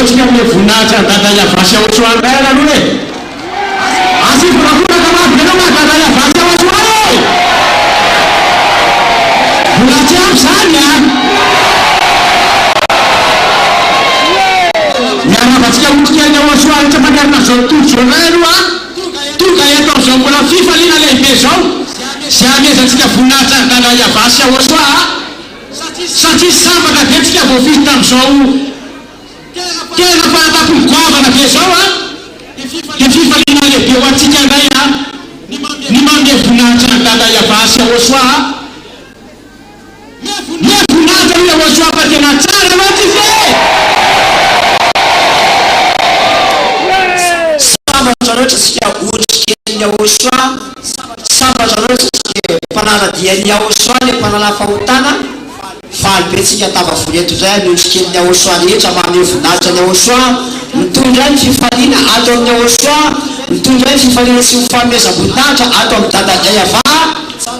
zaotsika amin'ny voninahitra dada YAHVAH YAHOSHUAH ndray aloha e. Asivorakora kamaby ianao ma dada YAHVAH YAHOSHUAH e. Volatry aby zany a. Miaravatsika otrika YAHOSHUAH rehetra manarina zao tontolo zao ndray aloha tonga eto zao mbola fifaliana lehibe zao sy amezatsika voninahitra dada YAHVAH YAHOSHUAH satria sambaka betsika voafisy tam'izao tena fahatapony goavana be zao a de fifaliana lehibe ho atsika ndray a ny mandeha voninahitra dada YAHVAH YAHOSHUAH me voninahitra io YAHOSHUAH fa tena tsara mantsy izy sambatra loatra sika otrikely YAHOSHUAH sambatra loatra sika mpanaladian'ny YAHOSHUAH le mpanala fahotana faly be tsika tavavory eto zay ny otrikely YAHOSHUAH rehetra manome voninahitra YAHOSHUAH mitondra ny fifaliana ato amin'ny YAHOSHUAH mitondra ny fifaliana sy mifanomezam-boninahitra ato amin'ny dada YAHVAH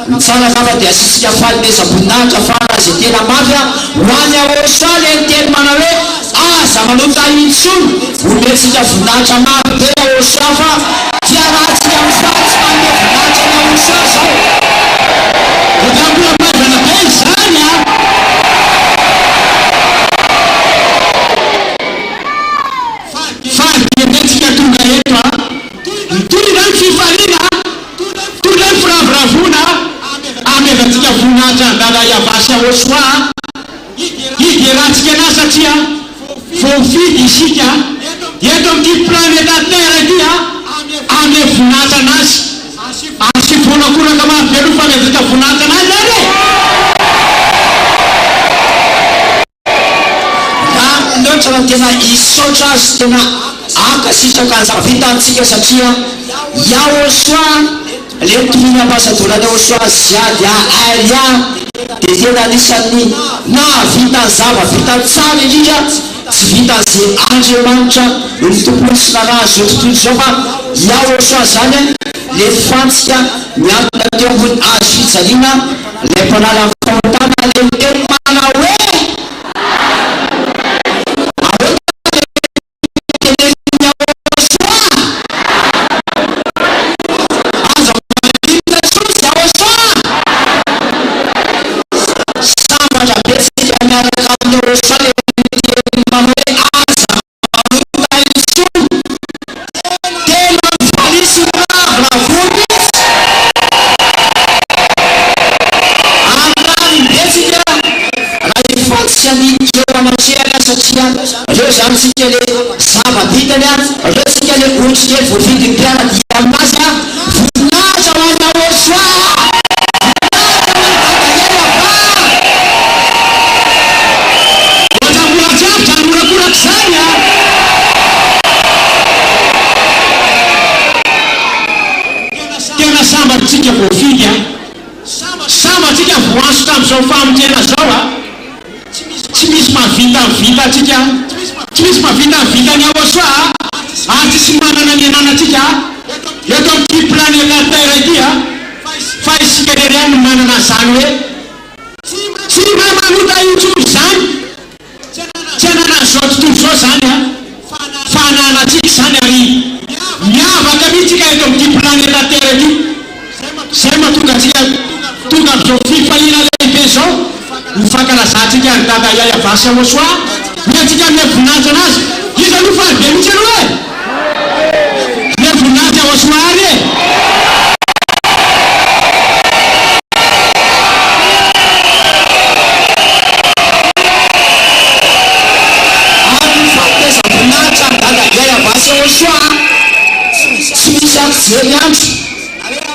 mitsara zava dia asitsika fanomezam-boninahitra fana zay tena mafy a ho an'ny YAHOSHUAH le teny manao hoe aza manota intsony ometsika voninahitra maro be YAHOSHUAH fa dia raha tsika mifaly tsy manome voninahitra YAHOSHUAH zao otambola maivana be izany a. Fahabienetsika tonga eto a mitondra ny fifaliana tondra ny firaviravona amezatsika voninahitra dada YAHVAH YAHOSHUAH higeratsika anazy satria voafidy isika eto amin'ity planeta terre ity a ame voninahitra anazy asivonakoraka mafy be no famezaka voninahitra anazy any e loatra raha tena isotra azy tena ankasitraka anzava vita antsika satria YAHOSHUAH le tominy ambasadorany YAHOSHUAH ziady aly a de tena anisan'ny nahavita zava vita tsara indrindra tsy vita zay Andriamanitra ny tompony sy naraha zao tontolo zao fa YAHOSHUAH zany le fantsika miantona teo ambony azo fijaliana le mpanala fahotana le miteny manao hoe reo zany sika le zava-bitany a reo sika le otrikely voavidy mpiara dia aminazy a voninahitra ho an'ny YAHOSHUAH voninahitra ho an'ny dada YAHVAH ohatrambola jiaby zany morakorako zany a tena sambatsika voavidy a sambatsika voanso tam'izao famotena zao a tsy misy mavita atsika tsy misy mavita ny YAHOSHUAH tsy sy manana ny ananatsika eto amin'ity planeta terre ity a fa isika reriany manana zany hoe tsy mahay manota intsony zany tsy anana zao tontolo zao zany a fa ananatsika zany ary miavaka mihitsika eto amin'ity planeta terre ity zay mahatonga atsika tonga am'izao fifaliana lehibe zao mifankalazantsika ny dada YAHVAH YAHOSHUAH miatsika ame voninahitra anazy izy aloha faly be mihitsy aloha e me voninahitra YAHOSHUAH ary e ary mifampiteza voninahitra ny dada YAHVAH YAHOSHUAH tsy misy ampijery andro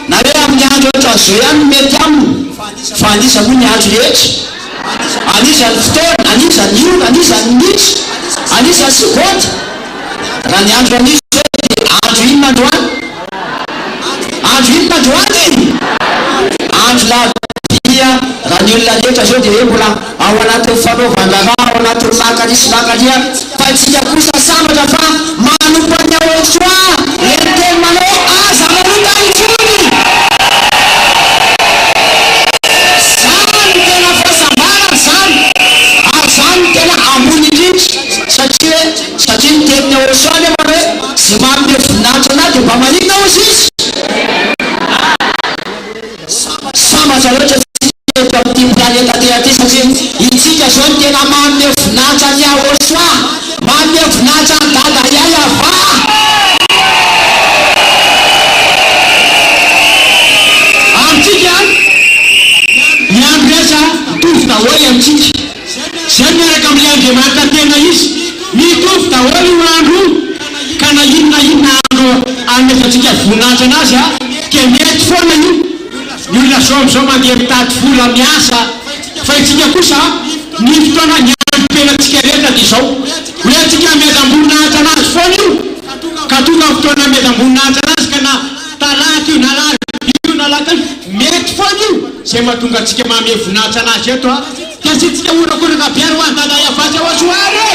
na hoe amin'ny andro ohatra zao ihany mety aminy fa anisany ny andro rehetra anisany fotoana anisany iona anisany minitra anisany sekondy raha ny andro anisy hoe andro inona androany andro inona androany andro labia raha ny olona rehetra zao de hoe mbola ao anatin'ny fanaovan-draraha ao anatin'ny lakanisy lakalia fa tsika kosa sambatra fa manompo an'ny YAHOSHUAH le teny manao aza manota intsony satria mahafinaritra loatra eto amin'ity planeta tena ty satria itsika zao ny tena manome voninahitra ny YAHOSHUAH, manome voninahitra ny dada YAHVAH. Amintsika miandro rehetra mitovy daholo amintsika, zay miaraka amin'ny Andriamanitra tena izy mitovy daholo io andro ka na inona andro ametratsika voninahitra anazy ke mety foana io. Ny olona zao amizao mandeha mitady vola miasa fa itsika kosa ny fotoana ny androm-piainantsika rehetra dia zao hoe atsika mezam-boninahitra anazy foana io ka tonga fotoana mezam-boninahitra anazy ka na talata io na io na laka mety foana io zay mahatonga atsika manome voninahitra anazy eto ka sitsika orakoraka biary ho any dada YAHVAH YAHOSHUAH re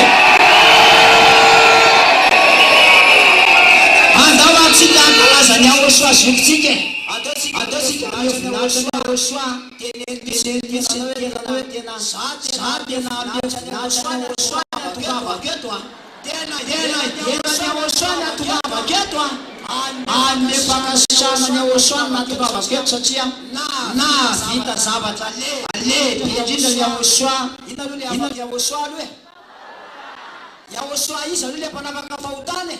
andao atsika kalaza ny YAHOSHUAH zokotsika ataotsika manome voninahitra ny YAHOSHUAH anome fakasitrahana ny YAHOSHUAH nahatongavako eto satria na vita zavatra alehibe indrindra ny YAHOSHUAH. Inona ny YAHOSHUAH aloha YAHOSHUAH izy aloha le mpanapaka fahotany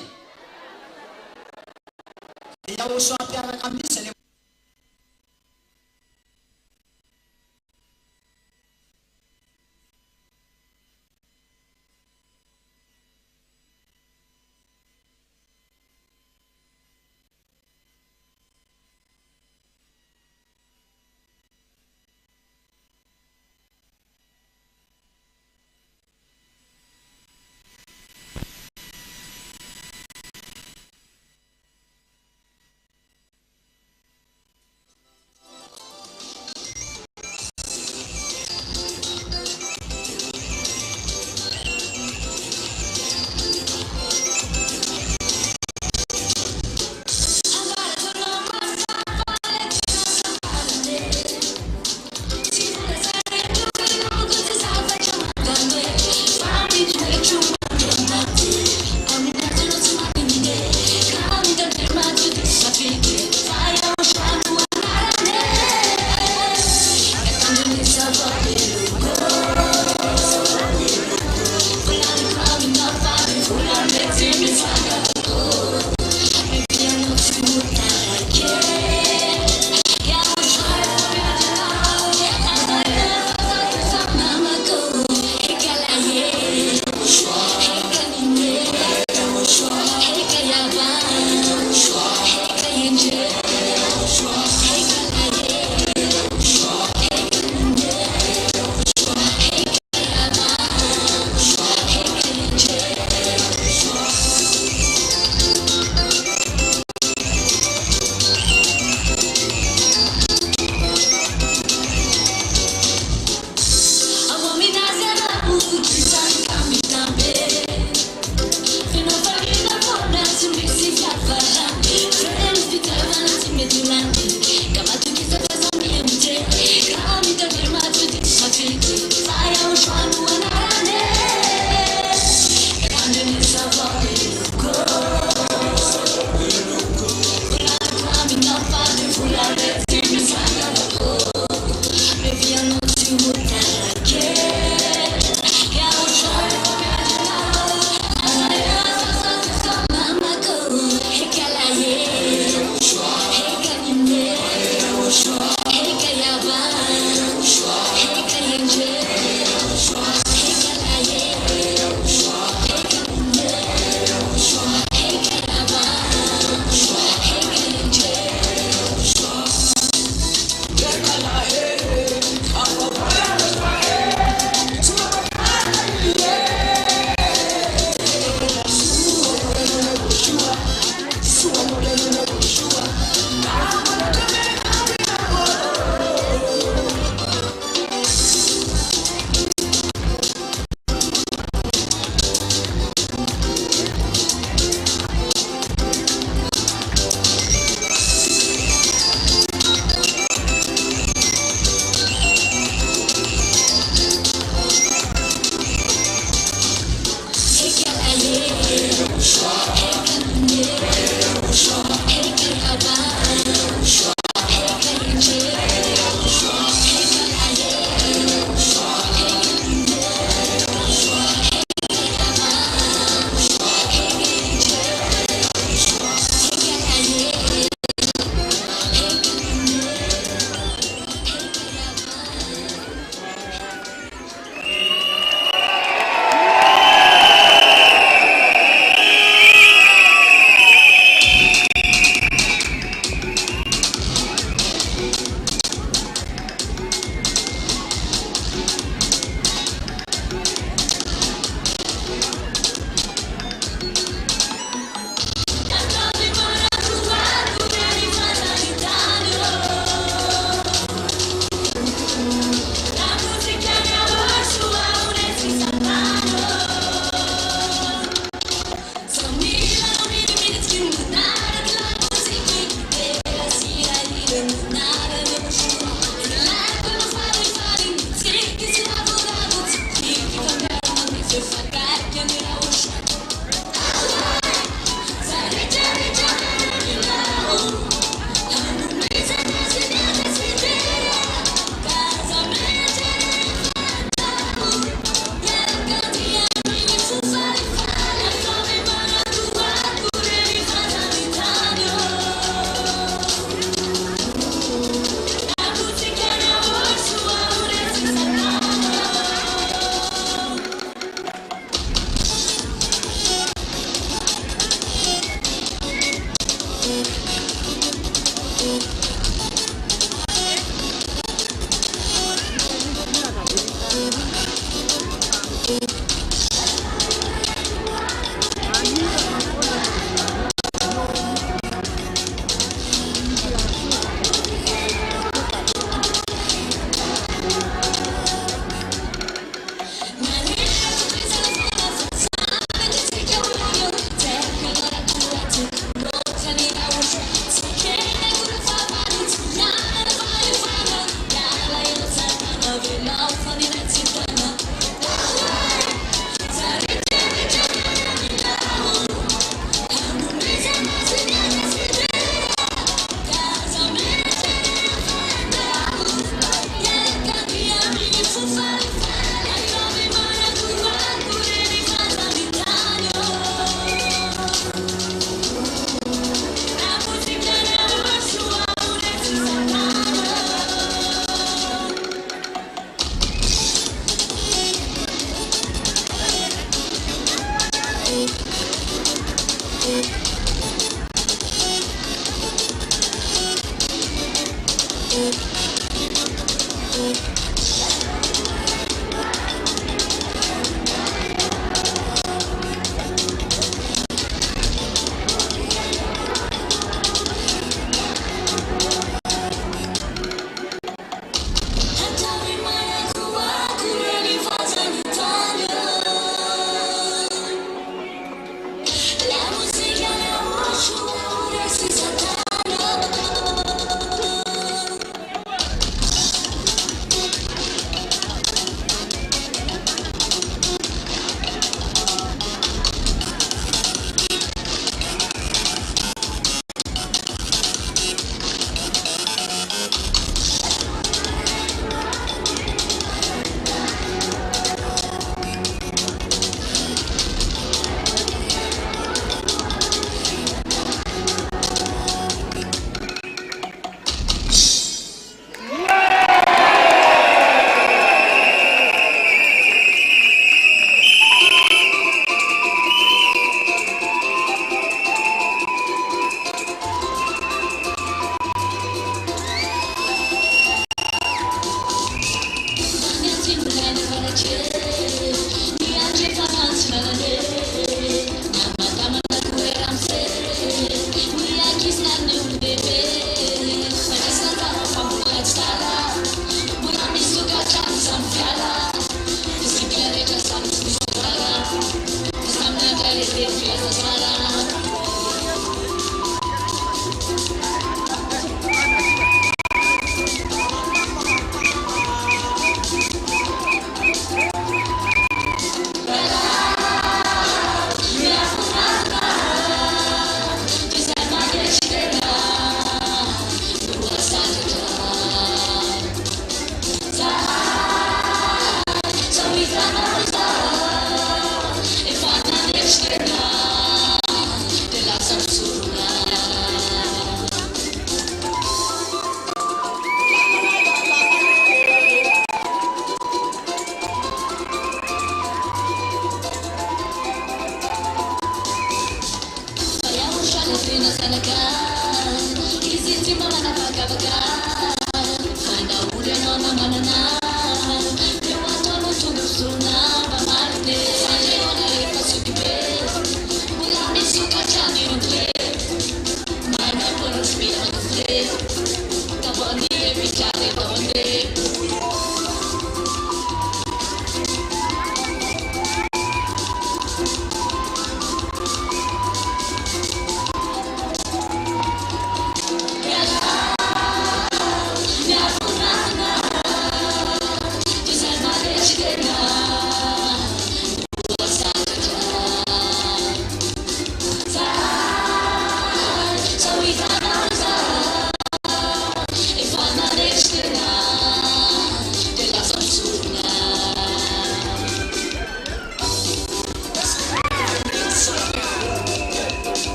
YAHOSHUAH mpiaraka amin'izy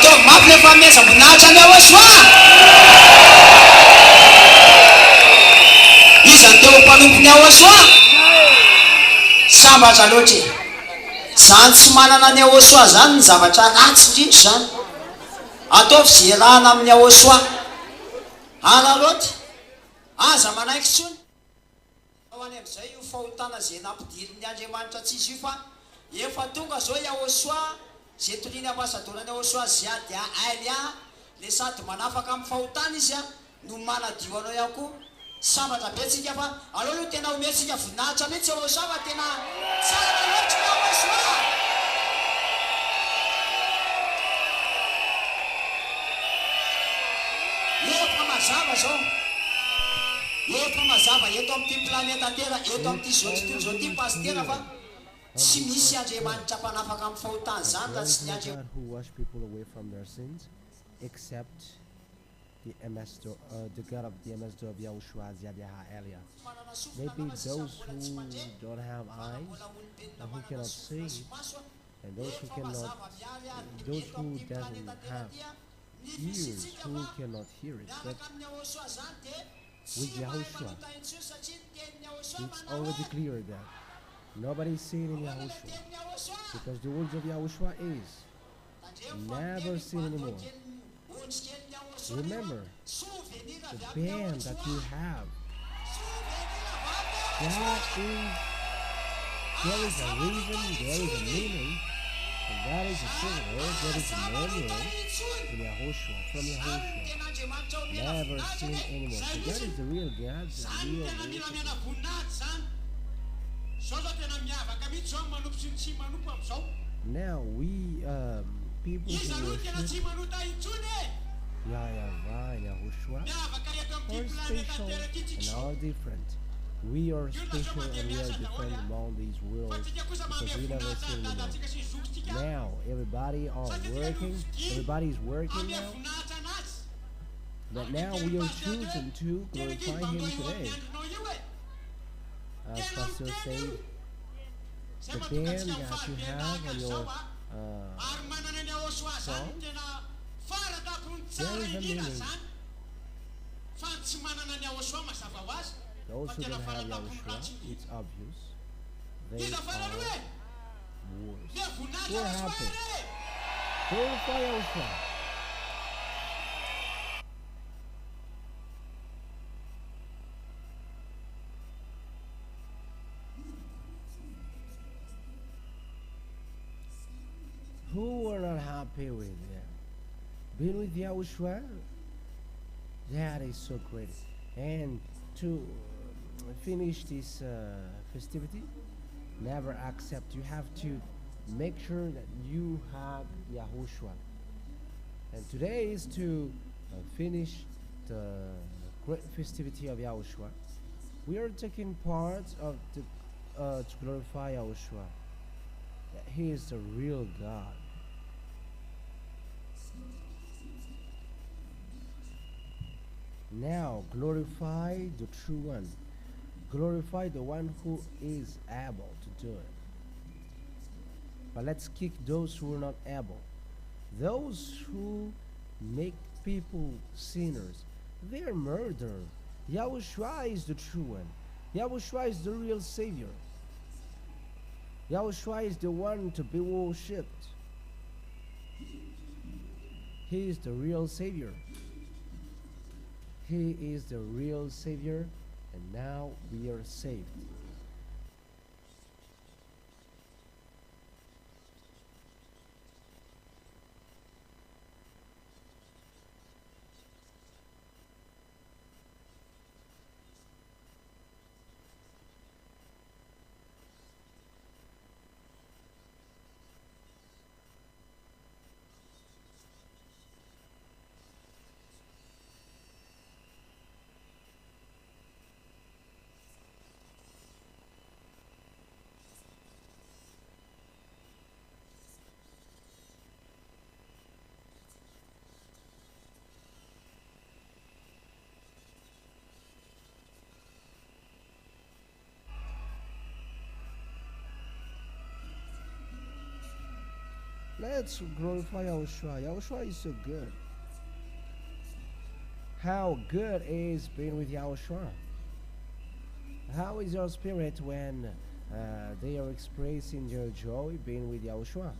atao mafy le famesa voninahitra ny YAHOSHUAH. Iza teo mpanompon'ny YAHOSHUAH? Sambatra loatra e. Zany tsy manana ny YAHOSHUAH zany ny zavatra ratsy indrindra zany. Atao fizerahana amin'ny YAHOSHUAH. Ala loatra. Aza manaiky tsony. Ao any amin'izay io fahotana izay nampidirin'ny Andriamanitra tsy izy io fa efa tonga zao YAHOSHUAH, zay toliny ambasadorany YAHOSHUAH zia dia ailya le sady manafaka amin'ny fahotana izy a no manadio anao ihany koa. Sambatra be tsika fa aleo aloha tena omentsika voninahitra mihitsy YAHOSHUAH fa tena tsara loatra YAHOSHUAH. Efa mazava zao. Efa mazava eto amin'ity planeta tera, eto amin'ity zao tontolo zao ty pastera fa tsy misy Andriamanitra mpanafaka amin'ny fahotana zany raha tsy ny God who washed people away from their sins, except the ambassador, the God of the ambassador of YAHOSHUAH, YAHVAH. Maybe those who don't have eyes and who cannot see, and those who doesn't have ears who cannot hear it. But with YAHOSHUAH, it's already clear that nobody is seen in YAHOSHUAH, because the words of YAHOSHUAH is never seen anymore. Remember, the band that you have, there is a reason, there is a meaning, and that is a singer, that is a manual in YAHOSHUAH, from YAHOSHUAH. Never seen anymore. So that is the real God, the real Now we people who worship YAHVAH and YAHOSHUAH are special and are different. We are special and we are different among these worlds because we never see anymore. Now everybody is working now. But now we are choosing to glorify Him today. As Pastor said, the band that you have on your song, there is a meaning. Those who don't have YAHOSHUAH, it's obvious. They are worse. We're happy. Glorify YAHOSHUAH. Who are not happy with being with YAHOSHUAH? That is so great. And to finish this festivity, never accept. You have to make sure that you have YAHOSHUAH. And today is to finish the great festivity of YAHOSHUAH. We are taking part of the to glorify YAHOSHUAH. That He is the real God. Now glorify the true one. Glorify the one who is able to do it. But let's kick those who are not able. Those who make people sinners, they're murder. YAHOSHUAH is the true one. YAHOSHUAH is the real Savior. YAHOSHUAH is the one to be worshipped. He is the real Savior. He is the real Savior, and now we are saved. Let's glorify YAHOSHUAH. YAHOSHUAH is so good. How good is being with YAHOSHUAH? How is your spirit when they are expressing their joy being with YAHOSHUAH?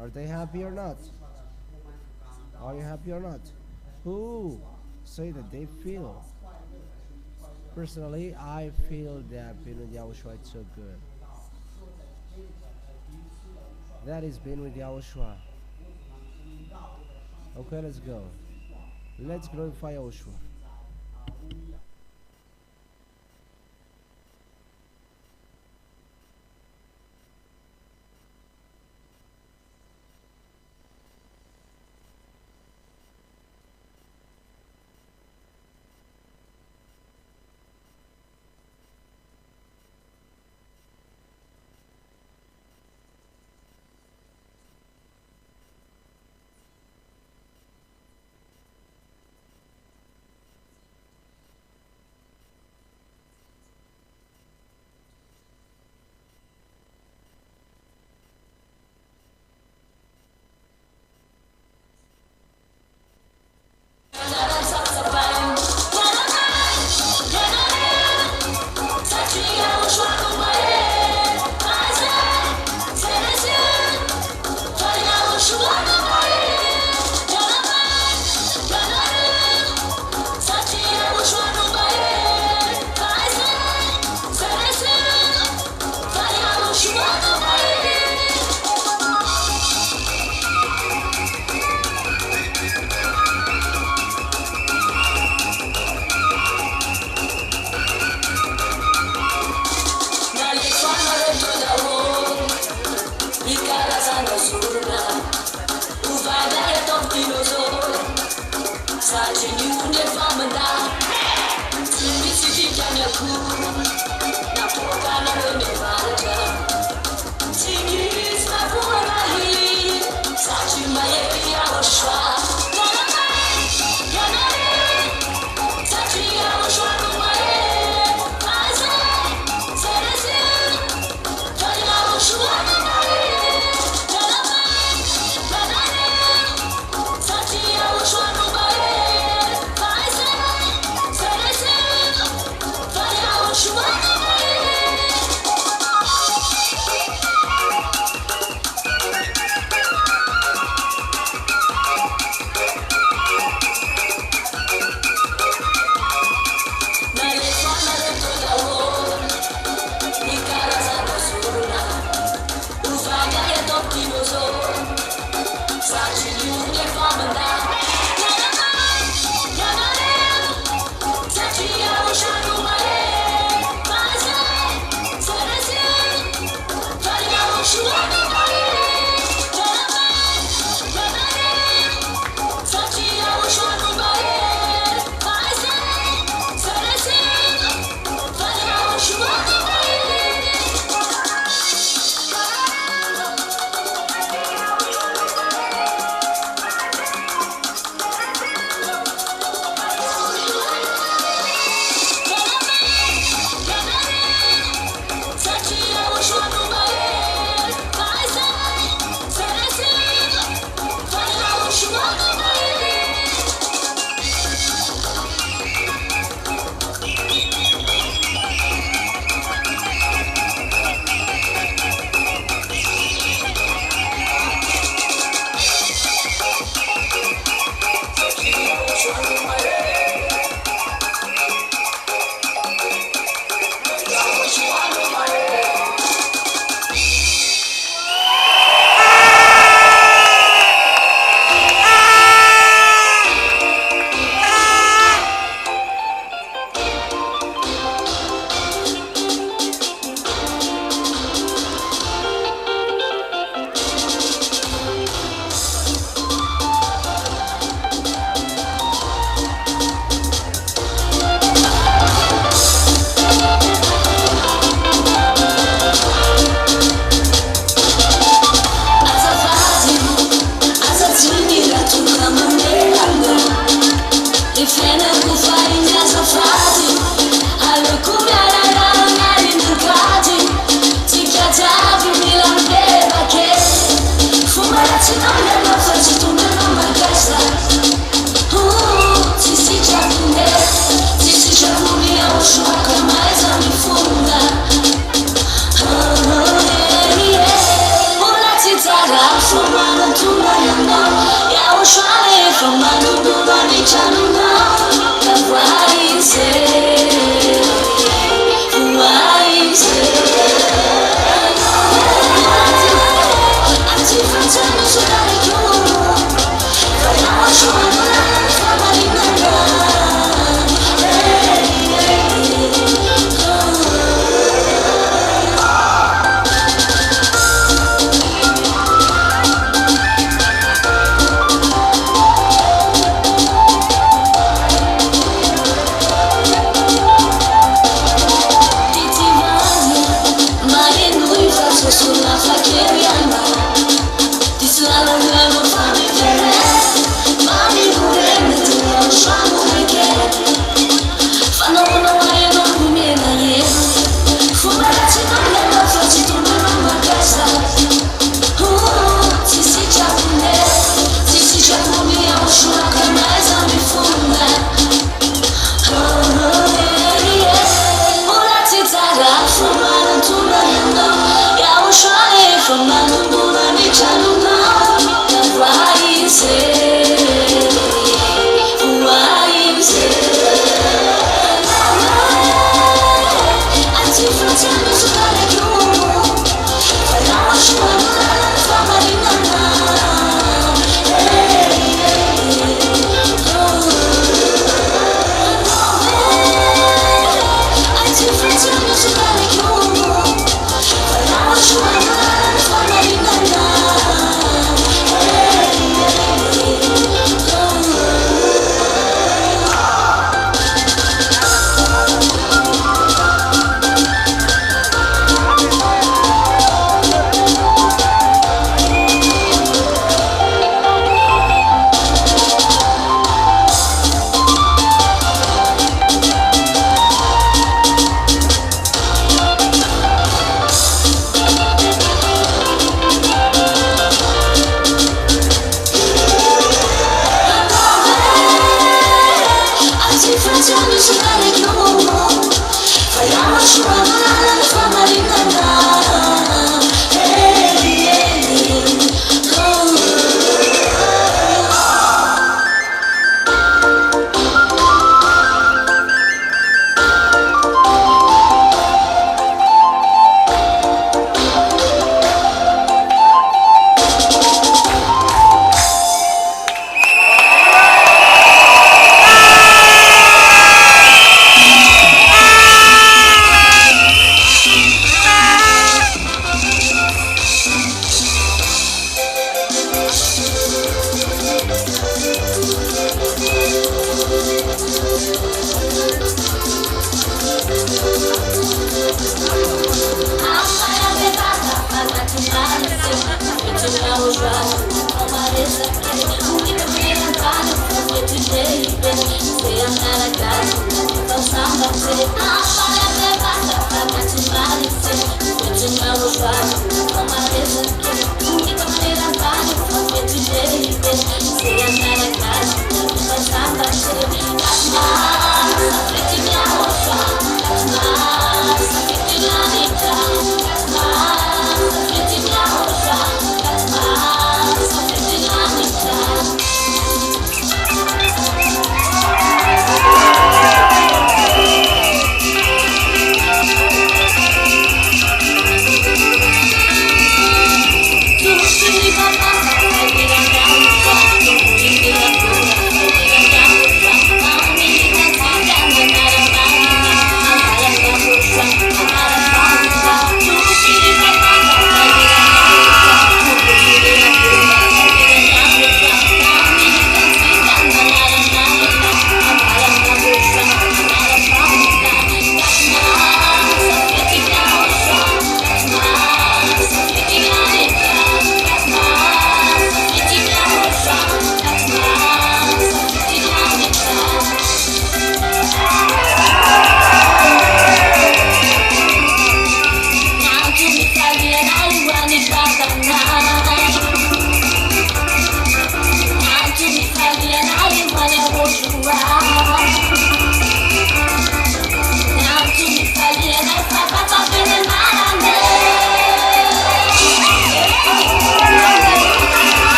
Are they happy or not? Are you happy or not? Who say that they feel? Personally, I feel that being with YAHOSHUAH is so good. That is being with YAHOSHUAH. Okay, let's go. Let's glorify YAHOSHUAH.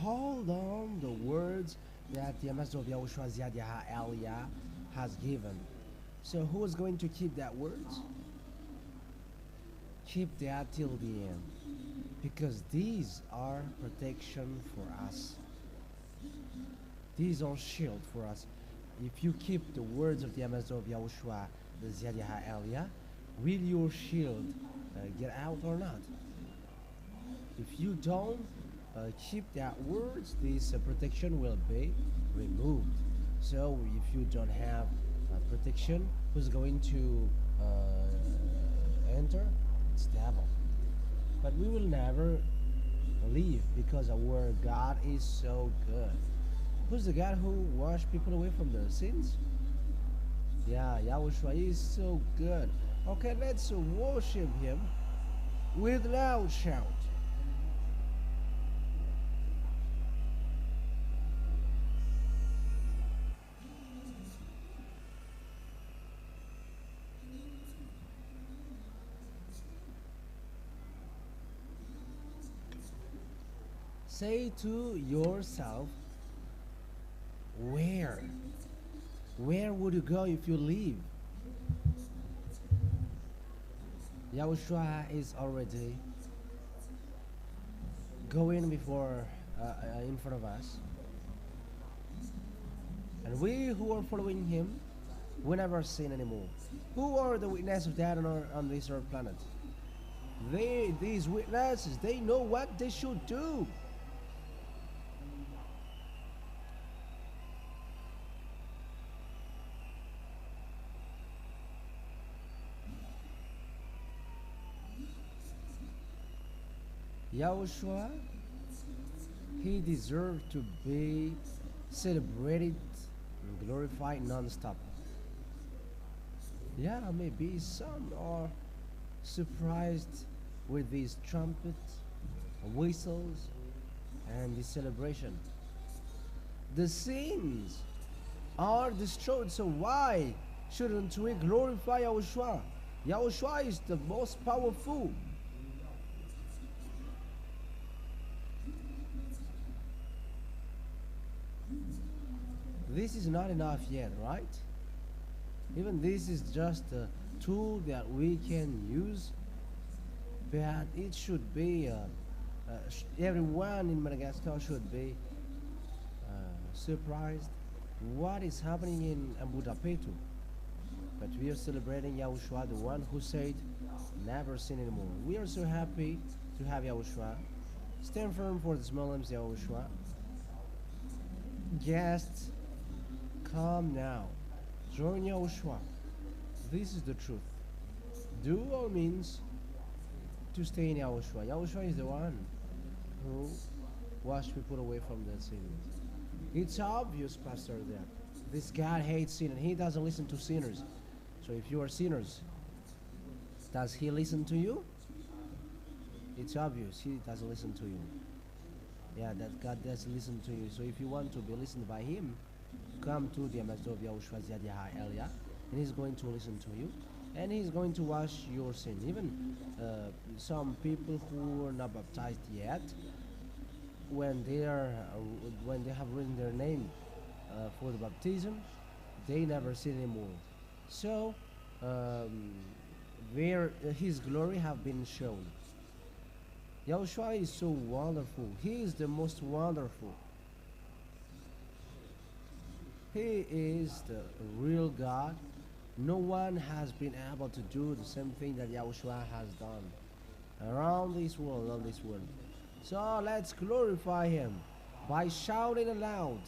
Hold on the words that the ambassador of YAHOSHUAH YAHVAH has given. So who is going to keep that words? Keep that till the end. Because these are protection for us. These are shield for us. If you keep the words of the ambassador of YAHOSHUAH YAHVAH, will your shield get out or not? If you don't keep that words, this protection will be removed. So if you don't have protection, who's going to enter? It's devil. But we will never leave because our God is so good. Who's the God who washed people away from their sins? Yeah, YAHOSHUAH is so good. Okay, let's worship Him with loud shout. Say to yourself, where would you go if you leave? YAHOSHUAH is already going before in front of us, and we who are following Him will never sin anymore. Who are the witnesses of that on this earth planet? These witnesses, they know what they should do. YAHOSHUAH, He deserves to be celebrated and glorified non-stop. Yeah, maybe some are surprised with these trumpets, whistles, and the celebration. The sins are destroyed, so why shouldn't we glorify YAHOSHUAH? YAHOSHUAH is the most powerful. This is not enough yet, right? Even this is just a tool that we can use, but it should be everyone in Madagascar should be surprised what is happening in Ambohidrapeto. But we are celebrating YAHOSHUAH, the one who said, never sin anymore. We are so happy to have YAHOSHUAH. Stand firm for the Muslims, YAHOSHUAH. Guests, come now. Join YAHOSHUAH. This is the truth. Do all means to stay in YAHOSHUAH. YAHOSHUAH is the one who washed people away from their sins. It's obvious, Pastor, that this God hates sin and he doesn't listen to sinners. So if you are sinners, does he listen to you? It's obvious he doesn't listen to you. Yeah, that God doesn't listen to you. So if you want to be listened by him, come to the ambassador of YAHOSHUAH YAHVAH area, and he's going to listen to you, and he's going to wash your sin. Even some people who are not baptized yet, when they have written their name for the baptism, they never sin anymore. So his glory have been shown. YAHOSHUAH is so wonderful. He is the most wonderful. He is the real God. No one has been able to do the same thing that YAHOSHUAH has done around this world, on this world. So let's glorify him by shouting aloud.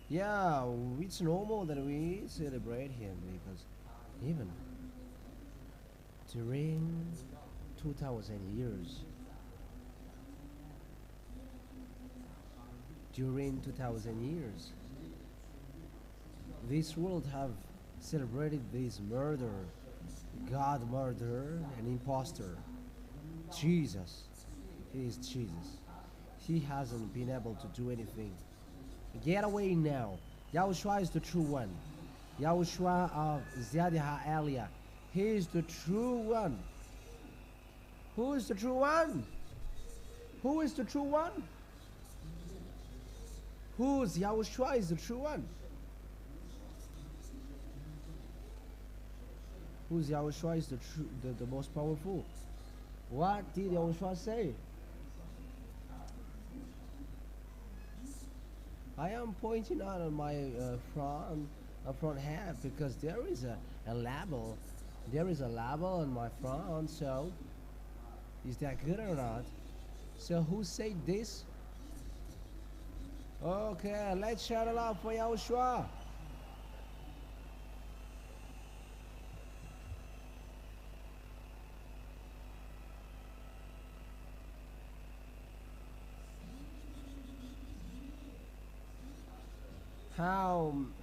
Yeah, it's normal that we celebrate him because even during 2000 years, this world have celebrated this murder, God murderer and impostor. Jesus, he is Jesus. He hasn't been able to do anything. Get away now. YAHOSHUAH is the true one. YAHOSHUAH of YAHVAH area. He is the true one. Who is the true one? Who is the true one? Who's YAHOSHUAH is the true one? Who's YAHOSHUAH is the most powerful? What did YAHOSHUAH say? I am pointing out on my front hat because there is a label. There is a label on my front, so is that good or not? So who said this? Okay, let's shout it out for YAHOSHUAH.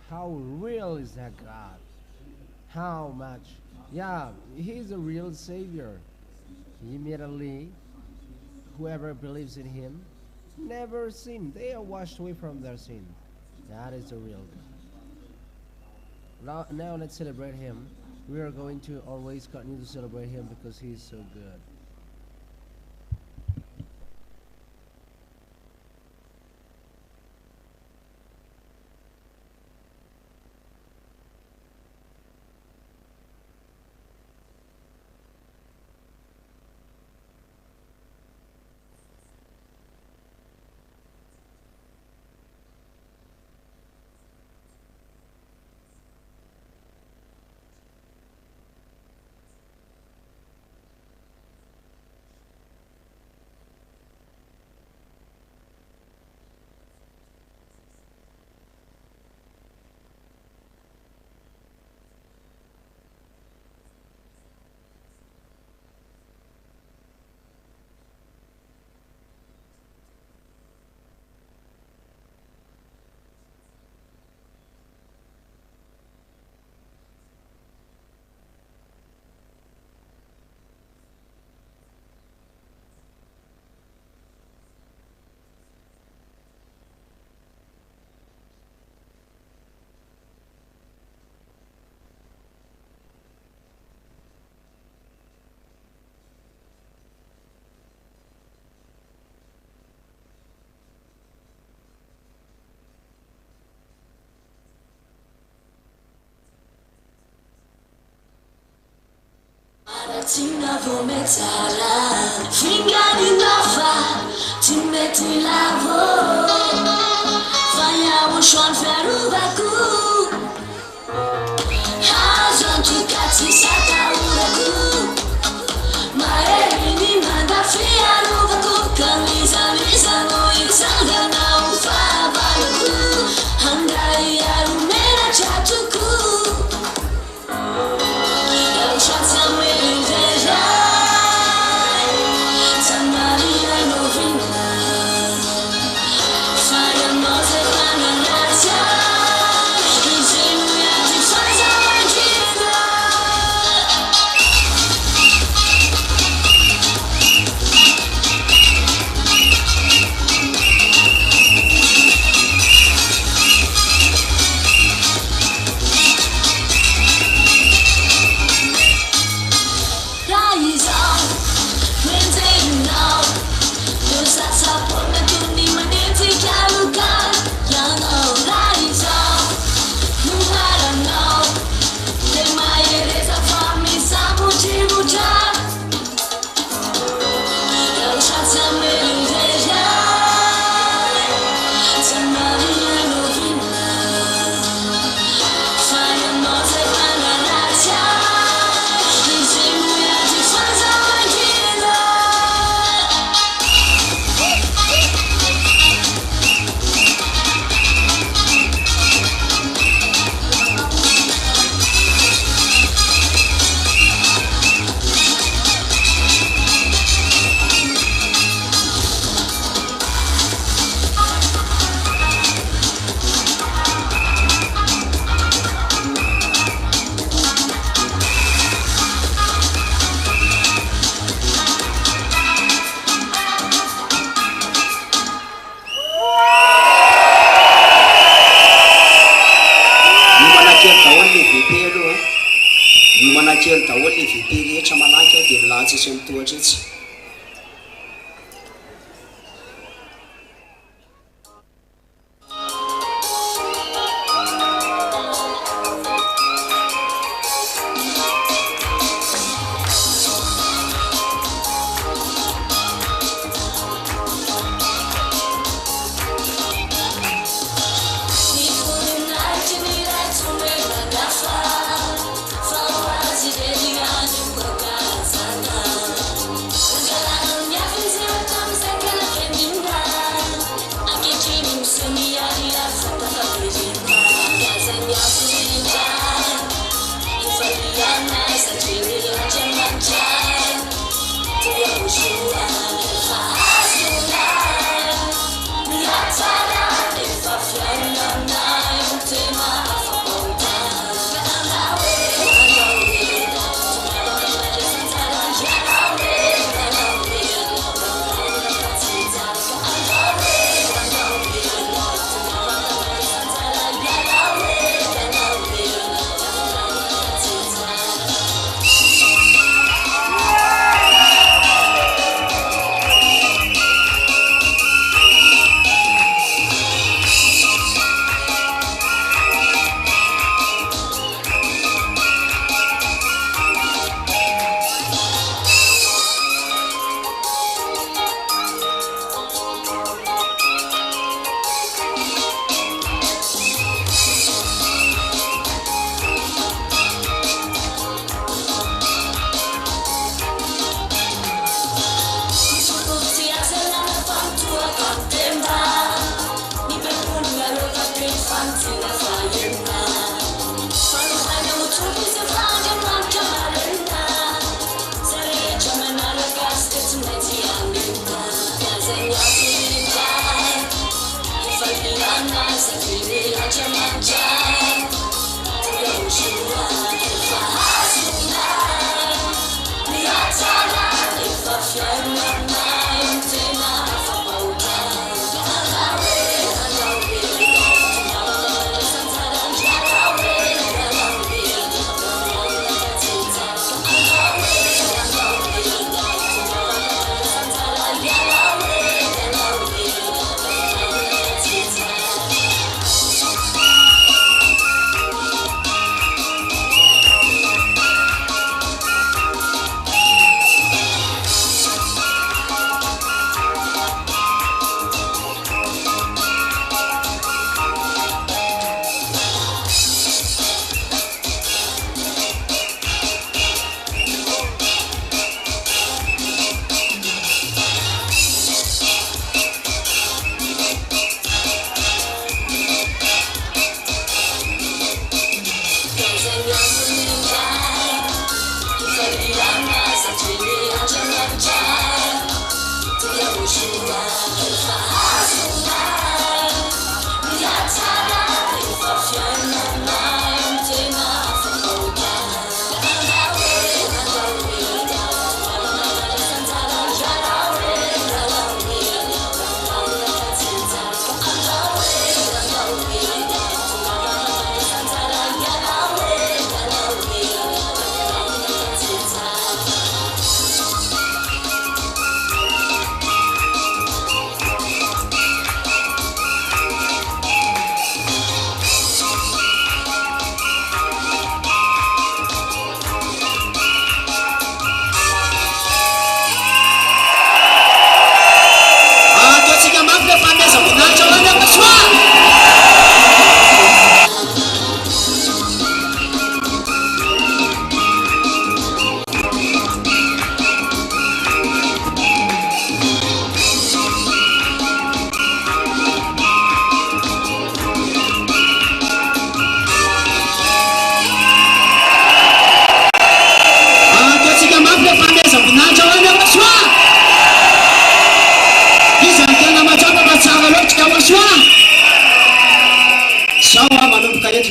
How real is that God? How much? Yeah, he's a real savior. Immediately, whoever believes in him never sin. They are washed away from their sin. That is the real God. Now let's celebrate him. We are going to always continue to celebrate him because he is so good. Tina vometara, fingani nova, timeti lavo, fanya ushwan feruvaku, hazon tukati sata uraku, maeni manda fia ruvaku, kamisa misa no itanga na ufa baluku, handai arumena chatuku.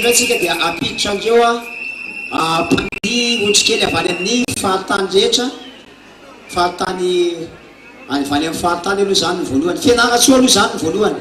atsika dia apiditra andreo pandi ondrikely avy any amin'ny fahatany rehetra fahatany any avy any amin'ny fahatany aloha zany ny voalohany fianaratsoa aloha zany ny voalohany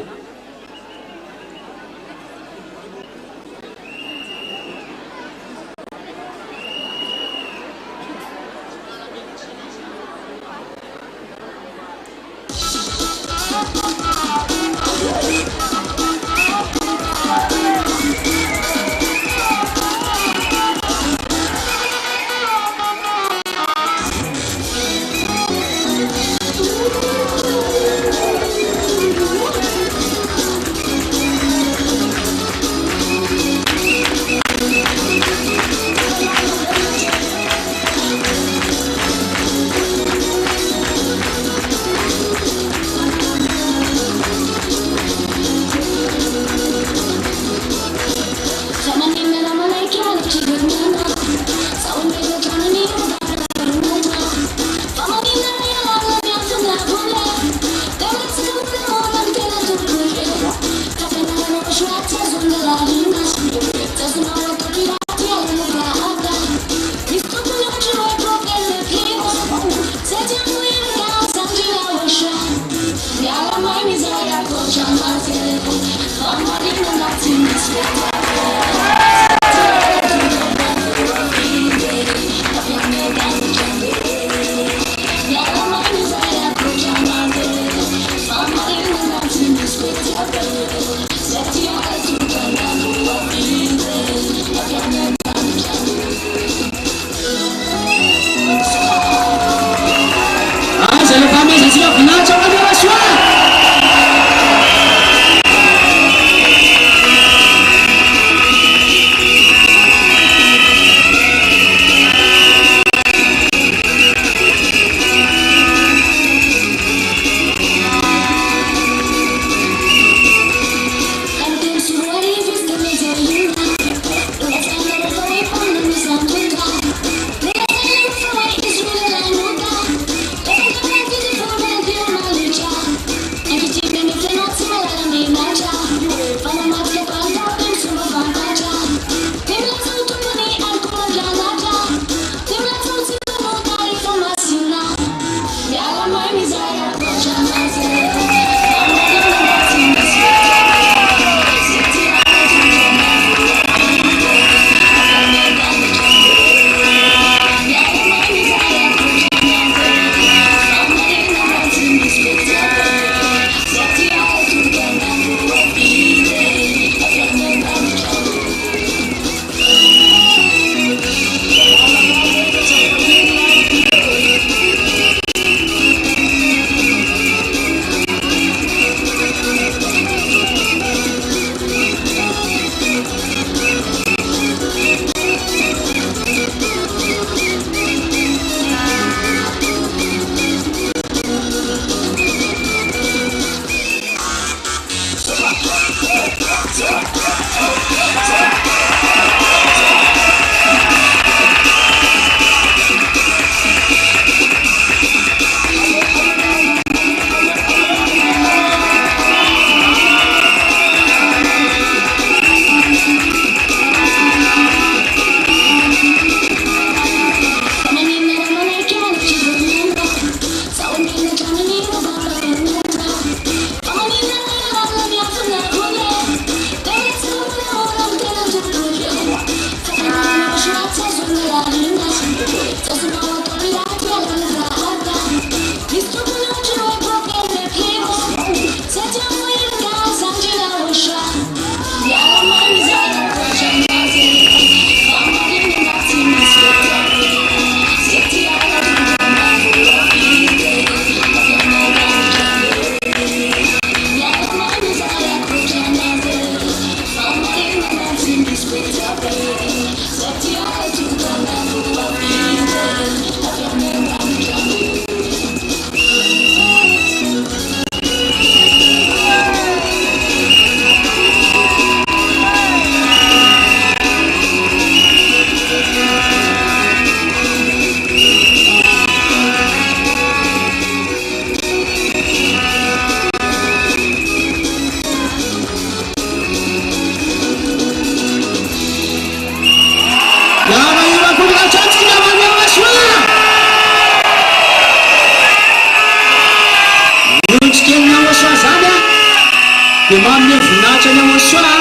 dia manome voninahitra ny YAHOSHUAH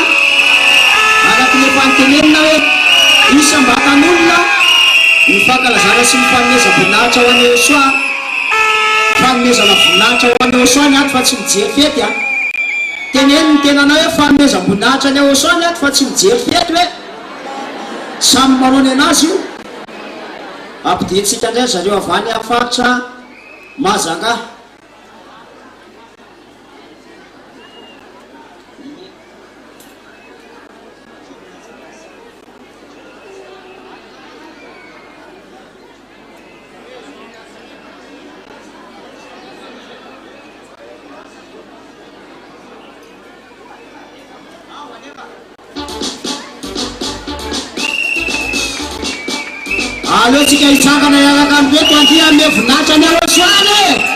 araka le fantenenina hoe isam-batan'olona ny fankalazana sy ny fanomezam-boninahitra ho an'ny YAHOSHUAH. Fanomezana voninahitra ho an'ny YAHOSHUAH ny ato fa tsy mijery fety a. Teneny ny tenanao hoe fanomezam-boninahitra ny YAHOSHUAH ny ato fa tsy mijery fety hoe samy marony anazy io. Ampidintsika indray zareo avy any amin'ny faritra Mazanga. Allo tsika hitsangana iaraka amin'reto anty amin'ny voninahitra ny YAHOSHUAH.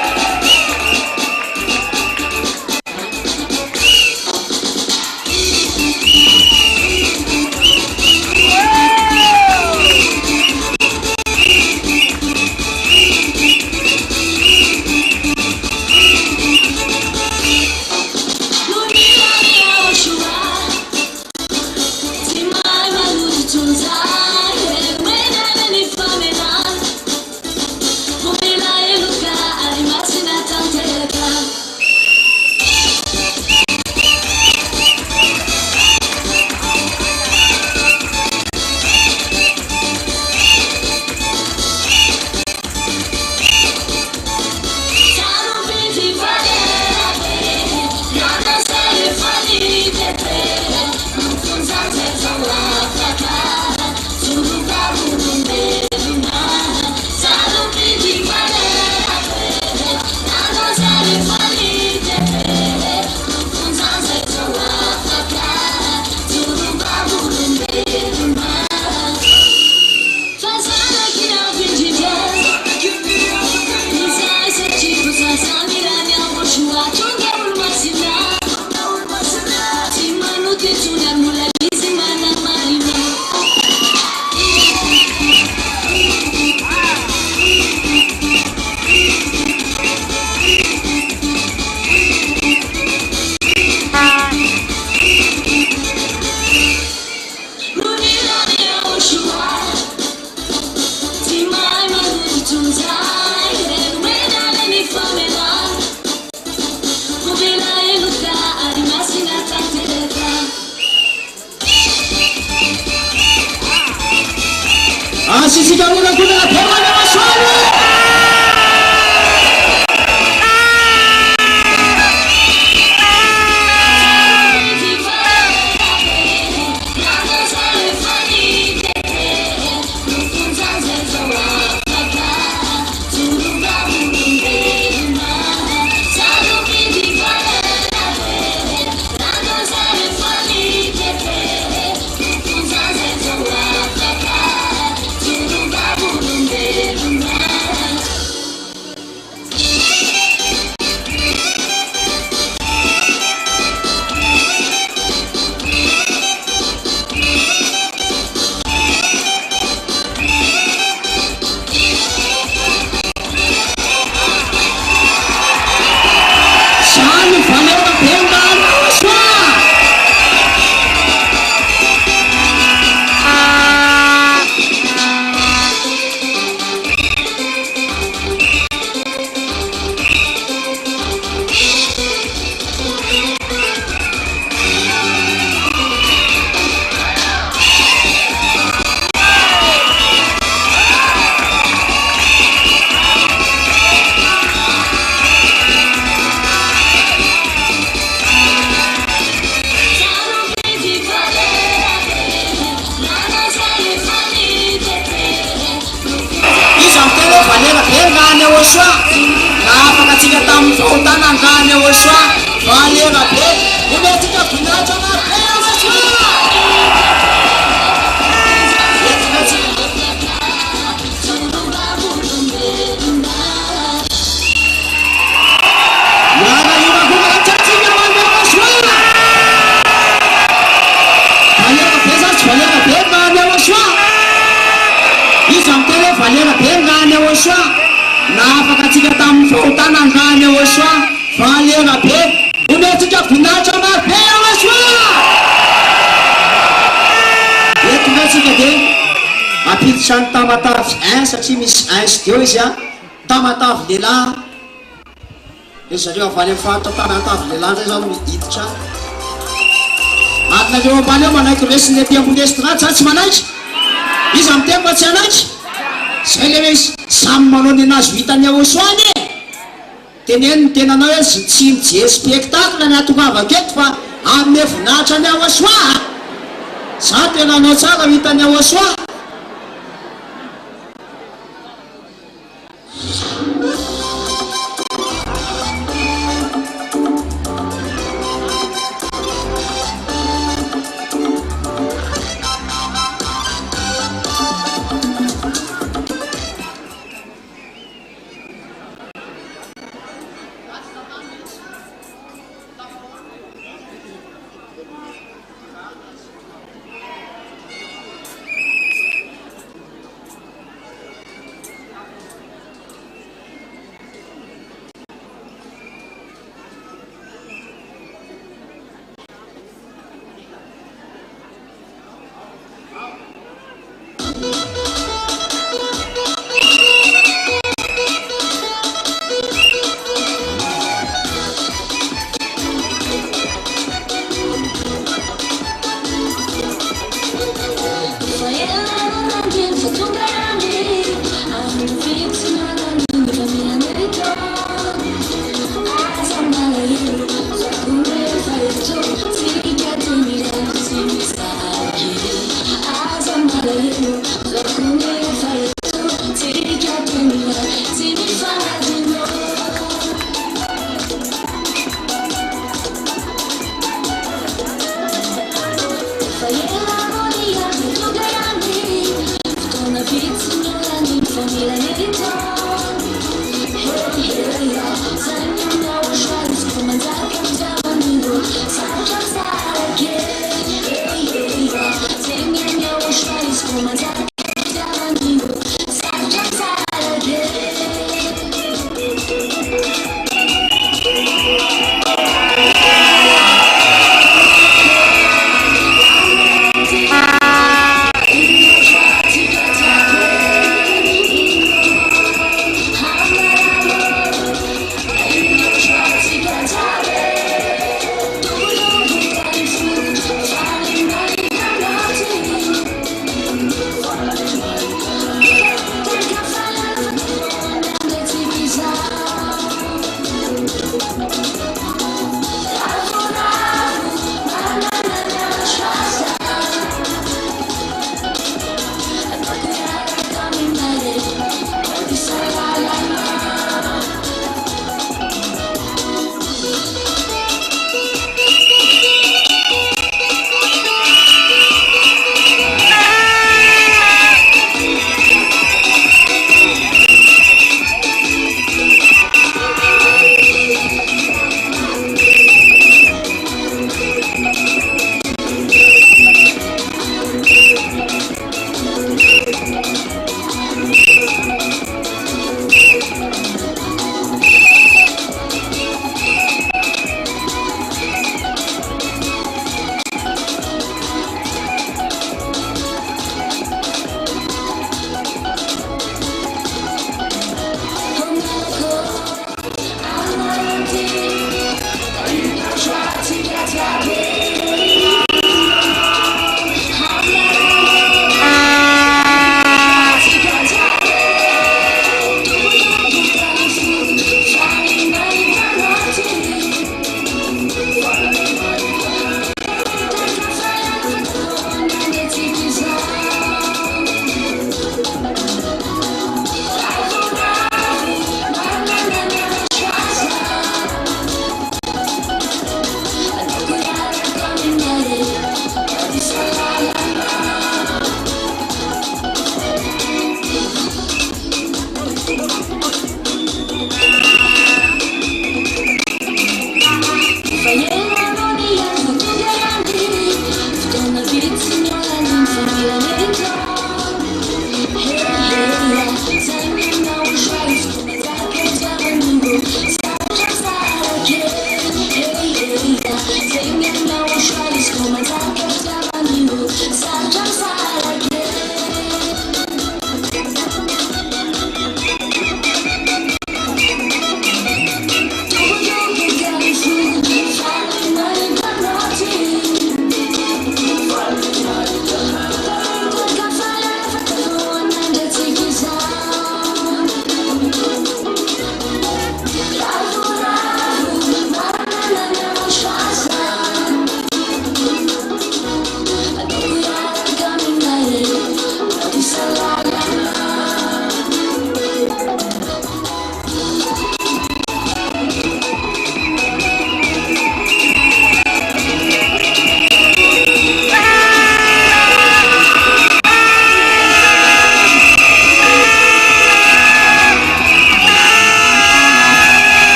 Asisika una kuna na pema na maswali. YAHOSHUAH na afakatsika tamin'ny fahotanandrany YAHOSHUAH valera be ometika voninahitra na valera be ngany YAHOSHUAH na afakatsika tamin'ny fahotanandrany YAHOSHUAH valera be tsika voninahitra mafy YAHOSHUAH. Eto tsika dia mampiditra ny tamatavy satria misy studio izy a tamatavy lehilahy dia zareo avaly amin'ny faritra tamatavy lehilahy zay zao miditra ary nareo ambany eo manaiky resiny lety ambony estrade za tsy manaitra izy amin'ny tempo tsy anaitra zay le hoe samy manao ny anazy hitany YAHOSHUAH ne teneny ny tena anao hoe tsy mijery spectacle ny atongavako eto fa amin'ny voninahitra ny YAHOSHUAH za tena anao tsara hitany YAHOSHUAH.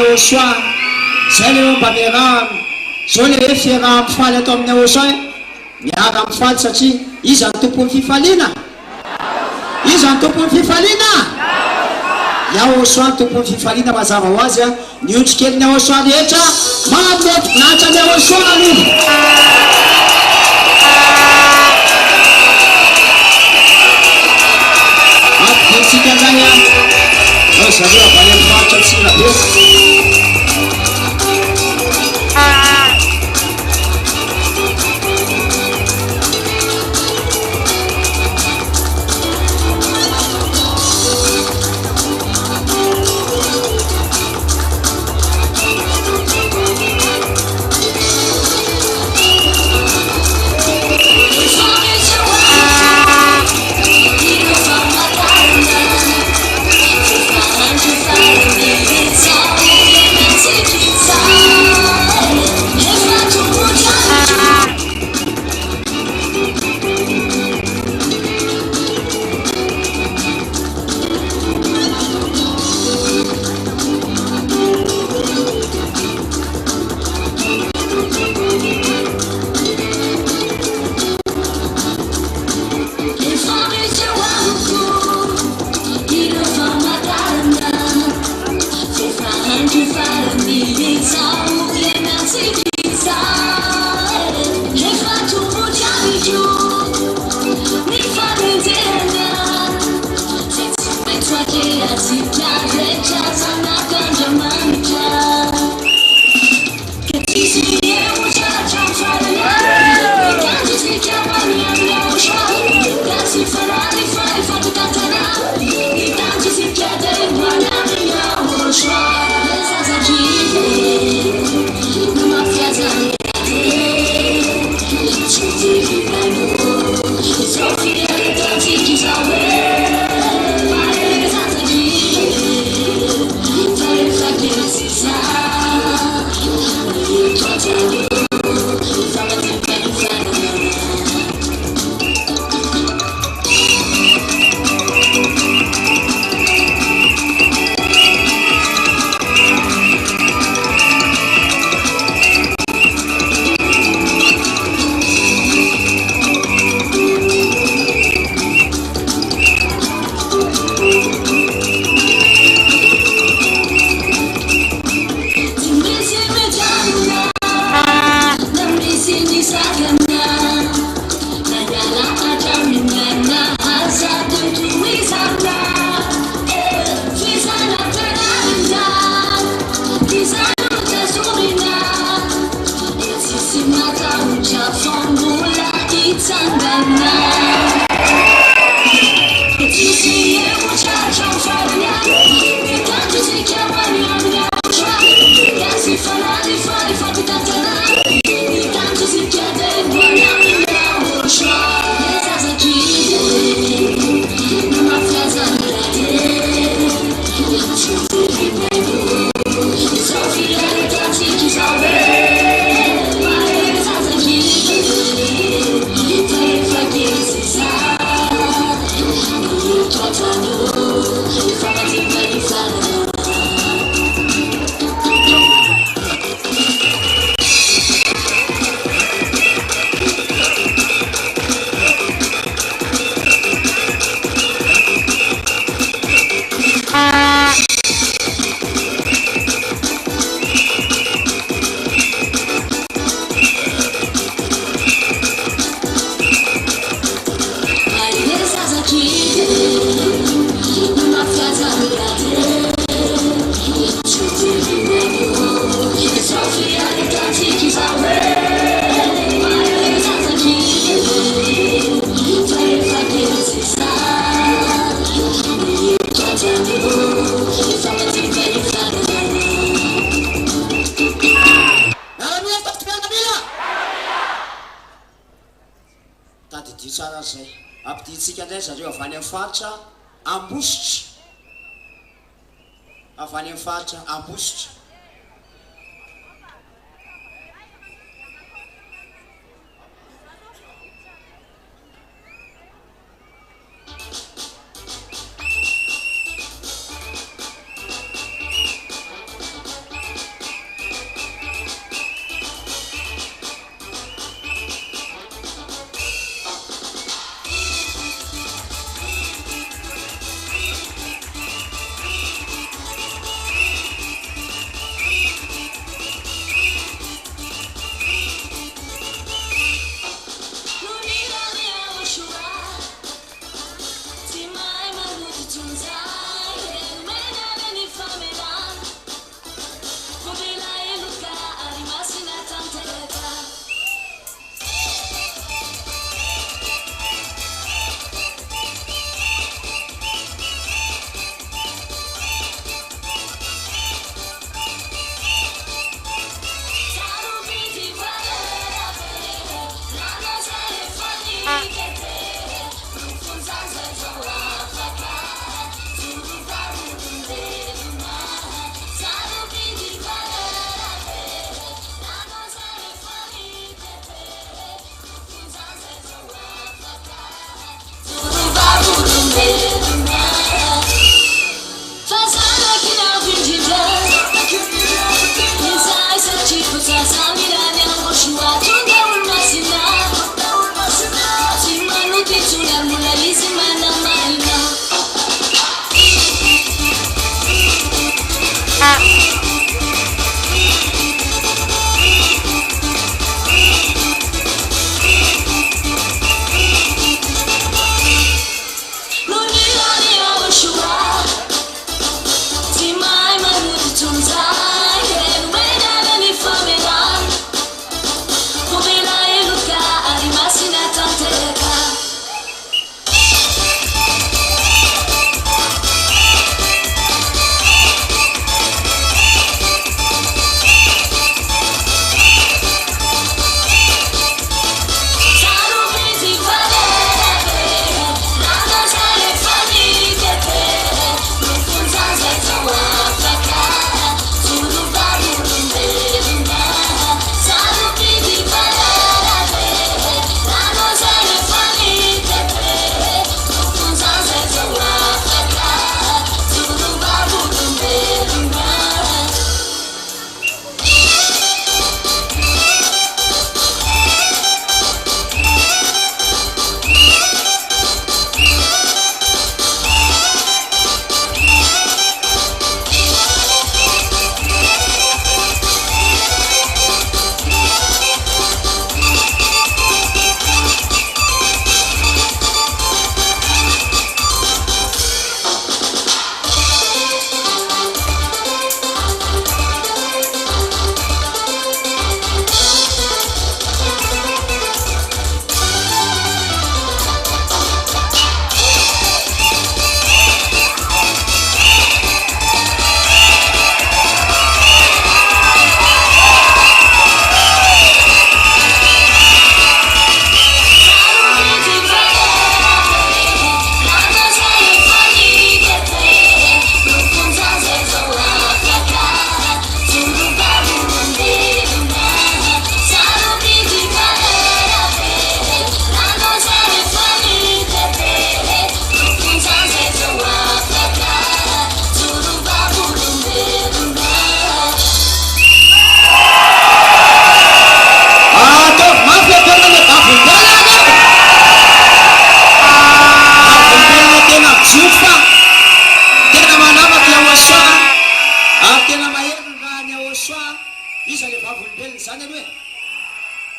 YAHOSHUAH zay le mba miarahana zao le fiaraha mifaly atao amin'ny YAHOSHUAH miara mifaly satria izy ny tompon'ny fifaliana izy ny tompon'ny fifaliana YAHOSHUAH ny tompon'ny fifaliana mazava ho azy ny otrikelin'ny YAHOSHUAH rehetra mamotinahitra ny YAHOSHUAH ampiditsika zany ao zareo avaly amin'ny faritra Antsirabe Ampiditsika ndray zareo avy any amin'ny faritra Ambositra. Avy any amin'ny faritra Ambositra.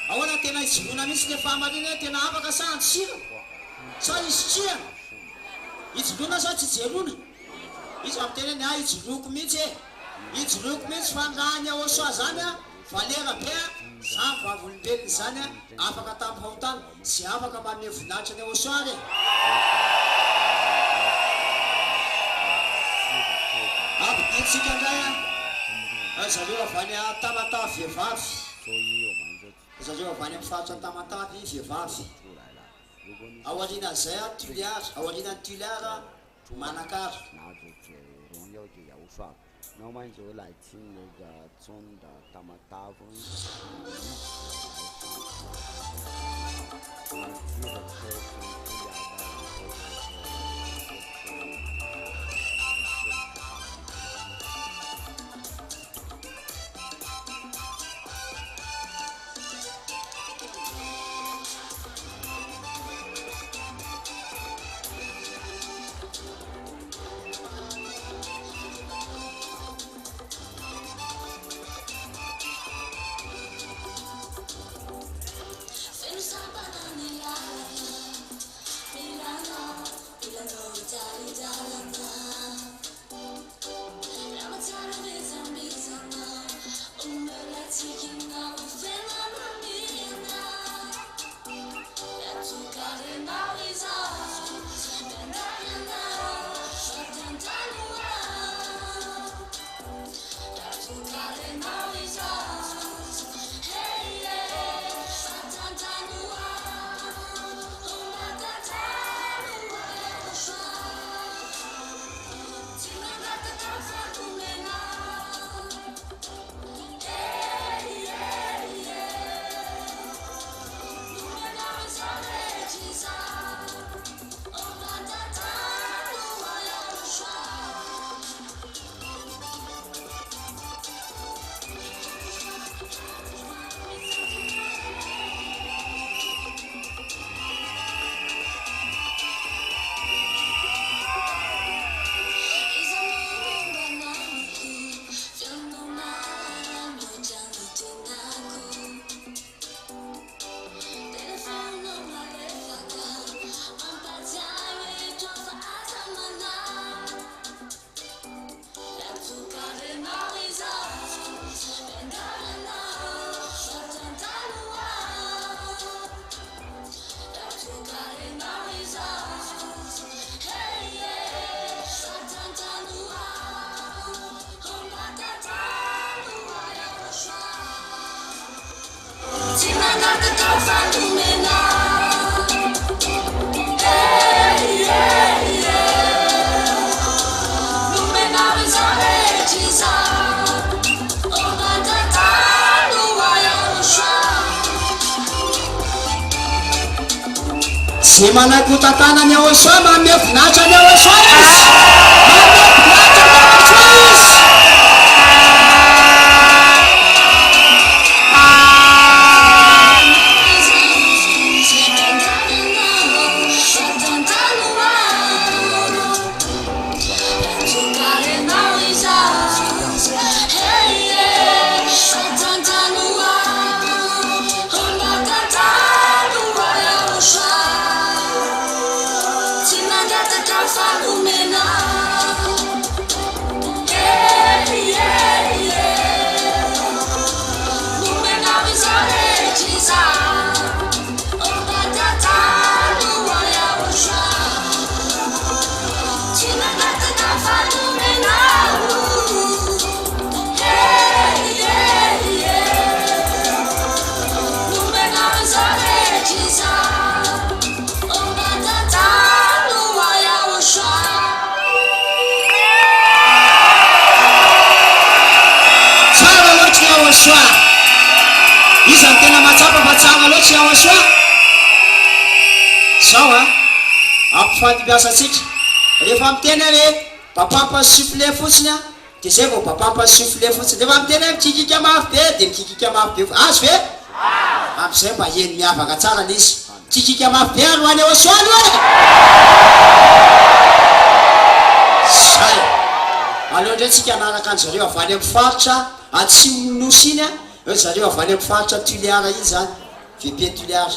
ahoana tena izoroana misy le famarina tena afaka sahany sira sa izy tsia ijoroana sa tsy jerona izy amin'ny tenany a ijoroko mihitsy ijoroko mihitsy fa ngany YAHOSHUAH zany a valera be zany vavolombelony zany a afaka tamin'ny haotany sy afaka manome voninahitra ny YAHOSHUAH re ampiditsika indray a zareo avy any Tamatavy vehivavy zareo avy any amin'ny faritra Tamatavy vehivavy aorianan'izay a Tuliara aorianan'ny Tuliara Manakara Não mais eu lá tinha da sonda Tamatava. Zay manaky tantanany YAHOSHUAH manome voninahitra ny YAHOSHUAH izy manome voninahitra ny YAHOSHUAH izy Isang tena matsapa fa tsara loatra YAHOSHUAH zao a ampifampiasantsika rehefa miteny hoe papampa soufflé fotsiny a de zay vao papampa soufflé fotsiny rehefa miteny hoe mikikika mafy be de mikikika mafy be azo ve am'izay mba heny miavaka tsara izy mikikika mafy be alohan'ny YAHOSHUAH zay aleo ndray tsika anaraka an'zareo avy any amin'ny faritra atsimo nosy iny a eo zareo avy any amin'ny faritra Tuliara iny zany Vipetulhar.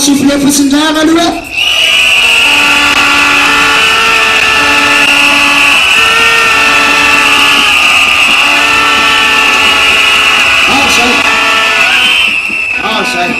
Siffler fotsindray aloha zay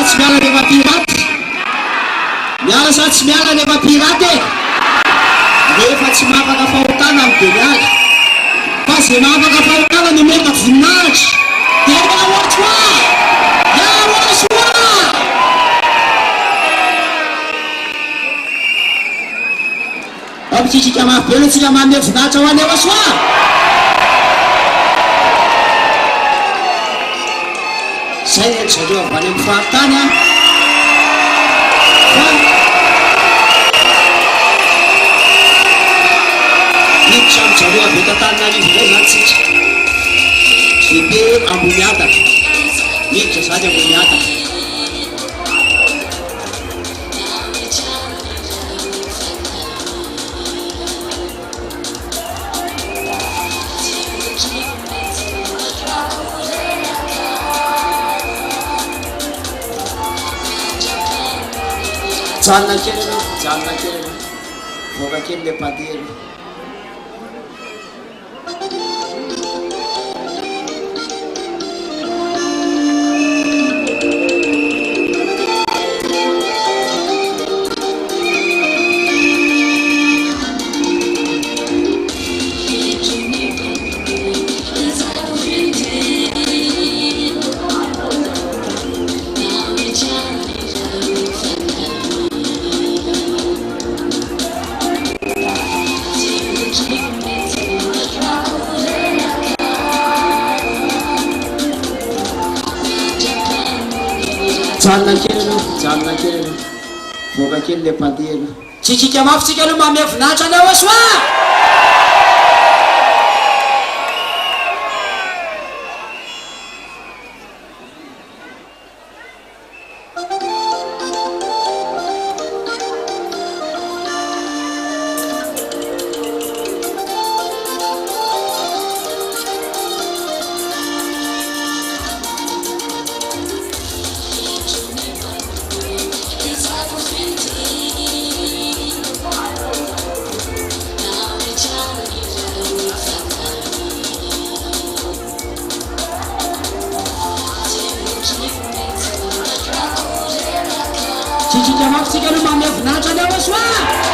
sa tsy miala rehefa piraty miala sa tsy miala rehefa piraty rehefa tsy mahafaka fahotana amin'ny be miala fa zay mahafaka fahotana ny mety voninahitra dia YAHOSHUAH YAHOSHUAH ampitsitsika marobe aloha tsika manome voninahitra ho an'ny YAHOSHUAH zay ny zareo avy any amin'ny fahatany a fa miditra amin'ny zareo avy eto Antananarivo indray zany tsika bebe amboniataka miditra zany amboniataka janona kely aloha janona kely aloha voaka kely le padely janona kely aloha voaka kely le padely tsitsika mafy tsika aloha manome voninahitra ny YAHOSHUAH tsitsika mafy tsika aloha manome voninahitra ny YAHOSHUAH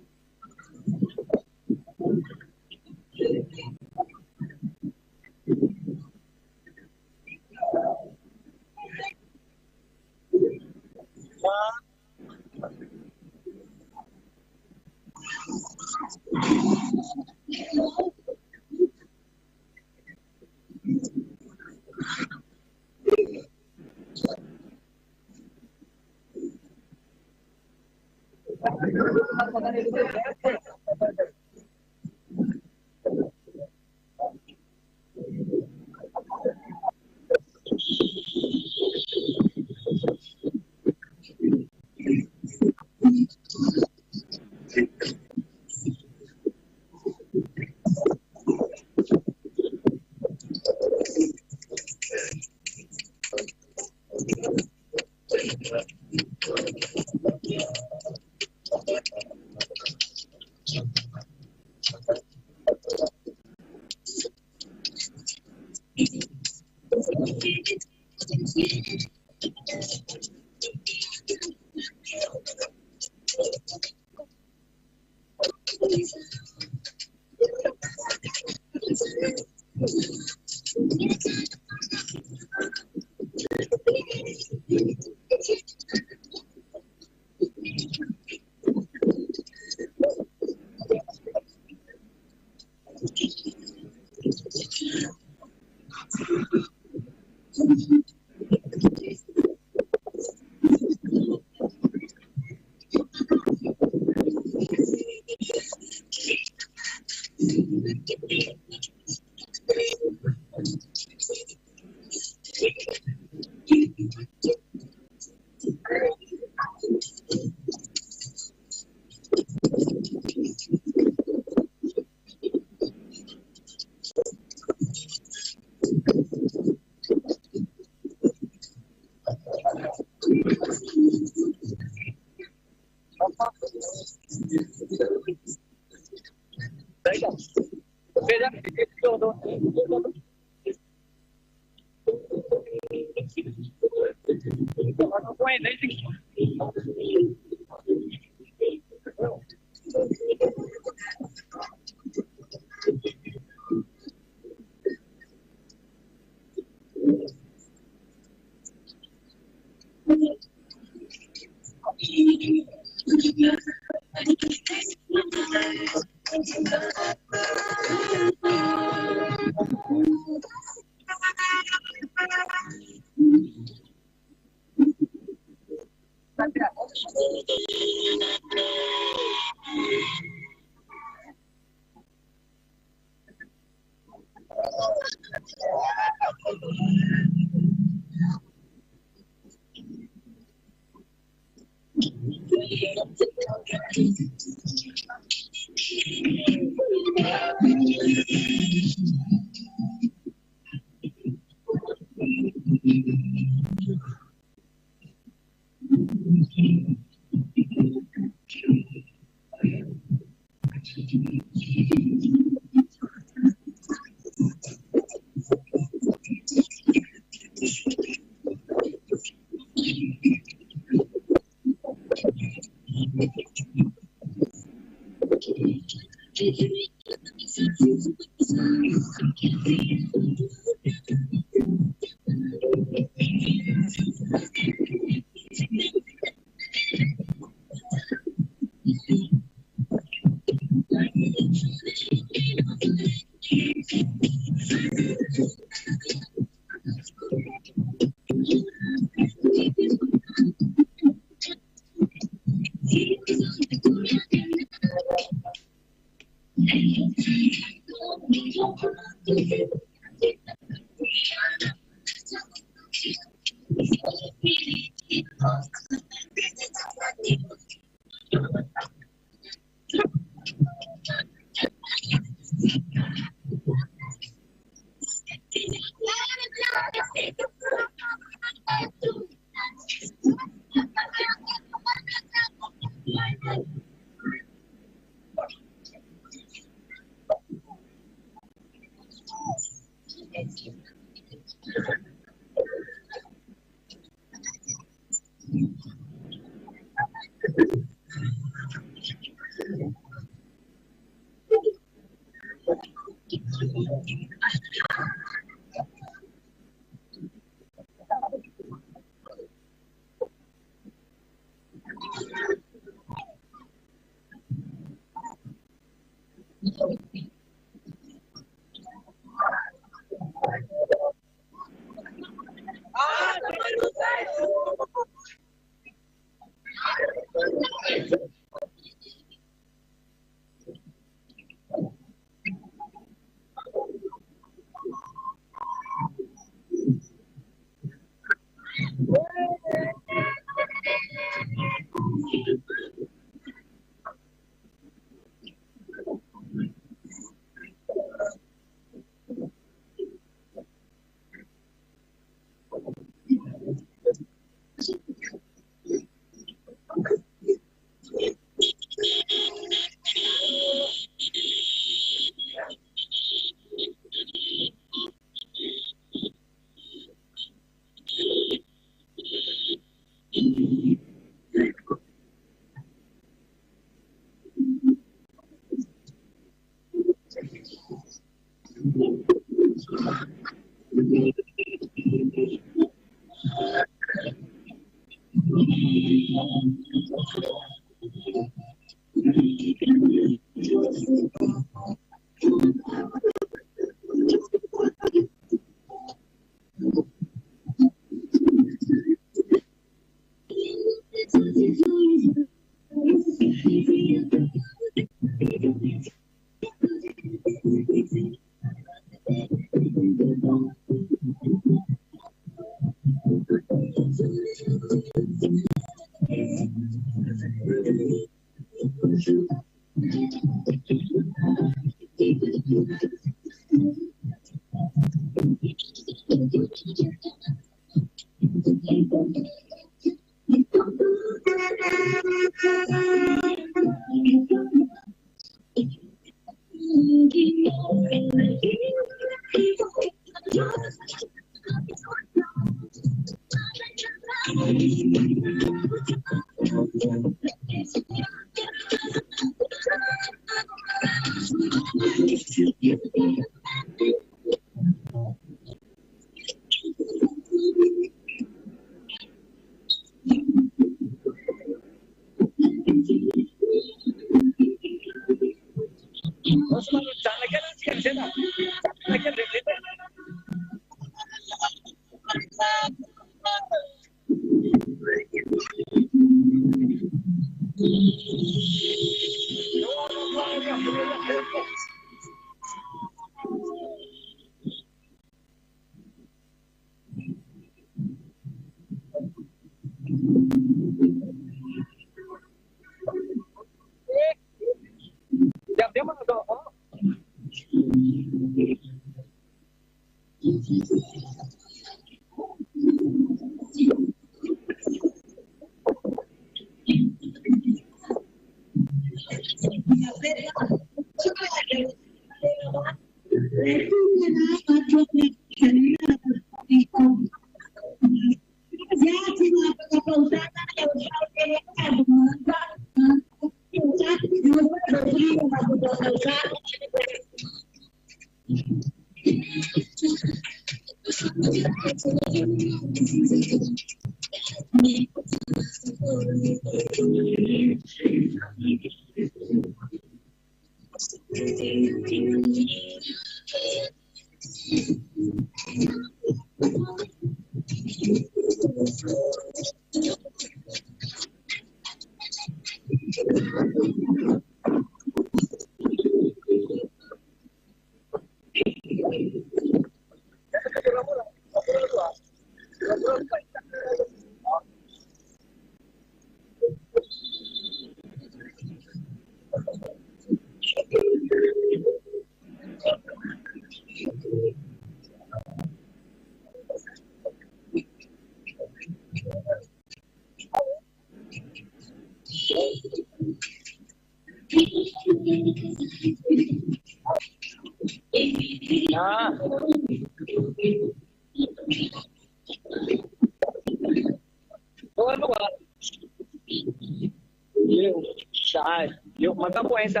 Eu manda poensa.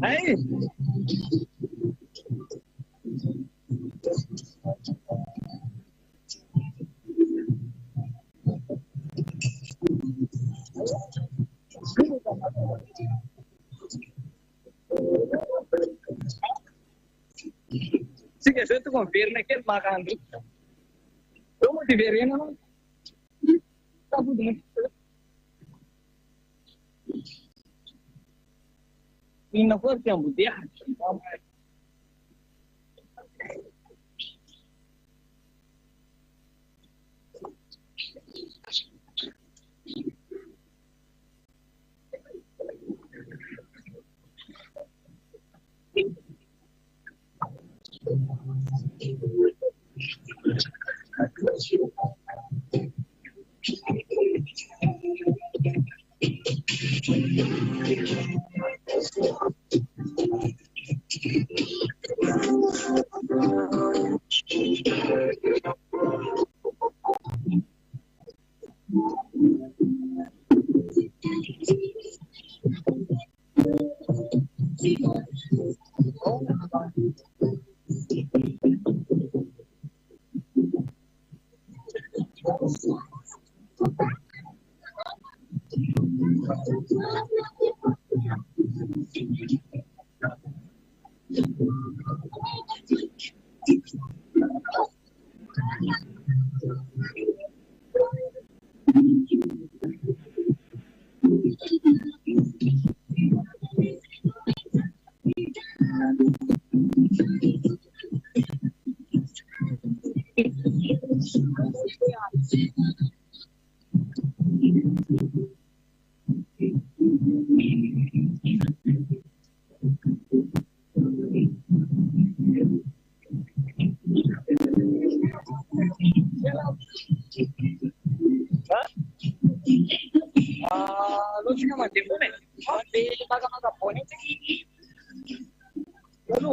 Hey. Sige, so ito kung beer na kaya makan dito. Ito mo, di beer yan naman. Tapo din. Hindi na po siyang butihan. Logicamente, un momento, maga pone. Lalu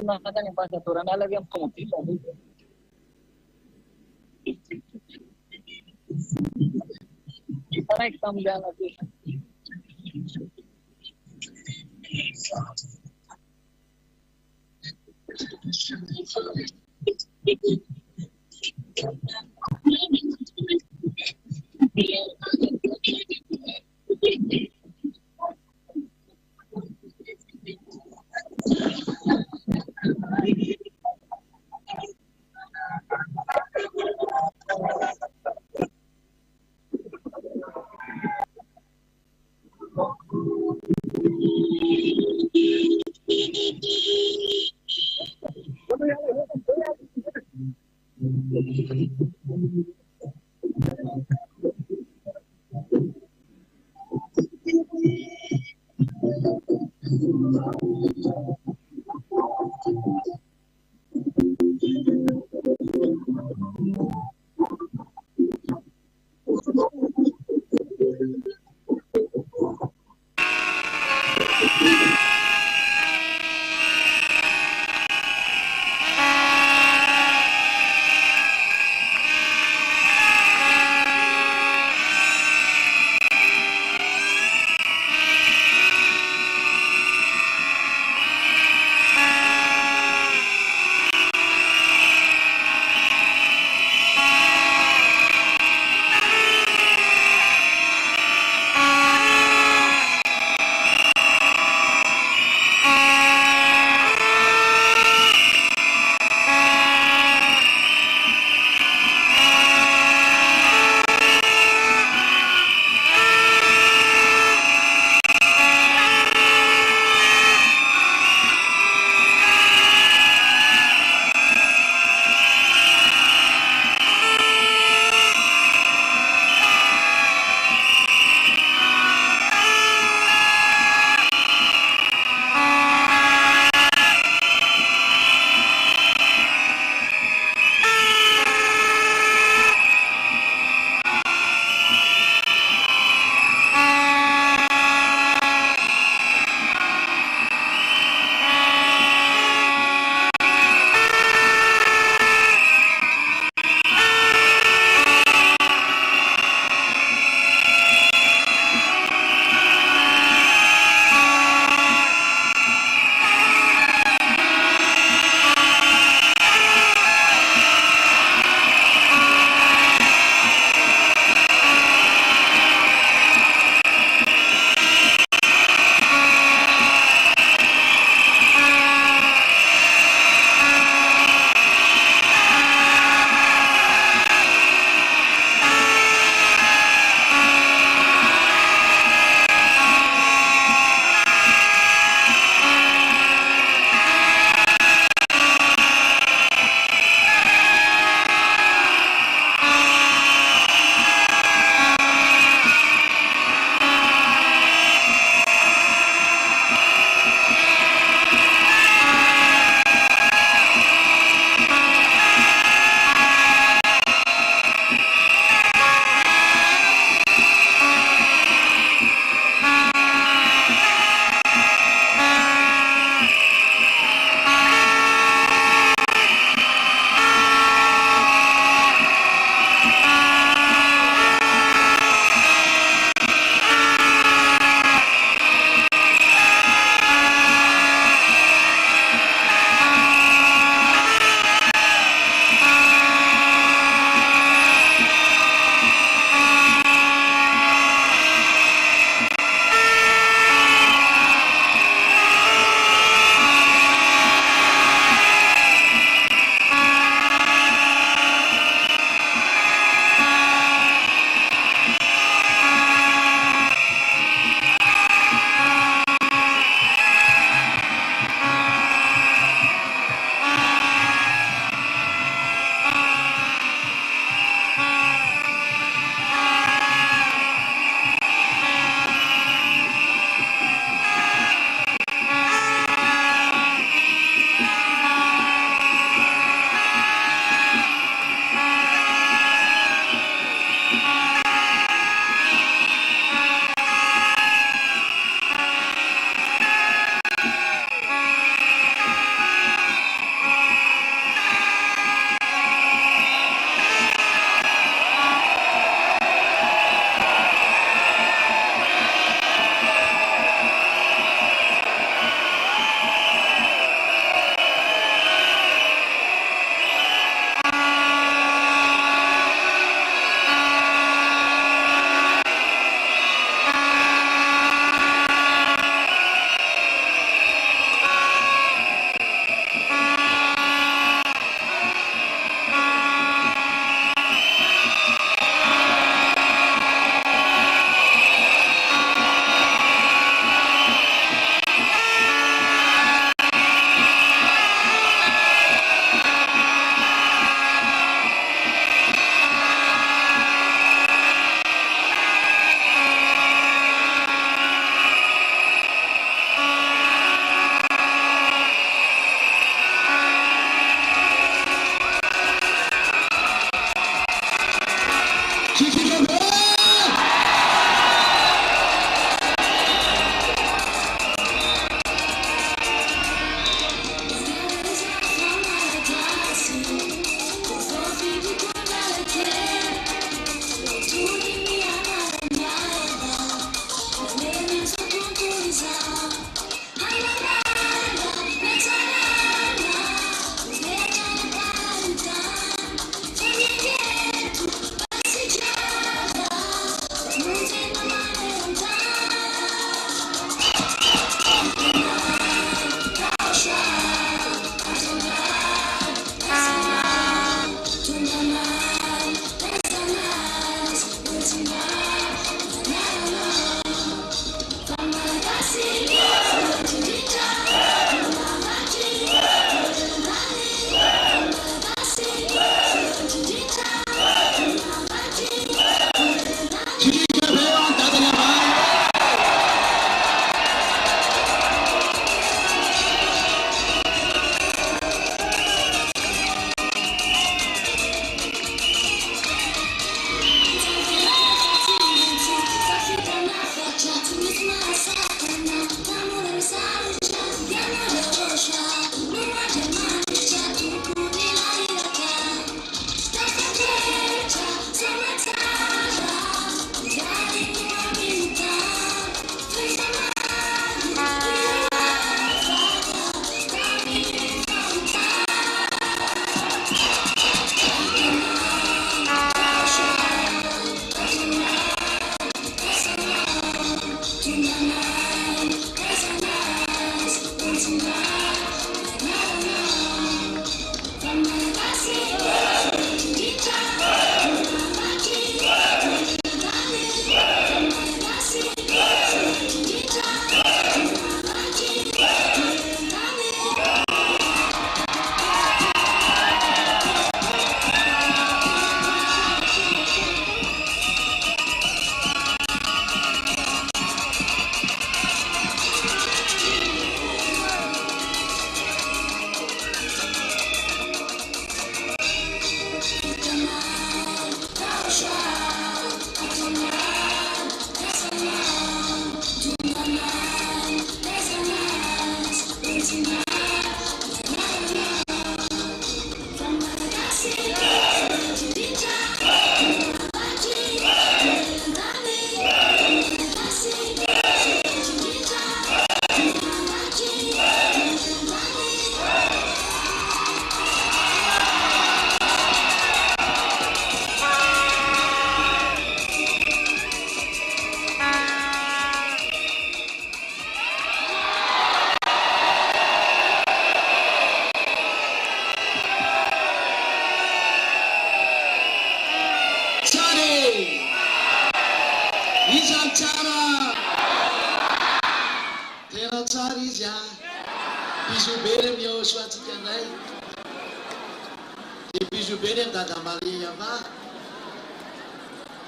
Nakatan yung pasatura, nalagyan ko mo sila. Para exam dyan natin.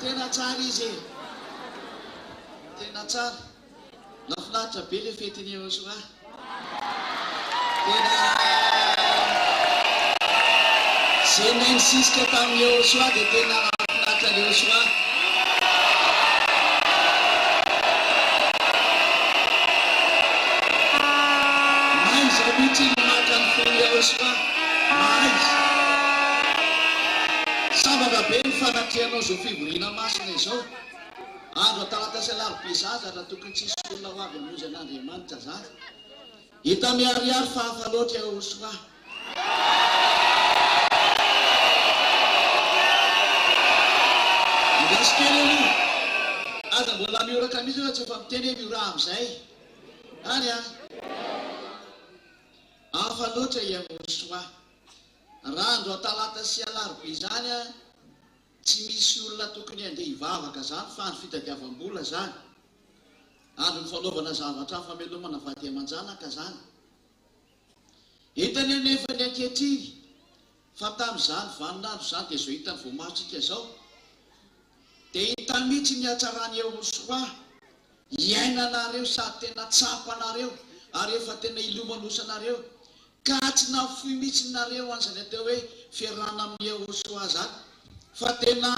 Tena tsara izy tena tsara nafinaritra be le fetiny YAHOSHUAH tena zay naintsisika tamin'ny YAHOSHUAH dia tena nafinaritra ny YAHOSHUAH maiza mihitsy ny maka ny fony YAHOSHUAH maiza sabaka be ny fanatrianao zao fivoriana masina izao andro talata sy alarobia zaza raha tokony tsisy olona ho avy hamonjy an'Andriamanitra zaza hita miariary fa hafa loatra YAHOSHUAH ngasikely aloha aza mbola mioraka mihitsy fa tsy efa miteny hoe miora amin'izay any a hafa loatra YAHOSHUAH raha andro talata sy alarobia zany a tsy misy olona tokony andeha hivavaka zany fa andro fitadiavam-bola zany andro ny fanaovana zavatra famelomana vady aman-janaka zany hitany anefa ny ankehitriny fa tamin'izany vaninandro zany dia zao hitany voamarotsika zao dia hitany mihitsy ny hatsarany YAHOSHUAH iainanareo sady tena tsapanareo ary efa tena ilomanosanareo ka tsy nafoy mihitsy nareo an'izany atao hoe fiarahana amin'ny YAHOSHUAH zany fa tena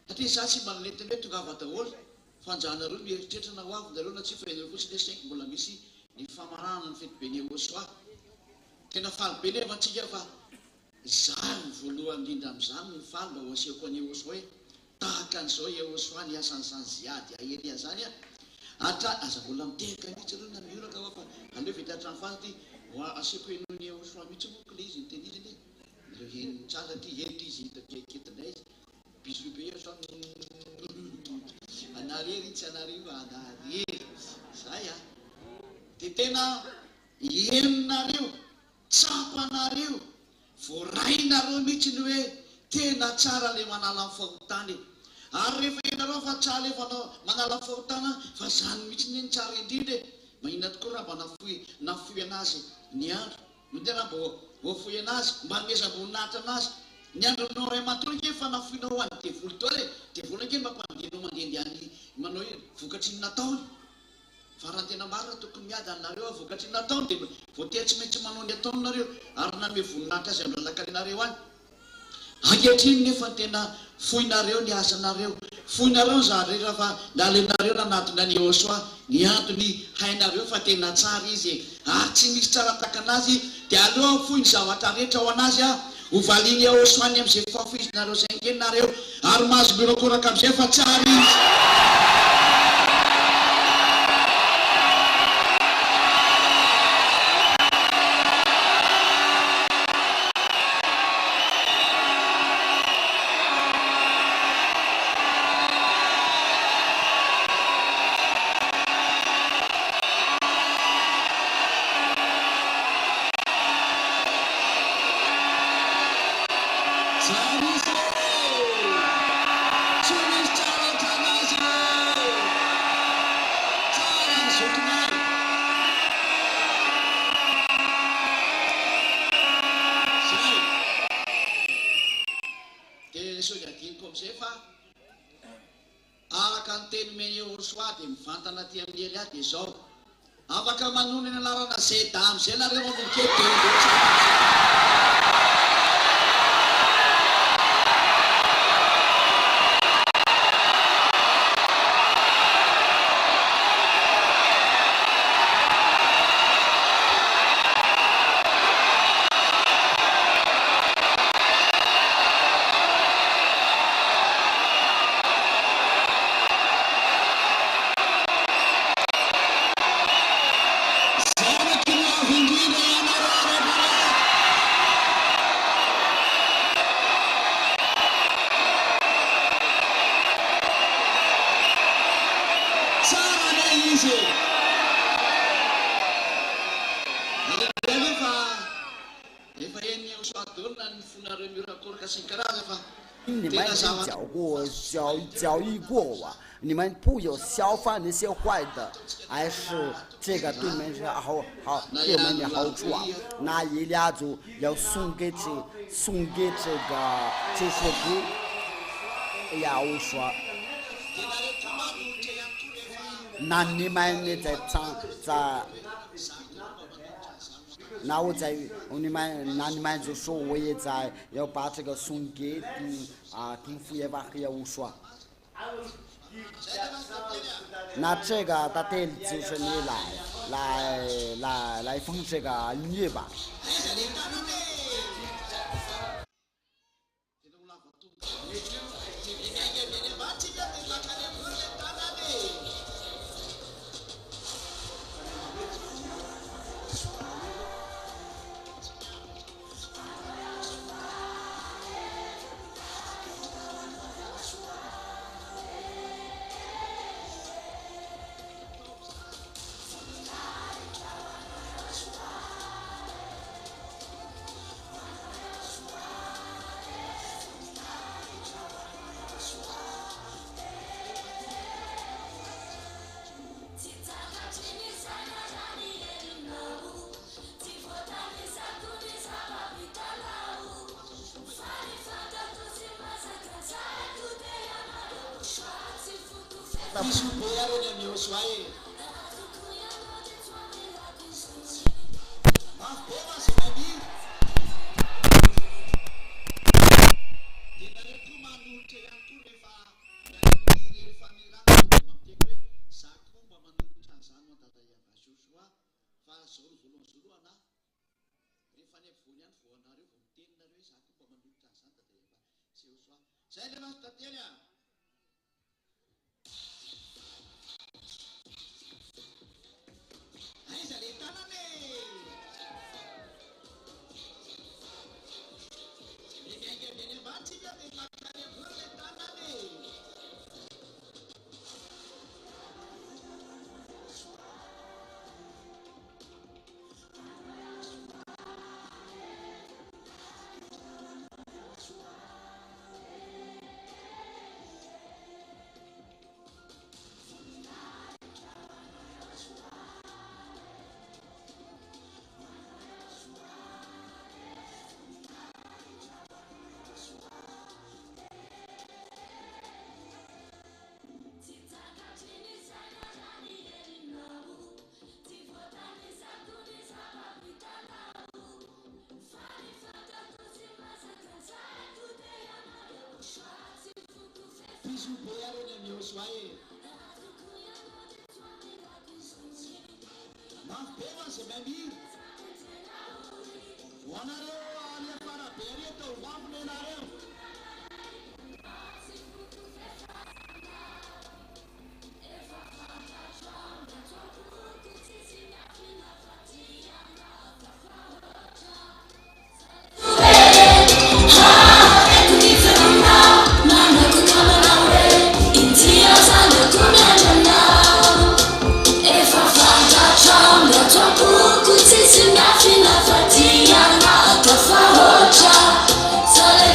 satria za tsy manalety hoe tongava daholo fanjanareo mieritreritra na ho avy nareo na tsy fahinareo fotsiny hoe saingy mbola misy ny famarahana ny fetibeny YAHOSHUAH tena faly be nefa antsika fa zany voalohany indrindra amin'izany ny faly mba ho asehoko any YAHOSHUAH hoe tahaka an'izao YAHOSHUAH ny asan'izany ziady aeria zany a atra aza mbola mitehaka mihitsy aloha na mioraka fa aleo vitatrany fasity aseko henony YAHOSHUAH mihitsy moka le izy nyteny izy iny ireo henony tsara ty hety izy hitaketinay izy biso be io zao anarery tsy anarivo anarery zay a dia tena henonareo tsapanareo voarainareo mihitsy ny hoe tena tsara le manala ny fahotany ary rehefa henareo fa tsara le manala ny fahotana fa zany mihitsy ny tsara indrindra mahina tokoa raha mba nafoy anazy ny andro no tena mba voafoy anazy mba nomezam-boninahitra anazy ny andronao ray aman-tony fa nafoinao any devolo tao le devolo ake mba mpandehanao mandehandeany manao hoe vokatry ny nataony fa raha tena marina tokony miady aminareo vokatry ny nataony dia voatery tsy maintsy manao ny ataonareo ary nanome voninahitra azy amin'ny lalakalinareo any ankehitriny nefa tena foinareo ny asanareo foinareo ny zarera fa nalenareo nanatona ny YAHOSHUAH ny antony hainareo fa tena tsara izy ary tsy misy tsara takanazy dia aleo foy ny zavatra rehetra ho anazy a hovaliany YAHOSHUAH ny amin'izay fafizinareo zay ngenareo ary mahazo mirokoraka amin'izay fa tsara izy teny me YAHOSHUAH dia mivantana ty amin'ny hely dia izao afaka manony ny anarana zay damy zay nareo mamonkety你们已经教育过我，你们不有消化那些坏的，还是这个对们是对我们的好处啊。那一俩就要送给这个这些给YAHOSHUAH。那你们呢在那我在你们就说我也在要把这个送给丁副业吧和YAHOSHUAH。那这个他得就是你来封这个女吧。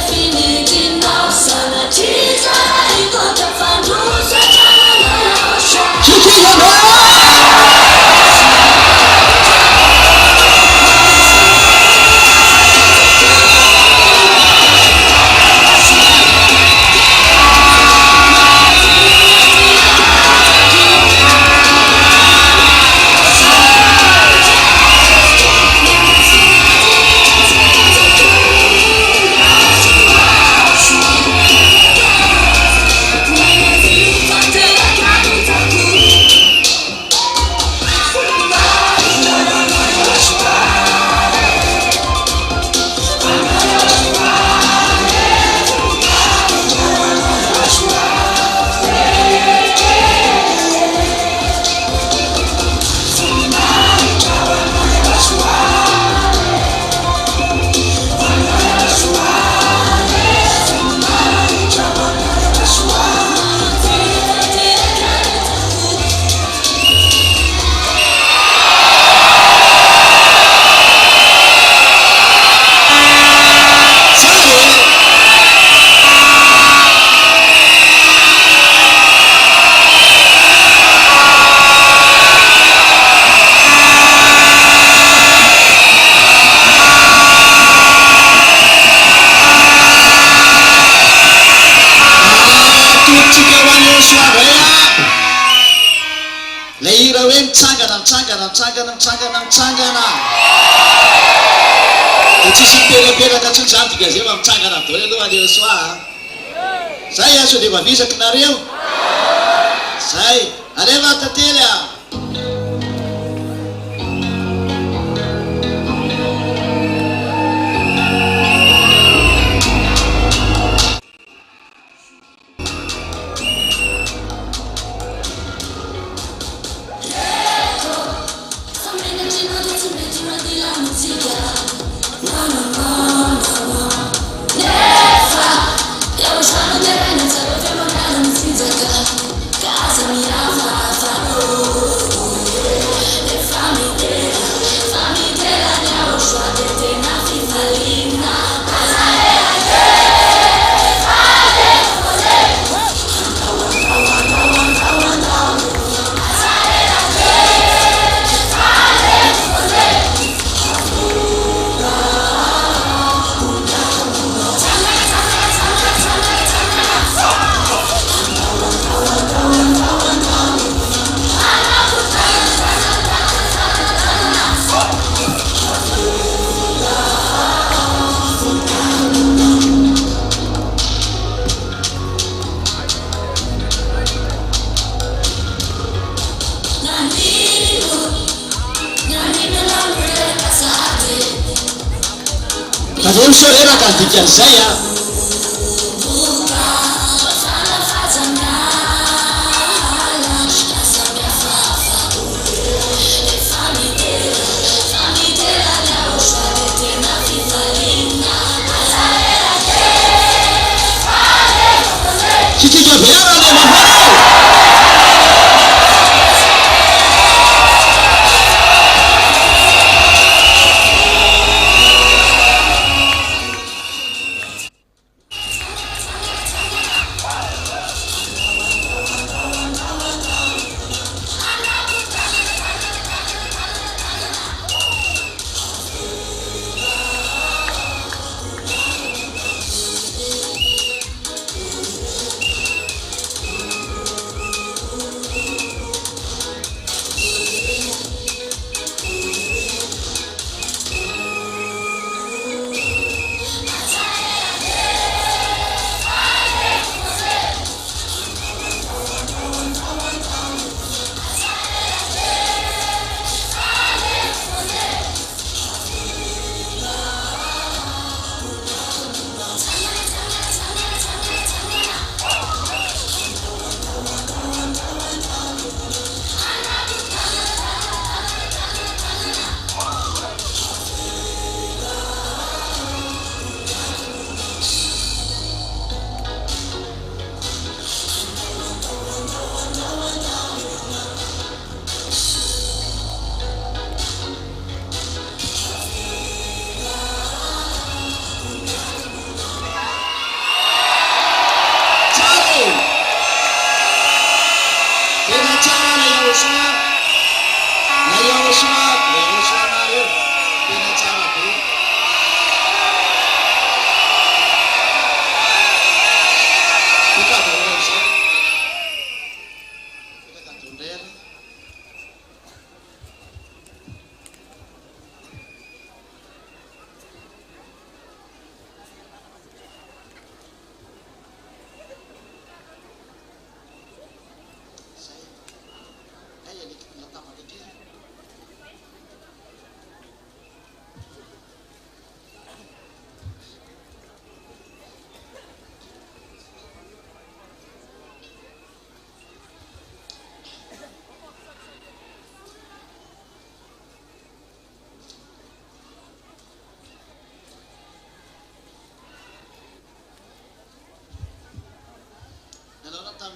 Fini toerana mitsangana dia tsisy mipetrapetraka tsotrany dika zay mba mitsangana daholo aloha YAHOSHUAH zay aso dia vavisaky nareo zay aleva tantely a Aveo soreraka dikan'izay a tsitsika vera le mahoro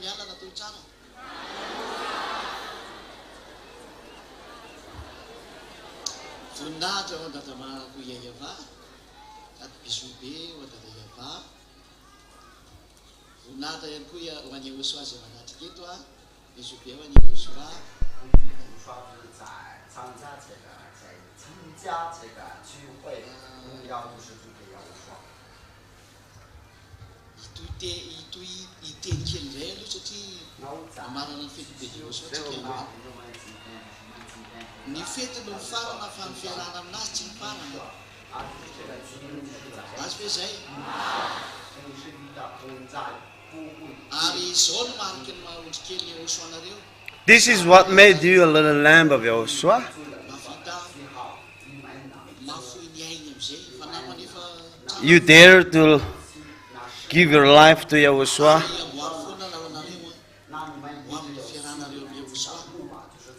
miala na tulitrano voninahitra ho andatamako YAHVAH ato bisobe ho andata YAHVAH voninahitra ihany koa ho an'ny YAHOSHUAH zay manatrika eto a bisobe ho an'ny YAHOSHUAH 在参加这个聚会，目标就是这个YAHOSHUAH。itenikely indray aloha satria amarana ny fety be Yahoshua tsika ny fety no mifarana fa ny fiarahana aminazy tsy mifarana azy fe zay ary izao no mariky ny mahaondrikely Yahoshua nareo. This is what made you a little lamb of YAHOSHUAH. Mafita mafoy ny ainy amizay fa namany efa You dare to give your life to YAHOSHUAH. amboary foana laonareo ho amin'ny fiarahanareo amin'ny Yahoshua.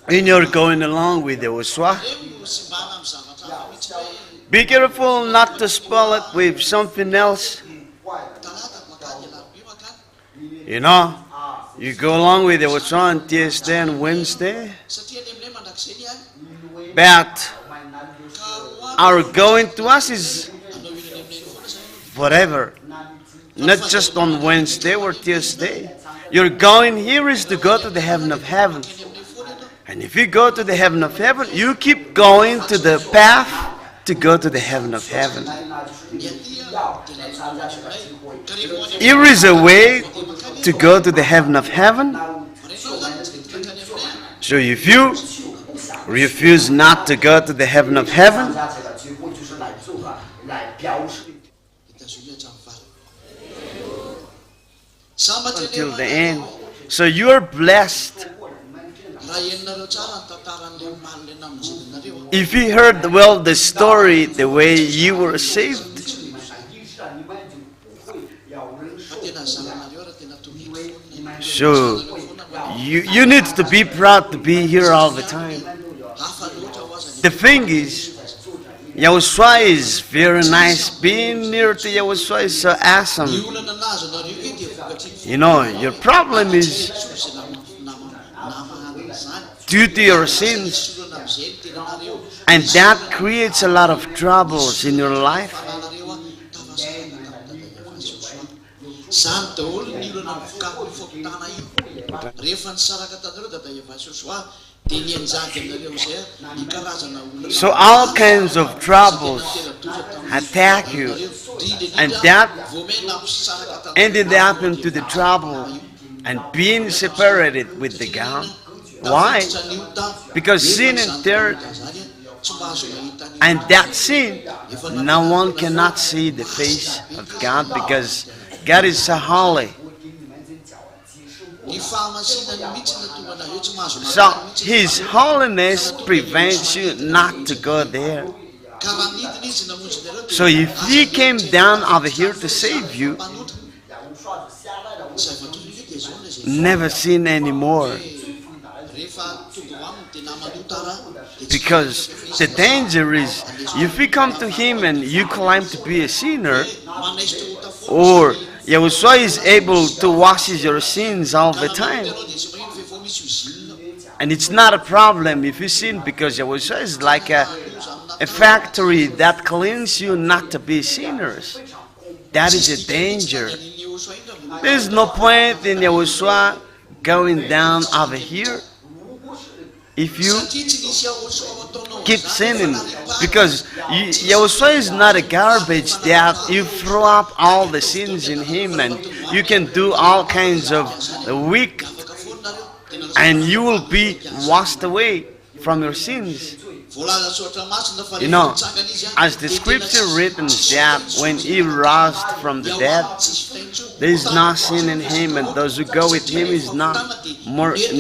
And you're going along with YAHOSHUAH. Reo no simbana amin'ny zavatra hafa mihitsy hoe Be careful not to spoil it with something else. talata makany alarobia makany You know, you go along with YAHOSHUAH on Tuesday and Wednesday. satria ny amin'ilay mandrakizay ny any But ka hoany our going to us is anao ilany amin'ilay foana zay forever. Not just on Wednesday or Tuesday. Your going here is to go to the heaven of heaven. ny amin'ilay foana ianao And if you go to the heaven of heaven, you keep going to the path to go to the heaven of heaven. ny aty dia lalanaonay ka rehefa ho any Here is a way to go to the heaven of heaven. rehefa zany tsy tidikany aminay So if you refuse not to go to the heaven of heaven, itazoia hatramin'ny vary sambatra till the end. So you are blessed. raha heninareo tsara ny tantaran'ilay omaly le namonjidinareo If you heard well the story, the way you were saved, fa tena zananareo raha tena tohitry foana so you need to be proud to be here all the time. hafa loatra ho aza The thing is, YAHOSHUAH is very nice. Being near to YAHOSHUAH is so awesome. ny olana nazo anareo e dia vokatry You know, your problem is zay namahana zany due to your sins, solana amizay ny tenanareo and that creates a lot of troubles in your life. fananareo a tavasana tamin'nytata zany daholo ny olana mivokako fokotana io rehefa nisaraka tanareo dada YAHVAH dia ny anjady aminareo zay ny karazana olana So all kinds of troubles attack you, and that ended up into the trouble and being separated with the God. Why? Because sin entered, and that sin, no one cannot see the face of God because God is so holy. ny fahamasinany mihitsy na tonga na eo tsy mahazo So His holiness prevents you not to go there. ka raha nidina izy namonjinareo So if He came down over here to save you, mpanotra zay vatonio dia zao na zay never sin anymore. rehefa tonga ho aminy dia namanota raha dia tsy Because the danger is, if you come to Him and you claim to be a sinner, manaisy tohota foana or YAHOSHUAH is able to wash your sins all the time, ianao dia tsy magnino fa efa misy ozinina and it's not a problem if you sin, because YAHOSHUAH is like a factory that cleans you not to be sinners. That is a danger. ny Yahoshua indra There's no point in YAHOSHUAH going down over here if you satria tsy nisy Yahoshua ao ataonao keep sinning, because YAHOSHUAH is not a garbage that you throw up all the sins in Him and you can do all kinds of wicked afaka foanareo tena and you will be washed away from your sins. voalaza soatra masina fa You know, mitsangana izy a as the scripture written that when He rose from the dead, tsisy fitaintsony there is no sin in Him, and those who go with Him is not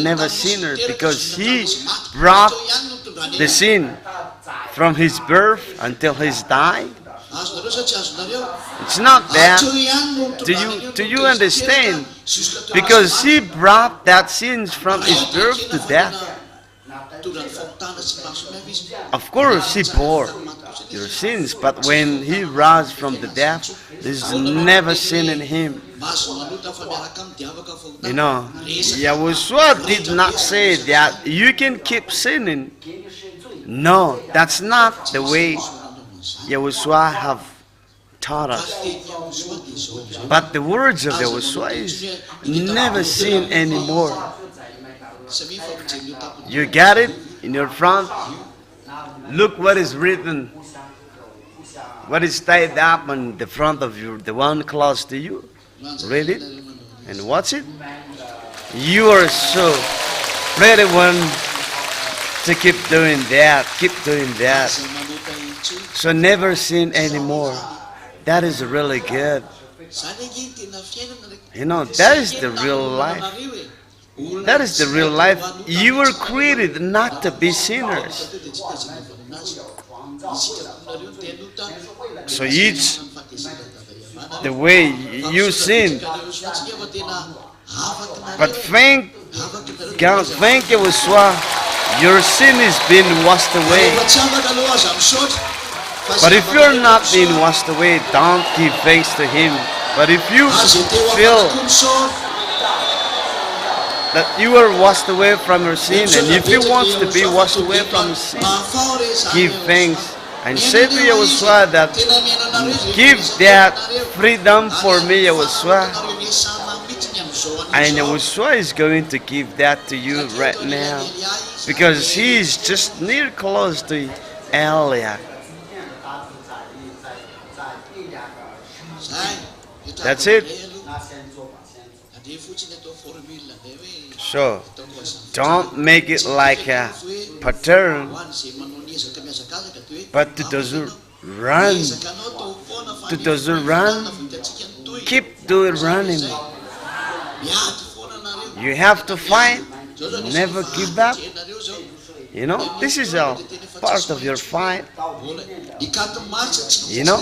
never sinners, because He brought the sin from His birth until His die. azonareo sa tsy azonareo It's not that. ateo ihany no Do you understand? Because He brought that sins from His birth to death. tondra ny famotana sy mahasomaiva izy Of course, He bore your sins, but when He rose from the dead, there's never sin in Him. mahazo manota fa miaraka aminy dia afaka You famotana know, YAHOSHUAH did not say that you can keep sinning. No, that's not the way YAHOSHUAH have taught us. teny Yahoshua dia zao zao But the words of YAHOSHUAH is never sin anymore. samy fa mijeny io tapony You got it in your front. Look what is written. What is tied up on the front of you, the one close to you. Read it and watch it. You are so pretty one to keep doing that, keep doing that. So never sin anymore. That is really good. You know, that is the real life. That is the real life. You were created not to be sinners. So each the way you sin. But thank God, thank YAHOSHUAH, your sin is being washed away. But if you're not being washed away, don't give thanks to Him. But if you feel that you are washed away from your sin, and if you want to be washed away from your sin, give thanks and say to YAHOSHUAH that give that freedom for me, YAHOSHUAH. And YAHOSHUAH is going to give that to you right now, because He is just near close to Elia. That's it. So don't make it like a pattern, but to those who run, keep doing running. You have to fight, never give up. You know, this is a part of your fight. You know,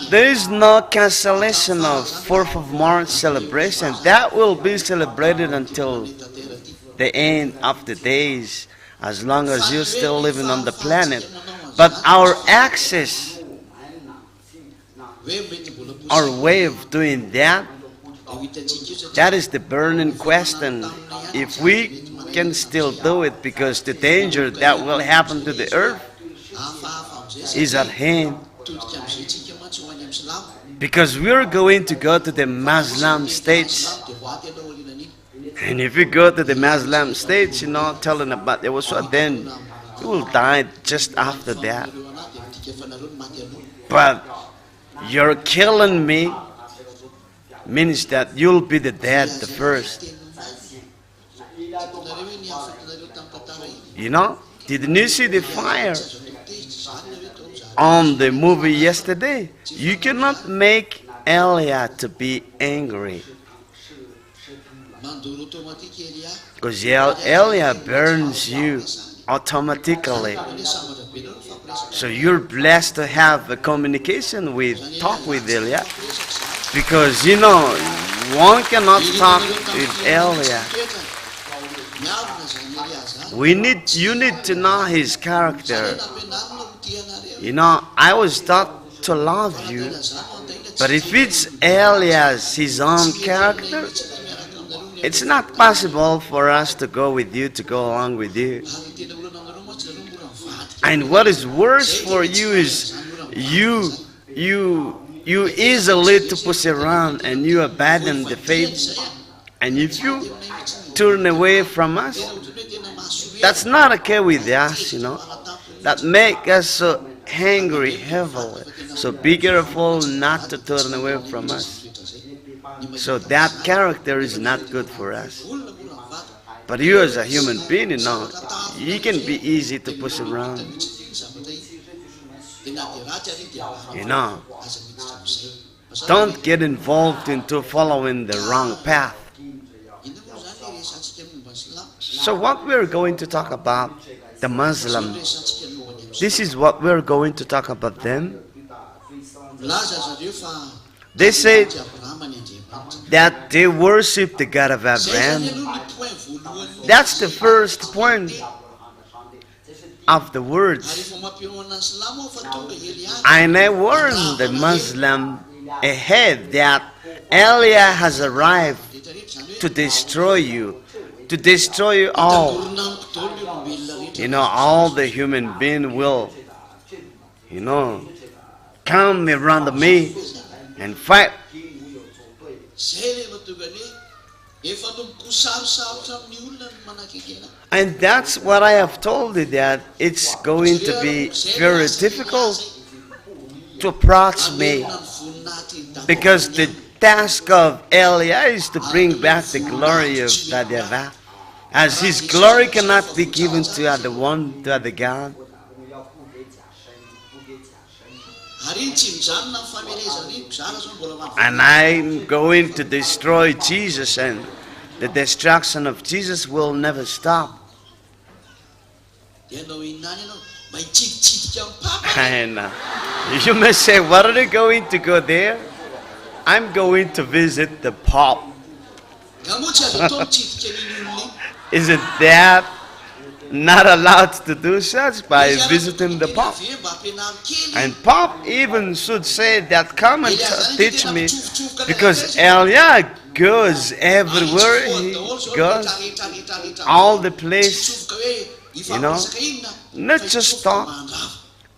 there is no cancellation of 4th of March celebration. That will be celebrated until the end of the days, as long as you're still living on the planet. But our access, our way of doing that, that is the burning question. If we can still do it, because the danger that will happen to the earth is at hand. Because we're going to go to the Muslim states. And if you go to the Muslim states, you know, telling about YAHOSHUAH, then you will die just after that. But you're killing me means that you'll be the dead the first. You know, didn't you see the fire on the movie yesterday? You cannot make Elia to be angry, because Elia burns you automatically. So you're blessed to have a communication with, talk with Elia, because you know, one cannot talk with Elia. You need to know his character. You know, I was taught to love you, but if it's Elias, his own character, it's not possible for us to go with you, to go along with you. And what is worse for you is you easily to push around and you abandon the faith. And if you turn away from us, that's not okay with us, you know. That make us so angry heavily. So be careful not to turn away from us. So that character is not good for us. But you as a human being, you know, you can be easy to push around. You know, don't get involved into following the wrong path. So what we're going to talk about, the Muslim, this is what we're going to talk about them. They said that they worship the God of Abraham. That's the first point of the words. And I warned the Muslim ahead that Elia has arrived to destroy you all. You know, all the human being will, you know, come around me and fight. And that's what I have told you, that it's going to be very difficult to approach me, because the task of Eliah is to bring back the glory of that YAHVAH, as his glory cannot be given to other one, to other God. And I'm going to destroy Jesus, and the destruction of Jesus will never stop. And you may say, what are they going to go there? I'm going to visit the Pope. Isn't that not allowed to do such by visiting the Pope? And Pope even should say that, come and teach me, because Eliah goes everywhere he goes, all the place, you know, not just talk,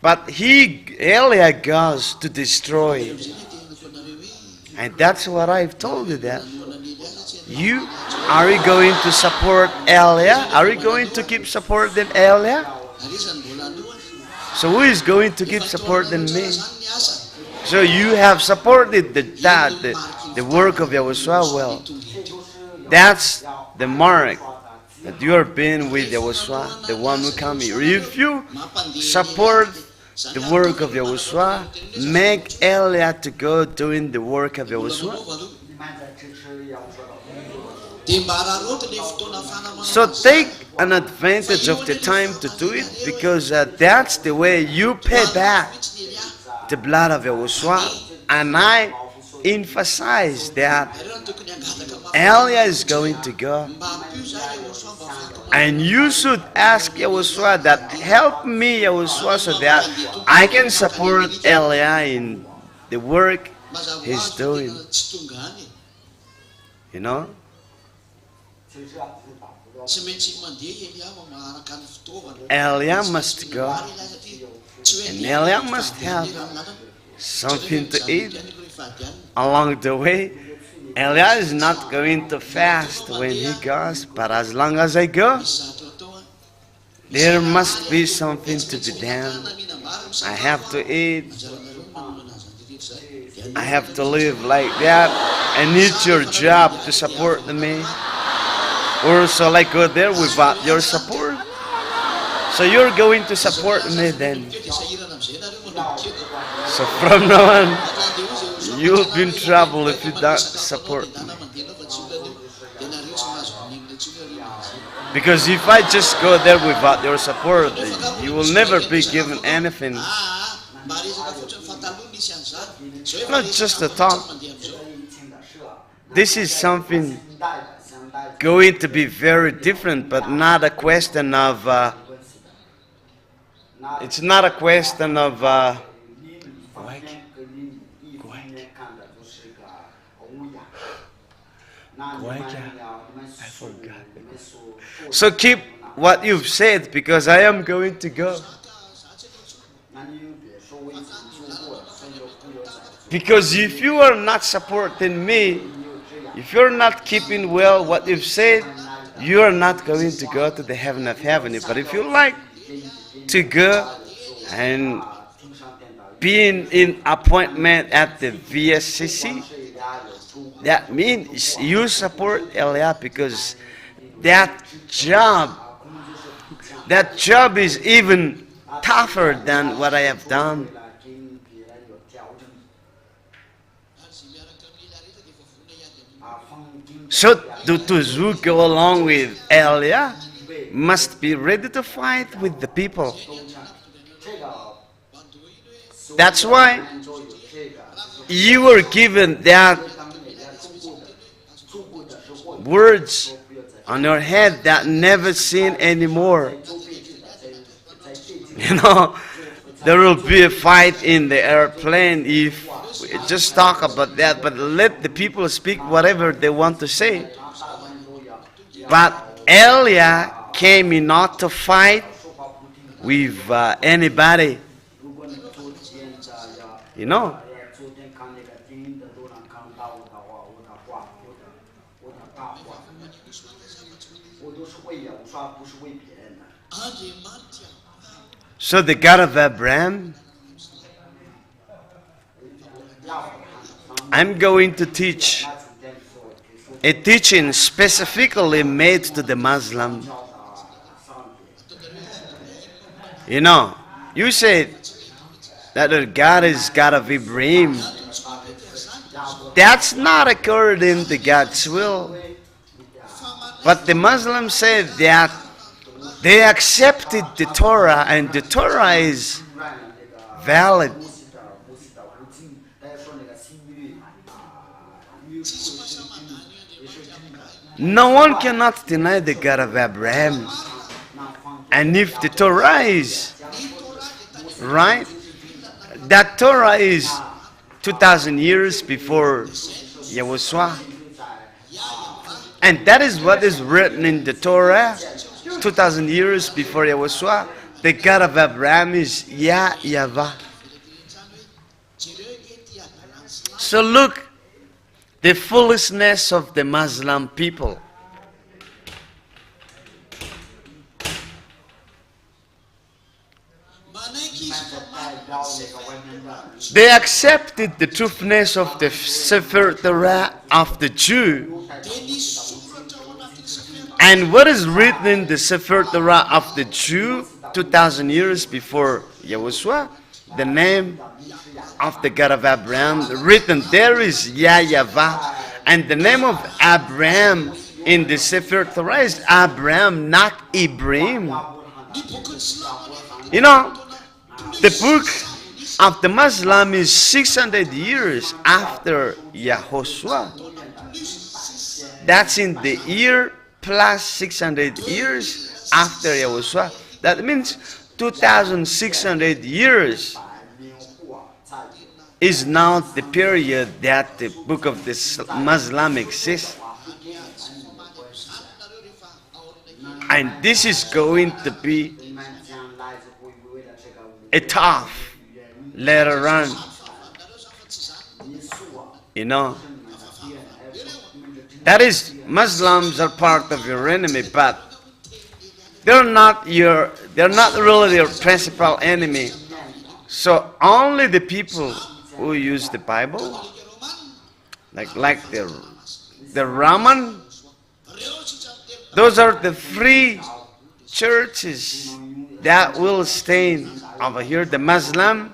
but Eliah goes to destroy. And that's what I've told you that. Are you going to support Eliah? Are you going to keep supporting Eliah? So who is going to keep supporting me? So you have supported the work of YAHOSHUAH well. That's the mark that you are being with YAHOSHUAH, the one who come here. If you support the work of YAHOSHUAH, make Eliah to go doing the work of YAHOSHUAH. So take an advantage of the time to do it, because that's the way you pay back the blood of YAHOSHUAH. And I emphasize that Eliah is going to go, and you should ask YAHOSHUAH that, help me, YAHOSHUAH, so that I can support Eliah in the work he's doing. You know? Eliah must go, and Eliah must have something to eat along the way. Eliah is not going to fast when he goes, but as long as I go, there must be something to be done. I have to eat. I have to live like that. I need your job to support me. Or shall I go there without your support? So you're going to support me then. So from now on, you'll be in trouble if you don't support me. Because if I just go there without your support, you will never be given anything. Not just a talk. This is something going to be very different, but not a question of, it's not a question of, I forgot. So keep what you've said, because I am going to go. Because if you are not supporting me, if you're not keeping well what you've said, you are not going to go to the heaven of heaven. But if you like to go and being in appointment at the VSCC, that means you support Eliah, because that job is even tougher than what I have done. So those who go along with Eliah must be ready to fight with the people. That's why you were given that words on your head that never seen anymore. You know, there will be a fight in the airplane if we just talk about that, but let the people speak whatever they want to say. But Eliah came in not to fight with anybody. You know. So the God of Abraham, I'm going to teach a teaching specifically made to the Muslim. You know, you said that the God is God of Ibrahim. That's not according to God's will. But the Muslims said that they accepted the Torah and the Torah is valid. No one cannot deny the God of Abraham. And if the Torah is right, that Torah is 2,000 years before YAHOSHUAH. And that is what is written in the Torah, 2,000 years before YAHOSHUAH. The God of Abraham is YAHVAH. So look, the foolishness of the Muslim people. They accepted the truthness of the Sefer Torah of the Jew. And what is written in the Sefer Torah of the Jew 2,000 years before YAHOSHUAH? The name of the God of Abraham written there is YAHVAH. And the name of Abraham in the Sefer Torah is Abraham, not Ibrahim. You know, the book of the Muslim is 600 years after YAHOSHUAH. That's in the year plus 600 years after YAHOSHUAH. That means 2,600 years is now the period that the book of the Muslim exists. And this is going to be a tough later on. You know, that is, Muslims are part of your enemy, but they're not really your principal enemy. So only the people who use the Bible, like the Roman, those are the free churches that will stay over here. The Muslim,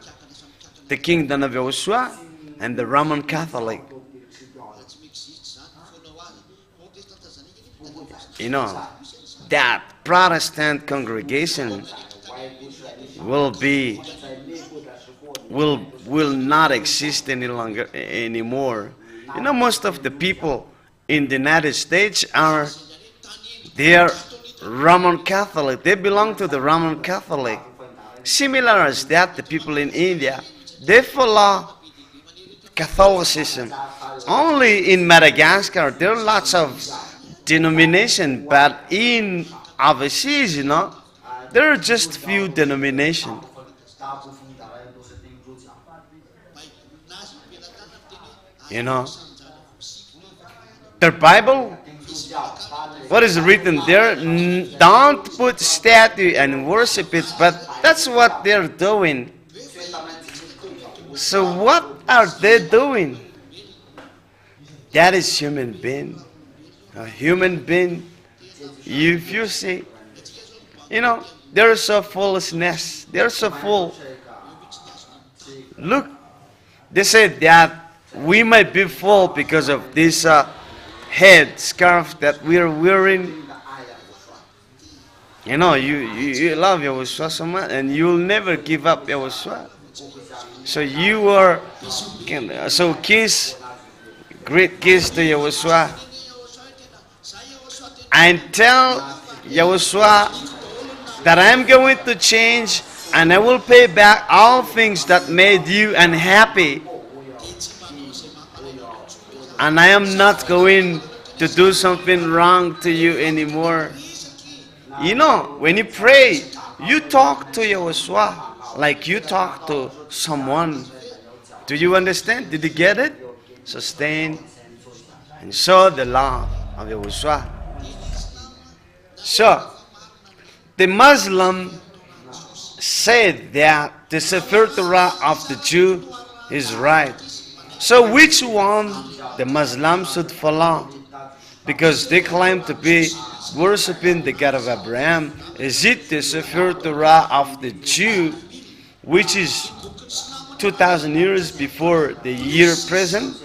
the Kingdom of YAHOSHUAH, and the Roman Catholic. You know, that Protestant congregation will not exist any longer anymore. You know, most of the people in the United States they are Roman Catholic. They belong to the Roman Catholic. Similar as that, the people in India, they follow Catholicism. Only in Madagascar there are lots of denominations, but in overseas, you know, there are just few denominations. You know, their Bible, what is written there, don't put statue and worship it, but that's what they're doing. So what are they doing? That is human being. A human being, if you see, you know, they're so foolishness. They're so full. Look, they said that we might be full because of this head scarf that we're wearing. You know, you love YAHOSHUAH so much, and you'll never give up YAHOSHUAH. So you are, so kiss, great kiss to YAHOSHUAH, and tell YAHOSHUAH that I'm going to change and I will pay back all things that made you unhappy. And I am not going to do something wrong to you anymore. You know, when you pray, you talk to YAHOSHUAH like you talk to someone. Do you understand? Did you get it? Sustain and show the love of YAHOSHUAH. So, the Muslim said that the Sefer Torah of the Jew is right. So which one the Muslims should follow? Because they claim to be worshipping the God of Abraham. Is it the Sefer Torah of the Jew, which is 2,000 years before the year present,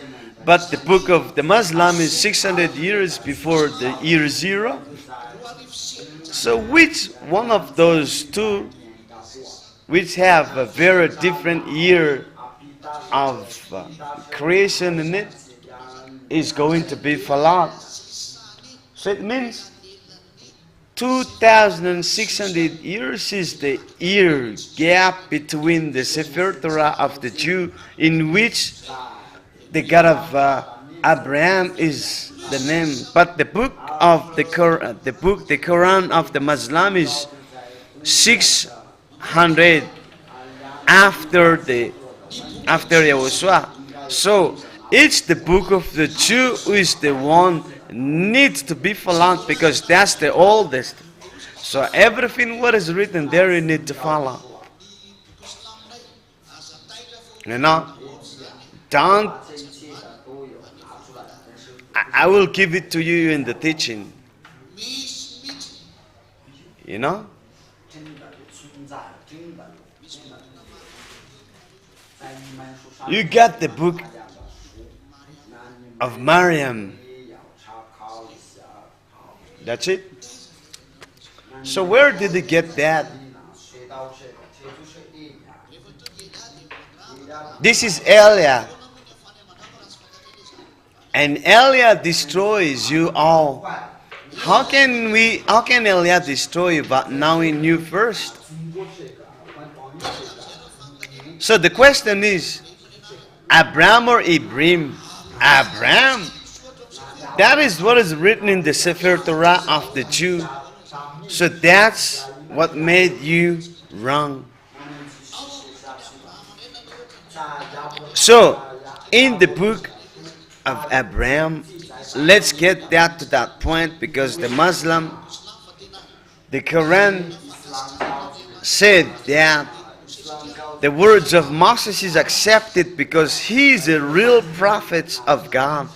but the book of the Muslim is 600 years before the year zero? So which one of those two, which have a very different year of creation in it, is going to be followed? So it means 2,600 years is the year gap between the Sefer Torah of the Jew, in which the God of Abraham is the name, but the book of the Quran of the Muslim is 600 after YAHOSHUAH. So it's the book of the Jew who is the one needs to be followed, because that's the oldest. So everything what is written there you need to follow. You know, don't. I will give it to you in the teaching. You know. You got the book of Maryam. That's it. So where did they get that? This is Elia. And Elia destroys you all. How can Elia destroy you but now in you first? So the question is, Abraham or Ibrahim? Abraham. That is what is written in the Sefer Torah of the Jew. So that's what made you wrong. So in the book of Abraham, let's get that to that point, because the Muslim, the Quran said that the words of Moses is accepted because he is a real prophet of God.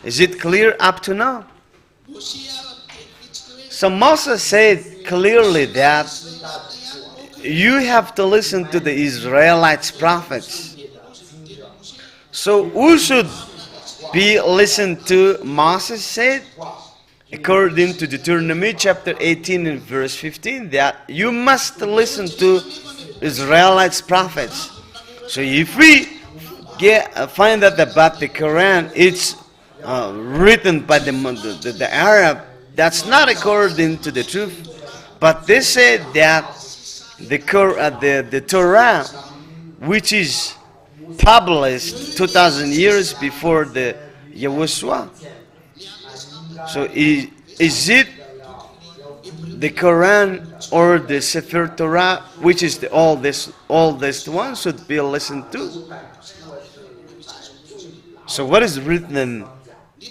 Is it clear up to now? So Moses said clearly that you have to listen to the Israelites' prophets. So who should be listened to? Moses said, according to Deuteronomy chapter 18 and verse 15, that you must listen to Israelites' prophets. So if we find out about the Quran, it's written by the Arab, that's not according to the truth. But they said that the Torah, which is published 2,000 years before the YAHOSHUAH. So is it the Quran or the Sefer Torah, which is the oldest one, should be listened to? So what is written in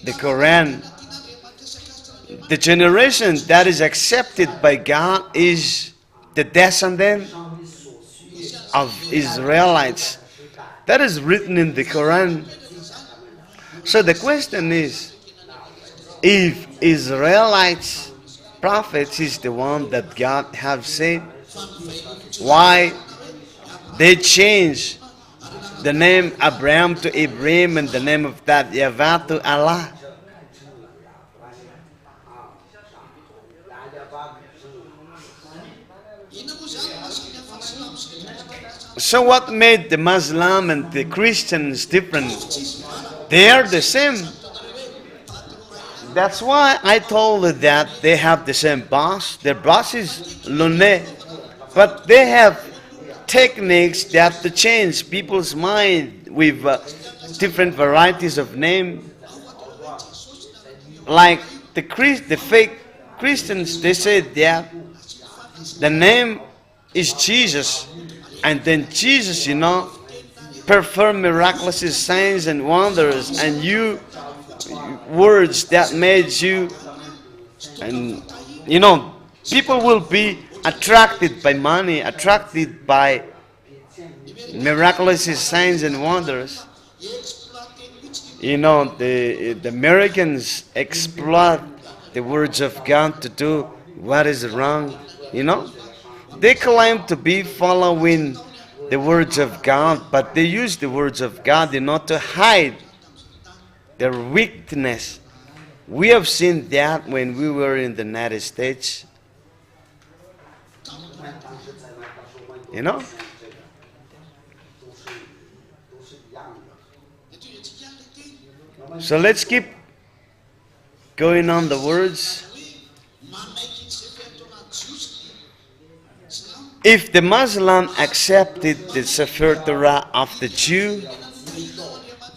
the Quran? The generation that is accepted by God is the descendant of Israelites. That is written in the Quran. So the question is, if Israelites prophets is the one that God have said, why they change the name Abraham to Ibrahim and the name of that YAHVAH to Allah? So what made the Muslim and the Christians different? They are the same. That's why I told you that they have the same boss. Their boss is Luné. But they have techniques that to change people's mind with different varieties of name. Like the fake Christians, they say that the name is Jesus. And then Jesus, performed miraculous signs and wonders, and words that made you, and people will be attracted by money, attracted by miraculous signs and wonders. You know, the Americans exploit the words of God to do what is wrong. You know, they claim to be following the words of God, but they use the words of God in order to hide their weakness. We have seen that when we were in the United States. You know? So let's keep going on the words. If the Muslim accepted the Sefer Torah of the Jew,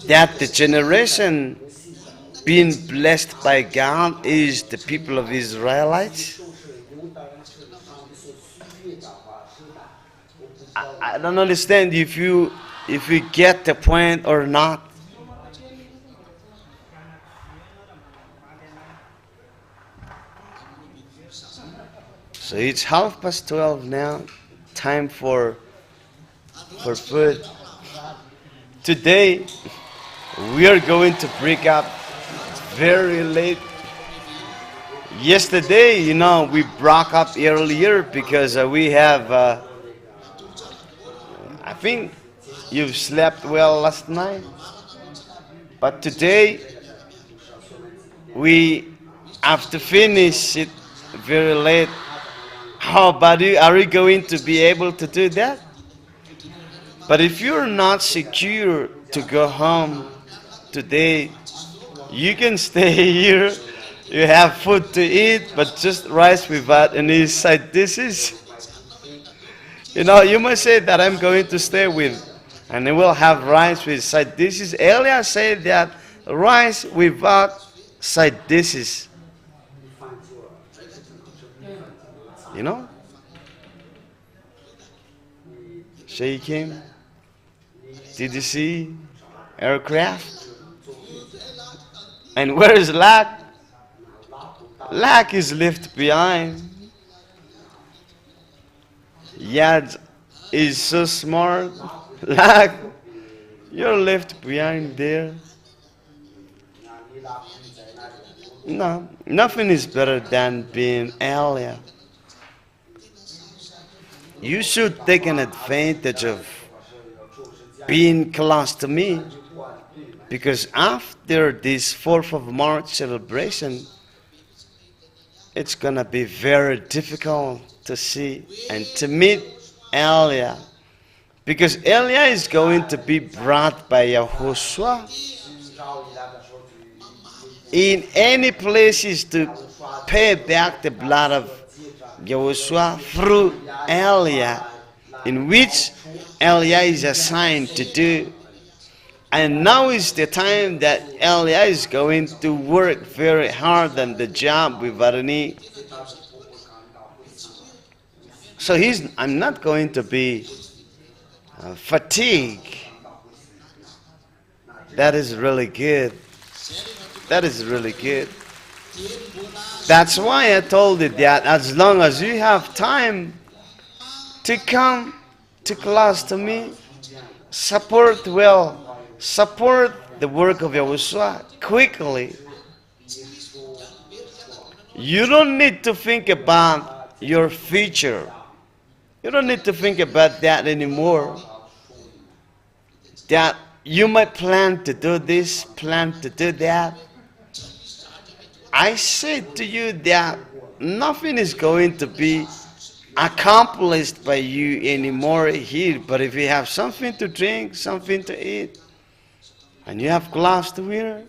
that the generation being blessed by God is the people of Israelites, I don't understand if you get the point or not. So it's 12:30 now. Time for food. Today we are going to break up very late. Yesterday, you know, we broke up earlier because we have. I think you've slept well last night, but today we have to finish it very late. How about you? Are you going to be able to do that? But if you're not secure to go home today, you can stay here. You have food to eat, but just rice without any side dishes. You know, you must say that I'm going to stay with, and I will have rice with side dishes. Earlier said that rice without side dishes. You know? Shaking. Did you see aircraft? And where is Lack? Lack is left behind. Yad is so smart. Lack, you're left behind there. No, nothing is better than being earlier. You should take an advantage of being close to me, because after this 4th of March celebration, it's gonna be very difficult to see and to meet Elia, because Elia is going to be brought by YAHOSHUAH in any places to pay back the blood of YAHOSHUAH through Elia, in which Elia is assigned to do. And now is the time that Elia is going to work very hard on the job without any. So I'm not going to be fatigued. That is really good. That is really good. That's why I told you that as long as you have time to come to class to me, support the work of YAHOSHUAH quickly. You don't need to think about your future. You don't need to think about that anymore. That you might plan to do this, plan to do that. I said to you that nothing is going to be accomplished by you anymore here. But if you have something to drink, something to eat, and you have clothes to wear,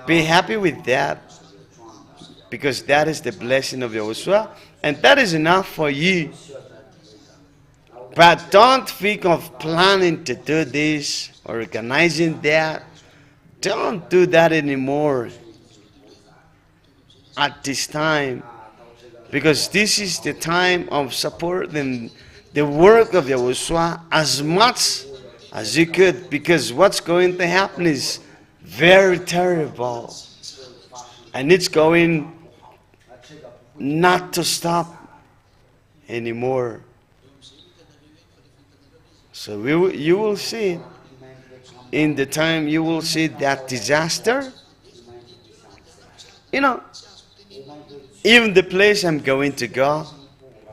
be happy with that, because that is the blessing of YAHOSHUAH, and that is enough for you. But don't think of planning to do this, organizing that. Don't do that anymore at this time, because this is the time of supporting the work of YAHOSHUAH as much as you could, because what's going to happen is very terrible, and it's going not to stop anymore. So you will see in the time you will see that disaster, you know, even the place I'm going to go,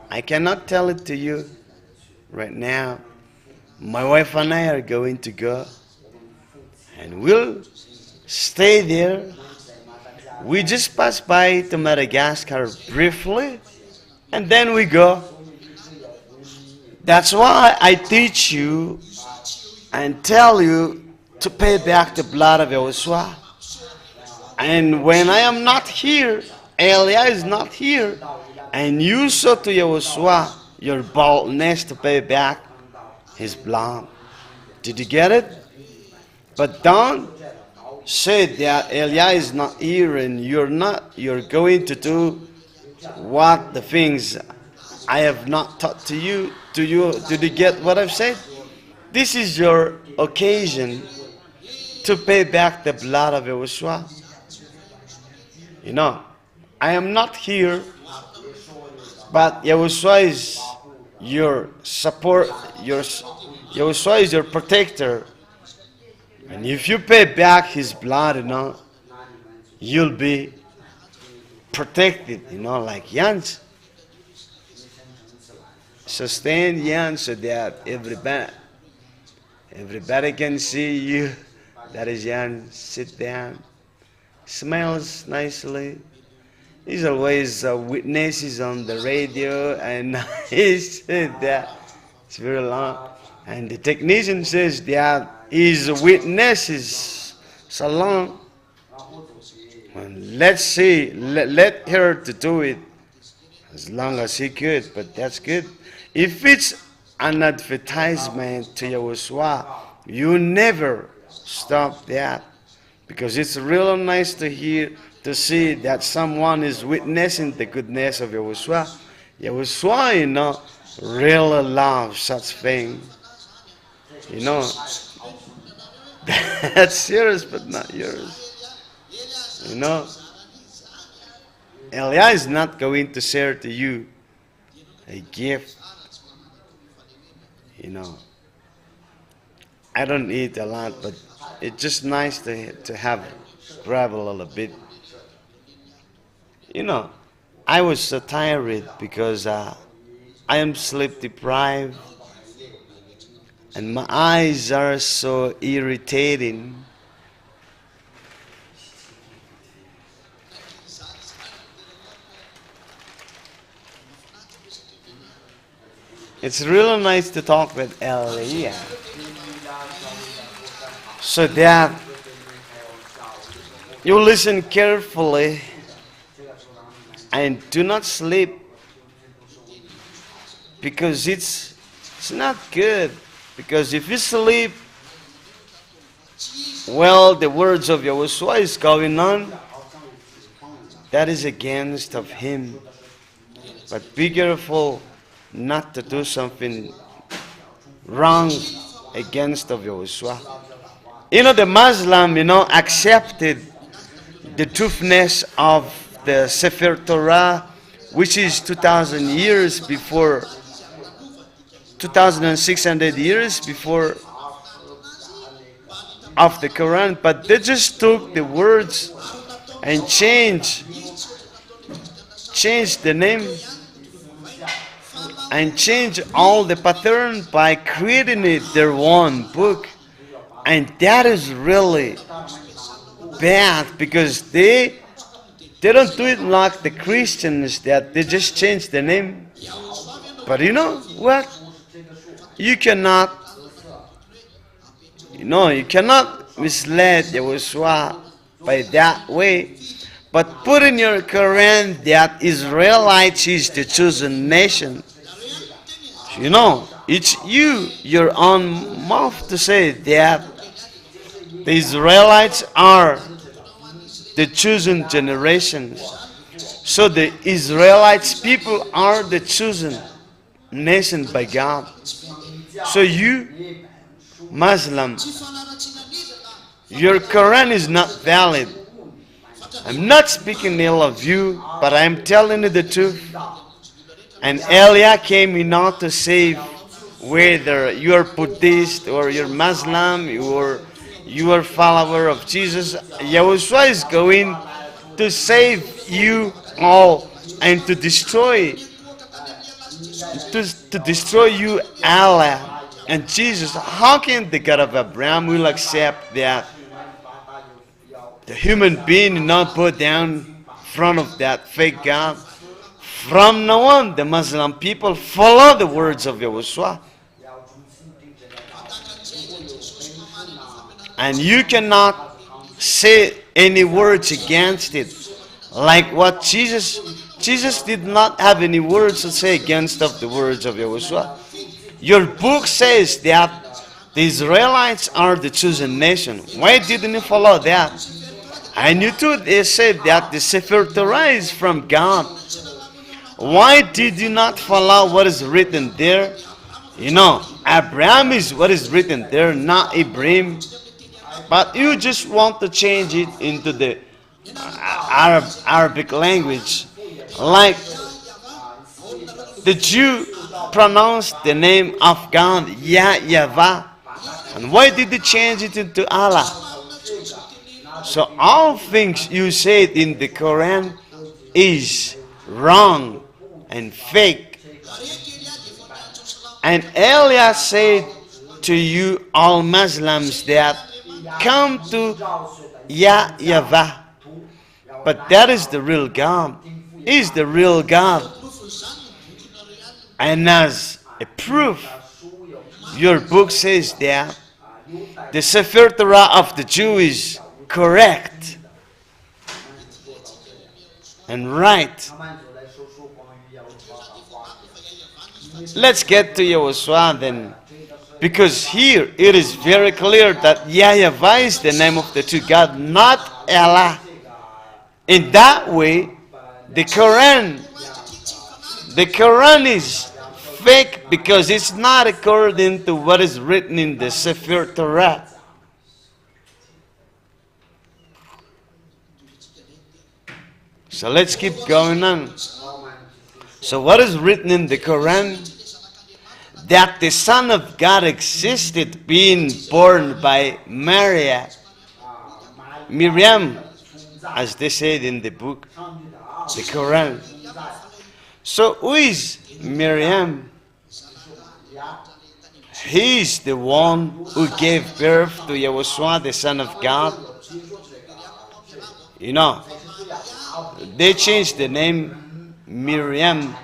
I cannot tell it to you right now. My wife and I are going to go, and we'll stay there. We just pass by to Madagascar briefly, and then we go. That's why I teach you and tell you to pay back the blood of YAHOSHUAH. And when I am not here, Elia is not here, and you show to YAHOSHUAH your boldness to pay back his blood. Did you get it? But don't say that Elia is not here and you're going to do what the things I have not taught to you. Did you get what I've said? This is your occasion to pay back the blood of YAHOSHUAH. You know, I am not here, but YAHOSHUAH is your support, YAHOSHUAH is your protector. And if you pay back his blood, you know, you'll be protected, you know, like Jans. Sustain Jans so that everybody can see you. That is Jans. Sit down. Smiles nicely. He's always witnesses on the radio, and he said that it's very long. And the technician says that his witnesses so long. And let's see, let her to do it as long as he could, but that's good. If it's an advertisement to YAHOSHUAH, you never stop that, because it's really nice to hear, to see that someone is witnessing the goodness of YAHOSHUAH. YAHOSHUAH, you know, really loves such things. You know, that's yours, but not yours. You know, Elia is not going to share to you a gift. You know, I don't eat a lot, but it's just nice to have grab a little bit. You know, I was so tired because I am sleep deprived, and my eyes are so irritating. It's really nice to talk with Elia, so that you listen carefully and do not sleep, because it's not good. Because if you sleep, well, the words of YAHOSHUAH is going on, that is against of him. But be careful not to do something wrong against of YAHOSHUAH. You know, the Muslim, you know, accepted the truthness of the Sefer Torah, which is 2,000 years before, 2,600 years before of the Quran, but they just took the words and changed the name and changed all the pattern by creating it their own book. And that is really bad, because they don't do it like the Christians, that they just change the name. But you know what? You cannot mislead YAHOSHUAH by that way. But put in your Quran that Israelites is the chosen nation. You know, it's your own mouth to say that the Israelites are the chosen generations. So the Israelites people are the chosen nation by God. So you, Muslim, your Quran is not valid. I'm not speaking ill of you, but I'm telling you the truth. And Elia came in order to save whether you are Buddhist or you're Muslim or you are follower of Jesus, Yahushua is going to save you all and to destroy you, Allah and Jesus. How can the God of Abraham will accept that the human being will not bow down in front of that fake God? From now on, the Muslim people follow the words of Yahushua. And you cannot say any words against it. Like what Jesus did not have any words to say against of the words of Yahushua. Your book says that the Israelites are the chosen nation. Why didn't you follow that? And you too, they said that the Sefer Torah is from God. Why did you not follow what is written there? You know, Abraham is what is written there, not Ibrahim. But you just want to change it into the Arabic language. Like the Jew pronounced the name of God, YAHVAH. And why did they change it into Allah? So all things you said in the Quran is wrong and fake. And Elias said to you, all Muslims, that come to YAHVAH. But that is the real God. Is the real God. And as a proof, your book says that the Sefer Torah of the Jew is correct and right. Let's get to YAHOSHUA then. Because here it is very clear that YAHVAH is the name of the true God, not Allah. In that way, the Quran is fake because it's not according to what is written in the Sefer Torah. So let's keep going on. So what is written in the Quran? That the Son of God existed, being born by Miriam, as they said in the book, the Quran. So who is Miriam? He is the one who gave birth to YAHOSHUA, the Son of God. You know, they changed the name Miriam,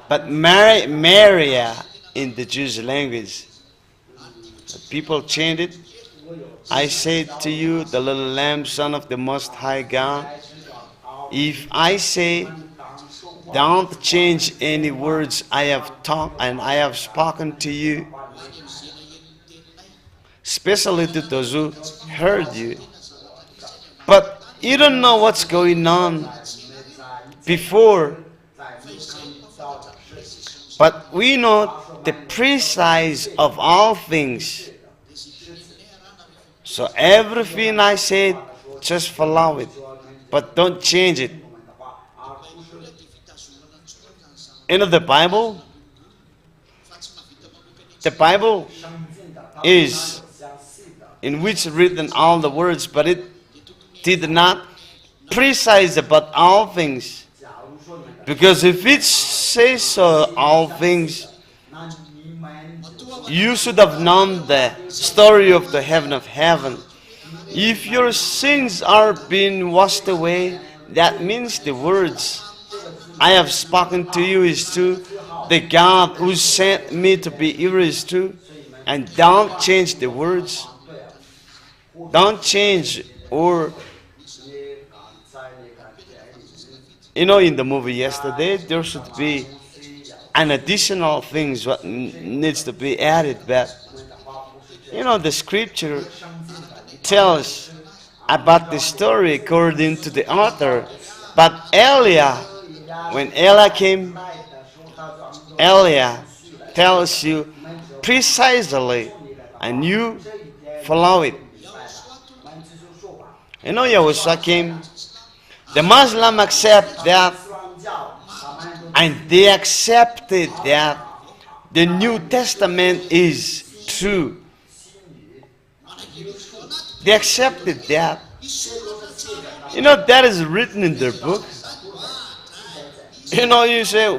but Maria in the Jewish language. People changed it. I say to you, the little lamb, son of the Most High God. If I say, don't change any words I have taught and I have spoken to you, especially to those who heard you, but you don't know what's going on before. But we know the precise of all things. So everything I said, just follow it. But don't change it. You know the Bible is in which written all the words, but it did not precise about all things. Because if it says so, all things, you should have known the story of the heaven of heaven. If your sins are being washed away, that means the words I have spoken to you is true. The God who sent me to be here is true. And don't change the words. Don't change. Or, you know, in the movie yesterday, there should be an additional things what needs to be added. But, you know, the scripture tells about the story according to the author. But when Elia came, Elia tells you precisely, and you follow it. You know, YAHOSHUA came. The Muslim accept that, and they accepted that the New Testament is true. They accepted that. You know, that is written in their book. You know, you say,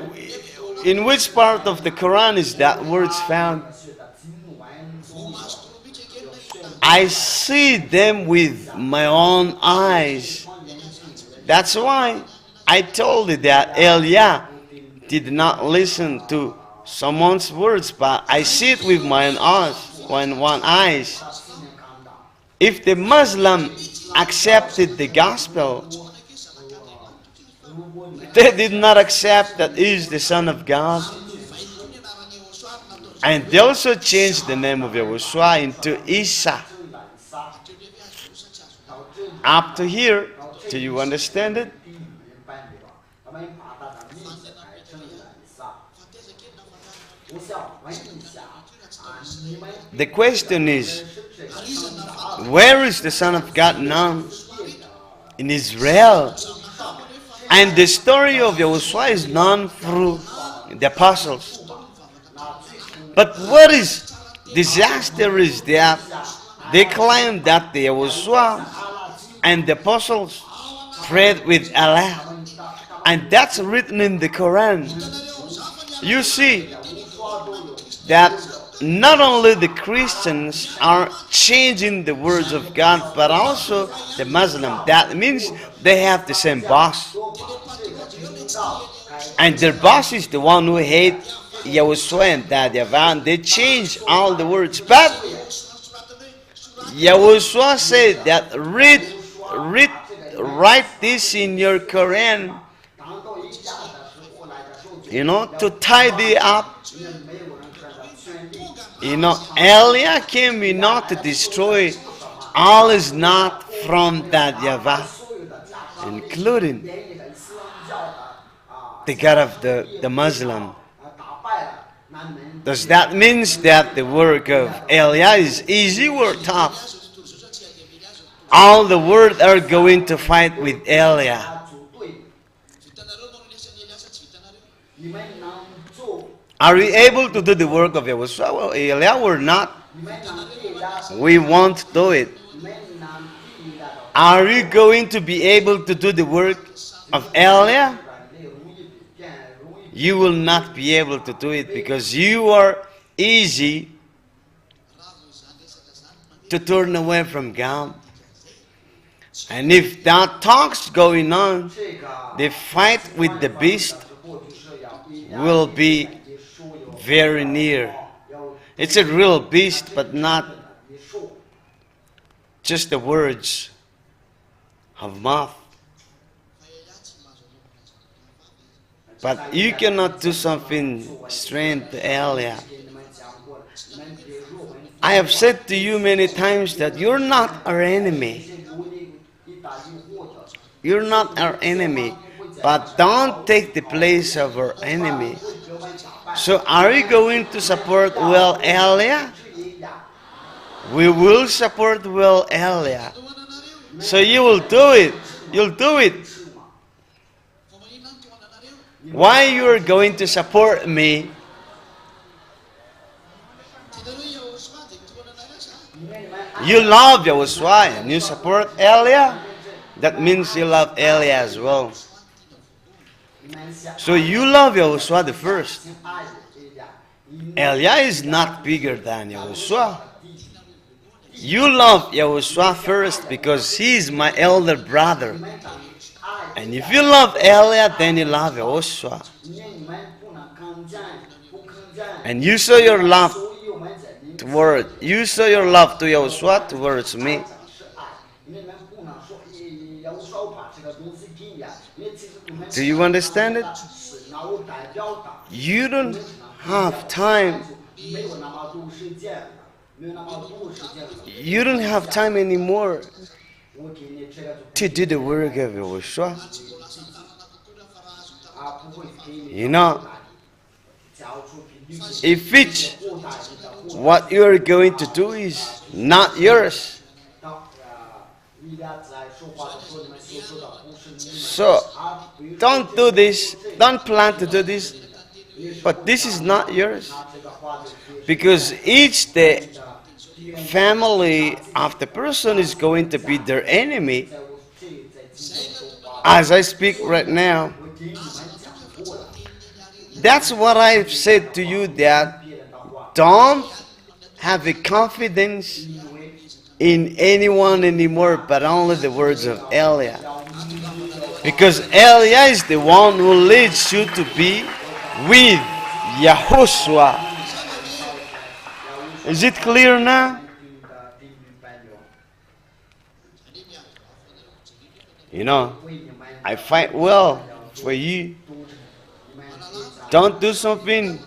in which part of the Quran is that words found? I see them with my own eyes. That's why I told you that Elia did not listen to someone's words, but I see it with my own eyes. If the Muslim accepted the gospel, they did not accept that he is the Son of God. And they also changed the name of YAHOSHUA into Isa. Up to here, do you understand it? The question is, where is the Son of God now? In Israel. And the story of YAHOSHUA is known through the apostles. But what is disaster is that they claim that the YAHOSHUA and the apostles prayed with Allah. And that's written in the Quran. You see that not only the Christians are changing the words of God, but also the Muslim. That means they have the same boss. And their boss is the one who hates YAHOSHUA and YAHVAH, and they change all the words. But YAHOSHUA said that write this in your Quran, you know, to tidy up. You know, Elia came, you know, to destroy all is not from that YAHVAH, including the God of the Muslim. Does that mean that the work of Elia is easy or tough? All the world are going to fight with Elia. Are we able to do the work of YAHOSHUA? Well, Elia or not? We won't do it. Are you going to be able to do the work of Elia? You will not be able to do it because you are easy to turn away from God. And if that talk's going on, the fight with the beast will be very near. It's a real beast, but not just the words of mouth. But you cannot do something strange to Elia. I have said to you many times that you're not our enemy. You're not our enemy. But don't take the place of our enemy. So are you going to support well Elia? We will support well Elia. So you will do it. You'll do it. Why you are going to support me? You love YAHOSHUA and you support Elia. That means you love Elia as well. So you love YAHOSHUA the first. Elia is not bigger than YAHOSHUA. You love YAHOSHUA first because he is my elder brother. And if you love Elia, then you love YAHOSHUA. And you show your love to YAHOSHUA towards me. Do you understand it? You don't have time. You don't have time anymore to do the work of YAHOSHUA. You know, if it's what you are going to do is not yours, so don't do this, don't plan to do this, but this is not yours. Because each the family of the person is going to be their enemy. As I speak right now, that's what I've said to you, that don't have a confidence in anyone anymore, but only the words of Elia. Because Elia is the one who leads you to be with YAHOSHUA. Is it clear now? You know, I fight well for you. Don't do something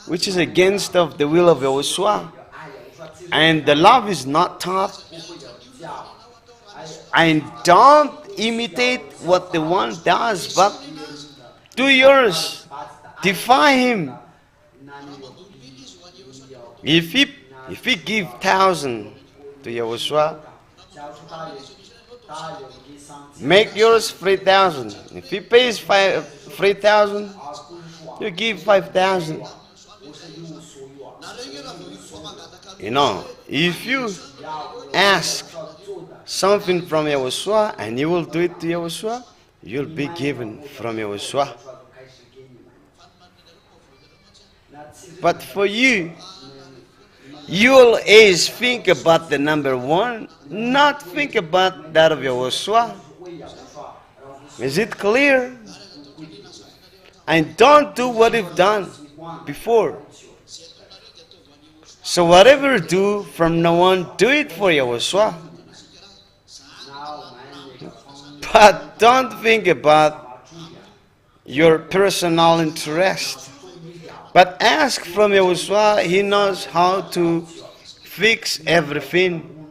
which is against of the will of YAHOSHUA. And the love is not taught. And don't imitate what the one does, but do yours. Defy him. If he give 1,000 to YAHOSHUA, make yours 3,000. If he pays 3,000, you give 5,000. You know, if you ask something from YAHOSHUA and you will do it to YAHOSHUA, you'll be given from YAHOSHUA. But for you, you always think about the number one, not think about that of YAHOSHUA. Is it clear? And don't do what you've done before. So whatever you do from now on, do it for YAHOSHUA. But don't think about your personal interest. But ask from YAHOSHUA. He knows how to fix everything.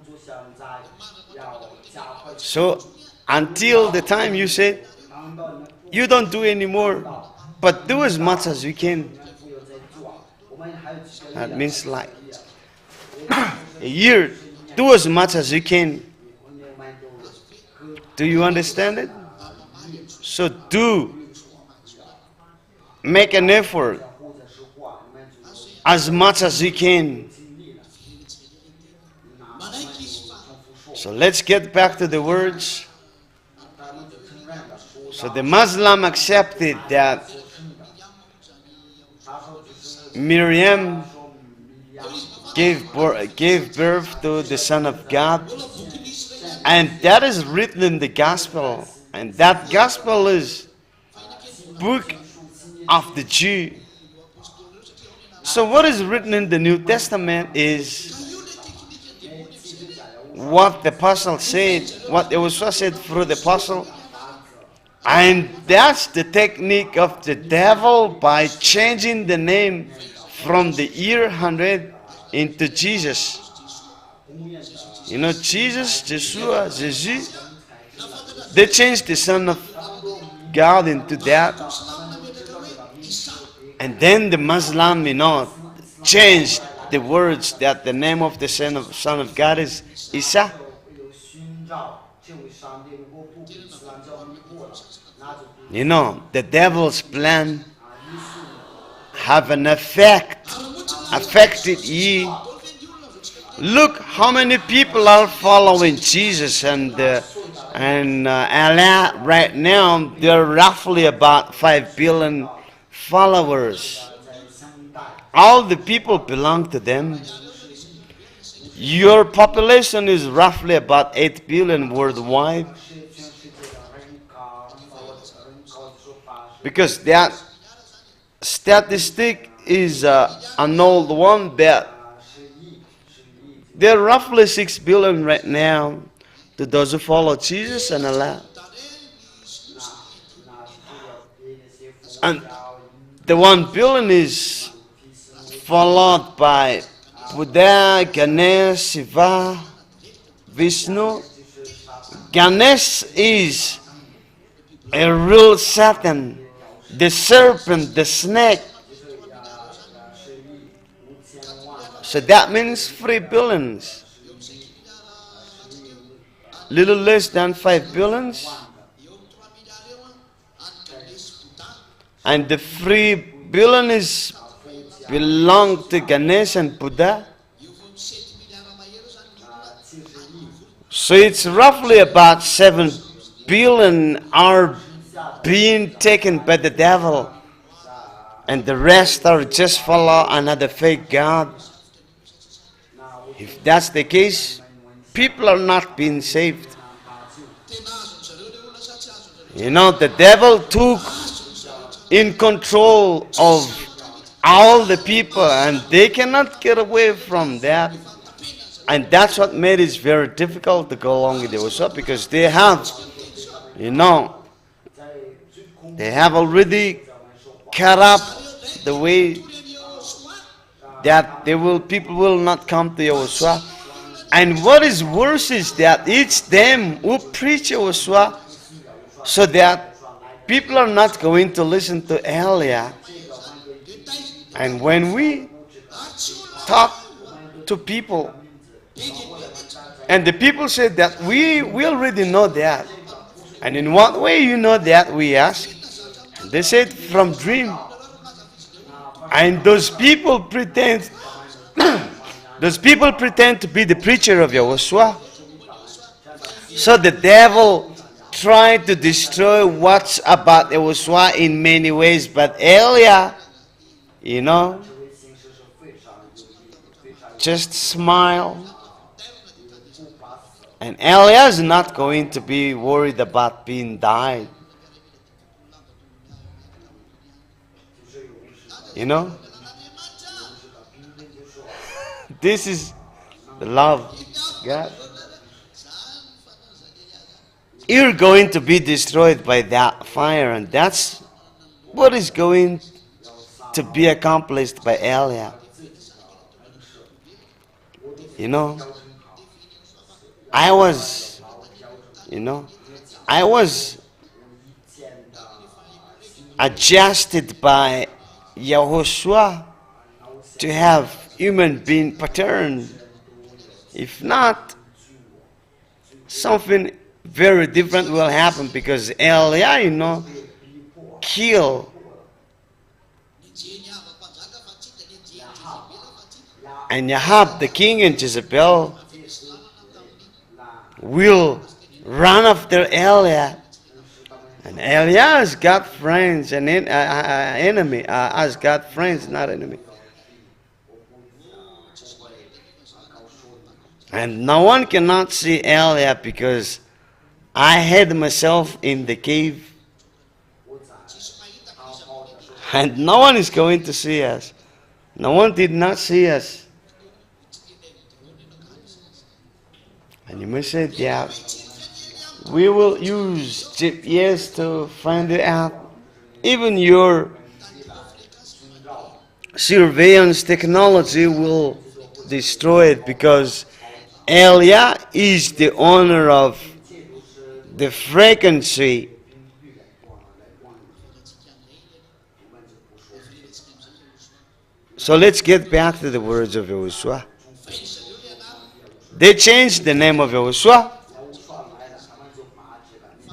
So until the time you say, you don't do anymore, but do as much as you can. That means like a year, do as much as you can. Do you understand it? So do. Make an effort as much as you can. So let's get back to the words. So the Muslim accepted that Miriam gave birth to the Son of God. And that is written in the Gospel. And that Gospel is book of the Jew. So what is written in the New Testament is what the Apostle said, what YAHOSHUA said through the Apostle. And that's the technique of the devil, by changing the name from the year 100 into Jesus. You know, Jesus, Yeshua, Jesus, they changed the Son of God into that. And then the Muslim, you know, changed the words that the name of the Son of God is Isa. You know, the devil's plan have an affected ye. Look how many people are following Jesus, and Allah right now, they're roughly about 5 billion followers. All the people belong to them. Your population is roughly about 8 billion worldwide. Because that statistic is an old one, that there are roughly 6 billion right now to those who follow Jesus and Allah. And the 1 billion is followed by Buddha, Ganesh, Shiva, Vishnu. Ganesh is a real Satan, the serpent, the snake. So that means 3 billions. Little less than 5 billions. And the 3 billion is belong to Ganesh and Buddha. So it's roughly about 7 billion are being taken by the devil, and the rest are just follow another fake god. If that's the case, people are not being saved. You know, the devil took in control of all the people, and they cannot get away from that. And that's what made it very difficult to go along with YAHOSHUAH, because they have, you know, they have already cut up the way that people will not come to YAHOSHUAH. And what is worse is that it's them who preach YAHOSHUAH, so that people are not going to listen to Elia. And when we talk to people, and the people say that we already know that. And in what way you know that, we ask. And they said from dream. And those people pretend to be the preacher of YAHOSHUAH. So the devil tried to destroy what's about YAHOSHUAH in many ways, but Elia, you know, just smile. And Elia is not going to be worried about being died. You know? This is the love of God. You're going to be destroyed by that fire, and that's what is going to be accomplished by Elia. You know? I was adjusted by YAHOSHUAH to have human being pattern. If not, something very different will happen, because Elia, you know, kill. And YAHVAH, the king, and Jezebel will run after Elia. And Elia has got friends, and enemy has got friends, not enemy. And no one cannot see Elia, because I hid myself in the cave. And no one is going to see us. No one did not see us. And you may say, yeah, we will use GPS to find it out. Even your surveillance technology will destroy it, because Elia is the owner of the frequency. So let's get back to the words of YAHOSHUAH. They changed the name of YAHOSHUAH.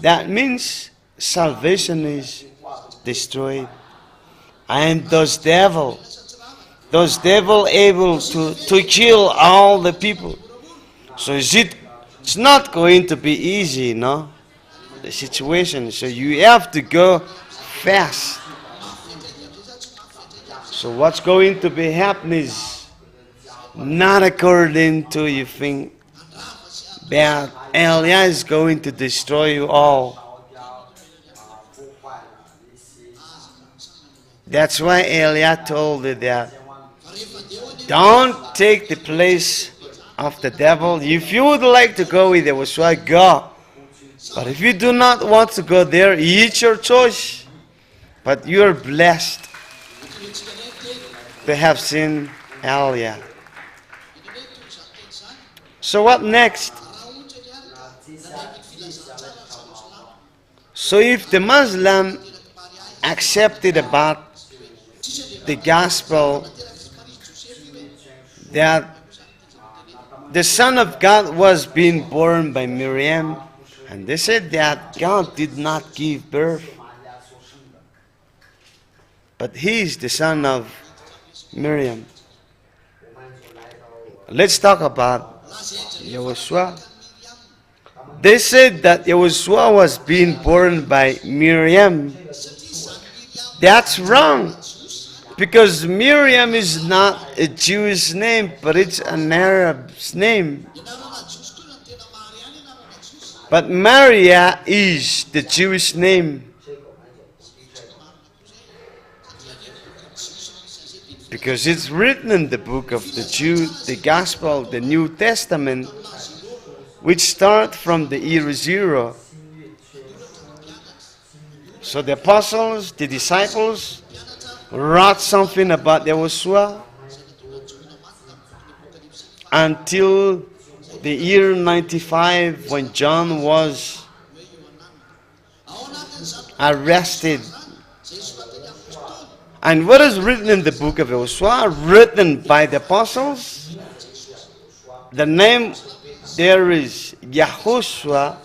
That means salvation is destroyed. And those devil able to kill all the people. So it's not going to be easy, no? The situation. So you have to go fast. So what's going to be happening is not according to you think, that Elia is going to destroy you all. That's why Elia told you that don't take the place of the devil. If you would like to go with YAHOSHUAH, go. But if you do not want to go there, it's your choice. But you are blessed to have seen Elia. So what next? So if the Muslim accepted about the gospel that the Son of God was being born by Miriam, and they said that God did not give birth, but He is the Son of Miriam. Let's talk about YAHOSHUAH. They said that YAHOSHUAH was being born by Miriam. That's wrong. Because Miriam is not a Jewish name, but it's an Arab's name. But Maria is the Jewish name. Because it's written in the book of the Jew, the Gospel, the New Testament, which start from the year 0. So the apostles, the disciples, wrote something about YAHOSHUAH until the year 95 when John was arrested. And what is written in the book of YAHOSHUAH, written by the apostles, the name there is YAHOSHUAH,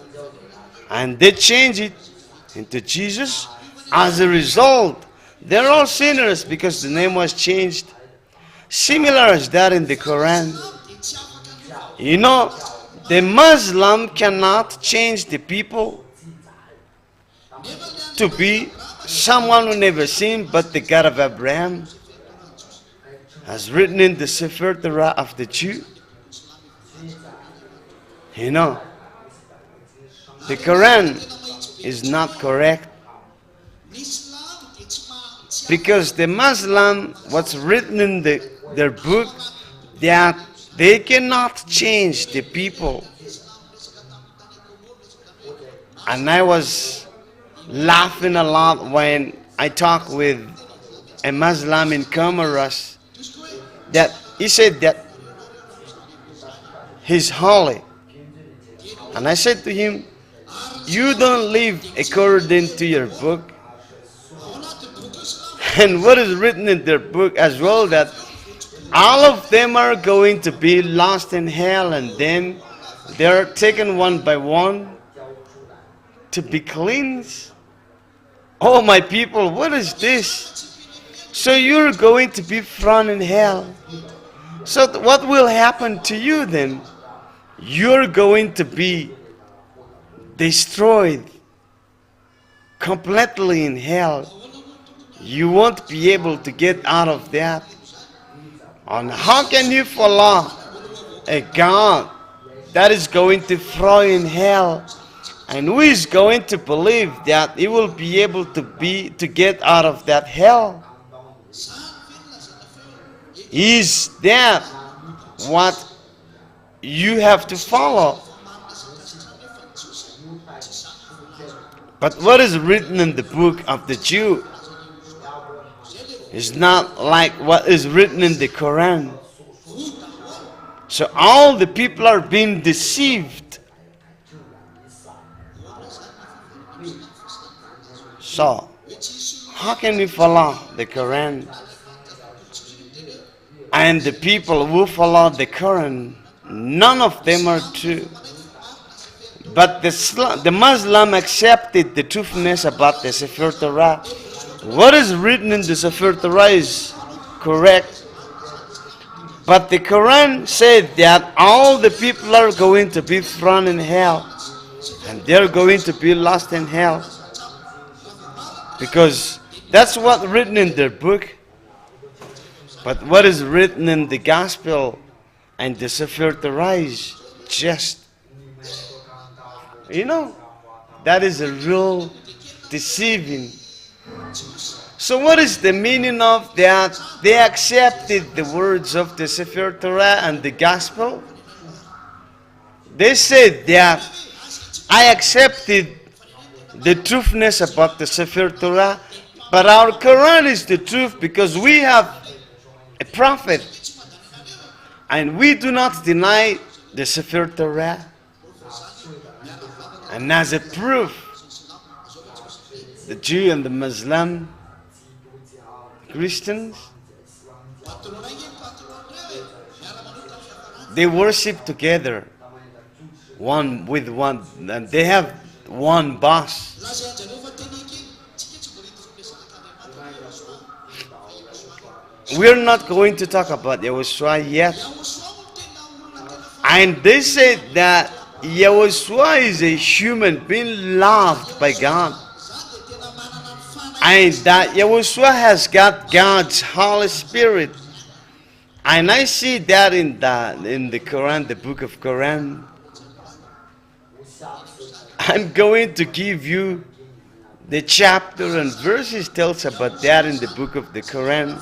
and they change it into Jesus. As a result, they're all sinners because the name was changed. Similar as that in the Quran. You know, the Muslim cannot change the people to be someone who never sinned but the God of Abraham, as written in the Sefer Torah of the Jew. You know, the Quran is not correct. Because the Muslim, what's written in their book, that they cannot change the people. And I was laughing a lot when I talked with a Muslim in Comoros, that he said that he's holy. And I said to him, you don't live according to your book. And what is written in their book as well, that all of them are going to be lost in hell, and then they're taken one by one to be cleansed. Oh my people, what is this? So you're going to be thrown in hell. So what will happen to you then? You're going to be destroyed completely in hell. You won't be able to get out of that. And how can you follow a God that is going to throw in hell? And who is going to believe that he will be able to get out of that hell? Is that what you have to follow? But what is written in the book of the Jew is not like what is written in the Quran. So all the people are being deceived. So how can we follow the Quran? And the people who follow the Quran, none of them are true. But the Muslim accepted the truthness about the Sefer Torah. What is written in the Sefer Torah is correct. But the Quran said that all the people are going to be thrown in hell. And they're going to be lost in hell. Because that's what's written in their book. But what is written in the Gospel and the Sefer Torah is just, you know, that is a real deceiving. So what is the meaning of that? They accepted the words of the Sefer Torah and the Gospel. They said that I accepted the truthness about the Sefer Torah, but our Quran is the truth because we have a prophet. And we do not deny the Sefer Torah. And as a proof, the Jew and the Muslim, Christians, they worship together, one with one, and they have one boss. we're not going to talk about YAHOSHUAH yet. And they said that YAHOSHUAH is a human being loved by God. And that YAHOSHUAH has got God's Holy Spirit. And I see that in the Quran, the book of Quran. I'm going to give you the chapter and verses tells about that in the book of the Quran.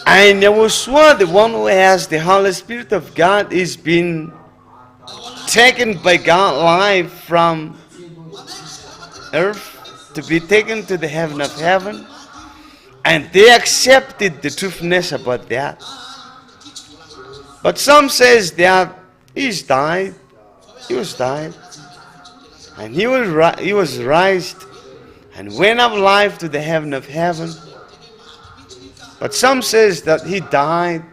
And YAHOSHUAH, the one who has the Holy Spirit of God, is being taken by God live from earth to be taken to the heaven of heaven. And they accepted the truthness about that. But some says that he died. He was died. And he was raised and went up live to the heaven of heaven. But some says that he died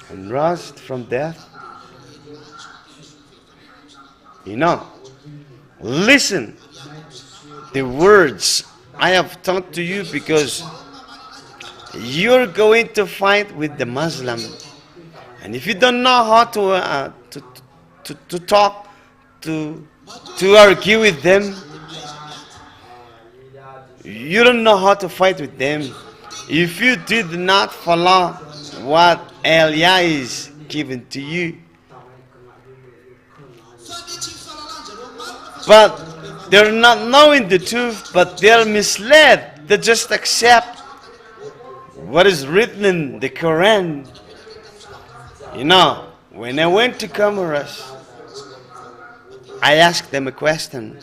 and rose from death. You know, listen the words I have taught to you, because you're going to fight with the Muslim. And if you don't know how to talk, to argue with them, you don't know how to fight with them. If you did not follow what Elia is given to you. But they're not knowing the truth, but they're misled. They just accept what is written in the Quran. You know, when I went to Comoros, I asked them a question.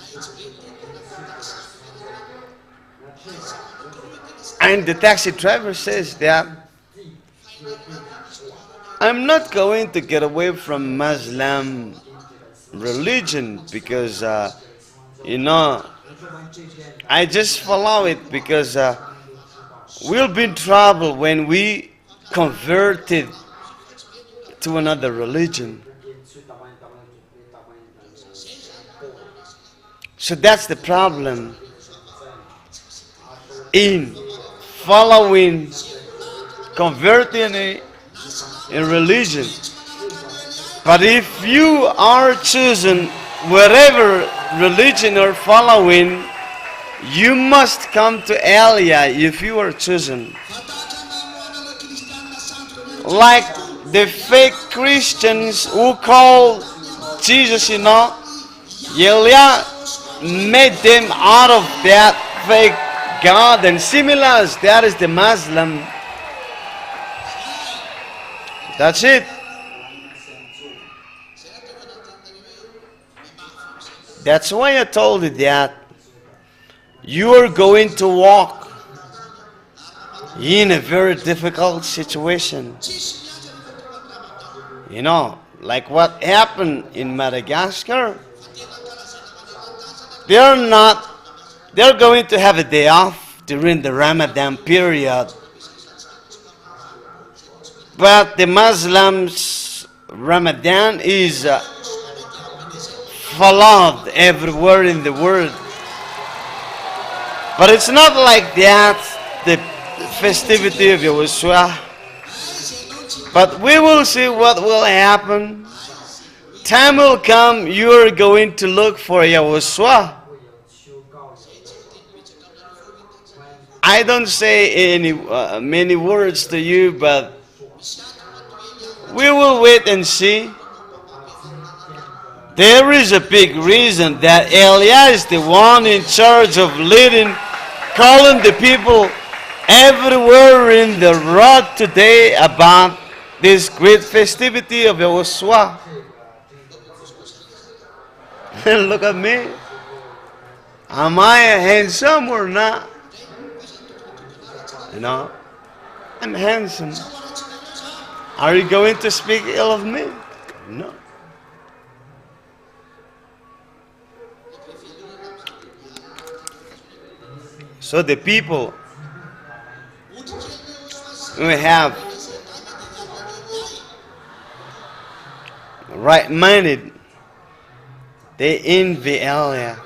And the taxi driver says that I'm not going to get away from Muslim religion because, you know, I just follow it because we'll be in trouble when we converted to another religion. So that's the problem in following, converting in religion. But if you are chosen whatever religion you're following, you must come to Elia if you are chosen. Like the fake Christians who call Jesus, you know, Elia made them out of that fake God, and similar as that is the Muslim. That's it. That's why I told you that you are going to walk in a very difficult situation. You know, like what happened in Madagascar. They're going to have a day off during the Ramadan period. But the Muslims' Ramadan is followed everywhere in the world. But it's not like that, the festivity of YAHOSHUAH. But we will see what will happen. Time will come, you are going to look for YAHOSHUAH. I don't say many words to you, but we will wait and see. There is a big reason that Elia is the one in charge of leading, calling the people everywhere in the road today about this great festivity of YAHOSHUAH. Look at me. Am I handsome or not? You know, I'm handsome. Are you going to speak ill of me? No. So the people who have right-minded, they envy Elia.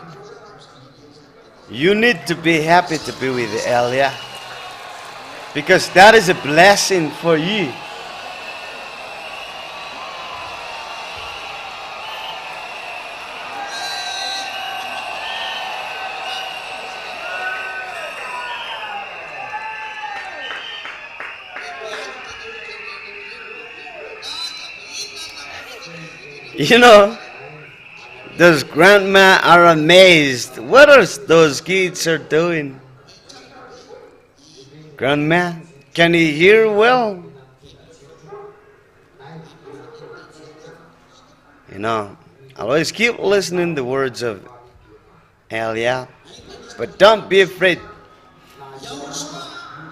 You need to be happy to be with Elia, because that is a blessing for you. You know, those grandma are amazed. What are those kids are doing? Grandma, can you hear well? You know, always keep listening to the words of Elia, but don't be afraid.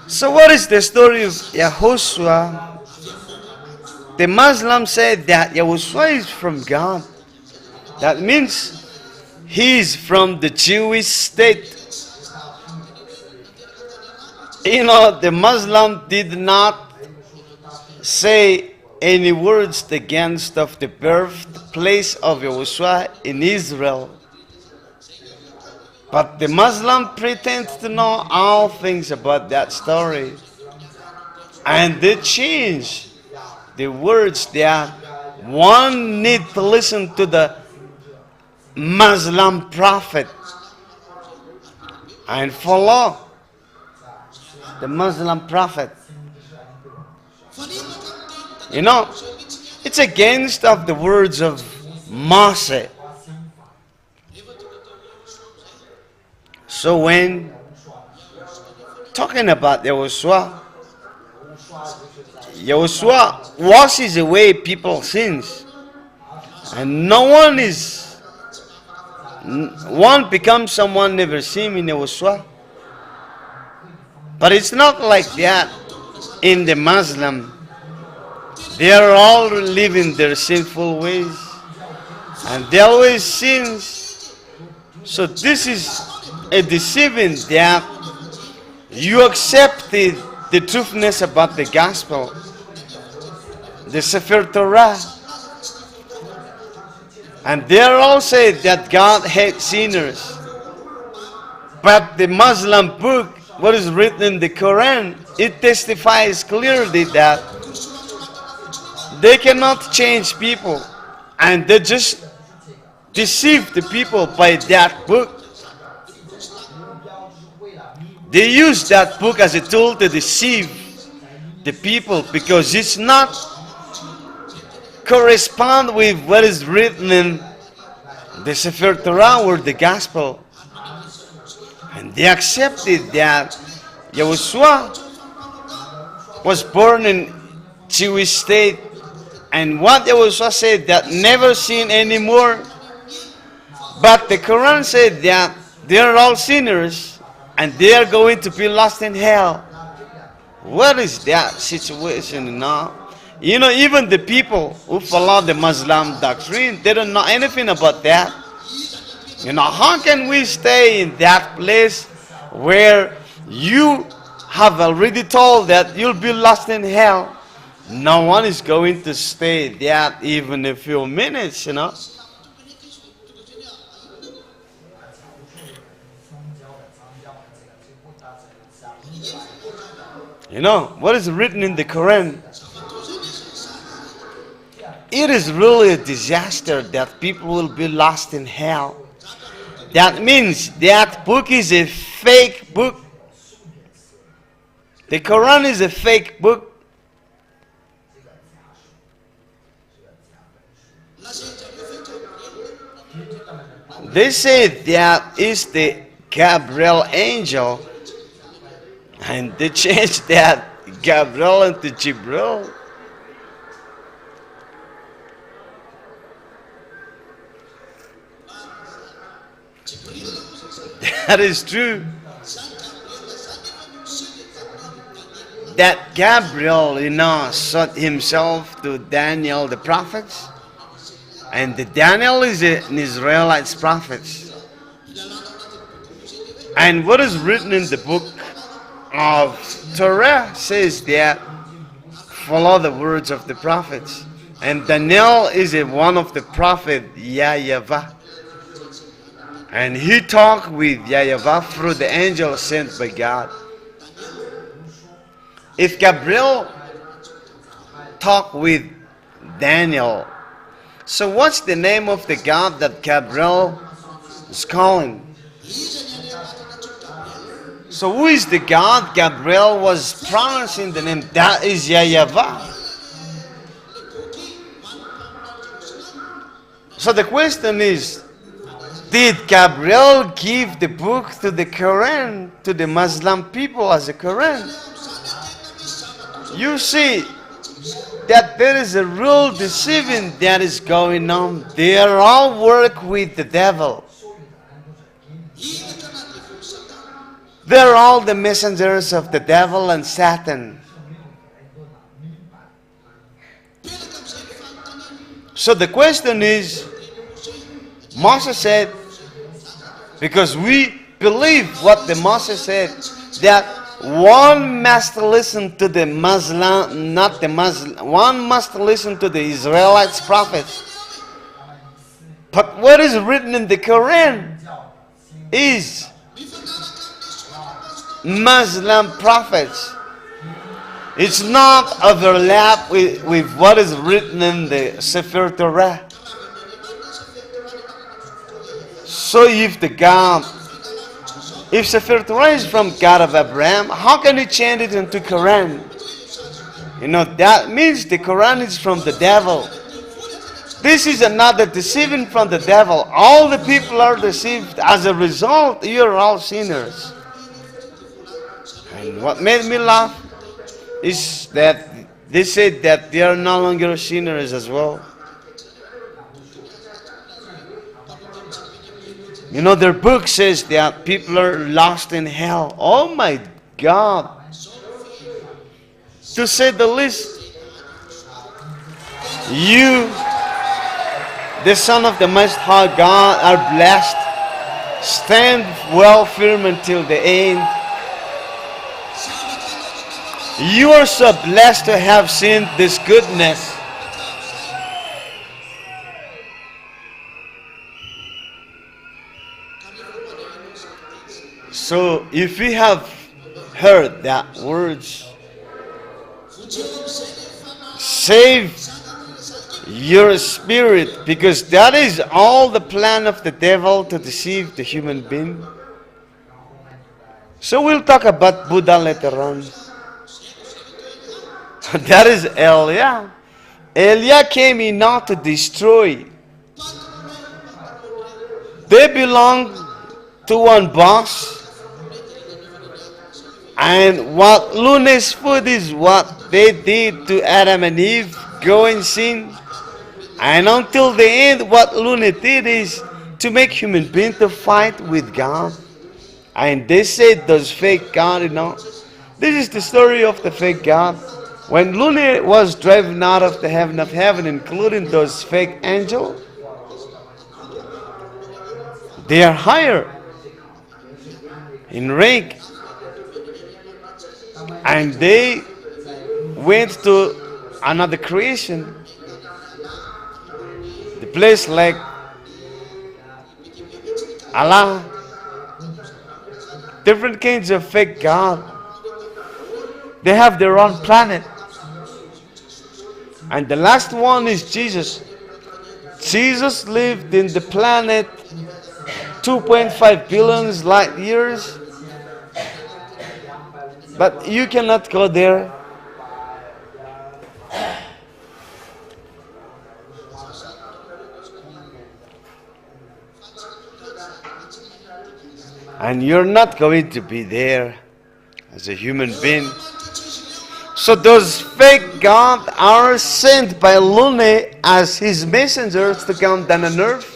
So what is the story of YAHOSHUA? The Muslims said that YAHOSHUA is from God. That means he is from the Jewish state. You know, the Muslim did not say any words against of the birthplace of YAHOSHUA in Israel. But the Muslim pretends to know all things about that story. And they change the words that one need to listen to the Muslim prophet and follow the Muslim prophet. You know, it's against of the words of Moses. So when talking about YAHOSHUA, YAHOSHUA washes away people's sins, and one becomes someone never seen in YAHOSHUA. But it's not like that in the Muslim. They are all living their sinful ways, and they always sins. So this is a deceiving that you accepted the truthness about the gospel, the Sefer Torah, and they all say that God hates sinners. But the Muslim book, what is written in the Quran, it testifies clearly that they cannot change people, and they just deceive the people by that book. They use that book as a tool to deceive the people, because it's not correspond with what is written in the Sefer Torah or the Gospel. And they accepted that YAHOSHUA was born in Jewish state, and what YAHOSHUA said that never sin anymore. But the Quran said that they are all sinners, and they are going to be lost in hell. What is that situation now? You know, even the people who follow the Muslim doctrine, they don't know anything about that. You know, how can we stay in that place where you have already told that you'll be lost in hell? No one is going to stay there even a few minutes, you know. You know, what is written in the Quran? It is really a disaster that people will be lost in hell. That means that book is a fake book. The Quran is a fake book. They say that is the Gabriel angel, and they changed that Gabriel into Jibril. That is true. That Gabriel, you know, sought himself to Daniel the prophets, and the Daniel is an Israelite prophet. And what is written in the book of Torah says that follow the words of the prophets. And Daniel is one of the prophets, YAHVAH. And he talked with YAHVAH through the angel sent by God. If Gabriel talked with Daniel, so what's the name of the God that Gabriel is calling? So who is the God Gabriel was pronouncing the name? That is YAHVAH. So the question is, did Gabriel give the book to the Quran, to the Muslim people as a Quran? You see that there is a real deceiving that is going on. They are all work with the devil. They're all the messengers of the devil and Satan. So the question is, Moses said, because we believe what the Moses said, that one must listen to the Muslim, not the Muslim. One must listen to the Israelites' prophets. But what is written in the Quran is Muslim prophets. It's not overlap with what is written in the Sefer Torah. So if Sefer Torah is from God of Abraham, how can he change it into Quran? You know, that means the Quran is from the devil. This is another deceiving from the devil. All the people are deceived. As a result, you are all sinners. And what made me laugh is that they said that they are no longer sinners as well. You know, their book says that people are lost in hell. Oh my God. To say the least, you, the Son of the Most High God, are blessed. Stand well firm until the end. You are so blessed to have seen this goodness. So if we have heard that words, save your spirit, because that is all the plan of the devil, to deceive the human being. So we'll talk about Buddha later on. That is Elia. Elia came in not to destroy. They belong to one boss. And what Luna's food is what they did to Adam and Eve, go and sin. And until the end, what Luna did is to make human beings to fight with God. And they said those fake God, you know. This is the story of the fake God. When Luna was driven out of the heaven of heaven, including those fake angels, they are higher in rank. And they went to another creation. The place like Allah. Different kinds of fake God. They have their own planet. And the last one is Jesus. Jesus lived in the planet 2.5 billion light years. But you cannot go there. And you're not going to be there as a human being. So those fake gods are sent by Luna as his messengers to come down on earth.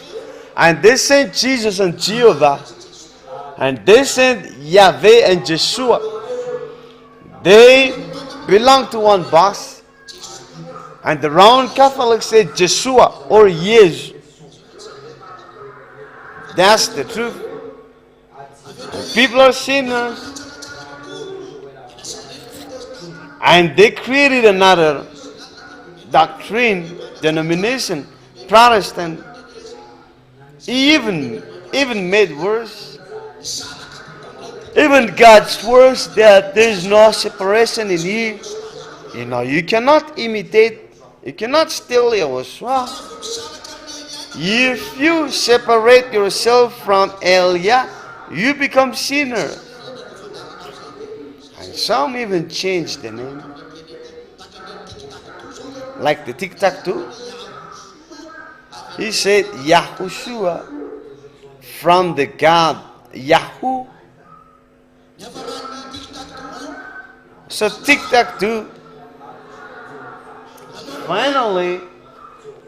And they sent Jesus and Jehovah. And they sent Yahweh and Yeshua. They belong to one boss. And the Roman Catholics say Yeshua or Yesu. That's the truth. And people are sinners. And they created another doctrine, denomination, Protestant. Even even made worse. Even God's words that there's no separation in you. You know, you cannot imitate, you cannot steal YAHOSHUAH. If you separate yourself from Elia, you become sinner. And some even change the name. Like the tic-tac-toe. He said YAHOSHUA from the God Yahoo. So tic-tac-toe, finally,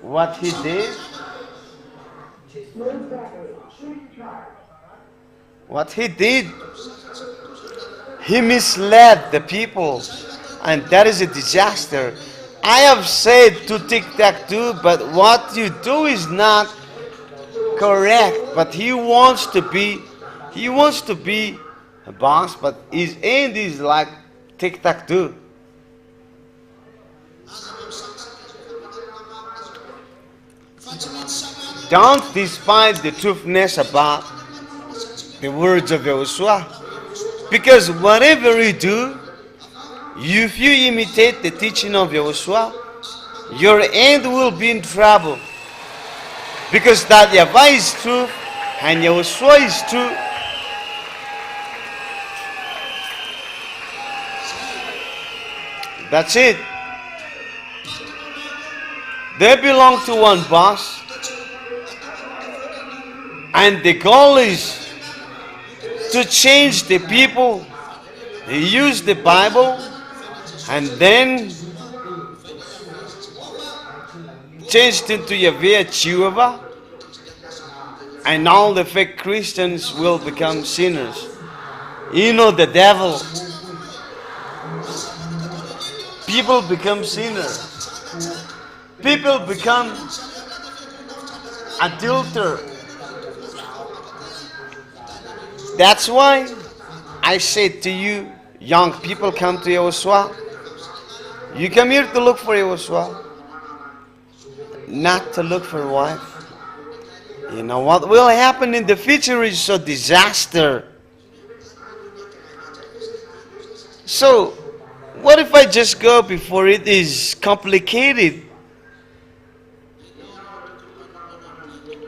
what he did, he misled the people, and that is a disaster. I have said to tic-tac-toe, but what you do is not correct. But he wants to be a boss, but his end is like tic-tac-toe. Don't despise the truthness about the words of YAHOSHUAH, because whatever you do, if you imitate the teaching of YAHOSHUAH, your end will be in trouble. Because that YAHVAH is true and YAHOSHUAH is true. That's it. They belong to one boss. And the goal is to change the people. They use the Bible and then changed into YAHVAH, and all the fake Christians will become sinners. You know, the devil. People become sinners. People become adulterers. That's why I said to you, young people, come to YAHOSHUAH. You come here to look for YAHOSHUAH, not to look for a wife. You know what will happen in the future is a disaster. So, what if I just go before it is complicated?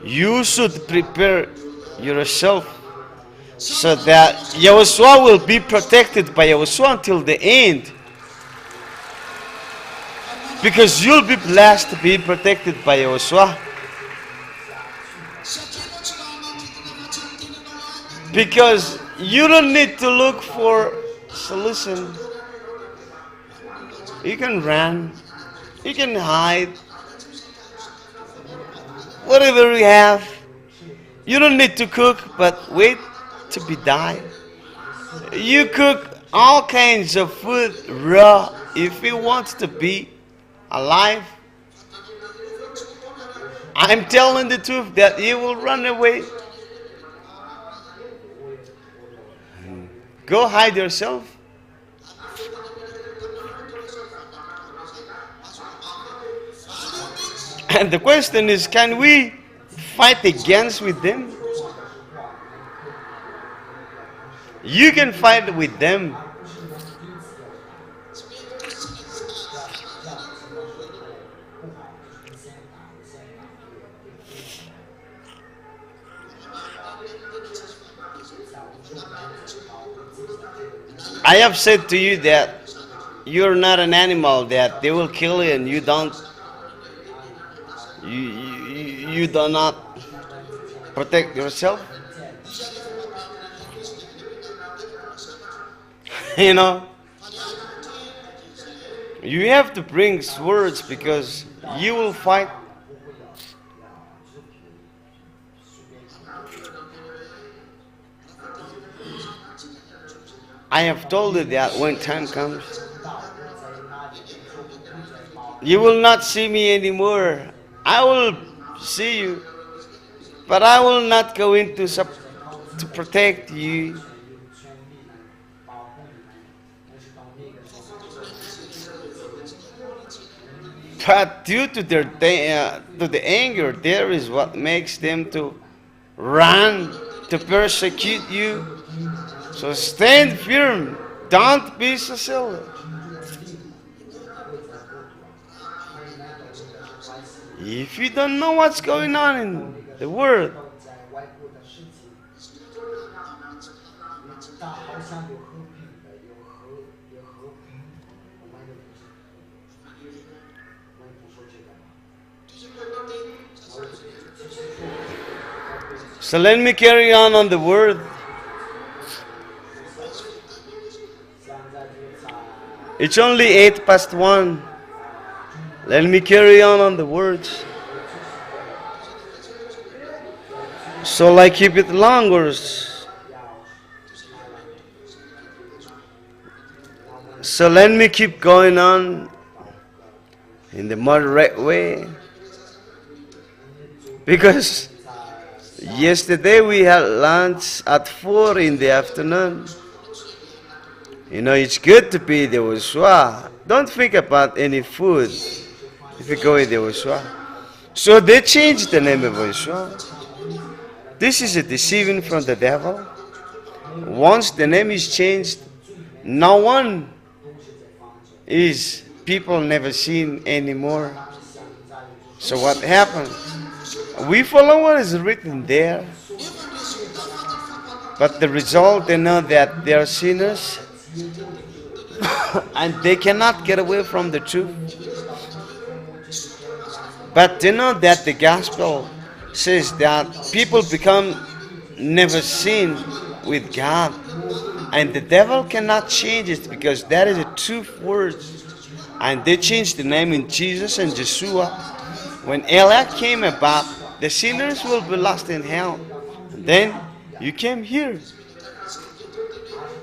You should prepare yourself so that YAHOSHUAH will be protected by YAHOSHUAH until the end. Because you'll be blessed to be protected by YAHOSHUAH. Because you don't need to look for solution. You can run. You can hide. Whatever you have. You don't need to cook, but wait to be died. You cook all kinds of food raw if you want to be alive. I'm telling the truth that you will run away. Go hide yourself. And the question is, can we fight against with them? You can fight with them. I have said to you that you're not an animal that they will kill you and you don't. You do not protect yourself. You know, you have to bring swords because you will fight. I have told you that when time comes, you will not see me anymore. I will see you, but I will not go in to protect you. But due to their to the anger, there is what makes them to run to persecute you. So stand firm. Don't be so silly. If you don't know what's going on in the world, so let me carry on the word. It's only 1:08. Let me carry on the words. So I keep it longer. So let me keep going on in the moderate way. Because yesterday we had lunch at 4 in the afternoon. You know, it's good to be the YAHOSHUAH. Don't think about any food if you go in the YAHOSHUAH. So they changed the name of YAHOSHUAH. This is a deceiving from the devil. Once the name is changed, no one is people never seen anymore. So what happened? We follow what is written there. But the result, they know that they are sinners and they cannot get away from the truth. But they know that the gospel says that people become never seen with God. And the devil cannot change it because that is a truth word. And they changed the name in Jesus and Yeshua. When Elijah came about, the sinners will be lost in hell. And then you came here.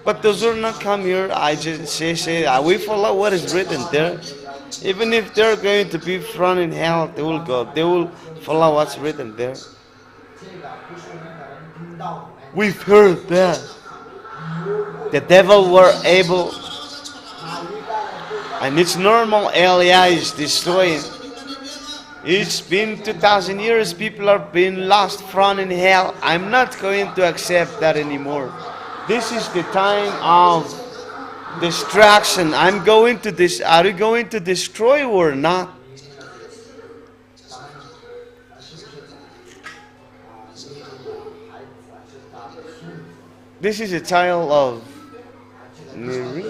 But those who not come here, I just say, we follow what is written there. Even if they're going to be thrown in hell, they will go. They will follow what's written there. We've heard that the devil were able, and it's normal. Elijah is destroying. It's been 2,000 years. People are being lost, thrown in hell. I'm not going to accept that anymore. This is the time of destruction. I'm going to this. Are you going to destroy or not? This is a child of Mary.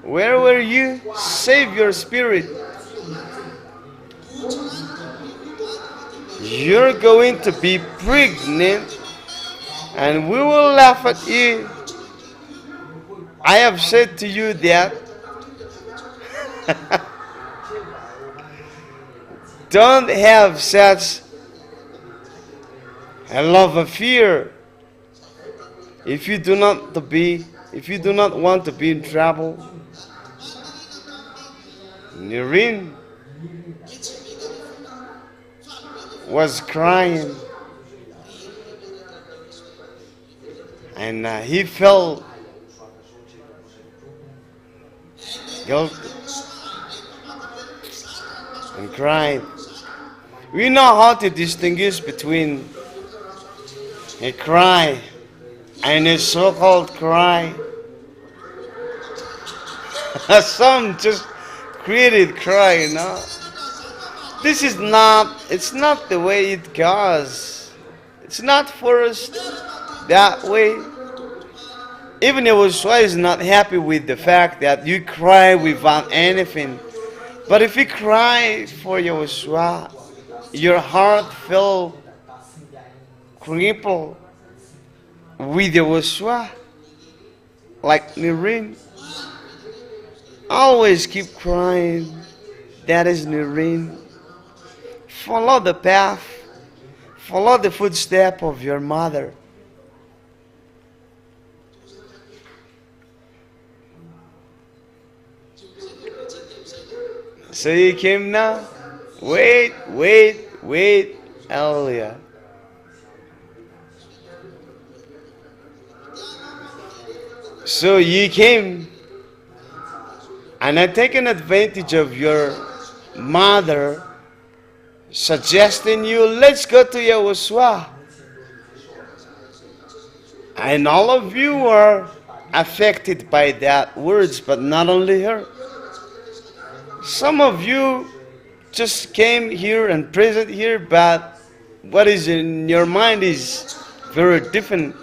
Where were you? Save your spirit. You're going to be pregnant and we will laugh at you. I have said to you that don't have such a love affair if you do not want to be in trouble. Nerine was crying and he felt guilty and cried. We know how to distinguish between a cry and a so-called cry. Some just created cry, you know. This is not, it's not the way it goes. It's not for us that way. Even YAHOSHUAH is not happy with the fact that you cry without anything. But if you cry for YAHOSHUAH, your heart feel crippled with YAHOSHUAH, like Nerine. Always keep crying. That is Nerine. Follow the path. Follow the footstep of your mother. So you came now? Wait. Hallelujah. So you came and I taken advantage of your mother suggesting you, let's go to YAHOSHUAH. And all of you are affected by that words, but not only her. Some of you just came here and present here, but what is in your mind is very different.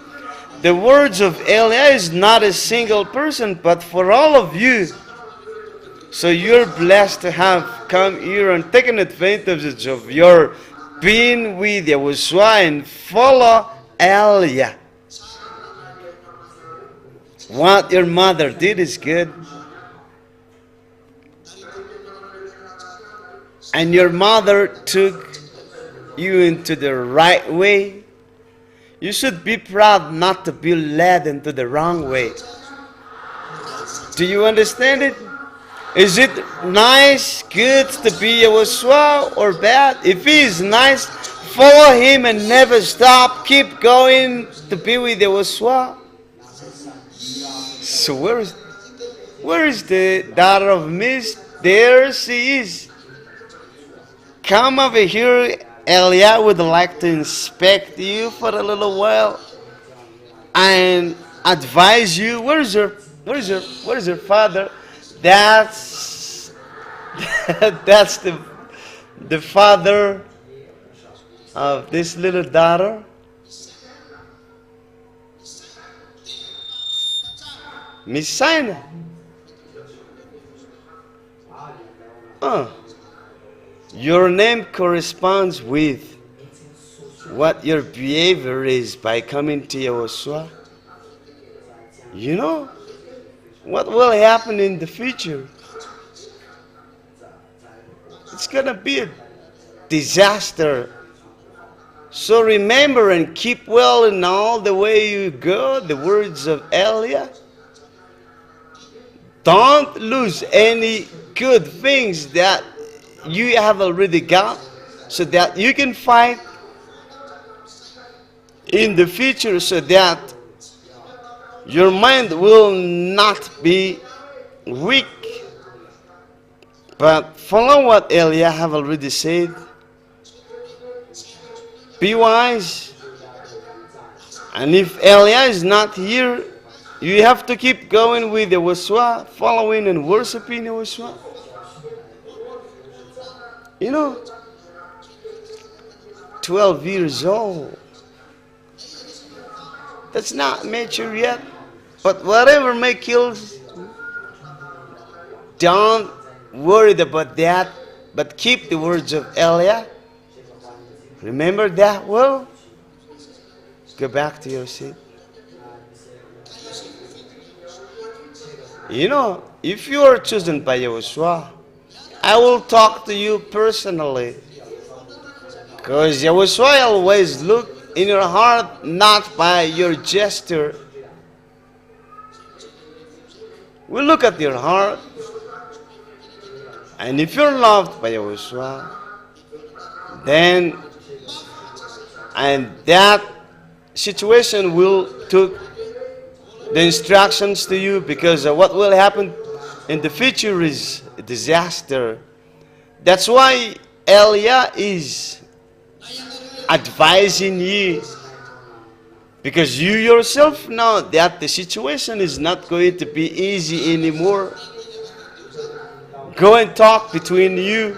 The words of Elia is not a single person, but for all of you. So you're blessed to have come here and taken advantage of your being with YAHOSHUAH and follow Elia. What your mother did is good. And your mother took you into the right way. You should be proud not to be led into the wrong way. Do you understand it? Is it nice, good to be YAHOSHUAH or bad? If he is nice, follow him and never stop. Keep going to be with YAHOSHUAH. So where is the daughter of Miss? There she is. Come over here. Elia would like to inspect you for a little while and advise you. Where is your father? That's the father of this little daughter. Miss Sina. Your name corresponds with what your behavior is by coming to YAHOSHUAH. You know what will happen in the future. It's gonna be a disaster. So remember and keep well in all the way you go, the words of Elia. Don't lose any good things that you have already got, so that you can fight in the future, so that your mind will not be weak. But follow what Elia have already said. Be wise. And if Elia is not here, you have to keep going with YAHOSHUAH, following and worshiping YAHOSHUAH. You know, 12 years old. That's not mature yet. But whatever may kill, don't worry about that. But keep the words of Elia. Remember that well. Go back to your seat. You know, if you are chosen by YAHOSHUAH, I will talk to you personally. Because YAHOSHUAH always look in your heart, not by your gesture. We look at your heart. And if you're loved by YAHOSHUAH, then and that situation will take the instructions to you, because what will happen in the future is a disaster. That's why Elia is advising you, because you yourself know that the situation is not going to be easy anymore. Go and talk between you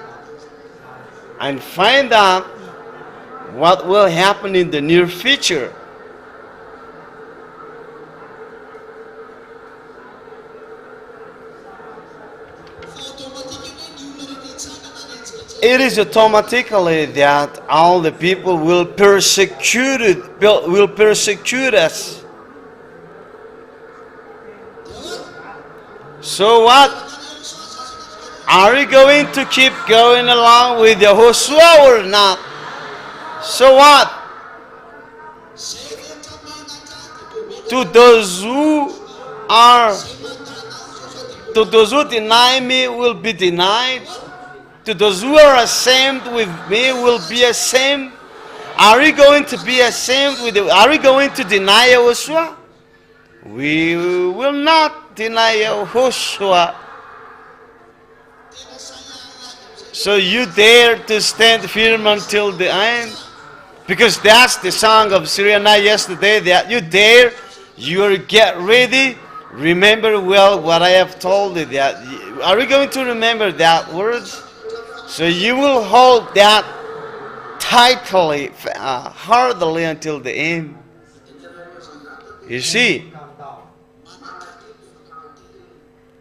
and find out what will happen in the near future. It is automatically that all the people will persecute us. So what? Are we going to keep going along with YAHOSHUAH or not? So what? To those who deny me will be denied. To those who are ashamed with me will be ashamed. Are we going to be ashamed with you? Are we going to deny YAHOSHUAH? We will not deny YAHOSHUAH. So you dare to stand firm until the end? Because that's the song of Syriana yesterday, that you dare, you get ready. Remember well what I have told you. That are you going to remember that word? So you will hold that tightly, hardly until the end. You see,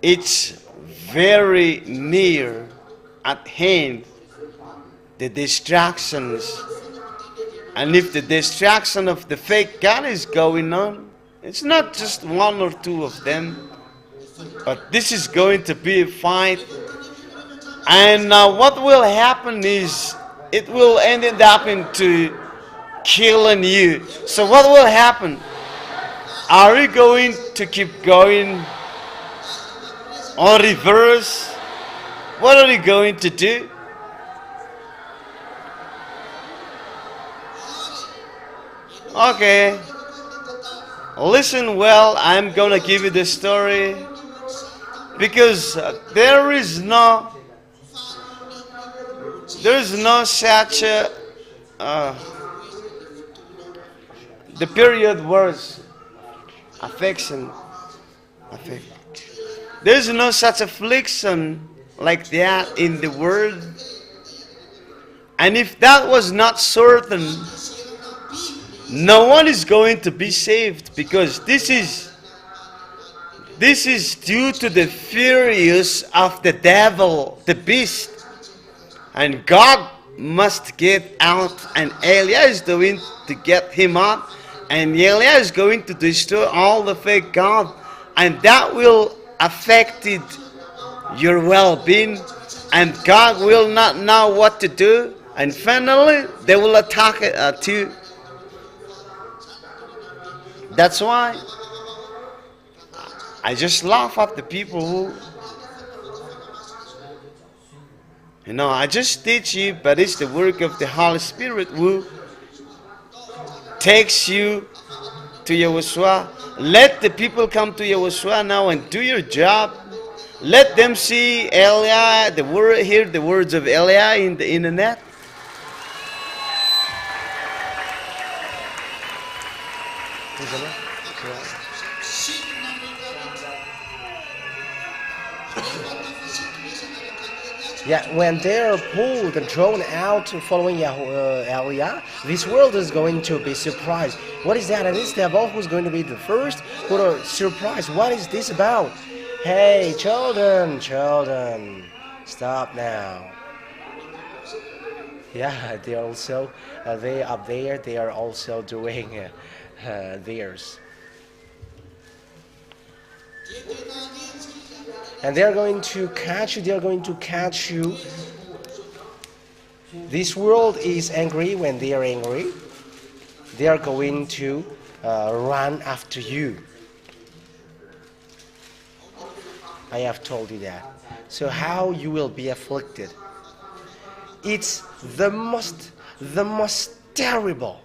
it's very near at hand, the distractions. And if the distraction of the fake God is going on, it's not just one or two of them, but this is going to be a fight. And what will happen is it will end up into killing you. So what will happen? Are you going to keep going on reverse? What are you going to do? Okay. Listen well, I'm going to give you the story. Because there is no such the period was affection. There is no such affliction like that in the world. And if that was not certain, no one is going to be saved, because this is due to the furious of the devil, the beast. And God must get out, and Eliah is going to get him out, and Eliah is going to destroy all the fake God, and that will affect your well-being, and God will not know what to do, and finally they will attack it at you. That's why I just laugh at the people who, I just teach you, but it's the work of the Holy Spirit who takes you to YAHOSHUAH. Let the people come to YAHOSHUAH now and do your job. Let them see Eliah, hear the words of Eliah in the internet. Yeah, when they are pulled and thrown out following Eliah, this world is going to be surprised. What is that? And it's the devil who's going to be the first who are surprised. What is this about? Hey, children, stop now. Yeah, they are also, they up there, they are also doing theirs. And they are going to catch you, This world is angry when they are angry. They are going to run after you. I have told you that. So how you will be afflicted? It's the most terrible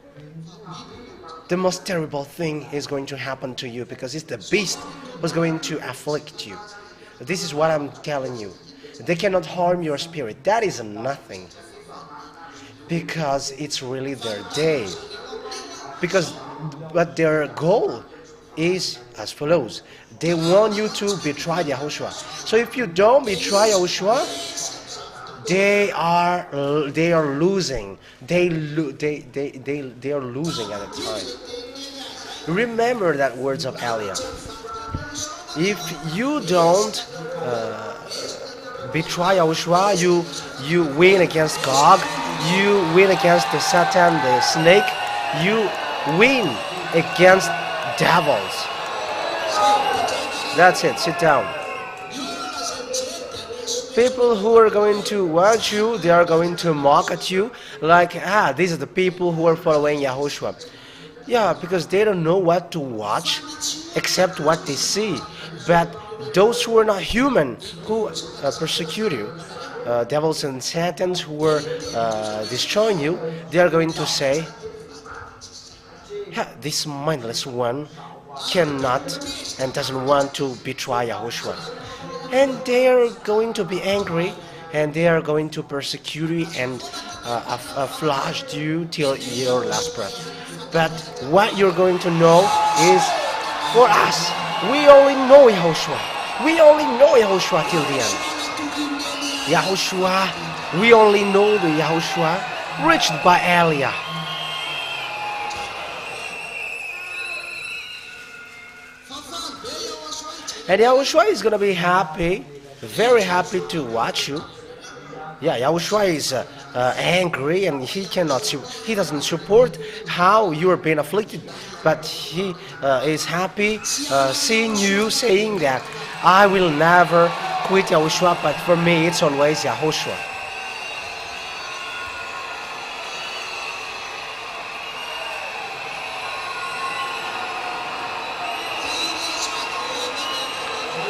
thing is going to happen to you, because it's the beast who's going to afflict you. This is what I'm telling you. They cannot harm your spirit. That is nothing, because it's really their day. But their goal is as follows. They want you to betray YAHOSHUAH. So if you don't betray YAHOSHUAH, they are losing. They are losing at the time. Remember that words of Eliah. If you don't betray YAHOSHUAH, you win against Gog, you win against the Satan, the snake, you win against devils. That's it, sit down. People who are going to watch you, they are going to mock at you like, these are the people who are following YAHOSHUAH. Yeah, because they don't know what to watch except what they see. But those who are not human, who persecute you, devils and satans who are destroying you, they are going to say, this mindless one cannot and doesn't want to betray YAHOSHUAH. And they are going to be angry, and they are going to persecute you and flash you till your last breath. But what you're going to know is, for us, we only know YAHOSHUAH. We only know YAHOSHUAH till the end. YAHOSHUAH, we only know the YAHOSHUAH reached by Elia. And YAHOSHUAH is gonna be happy, very happy to watch you. Yeah, YAHOSHUAH is angry and he doesn't support how you are being afflicted, but he is happy seeing you saying that I will never quit YAHOSHUAH, but for me it's always YAHOSHUAH.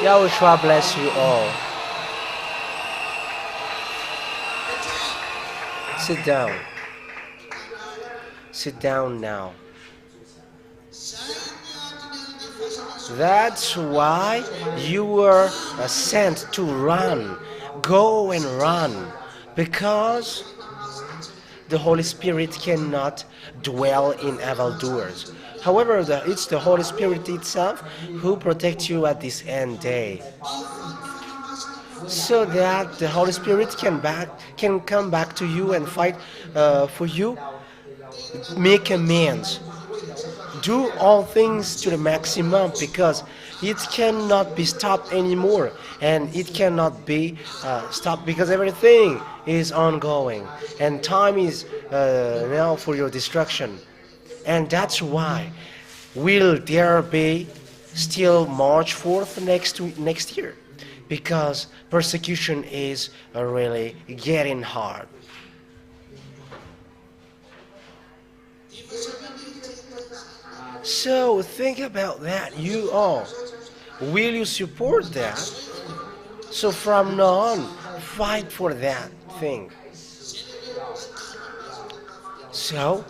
YAHOSHUAH bless you all. Sit down. Sit down now. That's why you were sent to run. Go and run. Because the Holy Spirit cannot dwell in evildoers. However, it's the Holy Spirit itself who protects you at this end day, so that the Holy Spirit can come back to you and fight for you, make amends, do all things to the maximum, because it cannot be stopped anymore, and it cannot be stopped because everything is ongoing, and time is now for your destruction. And that's why will there be still March 4th next year, because persecution is really getting hard. So think about that, you all. Will you support that? So from now on, fight for that thing. So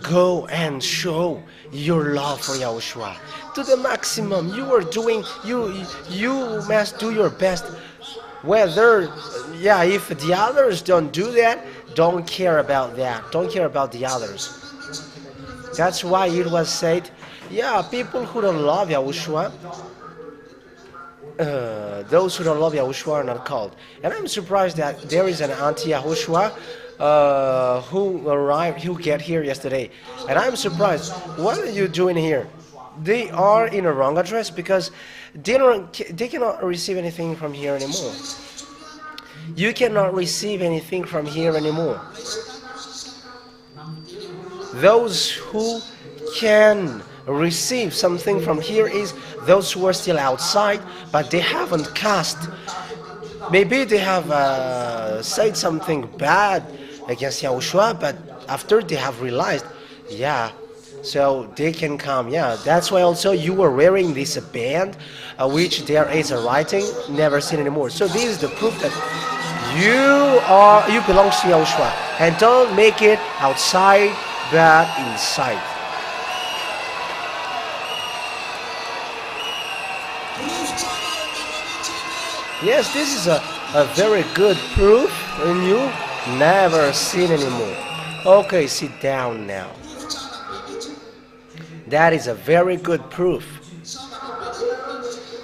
go and show your love for YAHOSHUAH to the maximum. You are doing, you must do your best. Whether, if the others don't do that, don't care about that. Don't care about the others. That's why it was said, people who don't love YAHOSHUAH, those who don't love YAHOSHUAH are not called. And I'm surprised that there is an anti-YAHOSHUAH who get here yesterday, and I'm surprised. What are you doing here? They are in a wrong address, because they cannot receive anything from here anymore. You cannot receive anything from here anymore. Those who can receive something from here is those who are still outside, but they haven't cast. Maybe they have said something bad against YAHOSHUAH, but after they have realized, so they can come. That's why also you were wearing this band, which there is a writing, never seen anymore. So this is the proof that you belong to YAHOSHUAH, and don't make it outside, but inside. Yes, this is a very good proof, and you never seen anymore. Okay, sit down now. That is a very good proof.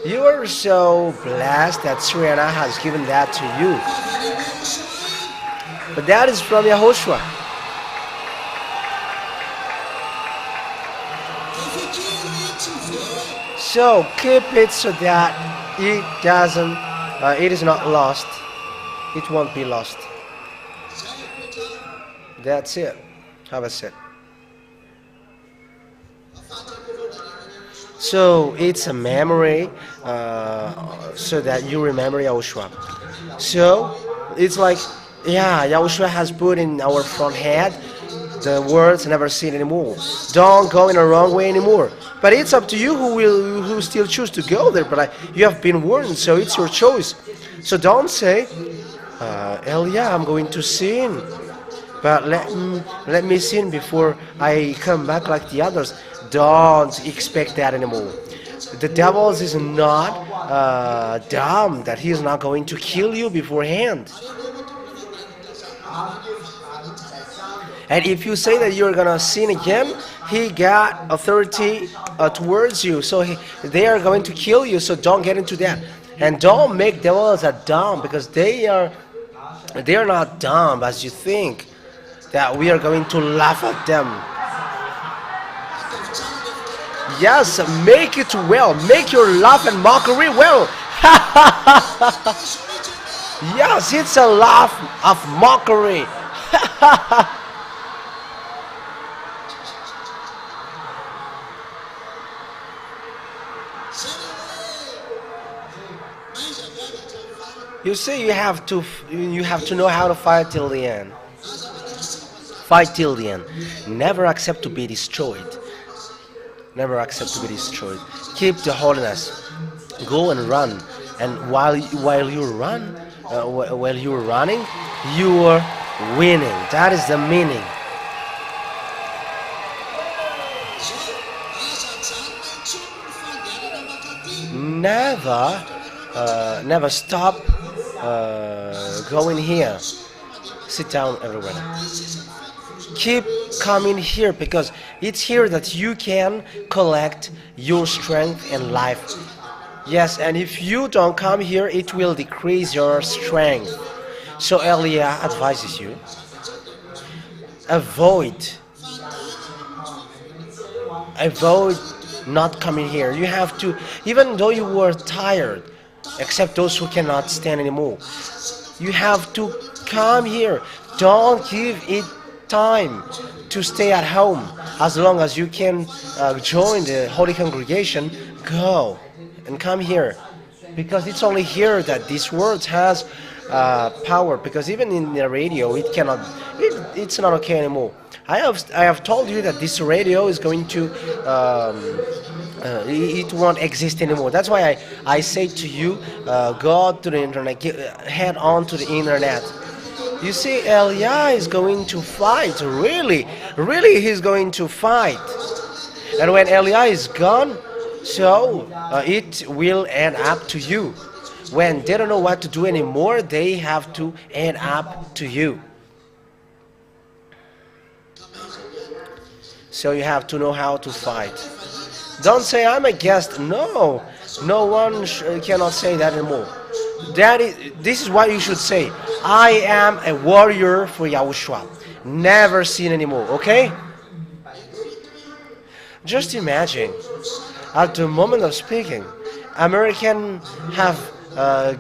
You are so blessed that Sriana has given that to you. But that is from YAHOSHUAH. So keep it so that it is not lost. It won't be lost. That's it. Have a sit. So it's a memory, so that you remember YAHOSHUAH. So it's like, YAHOSHUAH has put in our front head the words never seen anymore. Don't go in a wrong way anymore. But it's up to you who still choose to go there. But you have been warned, so it's your choice. So don't say, Elia, I'm going to sin, but let me sin before I come back like the others. Don't expect that anymore. The devil is not dumb that he is not going to kill you beforehand. And if you say that you're gonna sin again, he got authority towards you. So they are going to kill you. So don't get into that. And don't make devils a dumb, because they are not dumb as you think that we are going to laugh at them. Yes, make it well. Make your laugh and mockery well. Yes, it's a laugh of mockery. You see, you have to know how to fight till the end. Fight till the end. Never accept to be destroyed. Never accept to be destroyed. Keep the holiness. Go and run. And while you run, while you're running, you are winning. That is the meaning. Never stop going here. Sit down, everyone. Keep coming here, because it's here that you can collect your strength and life. Yes, and if you don't come here, it will decrease your strength. So Elia advises you, avoid not coming here. You have to, even though you were tired, except those who cannot stand anymore, you have to come here. Don't give it time to stay at home. As long as you can join the holy congregation, go and come here, because it's only here that this word has power. Because even in the radio, it's not okay anymore. I have told you that this radio is going to it won't exist anymore. That's why I say to you, go to the internet, head on to the internet. You see, Elia is going to fight. Really he's going to fight. And when Elia is gone, so it will end up to you. When they don't know what to do anymore, they have to end up to you. So you have to know how to fight. Don't say, I'm a guest. No one cannot say that anymore. This is what you should say. I am a warrior for YAHOSHUAH. Never seen anymore, okay? Just imagine, at the moment of speaking, American have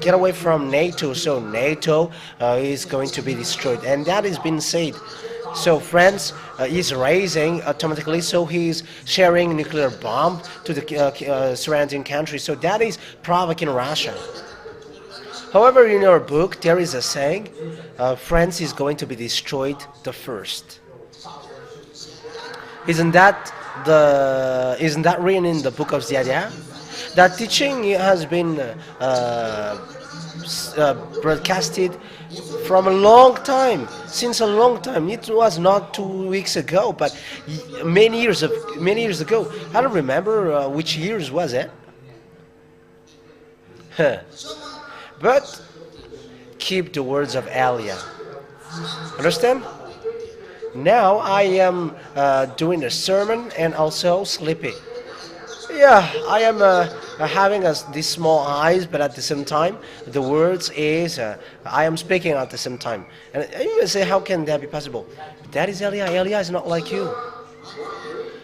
get away from NATO, so NATO is going to be destroyed, and that has been said. So France is raising automatically, so he's sharing nuclear bomb to the surrounding countries. So that is provoking Russia. However, in our book there is a saying, France is going to be destroyed the first. Isn't that written in the book of YAHVAH? That teaching has been broadcasted from a long time, since a long time. It was not 2 weeks ago, but many years ago. I don't remember which years was it. But keep the words of Elia. Understand? Now I am doing a sermon and also sleepy. Yeah, I am having these small eyes, but at the same time, the words is I am speaking at the same time. And you may say, how can that be possible? That is Elia. Elia is not like you.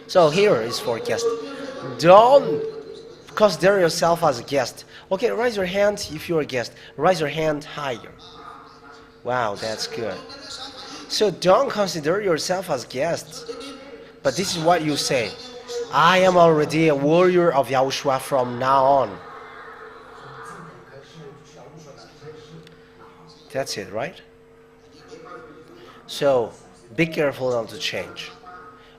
So here is for guest. Don't consider yourself as a guest. Okay, raise your hand if you're a guest. Raise your hand higher. Wow, that's good. So don't consider yourself as guest. But this is what you say. I am already a warrior of YAHOSHUAH from now on. That's it, right? So be careful not to change.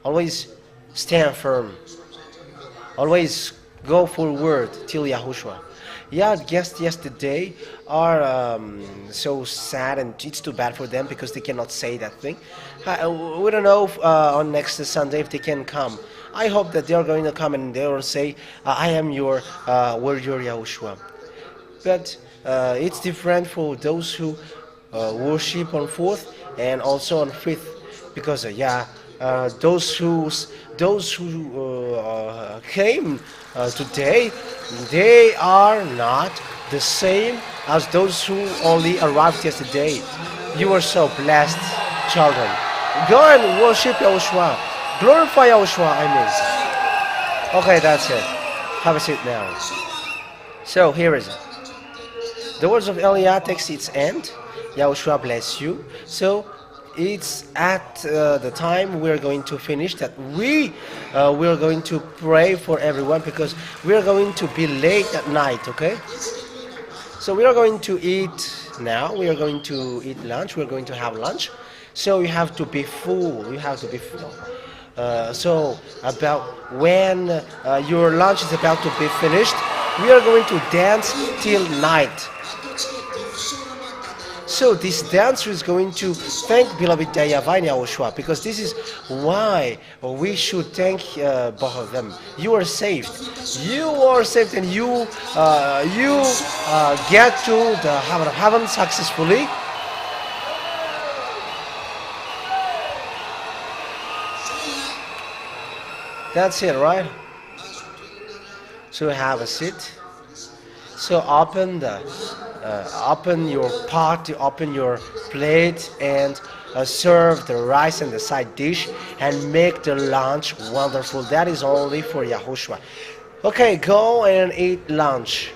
Always stand firm. Always go forward till YAHOSHUAH. Yeah, guests yesterday are so sad, and it's too bad for them because they cannot say that thing. We don't know if, on next Sunday if they can come. I hope that they are going to come and they will say, I am your warrior Yahushua. But it's different for those who worship on 4th and also on 5th, because those who came today, they are not the same as those who only arrived yesterday. You are so blessed, children. Go and worship Yahushua. Glorify Yahushua, I mean. Okay, that's it. Have a seat now. So here is it. The words of Elia takes its end. Yahushua bless you. So it's at the time we're going to finish that we're going to pray for everyone, because we're going to be late at night, okay? So we are going to eat now. We are going to eat lunch. We're going to have lunch. So you have to be full. You have to be full. So about when your lunch is about to be finished, we are going to dance till night. So this dance is going to thank beloved YAHVAH and YAHOSHUA, because this is why we should thank both of them. You are saved. You are saved, and you get to the heaven successfully. That's it, right? So have a seat. So open your pot, open your plate, and serve the rice and the side dish, and make the lunch wonderful. That is only for YAHOSHUA. Okay, go and eat lunch.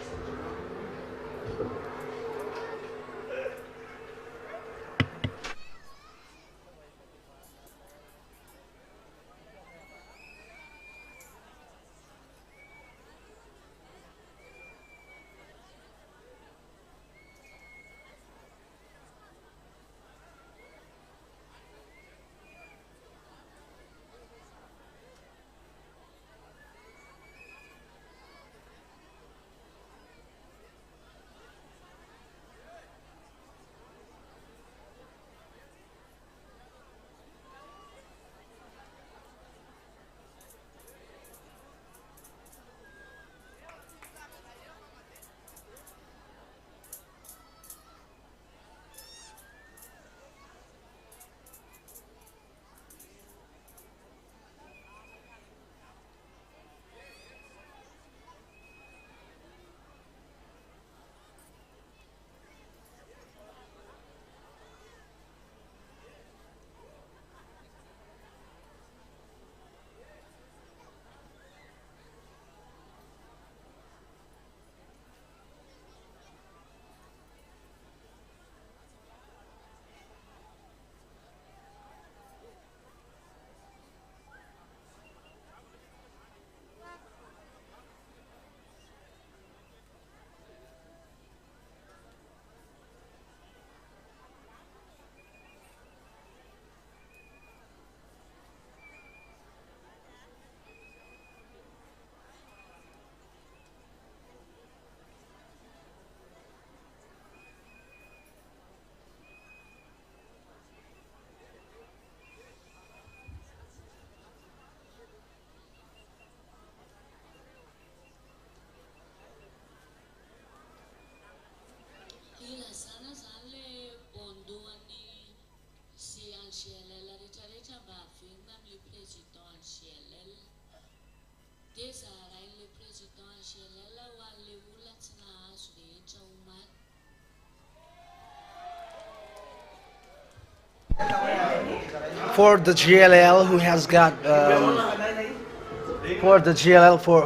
For the GLL who has got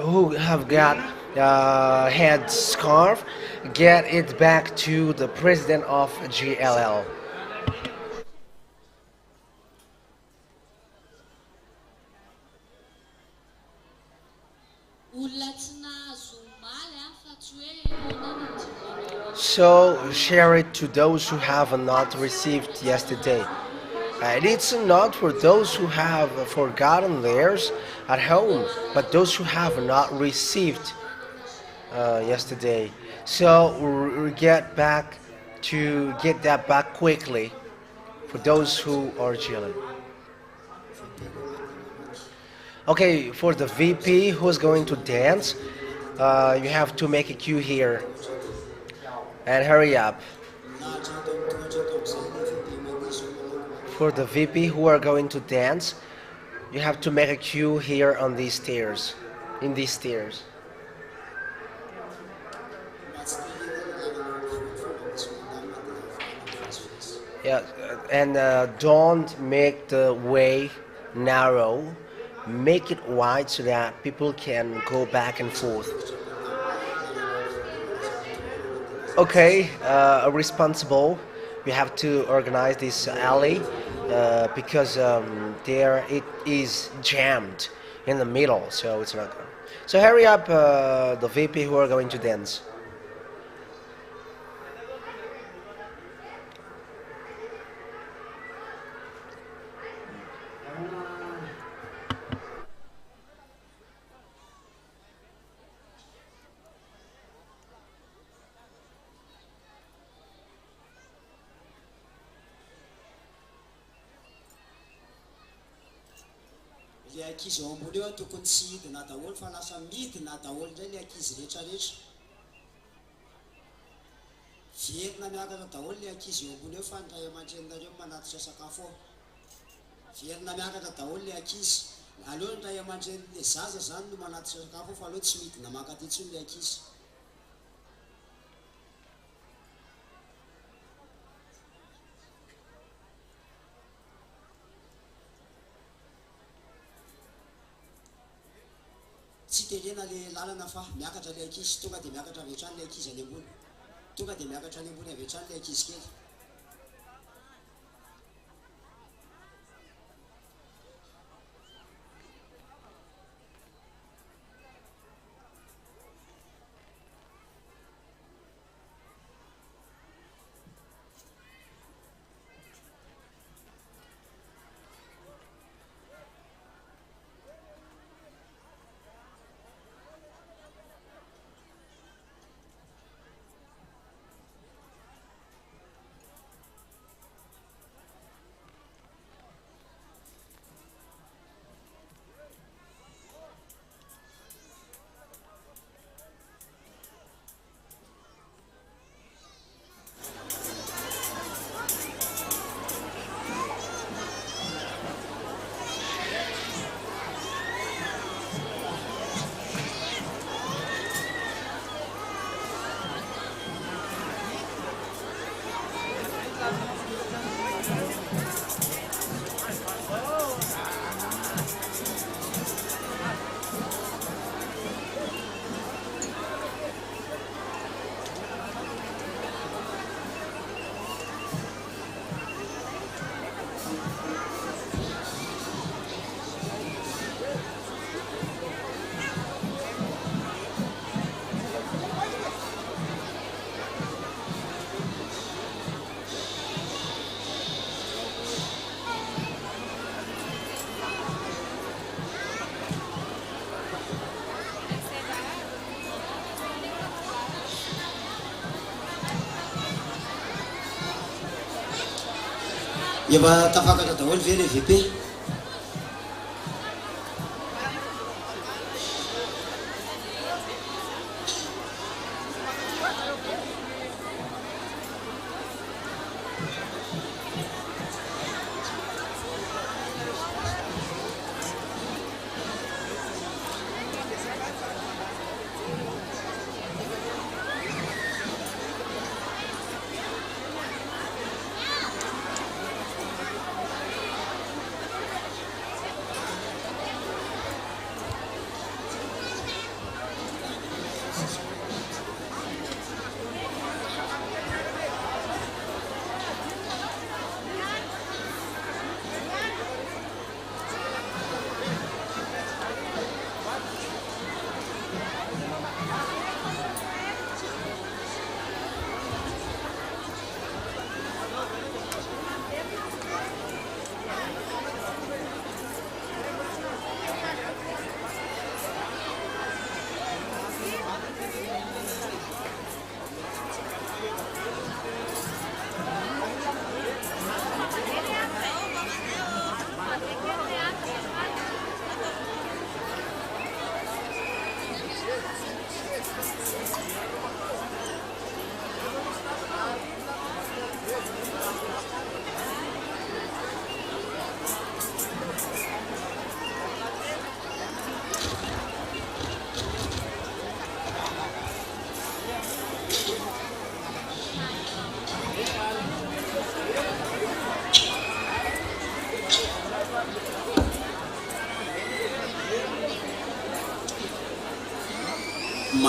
who have got head scarf, get it back to the president of GLL. So share it to those who have not received yesterday. And it's not for those who have forgotten theirs at home, but those who have not received yesterday. So we get that back quickly for those who are chilling. Okay, for the VP who's going to dance, you have to make a queue here and hurry up. For the VP who are going to dance, you have to make a queue here on these stairs, in these stairs. Yeah, and don't make the way narrow. Make it wide so that people can go back and forth. Okay, responsible. We have to organize this alley because there it is jammed in the middle, so it's not good. So hurry up, the VP who are going to dance. Le ankizy ao ambony eo tokony tsy hidina daholo fa lasa midina daholo indray le ankizy rehetrarehetra. Verina miakatra daholo le ankizy eo ambony eo fa ny ray aman-dreninareo manatitra sakafo ao. Verina miakatra daholo le ankizy. Aleo ny ray aman-drenin'le zaza zany no manatitra sakafo ao fa aleo tsy midina mankaty intsony le ankizy. Tsy terena le lalana fa miakatra le ankizy, tonga dia miakatra avy hatrany le ankizy any ambony. Tonga dia miakatra any ambony avy hatrany le ankizy kely. Efa tafakatra daholo ve le VP?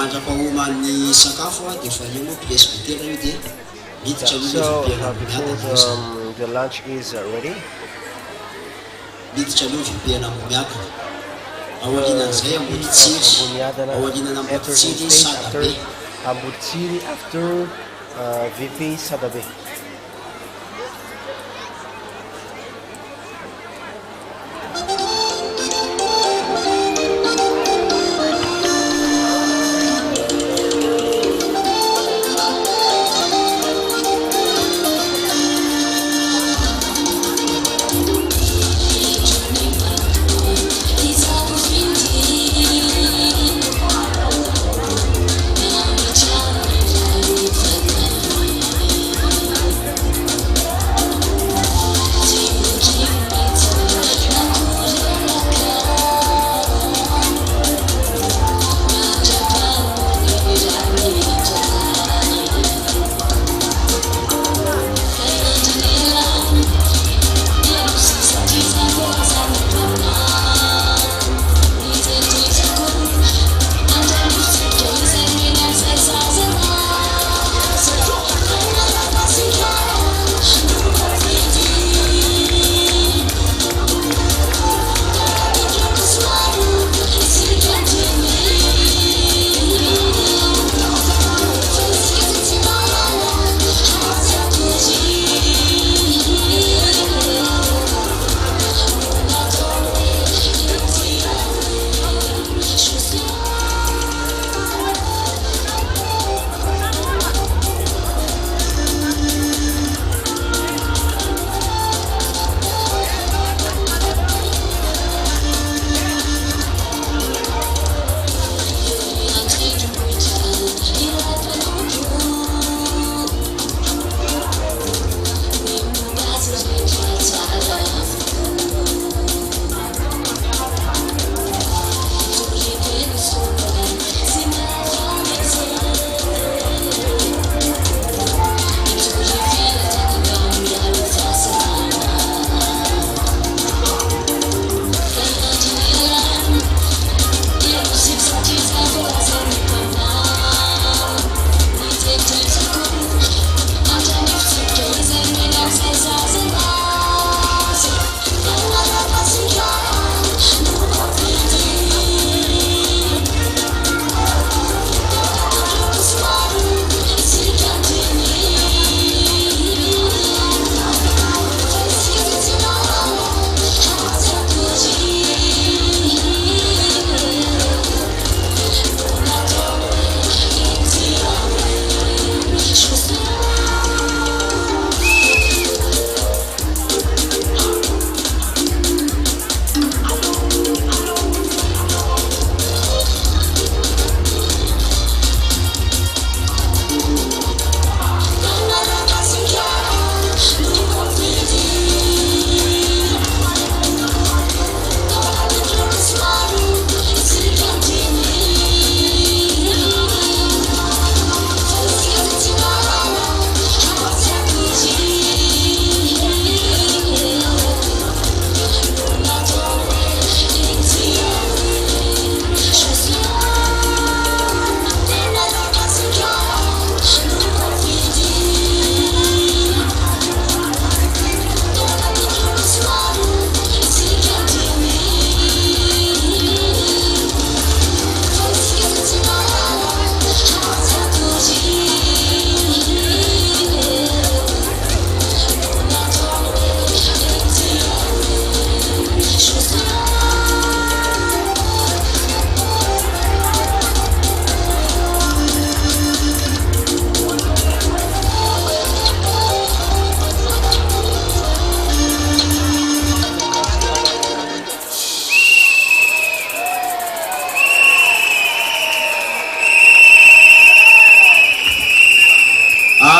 mandrapahoman'ny sakafo a dia fa io moa pièce vitera io dia miditra So before the lunch is ready, miditra aloha vipihana ambomiakana aorianan'izay amboditsiry aorianana amboditsiry sadabe Ambotsiri after VP Sadabe.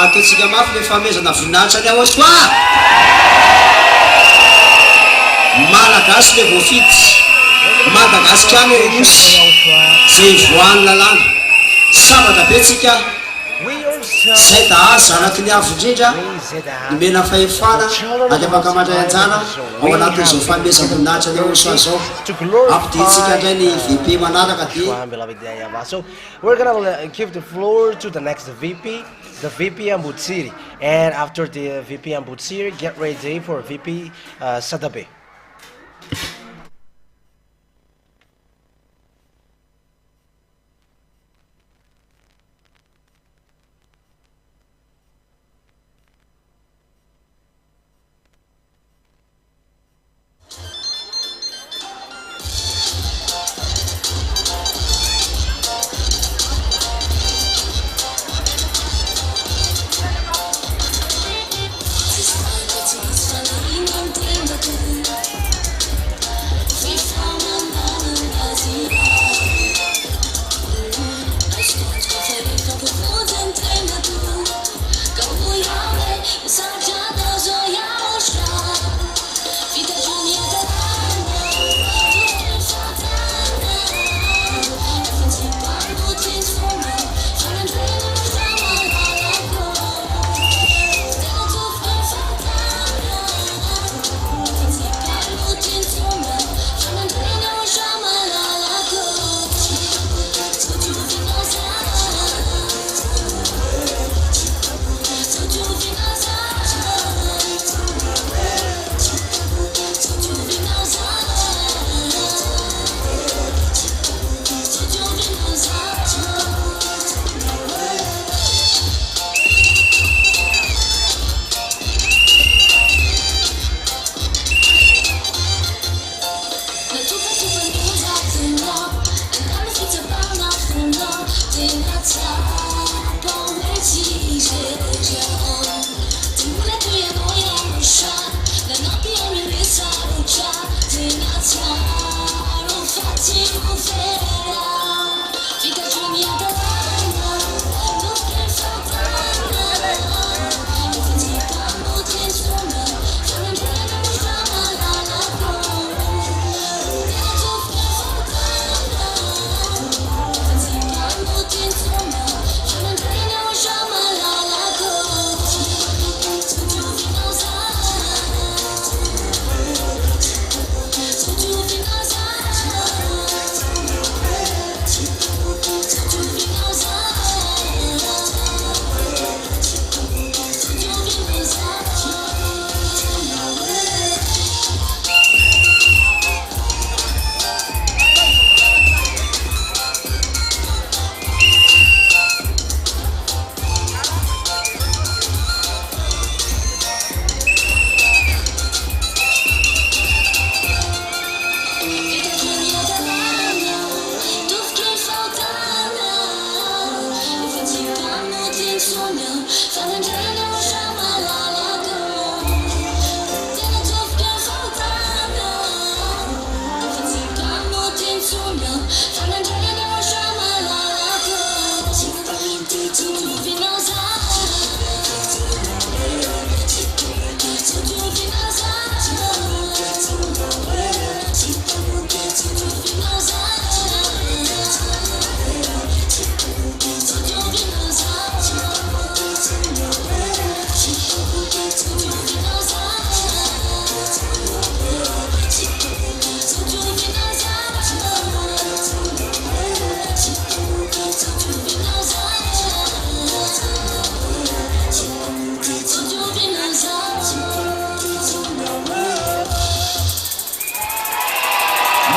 ataontsika mafy le famezana voninahitra ny YAHOSHUAH malagasy le voafity Madagascar no ronosy zay voan'ny lalàna sabatra be tsika zay da zanaky ny avo indrindra nomena fahefana ady afaka mandray anjana ao anatin'izao fanomezam-boninahitra ny YAHOSHUAH zao ampiditsika indray ny VP manaraka dia So we're gonna give the floor to the next VP, the VP Ambotsiri, and after the VP Ambotsiri, get ready for VP Sadabe.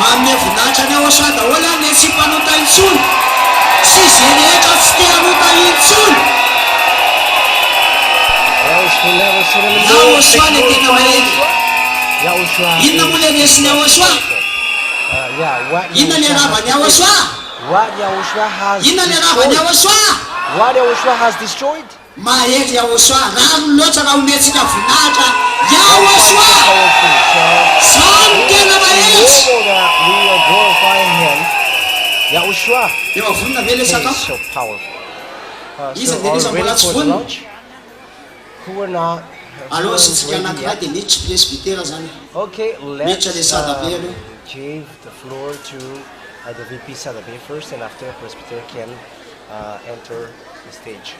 manome voninahitra ny YAHOSHUAH daholo ny tsy mpanota intsony sy zay rehetra tsy te hanota intsony YAHOSHUAH le tena mahery inona moa le resiny YAHOSHUAH inona le ravany YAHOSHUAH inona le ravany YAHOSHUAH What YAHOSHUAH has destroyed? mahery YAHOSHUAH raha loatra raha ometsika voninahitra YAHOSHUAH zany tena mahery We are glorifying him. YAHOSHUAH eo avonina ve le is sakafo so powerful. iza So dia are iza we mbola ready tsy for the vonina launch? Who are not aloha who sitsika are ready anankiray yet? dia miditry presbytera zany Okay, let's Mitra de Sadabe aloha. give the floor to the VP Sadabe first, and after Presbyter can enter the stage.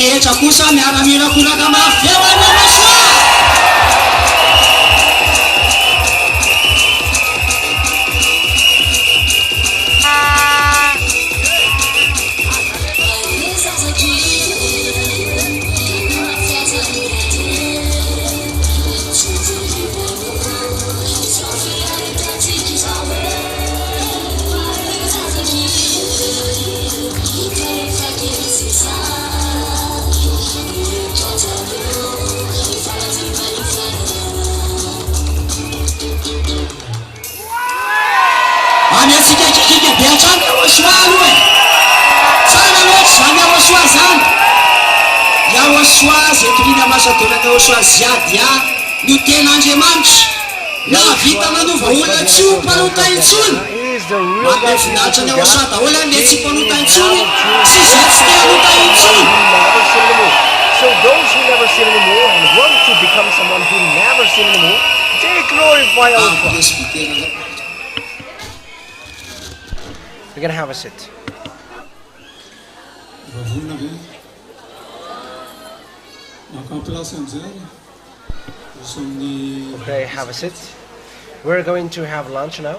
rehetra kosa miaramila koraka mafy eo any YAHOSHUAH. Ametsika kikika be hatrany YAHOSHUAH aloha e. Tsara loatra zany YAHOSHUAH zany. YAHOSHUAH zay toriana masadolana YAHOSHUAH ziady no tena Andriamanitra. Nahavita manova olona tsy ho mpanota intsony. Mandeha finaritra ny YAHOSHUAH daholo ny tsy mpanota intsony sy zay tsy te hanota intsony. So those who never sin anymore and want to become someone who never sin anymore, they glorify YAHOSHUAH. We're gonna have a sit. Okay, have a sit. We're going to have lunch now.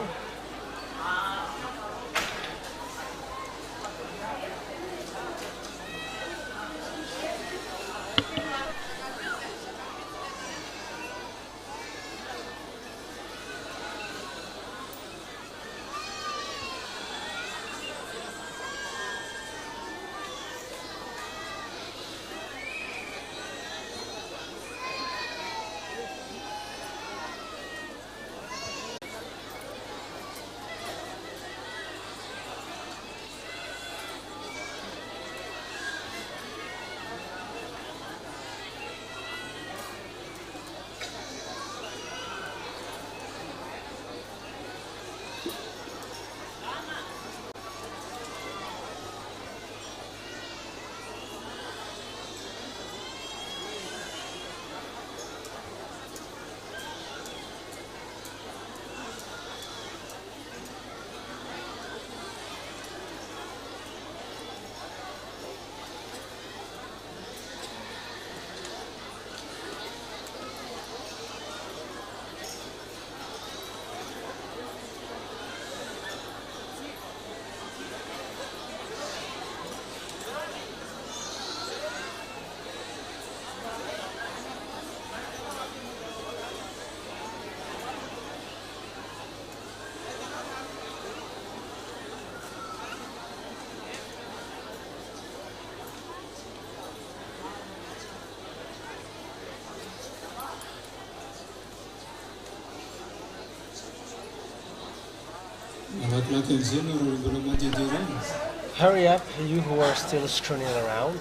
Hurry up, you who are still strolling around.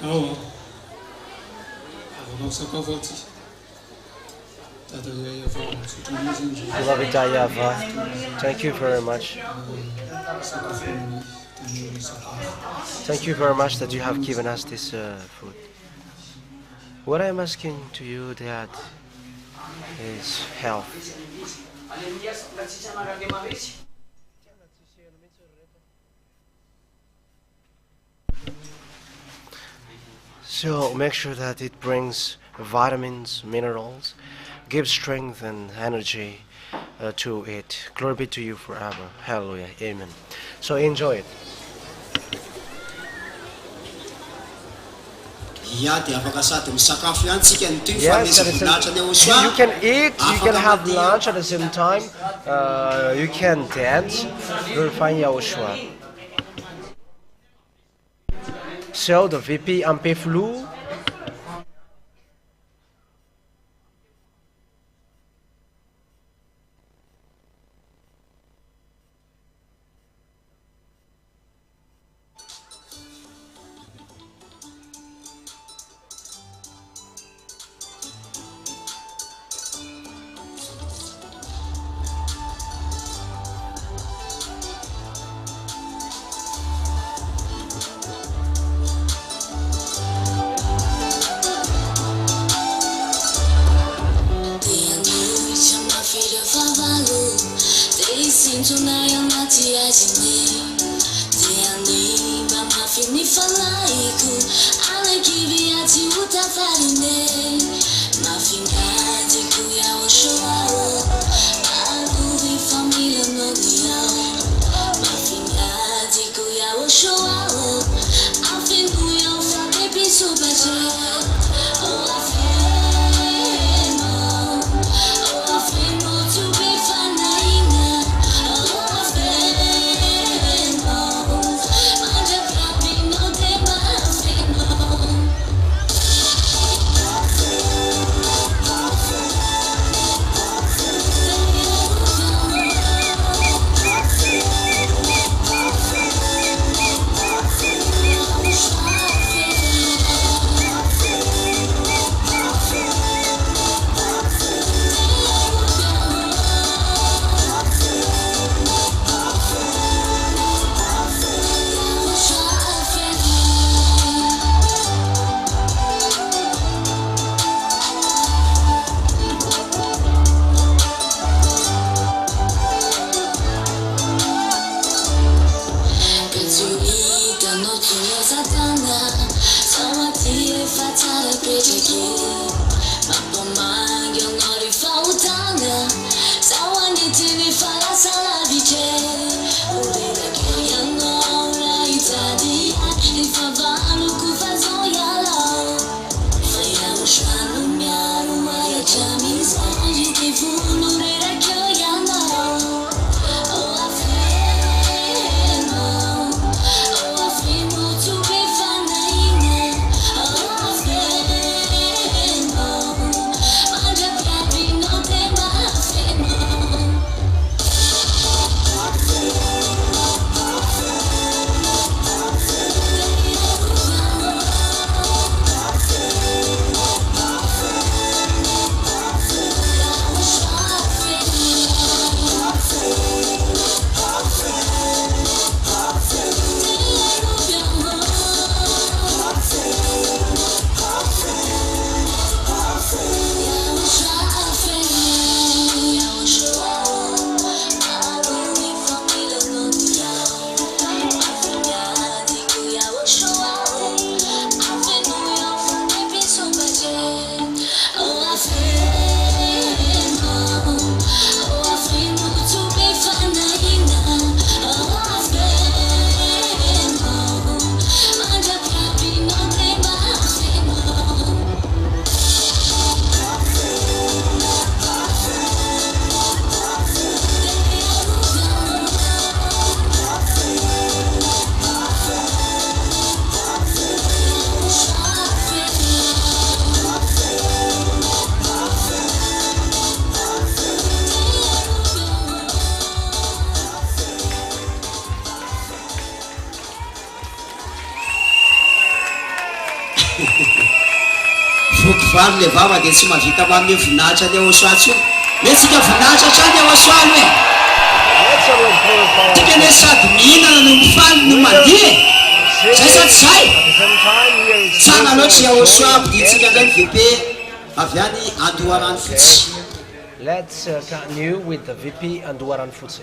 Oh. Beloved YAHVAH, thank you very much. Thank you very much that you have given us this food. What I'm asking to you, Dad, is health. So make sure that it brings vitamins, minerals, gives strength and energy to it. Glory be to you forever. Hallelujah. Amen. So enjoy it. Yes, you can eat, you can have lunch at the same time, you can dance, glorifying YAHOSHUAH. So the VP Ampeflou. vokovary le vava dia tsy mahavita manome voninahitra le YAHOSHUAH tsony metsika voninahitra trany le YAHOSHUAH hoe tika le sady mihinana no mifaly no mandihy zay sady zay tsara loatra YAHOSHUAH ampidintsika ndray ny VP avy any Andoharany fotsy. Let's continue with the VP Andoharany fotsy.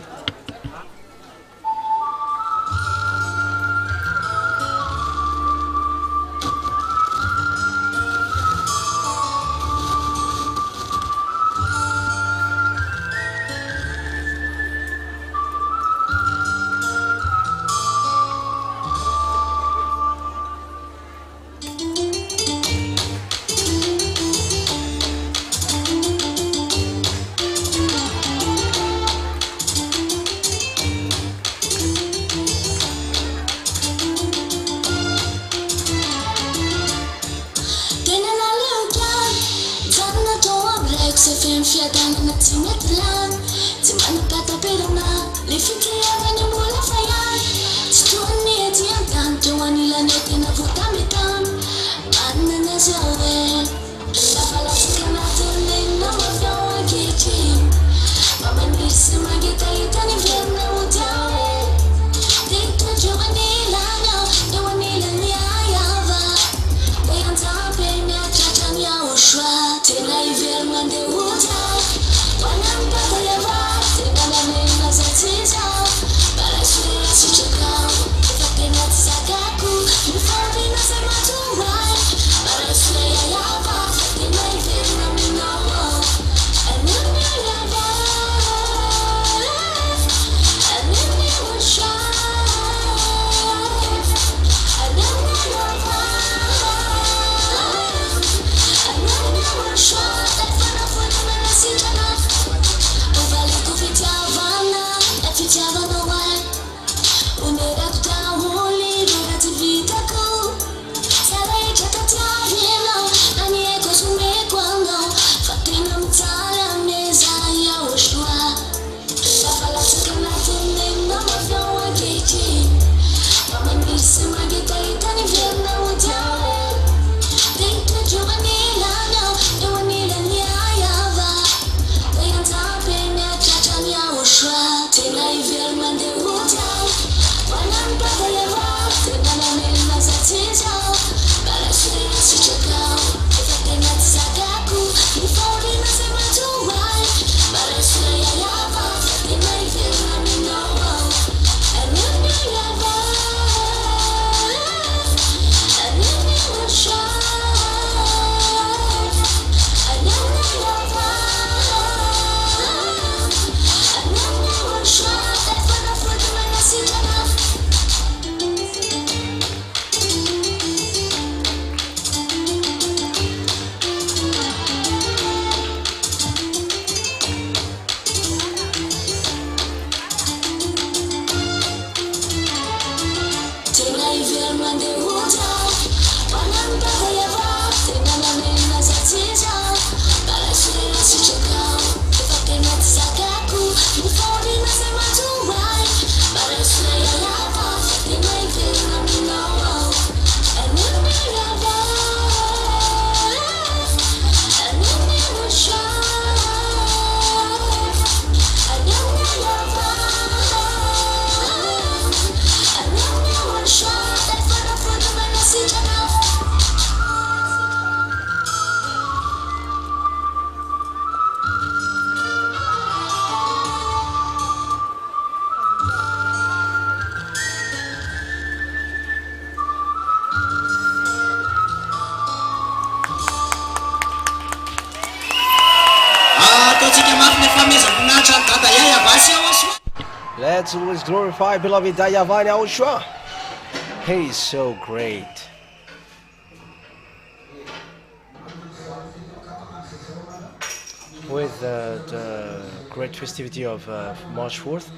Let's always glorify beloved YAHVAH YAHOSHUAH. He is so great. With the great festivity of March 4th,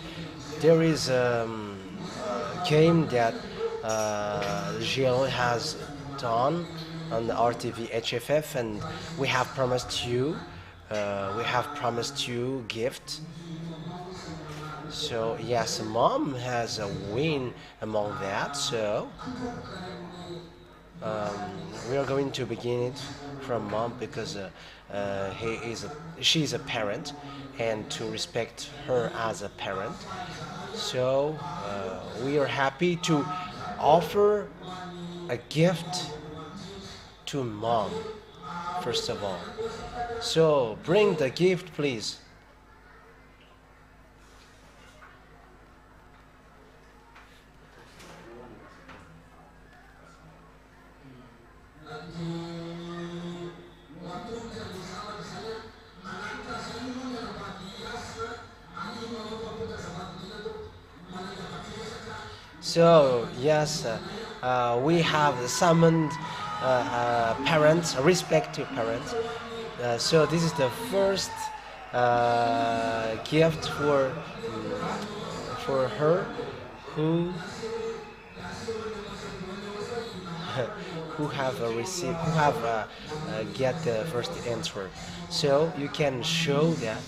there is a game that GL has done on the RTV HFF, and we have promised you gift. So yes, mom has a win among that. So we are going to begin it from mom because she is a parent, and to respect her as a parent. So we are happy to offer a gift to mom, first of all. So bring the gift, please. So yes, we have summoned parents, respective parents. So this is the first gift for her, who who have get the first answer. So you can show that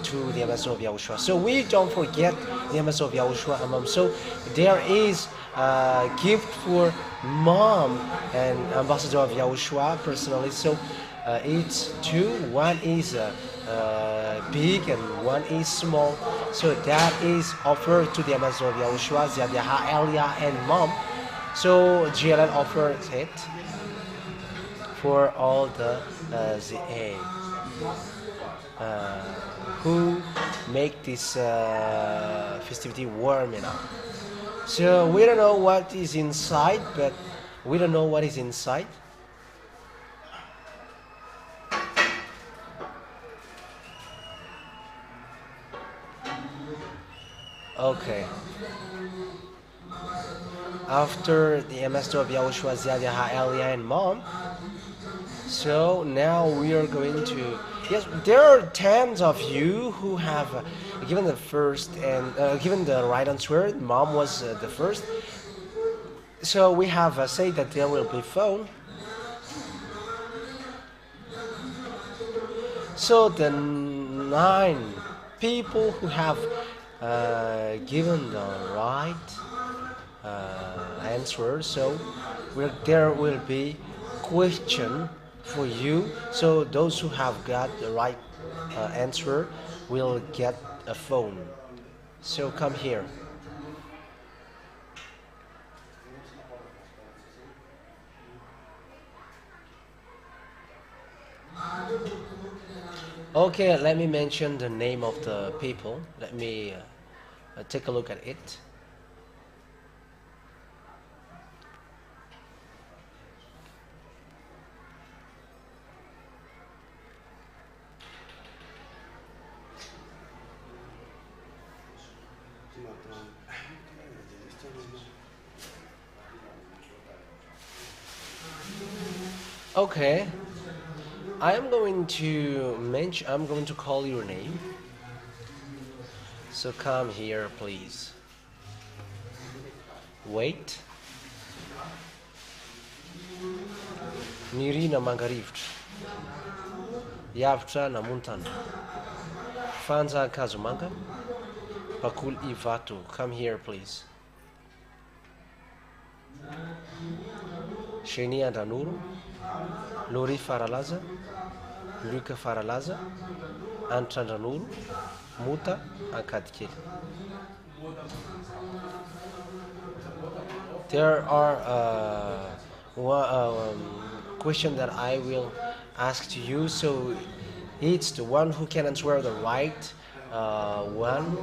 to the ambassador of YAHOSHUAH. So we don't forget the ambassador of YAHOSHUAH Mom. So there is a gift for mom and ambassador of YAHOSHUAH personally. So it's two. One is big and one is small. So that is offered to the ambassador of YAHOSHUAH, YAHVAH, Elia, and mom. So GLN offers it for all the ZA who make this festivity warm enough. So we don't know what is inside, but we don't know what is inside. Okay. After the ambassador of YAHOSHUAH, YAHVAH, Elia, and mom. So now we are going to. Yes, there are tens of you who have given the first and given the right answer. Mom was the first. So we have said that there will be phone. So the 9 people who have given the right answer, so there will be question for you. So those who have got the right answer will get a phone. So come here. Okay, let me mention the name of the people. Let me take a look at it. Okay, I'm going to call your name. So come here, please. Wait. Nirina Mangarivt. Yavtra Namuntan. Fanza Kazumanga. Bakul Ivatu. Come here, please. Sheni Antananarivo. Lori Faralaza, Luca Faralaza, Antananarivo, Muta, Ankadikil. There are questions that I will ask to you. So it's the one who can answer the right one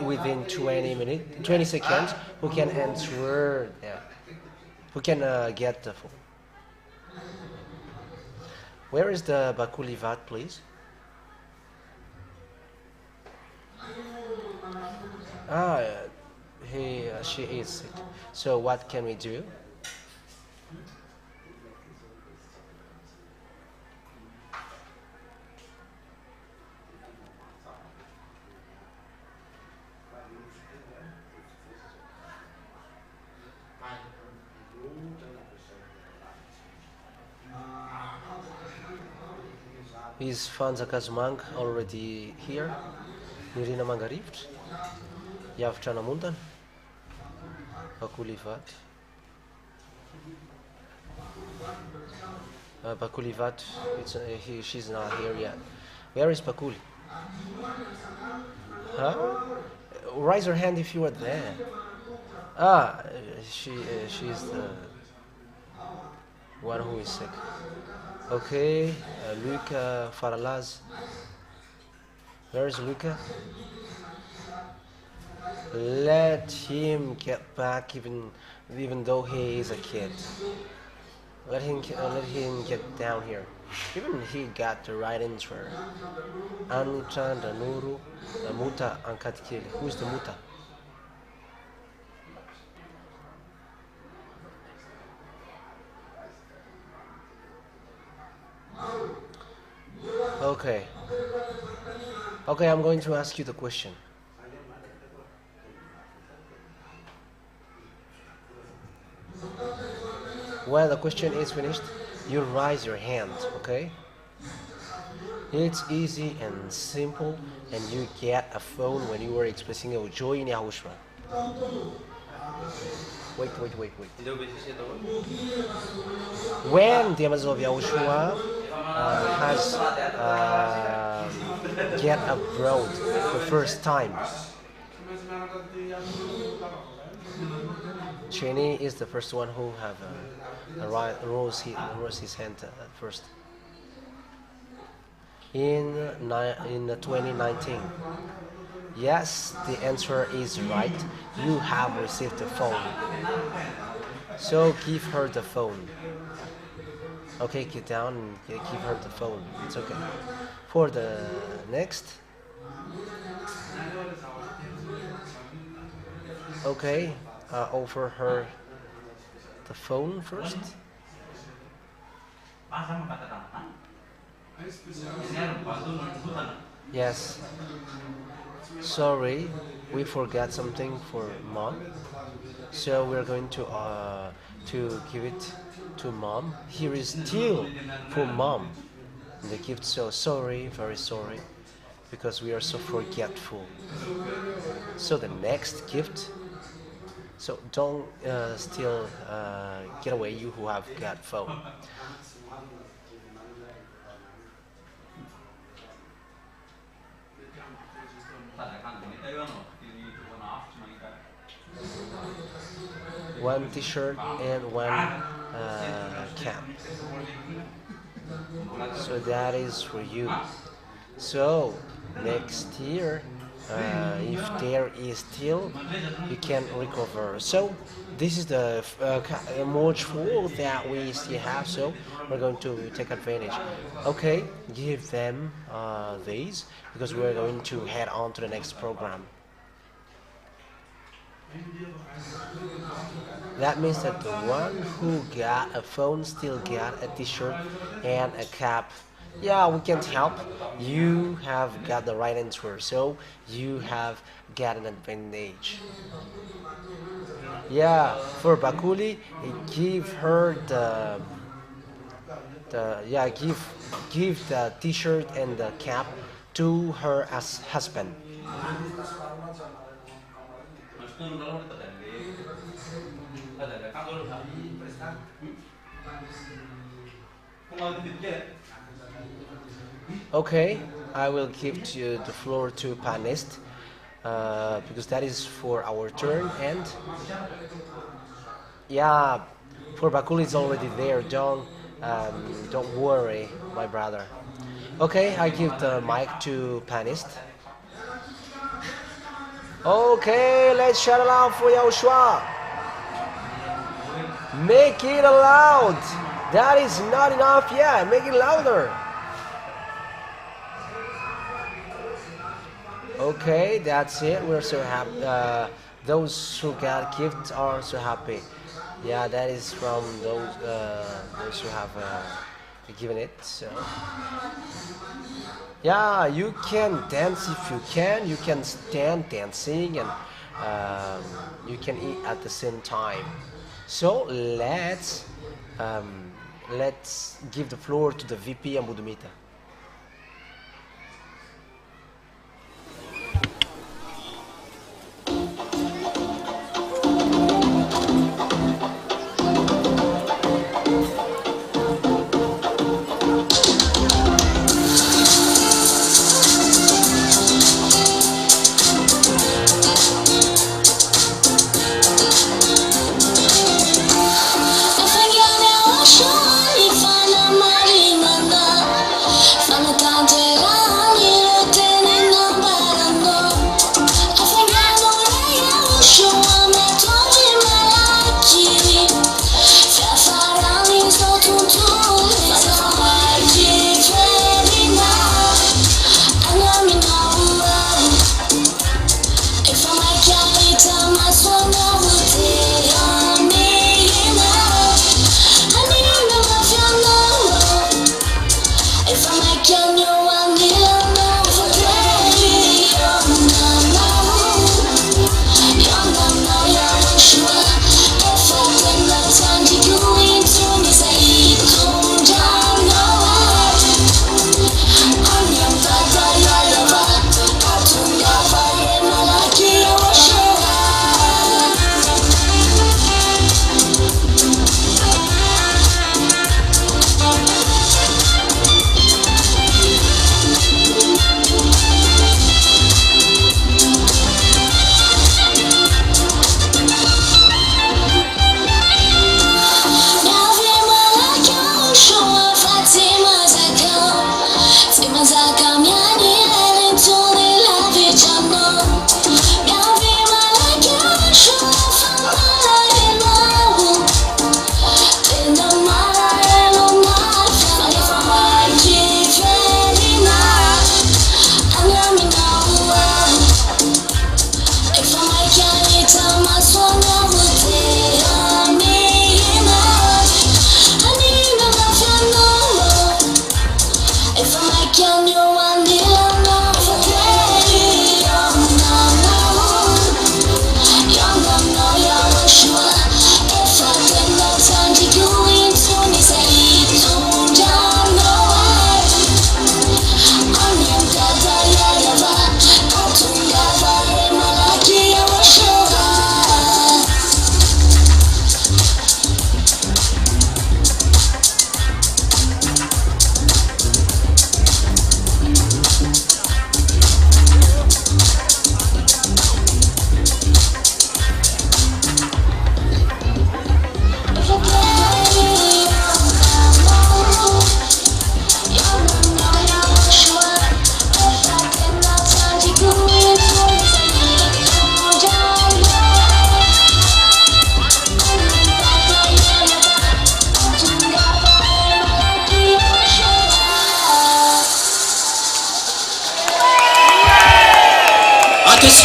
within 20 seconds. Who can answer? Yeah, who can get the phone? Where is the Bakulivat, please? She is sick. So what can we do? Is Fanza Kazumang already here? Nirina Mangarivt? Yavtra Namuntan? Bakulivat? Bakulivat, she's not here yet. Where is Bakuli? Huh? Raise your hand if you are there. Ah, she's the one who is sick. Okay, Luca Faralaz. Where is Luca? Let him get back, even though he is a kid. Let him get down here. Even he got the right answer. Antananarivo, the Muta Ankatkili. Who's the Muta? Okay. Okay, I'm going to ask you the question. When the question is finished, you raise your hand, okay? It's easy and simple, and you get a phone when you are expressing your joy in YAHOSHUAH. Wait. When the Amazon of YAHOSHUAH has get abroad the first time, Chinese is the first one who have rose his hand at first. In 2019. Yes, the answer is right. You have received the phone. So give her the phone. Okay, get down and give her the phone. It's okay. For the next. Okay, offer her the phone first. Yes. Sorry, we forgot something for mom. So we're going to give it to mom. Here is still for mom the gift. So sorry, very sorry, because we are so forgetful. So the next gift. So don't still get away, you who have got phone. One t-shirt and one cap. So that is for you. So next year, if there is still, you can recover. So this is the much food that we still have, so we're going to take advantage. Okay, give them these, because we're going to head on to the next program. That means that the one who got a phone still got a t-shirt and a cap. Yeah, we can't help. You have got the right answer, so you have got an advantage. Yeah, for Bakuli, give her give the t-shirt and the cap to her as husband. Okay, I will give the floor to panelist because that is for our turn, and yeah, for Bakul is already there. Don't worry, my brother. Okay, I give the mic to panelist. Okay, let's shout aloud for YAHOSHUAH. Make it loud. That is not enough yet. Make it louder. Okay, that's it. We're so happy. Those who got gifts are so happy. Yeah, that is from those who have given it. So yeah, you can dance if you can. You can stand dancing, and you can eat at the same time. So let's give the floor to the VP Ambohidrapeto.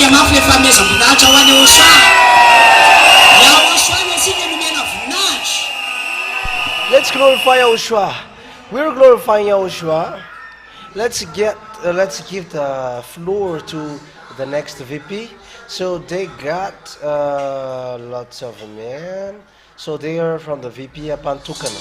Tsika mafy le fameza voninahitra ho an'ny YAHOSHUAH. YAHOSHUAH ny asika nomena voninahitra. Let's glorify YAHOSHUAH. We're glorifying YAHOSHUAH. Let's give the floor to the next VP. So they got lots of men. So they are from the VP Pantukan.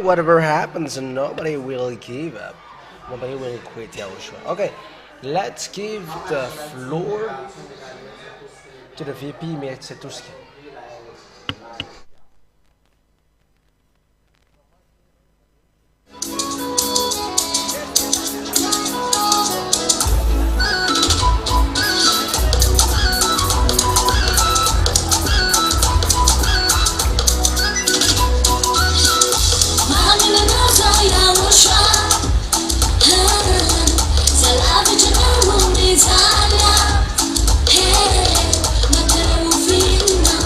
Whatever happens, nobody will give up. Nobody will quit YAHOSHUAH. Okay, let's give the floor to the VP Mietsetuski. Italia, hey, mateo fina.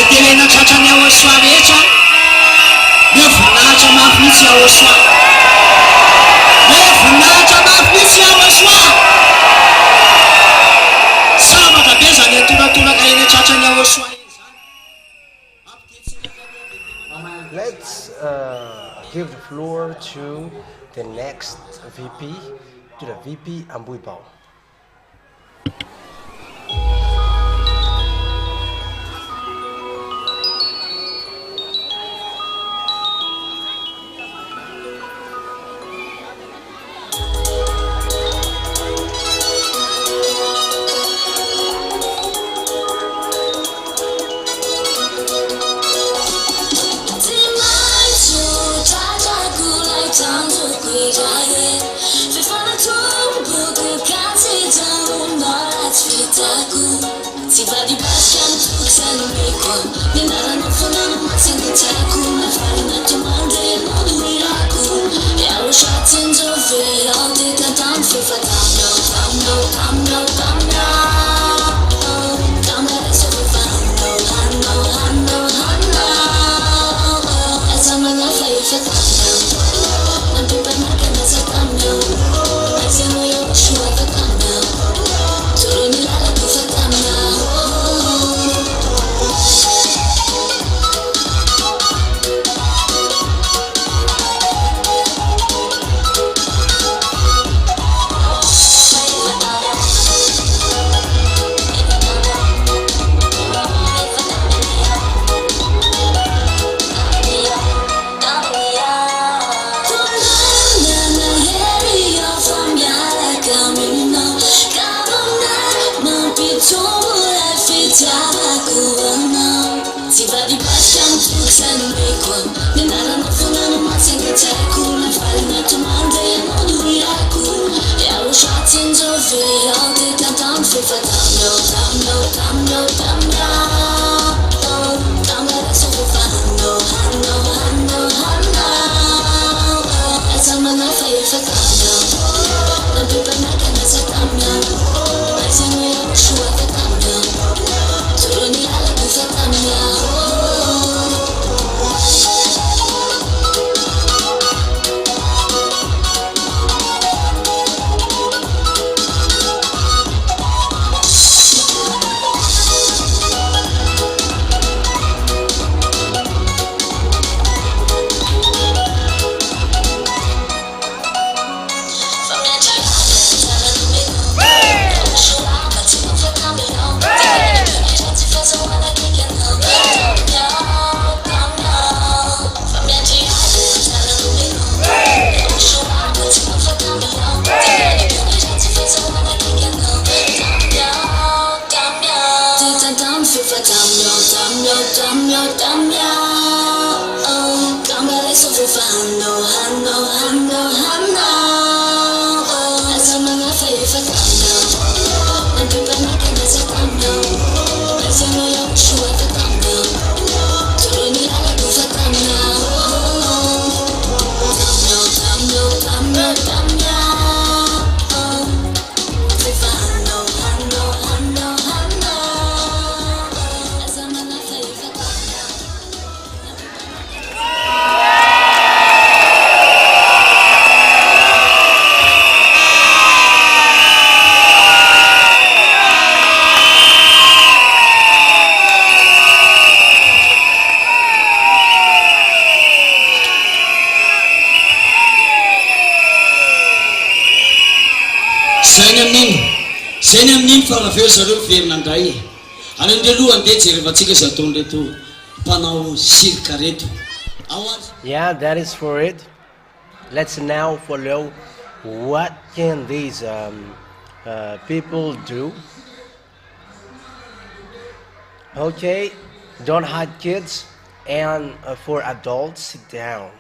Terena tratran'ny YAHOSHUAH rehetra dia voninahitra mafy mihitsy YAHOSHUAH. Dia voninahitra mafy mihitsy YAHOSHUAH. Sambatra be zany atoratoraka eny tratran'ny YAHOSHUAH eny zany. Let's give the floor to the next VP, to the VP Ambohidrapeto. Si va di basca, non so che sei non mi con mi narrano fonano, ma senti c'è come fare una domanda e non un miracolo. E allo sciazzo vero, ti cantan fi fa tamno, tamno, tamno, tamno. Tamno adesso mi fanno, hanno, hanno, hanno. E siamo alla fai fa tamno. Non più per me che ne sa tamno. E siamo YAHOSHUAH fa tamno. Solo mi la tu fa tamno. Si va di basca, non so che sei non mi con mi narrano fonano, ma senti c'è come fare una domanda e non un miracolo. E allo sciazzo vero, ti cantan fi fa tamno, tamno, tamno, tamno. Tamno adesso mi fanno, hanno, hanno, hanno. E siamo alla fai fa tamno. Non più per me che ne sa tamno. E siamo YAHOSHUAH fa tamno. Solo mi la tu fa tamno. Faraveo zareo verina ndray ary ndre aloha andeha jerevantsika izay ataon'reto mpanao sirka reto. Yeah, that is for it. Let's now follow what can these people do. Okay, don't hide kids, and for adults, sit down.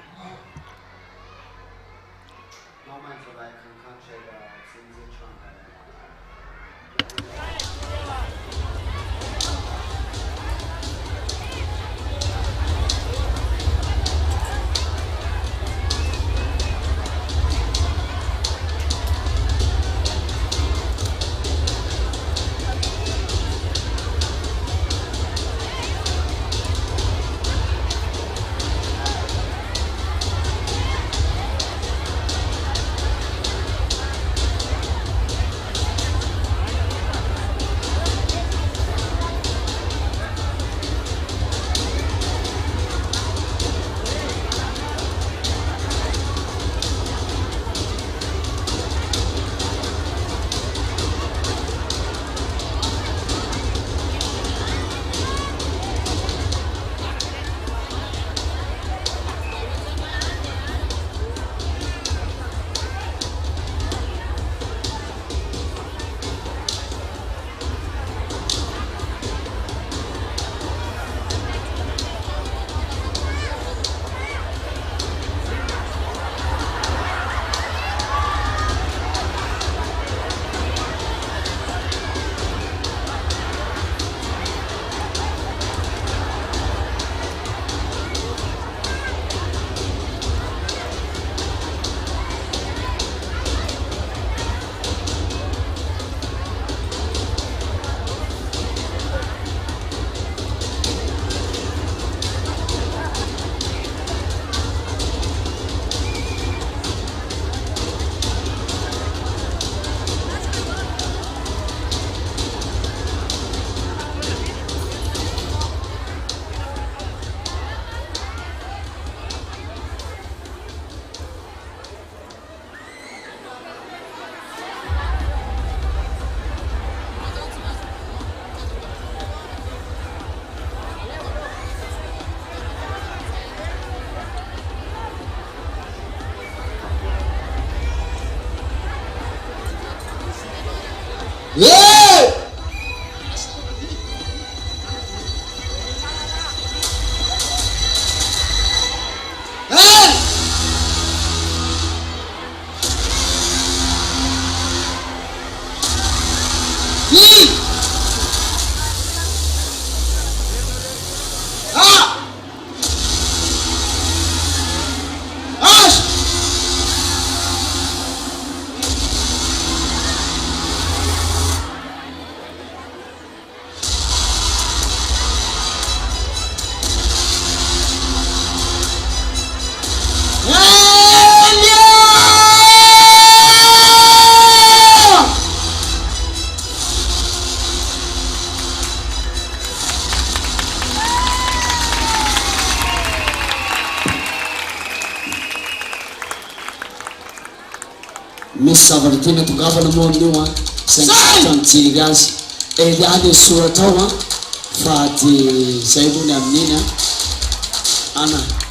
Yeah! Hey! Ah! Ash! Miss Savartina to govern more new one. Saint Tigas. The other Suratawa. Fati Saibuna Nina. Anna.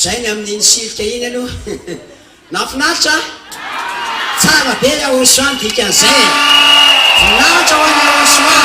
zay ny amin'iny silika iny aloha nafinaritra tsara be YAHOSHUAH dikan'izay finaritra ho an'ny YAHOSHUAH.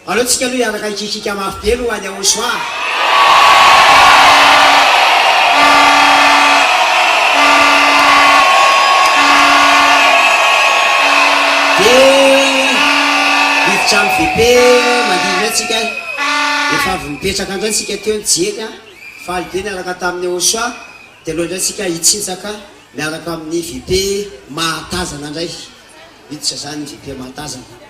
Allo tsika aloha hiaraka ikikika mafy be aloha any YAHOSHUAH. De hiditra amin'ny VP mandindra tsika efa avy mipetraka andray tsika teo jeka faly be miaraka tamin'ny YAHOSHUAH de loatra tsika hitsitsaka miaraka amin'ny VP mahatazana andray hiditra zany VP mahatazana.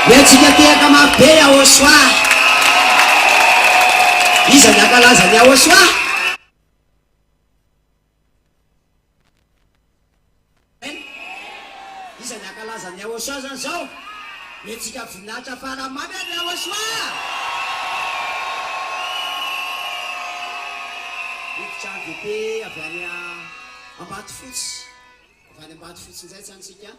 Yetsika mabe YAHOSHUAH. Iza nyakalaza YAHOSHUAH. Iza nyakalaza YAHOSHUAH zany zao. Yetsika voninahitra faramamy YAHOSHUAH. Trano bebe avy any Ambatofotsy. Avy any Ambatofotsy nzay tsantsika.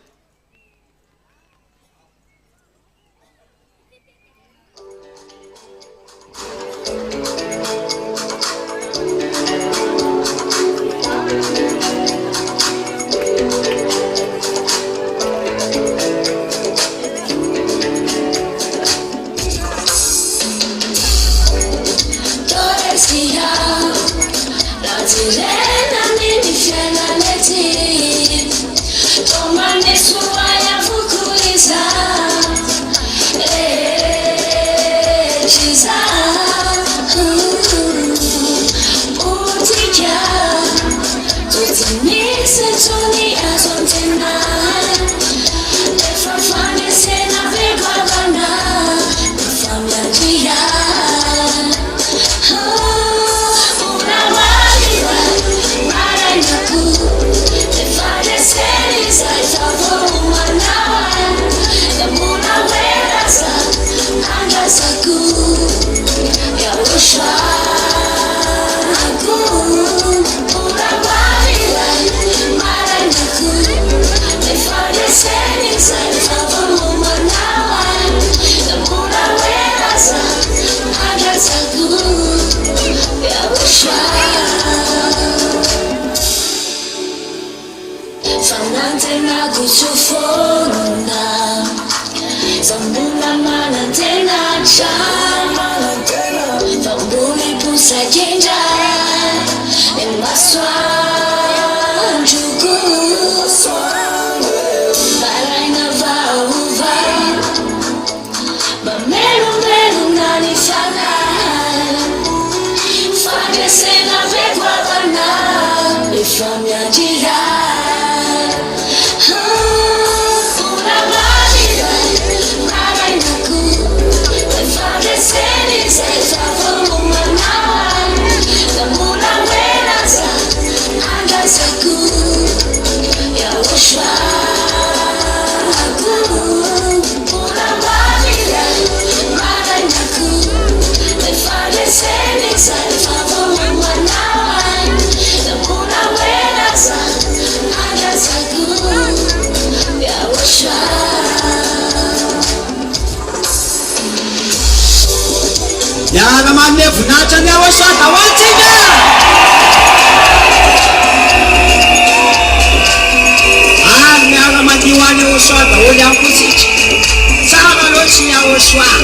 Yaramane vunacha YAHOSHUAH tawatinga. Yaramadiwani YAHOSHUAH tawoli akuzichi. Sama lochi YAHOSHUAH.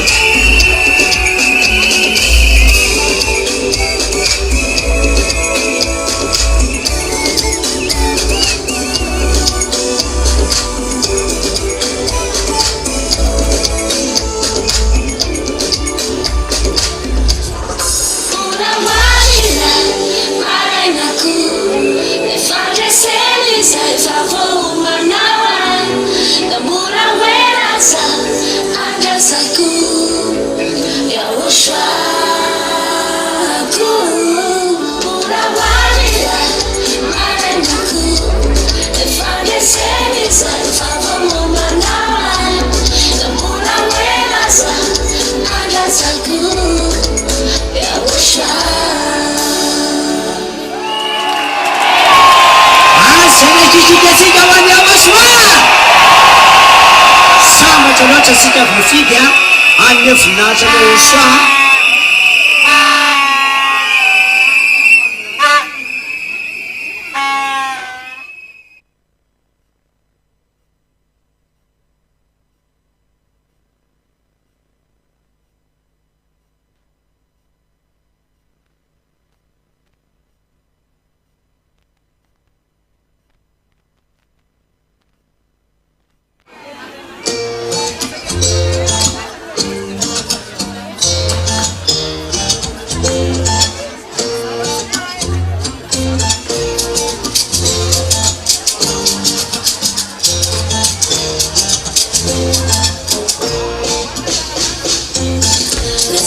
Sika kufikia ane funacha YAHOSHUAH.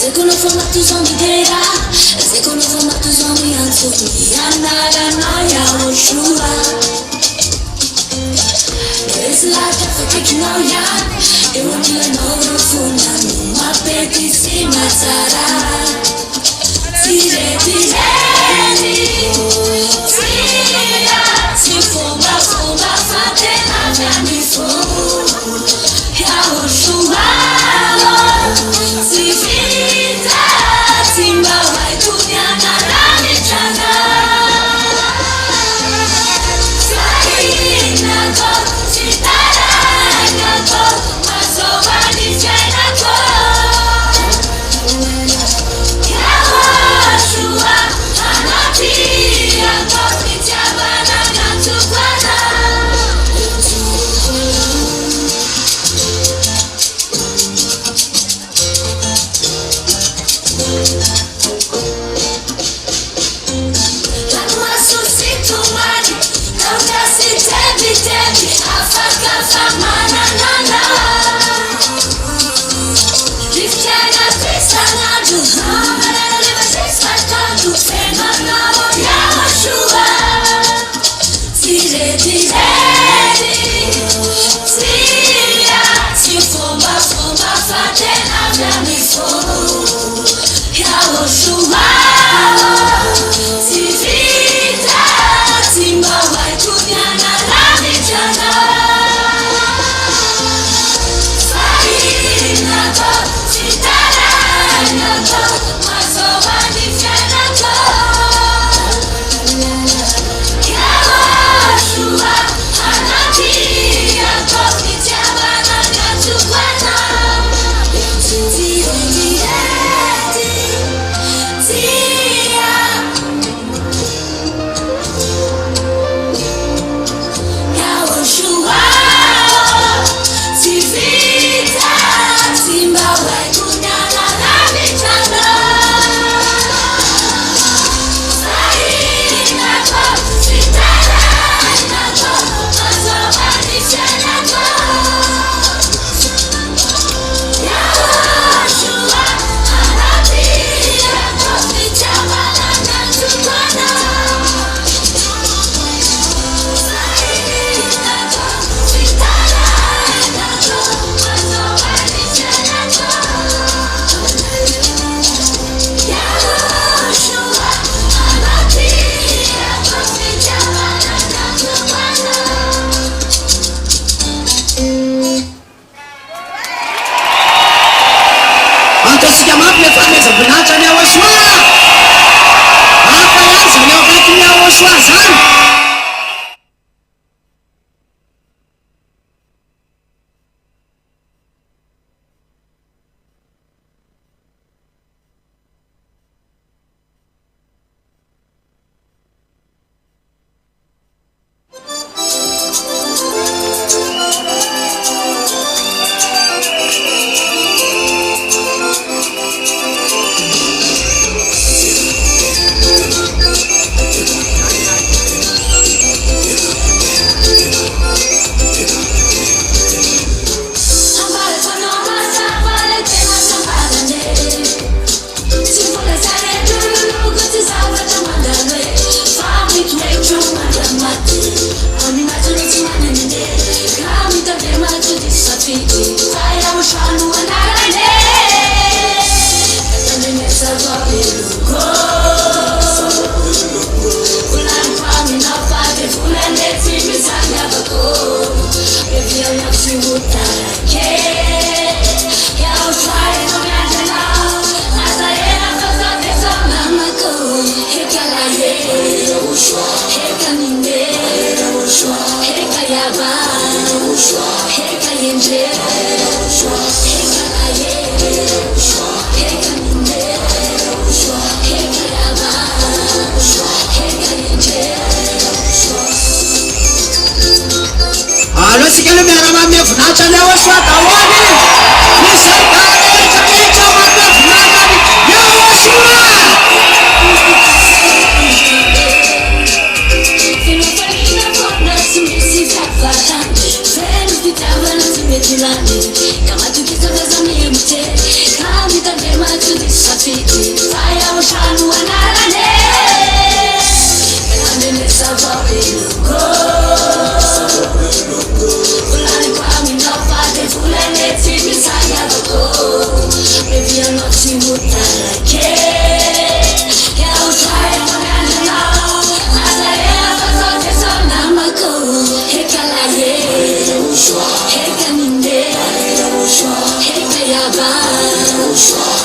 Secondo formato zombie dera, secondo formato zombie anzuki, anara YAHOSHUA. It's like a fake now, yeah. It won't be an overfull, my baby, see my tara. Tire, si fomba, fate la mia mi fo. YAHOSHUA, si fita, timba, vai kunyana, rani chana. Saina go, sitara go, masoba ni chana go. YAHOSHUA, anapia go, sichabana natukwana. fulani kama tukitembeza mimte kama mitandema tulisafiti faya ushanu wanarane kama nesa vapiluko fulani kwa minopate fulani timisanya loko baby I'm not too good like it yeah I'll try it wanna know Azalea fazote sona mako hekala ye heka ninde heka yaba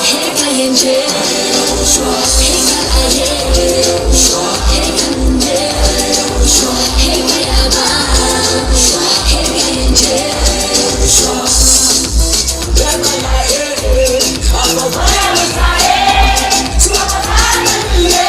heka yenje hekala ye heka ninde heka yaba heka yenje hekala ye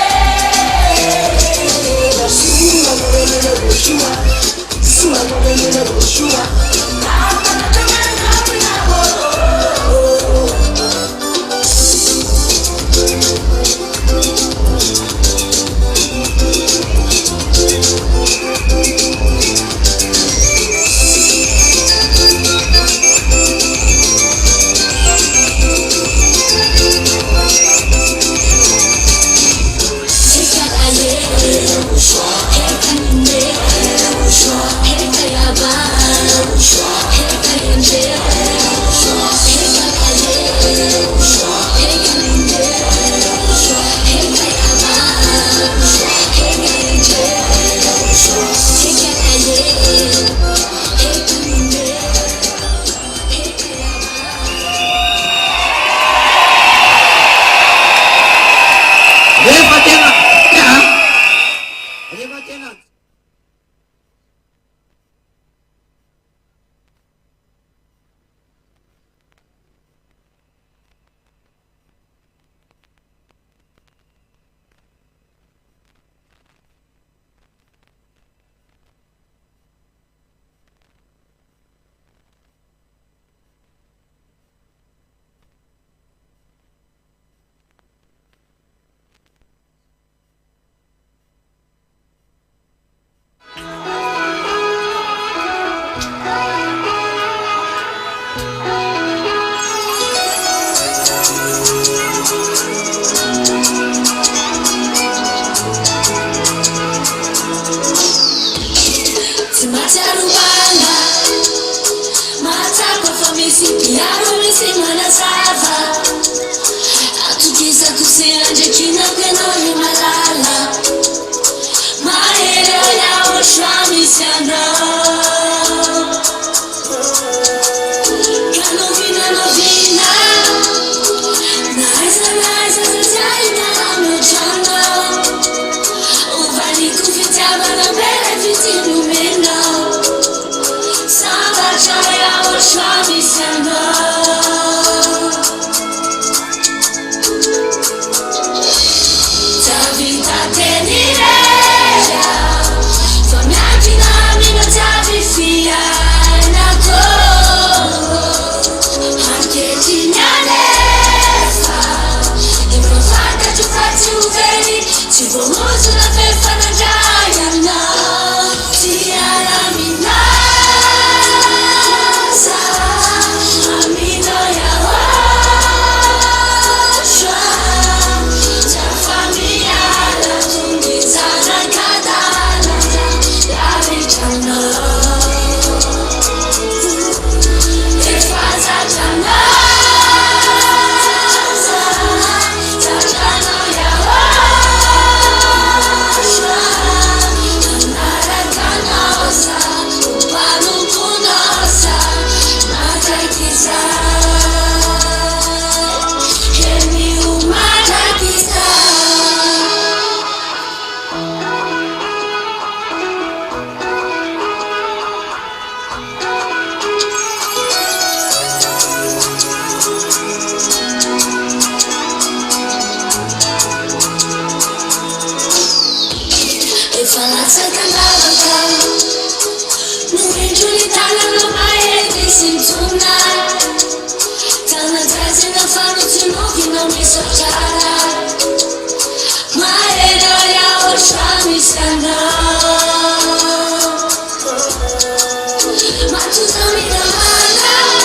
Matuza mi damana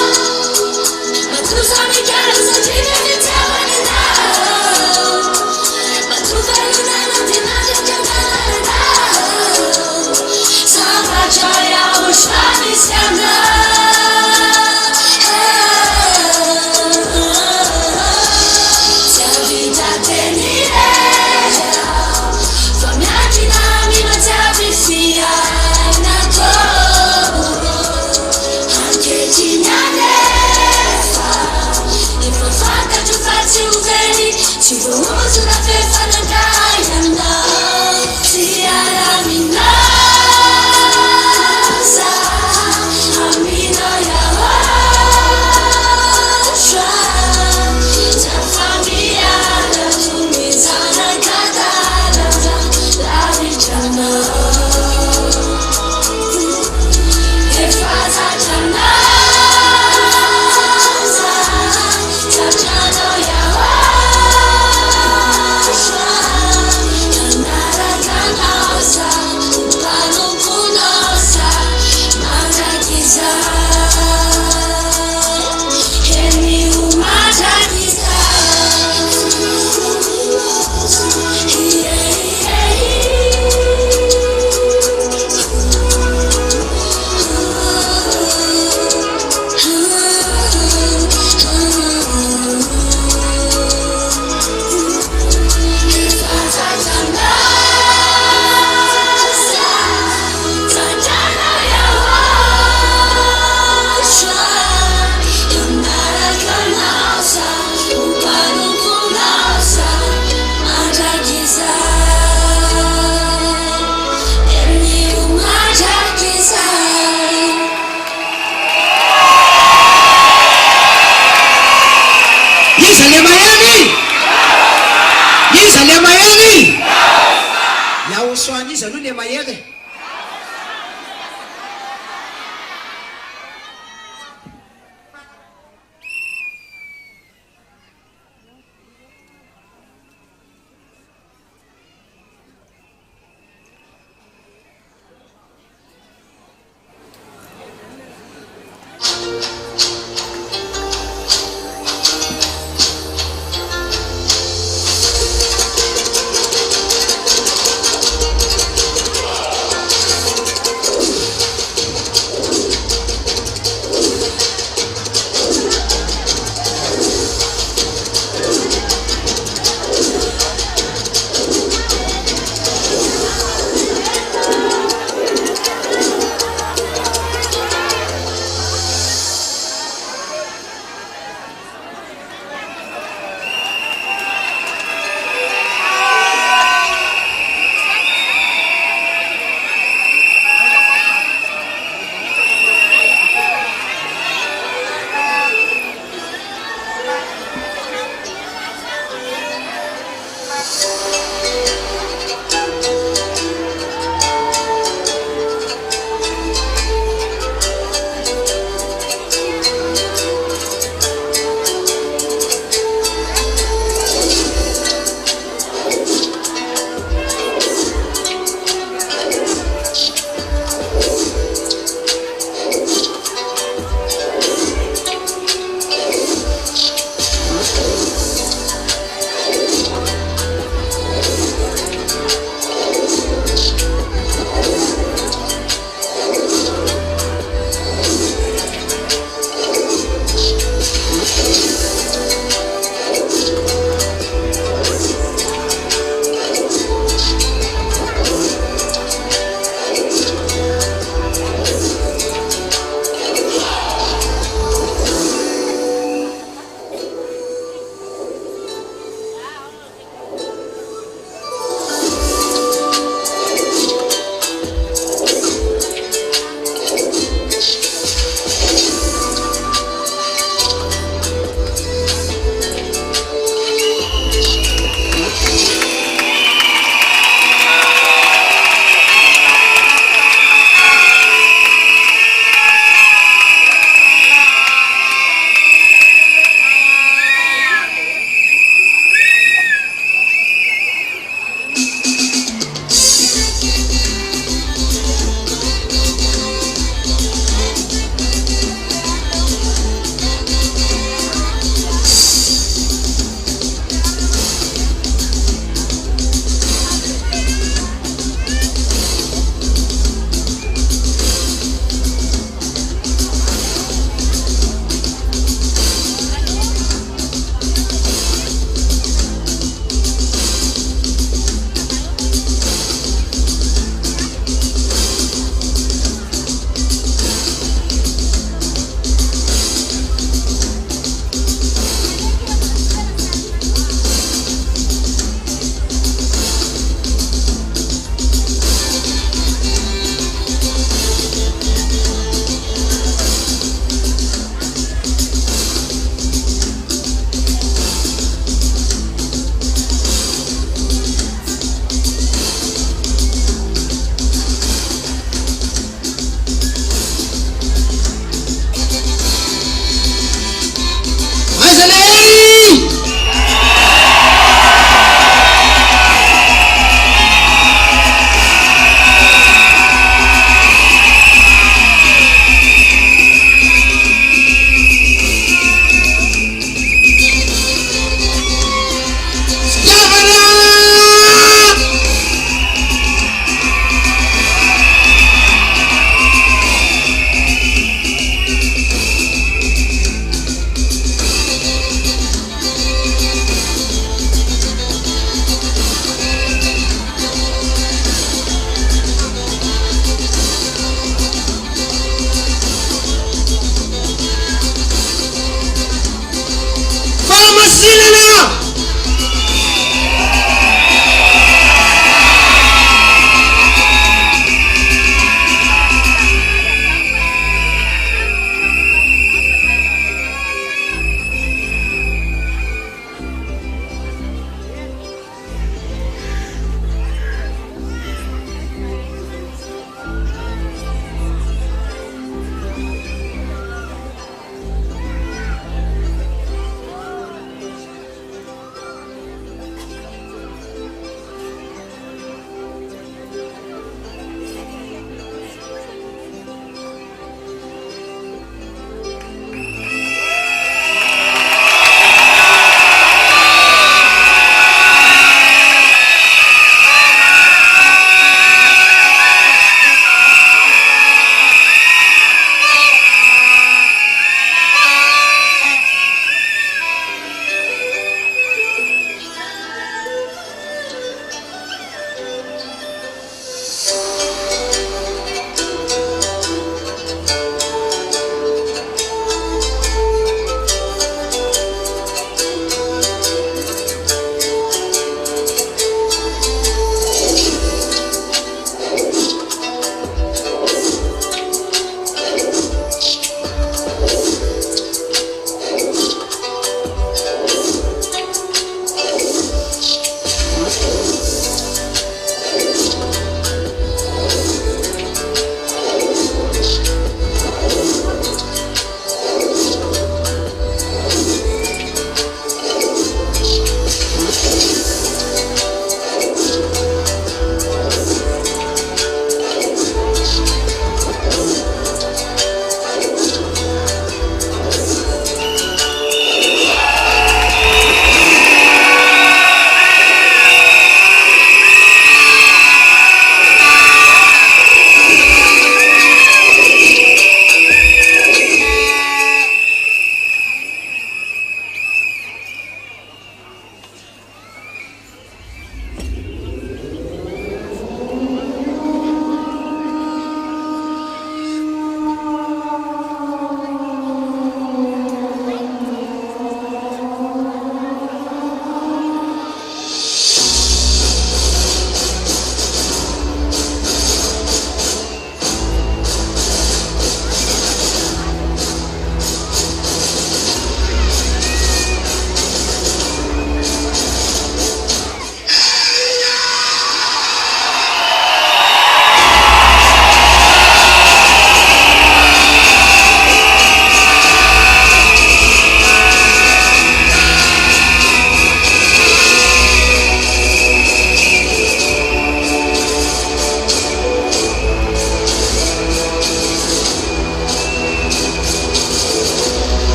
mayede mayede.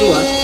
kedua.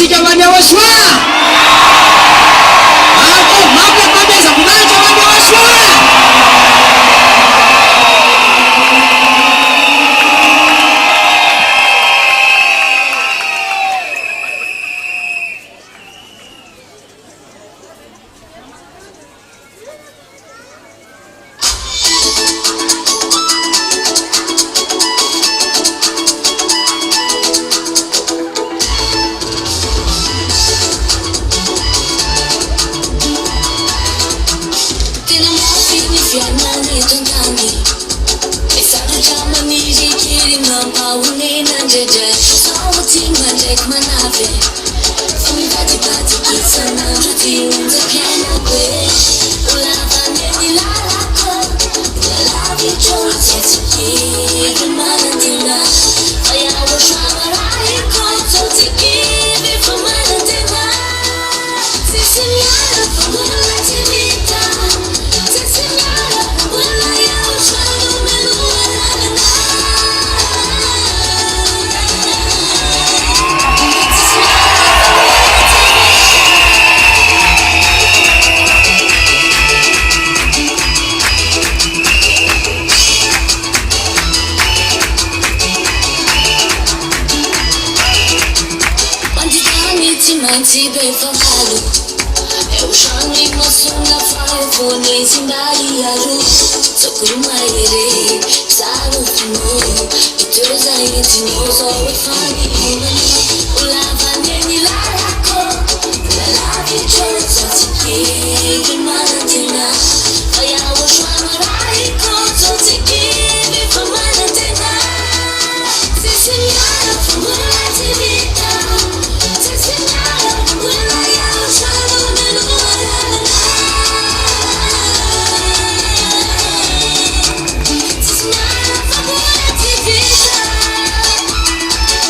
Jamani YAHOSHUAH. Hapo mambo kabisa kuna jamani YAHOSHUAH.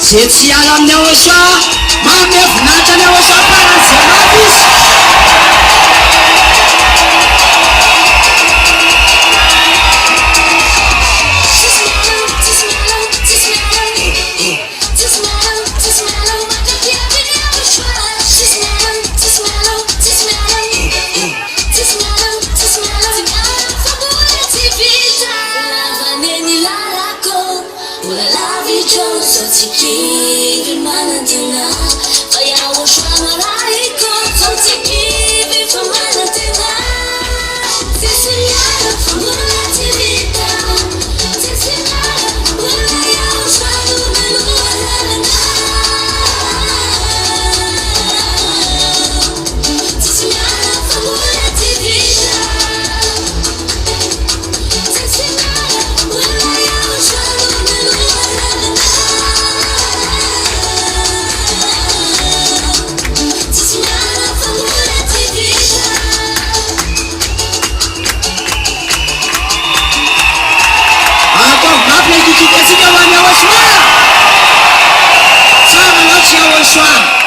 Zetsy alamny YAHOSHUAH, manome voninahitra ny YAHOSHUAH faran'izay YAHOSHUAH.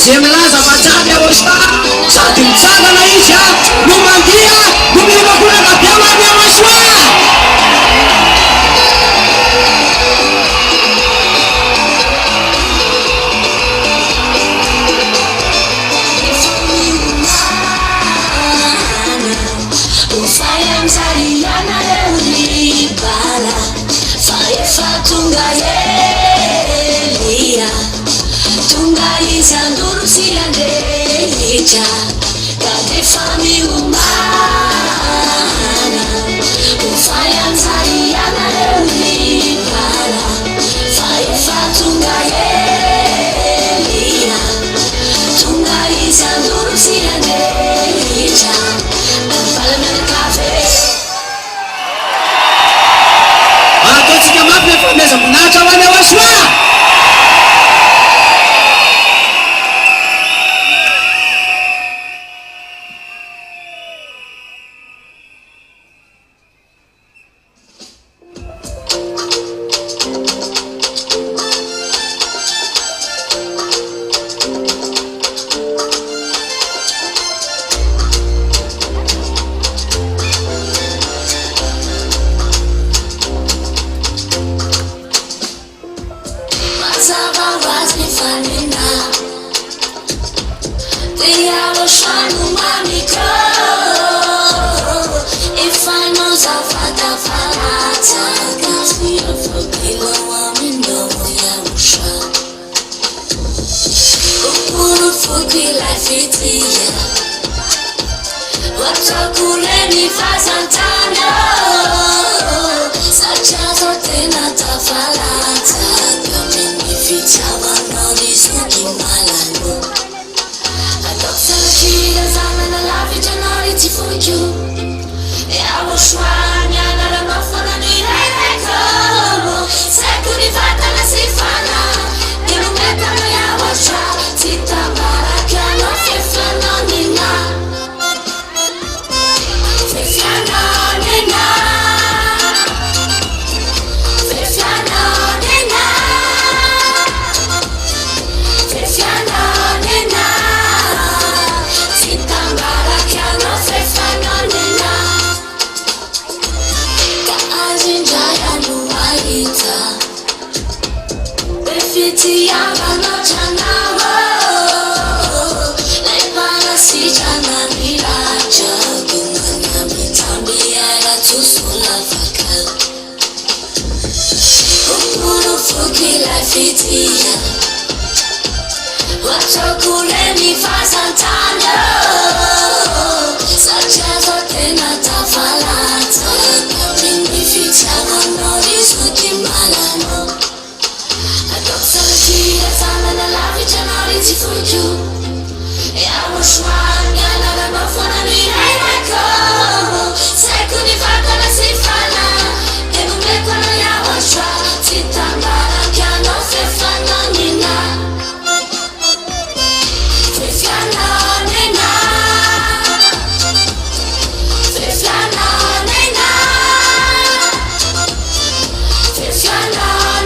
Semelaza machapi YAHOSHUAH sady mitsangana izy no mandia no miolakolaka be hoany YAHOSHUAH. Ataontsika mafy efa meza voninahitra ho an'ny YAHOSHUAH. Salakira zamana lavitra anao tsy foikio YAHVAH nianara mafana ny rairaiky saiko ny vatana sy fana dia nometana YAHVAH tsy tambaraka anao fefiananina fefiananina fefiananina fefiananina Festivity YAHVAH chanawa Lai para si chananira Jagumana mitambi era tusula fakal Kumuru fuki lai fitia Wachokule mi fasantana Sachazo tena tafalata Kabringi fichana nori suki malano Salakira zamana lavitra anao tsy foikio YAHVAH nianara mafana ny rairaiky saiko ny vatana sy fana dia nomeko anao YAHVAH tsy tambaraka anao fefiananina fefiananina fefiananina fefiananina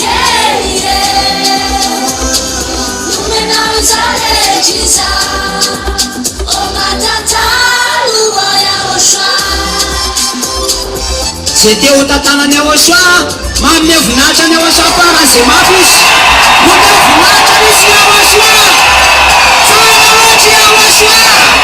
Yeah. zay teo tantanany YAHOSHUAH manome voninahitra ny YAHOSHUAH farany zay mafy izy manome voninahitra izy YAHOSHUAH tsara loatra YAHOSHUAH YAHOSHUAH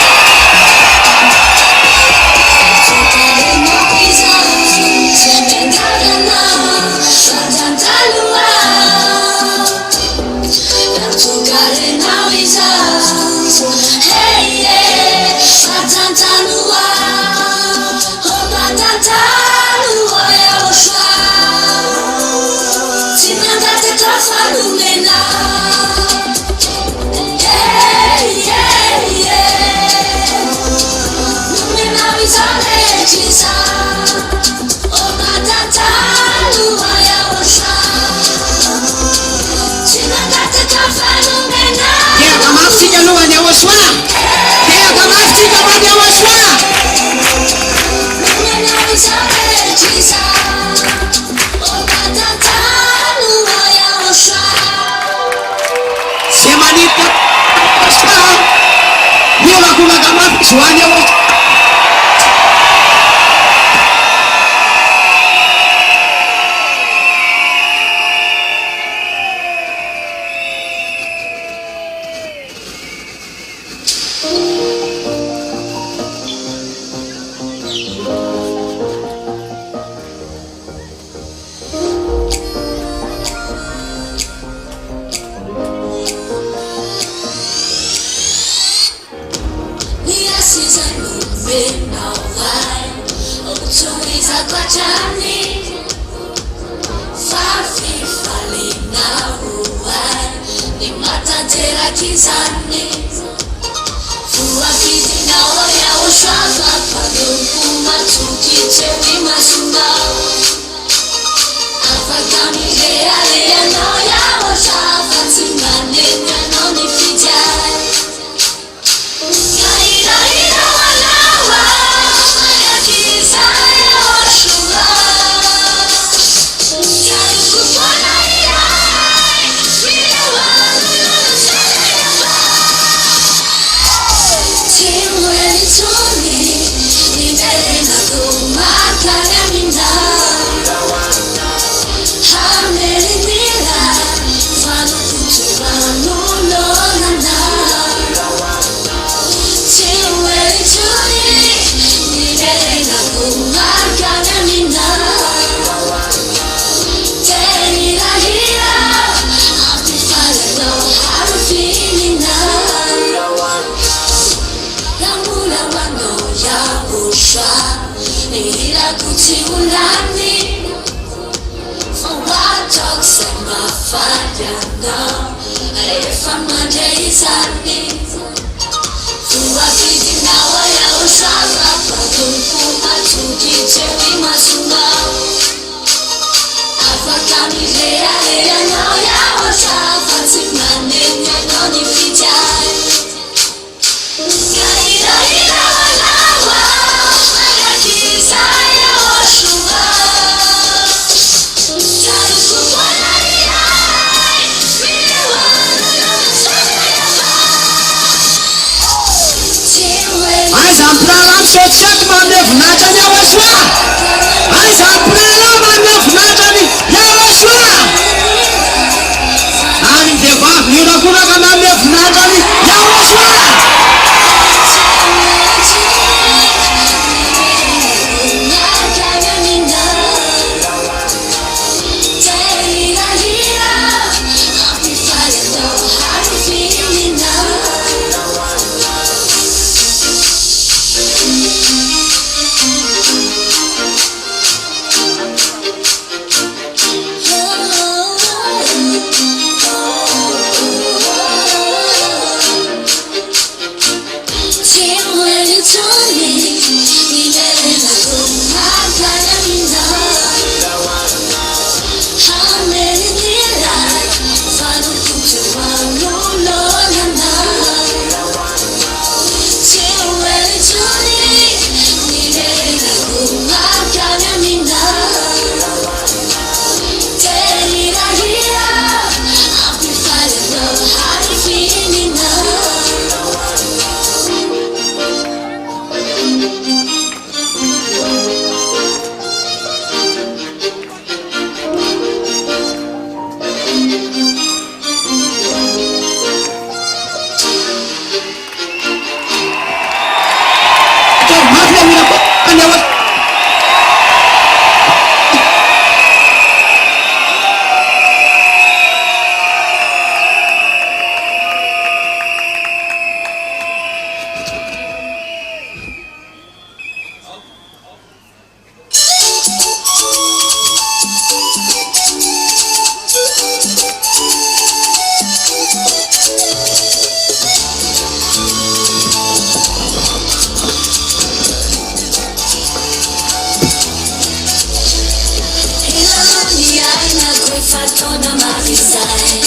fatona marizai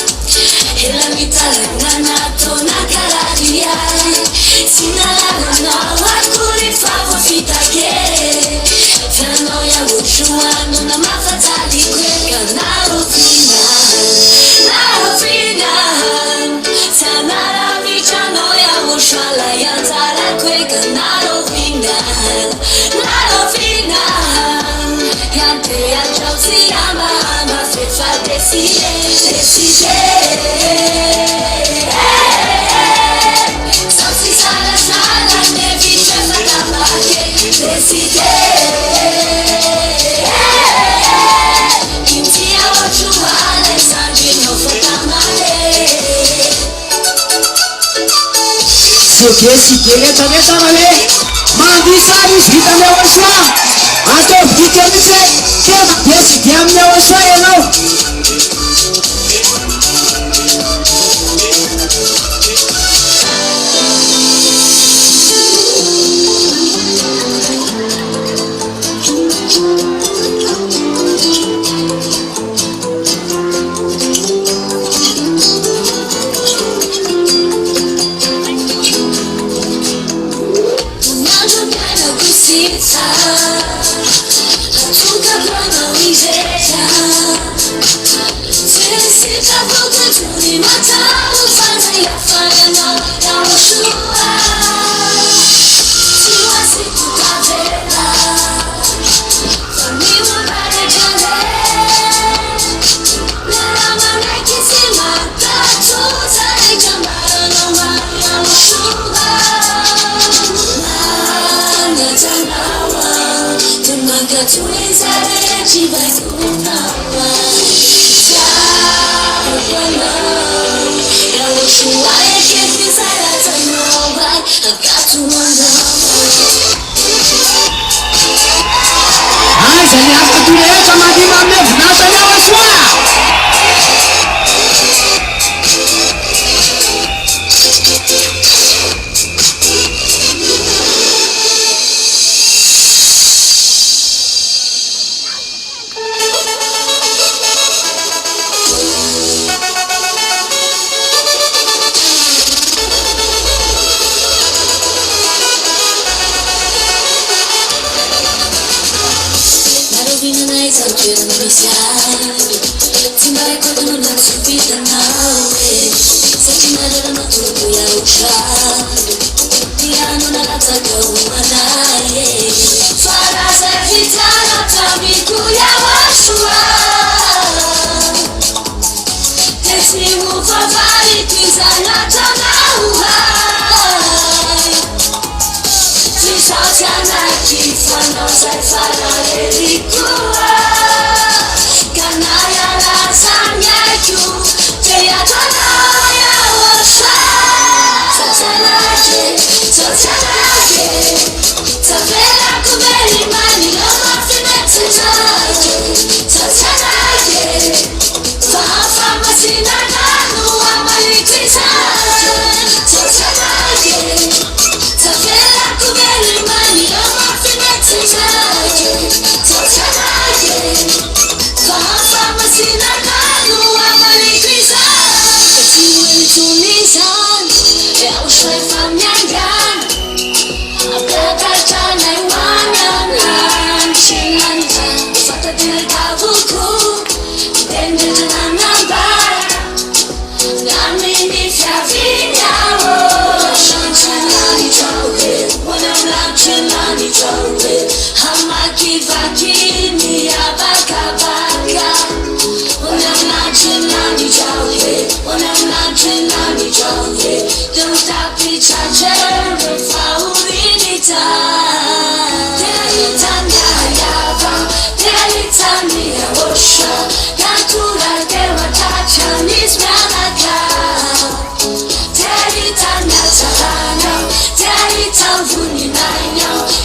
ela mitalangana tona karadiai sinalana wakuri favo fitake fano YAHOSHUAH nuna mafatali kweka narofina sanara vichano YAHOSHUAH la yanzara kweka narofina yante ya chausi ama fefa decide sausi sala nevi fefa tamake decide inti YAHOSHUAH la sanji no fotamale Sokesi keleta mesa male mandisari vita YAHOSHUAH ato vita mise kema pesi diam YAHOSHUAH eno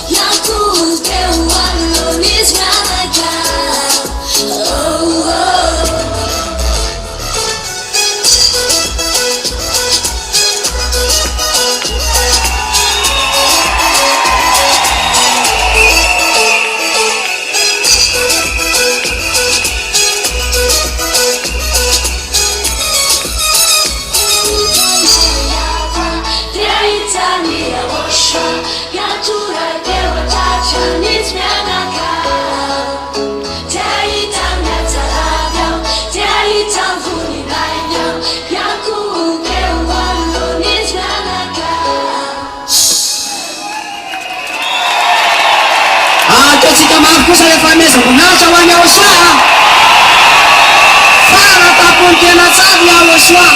Yang ku ke walo nisma kosa rehefa meza voninahitra ho an'ny YAHOSHUAH faratapony tena tsavy YAHOSHUAH.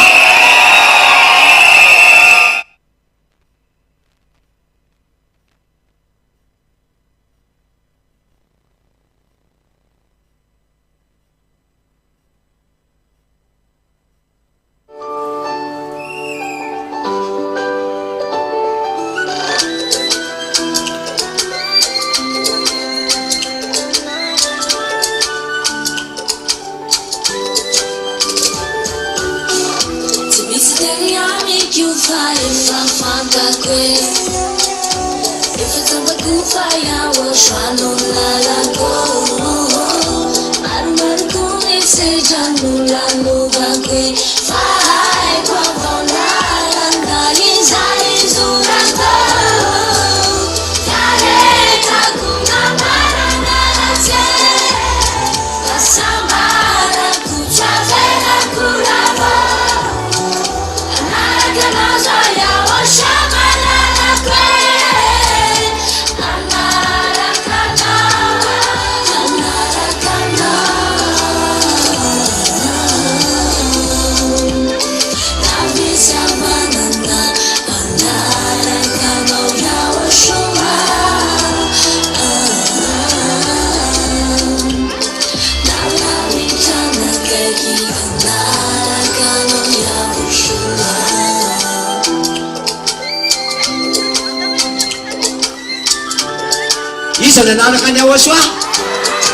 Iza nanaraka ny YAHOSHUAH?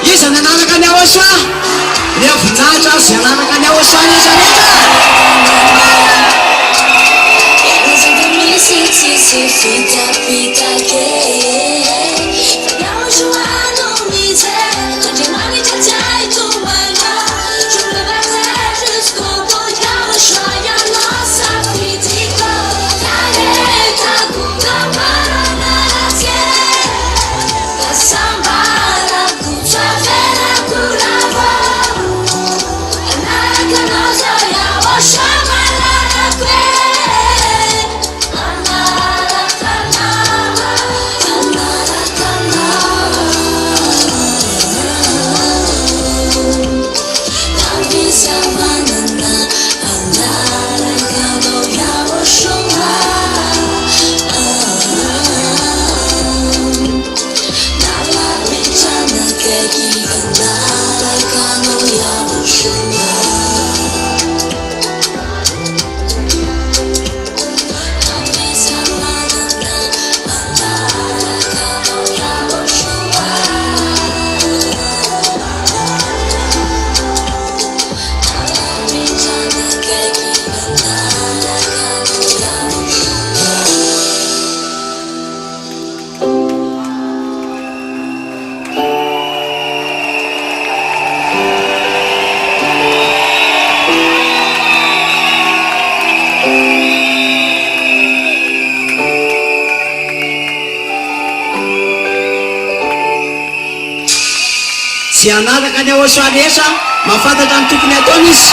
Iza nanaraka ny YAHOSHUAH? Ny avinahitra azy nanaraka ny YAHOSHUAH izy rehetra. Tsy anaraka ny YAHOSHUAH rehetra mahafantatra ny tokony ataony izy,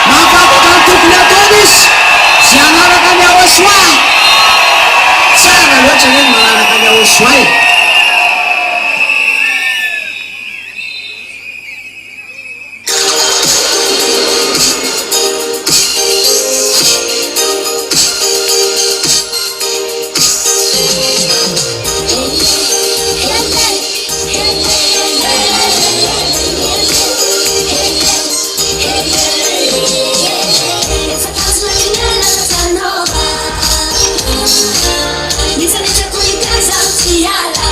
mahafantatra ny tokony ataony izy. Tsy anaraka ny YAHOSHUAH tsara loatra hoe manaraka ny YAHOSHUAH. Nisa nita kuiteza usiala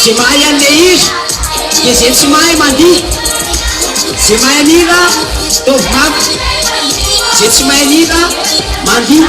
Zay mahay an'le izy dia zay tsy mahay mandihy, zay mahay an'ira tovy mafy, zay tsy mahay an'ira mandihy.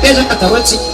Petraka daholo atsika.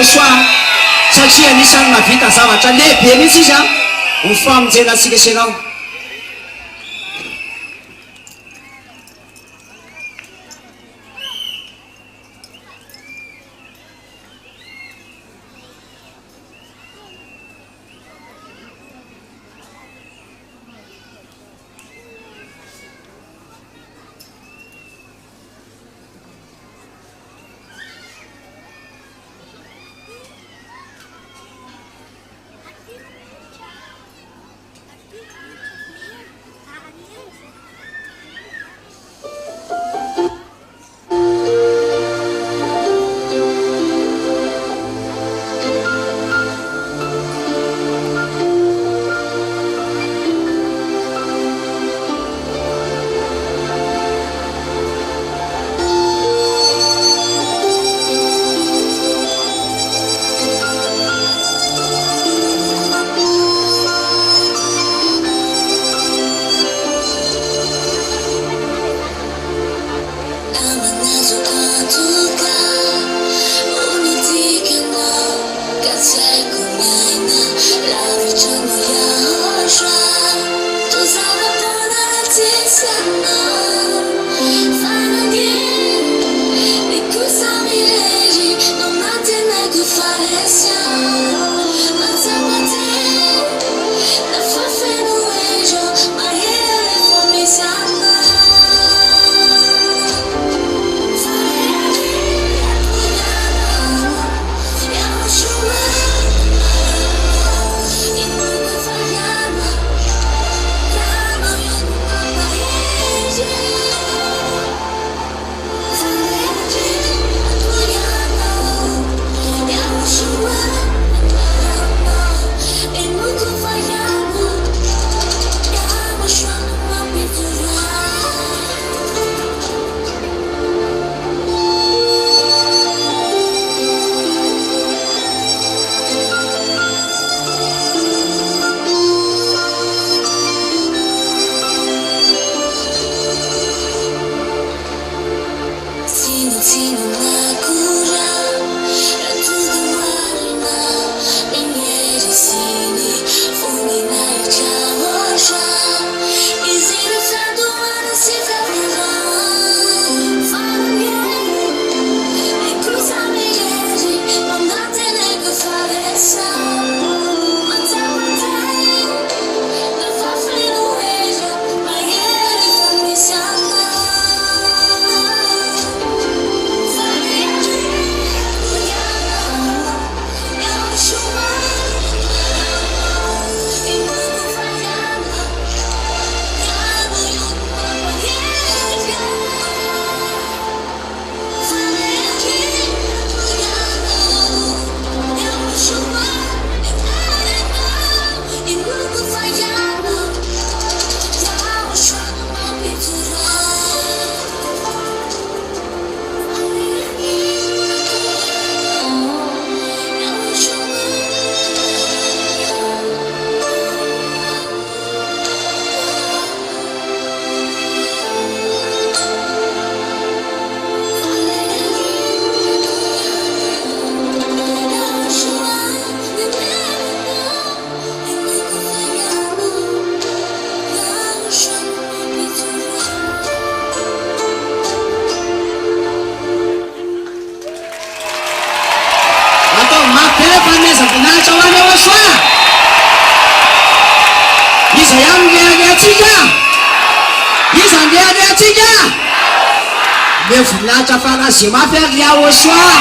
YAHOSHUAH satria anisany mahavita zavatra lehibe mihitsy izy a ho famonjenantsika isanao. Le voninahitra farasy mafy ary YAHOSHUAH,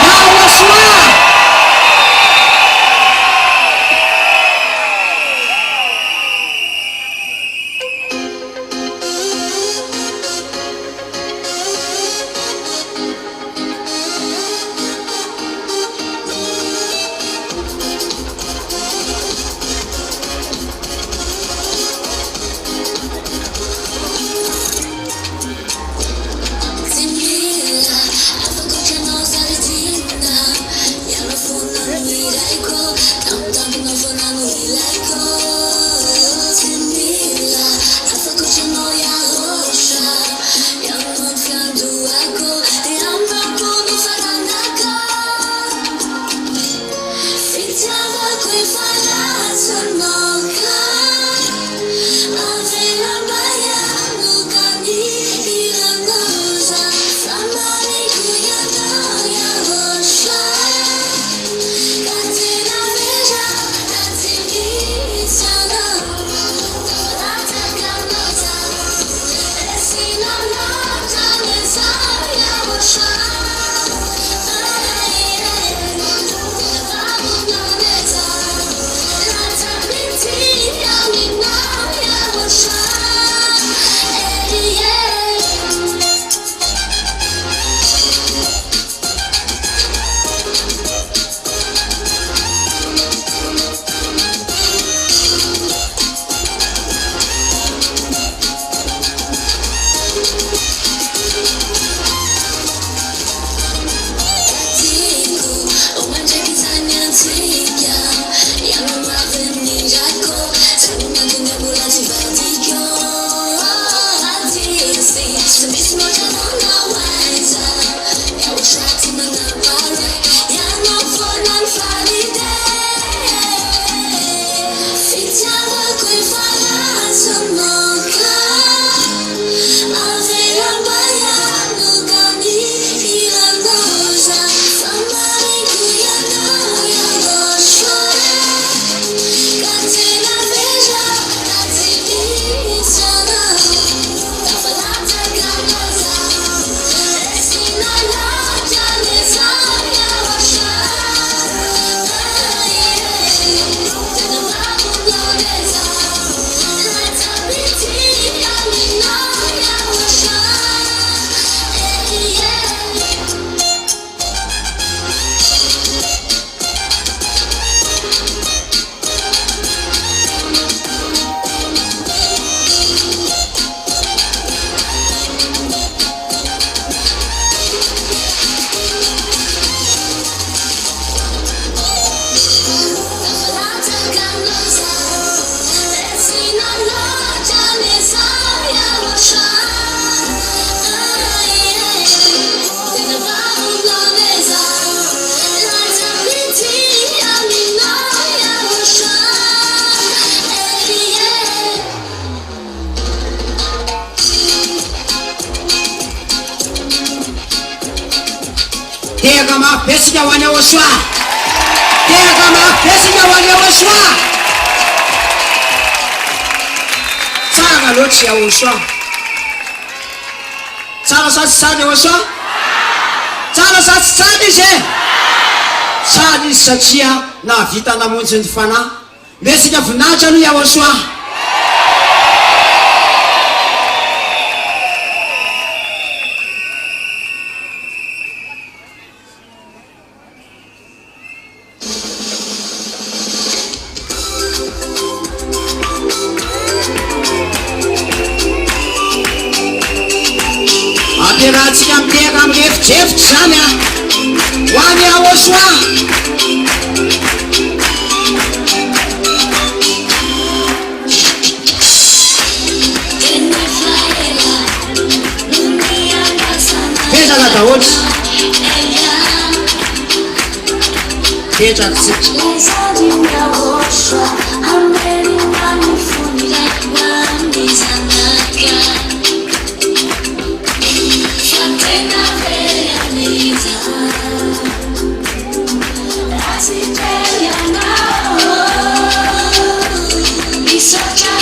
YAHOSHUAH. Tega mapesika ho an'ny YAHOSHUAH, tega mapesika ho an'ny YAHOSHUAH. Tsara loatra YAHOSHUAH. Tsara sa tsy tsara YAHOSHUAH? Tsara sa tsy tsara izy e? Tsara izy satria nahavita namonjy ny fanahy. Mesika voninahitra no YAHOSHUAH. Ampiarahantsika mitera amin'ny efitrefitra zany a ho an'ny YAHOSHUAH. Petraka daholo, petraka tsika. Such a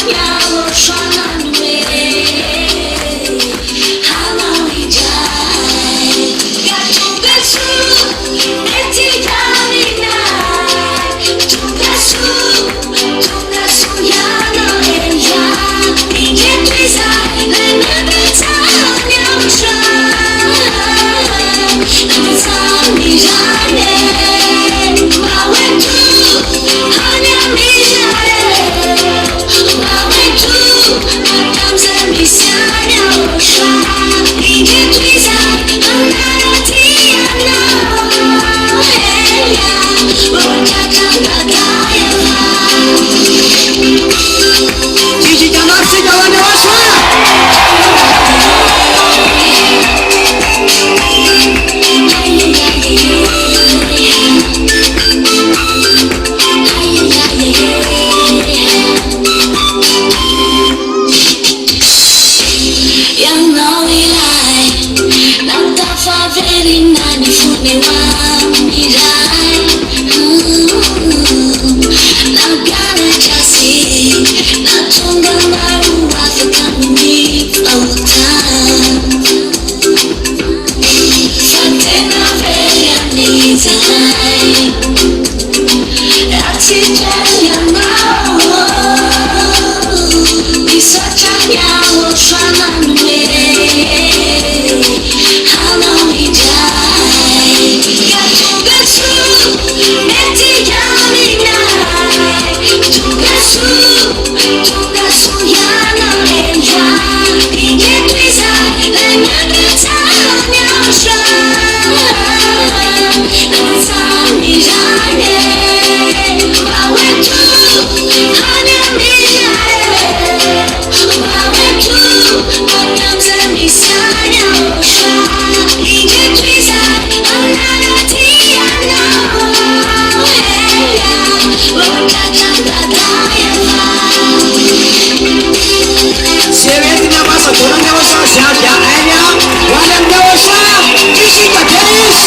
Seretina masa turun YAHOSHUAH siapa hanya walam YAHOSHUAH isi kateris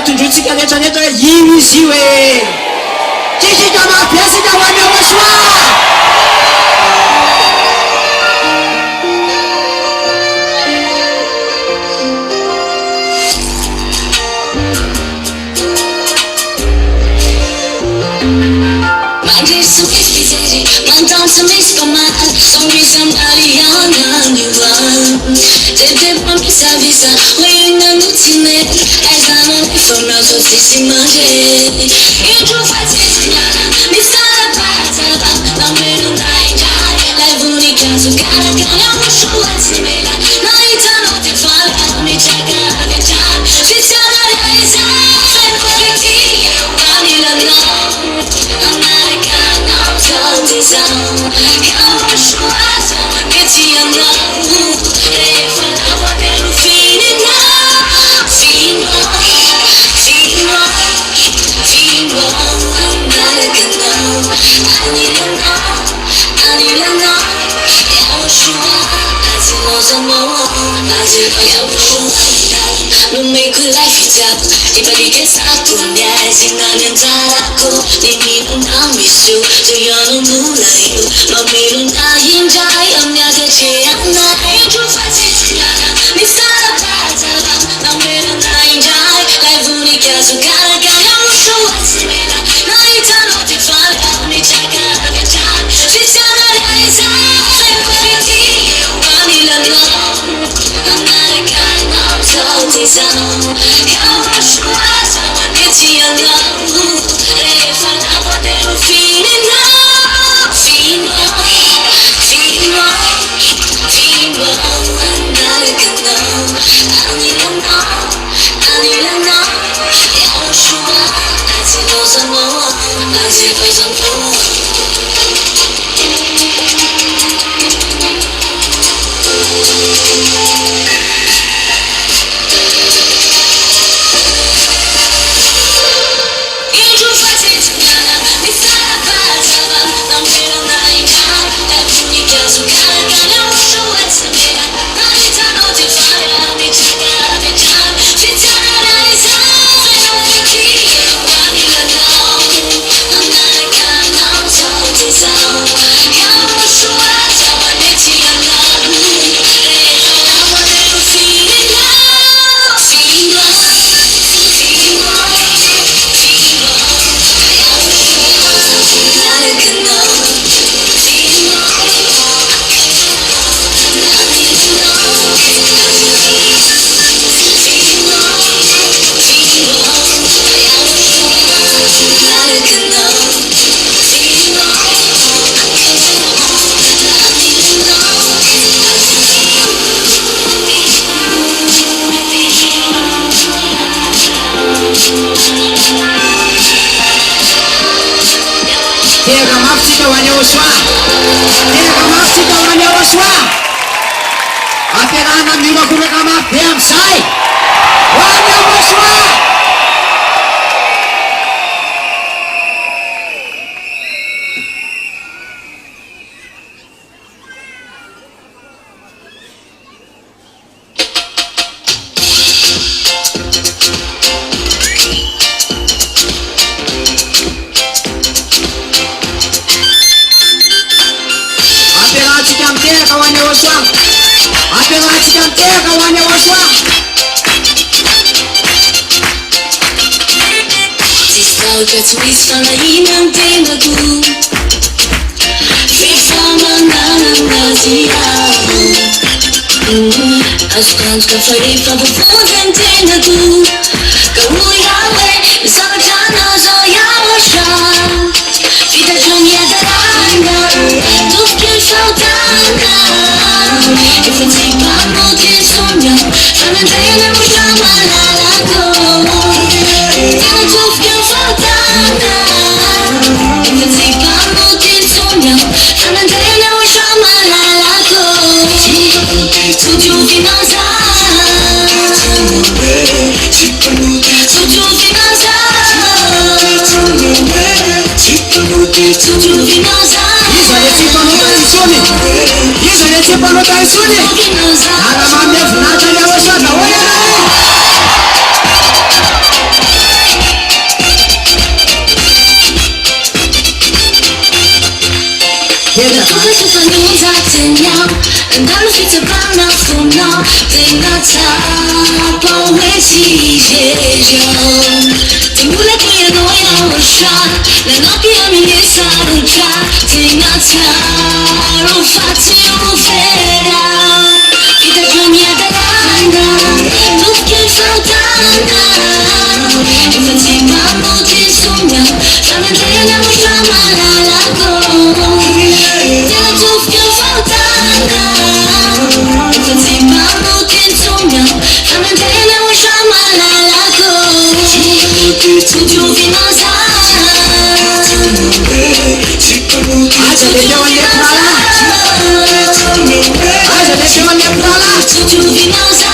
tunjutsika rehetrarehetra hoe ino izy io e tsisika mampiasika ho any YAHOSHUAH. YAHOSHUAH. Tega mafitsika ho any YAHOSHUAH. Ampiarahana miomakoraka mafy be amin'izay. twist on a inang tinagu Fifa mananang naziyaw As guns ka farifa bufudan tinagu Kamu yawe Misaka chana zo YAHOSHUAH Vida dunia darana Dufkin saudana Ifatipa mutin sunya Sanandena mushama lalako Dina dufkin saudana Ifatipa mutin sunya Sanandena mushama lalako Tuju vinoza Tuju vinoza Tuju vinoza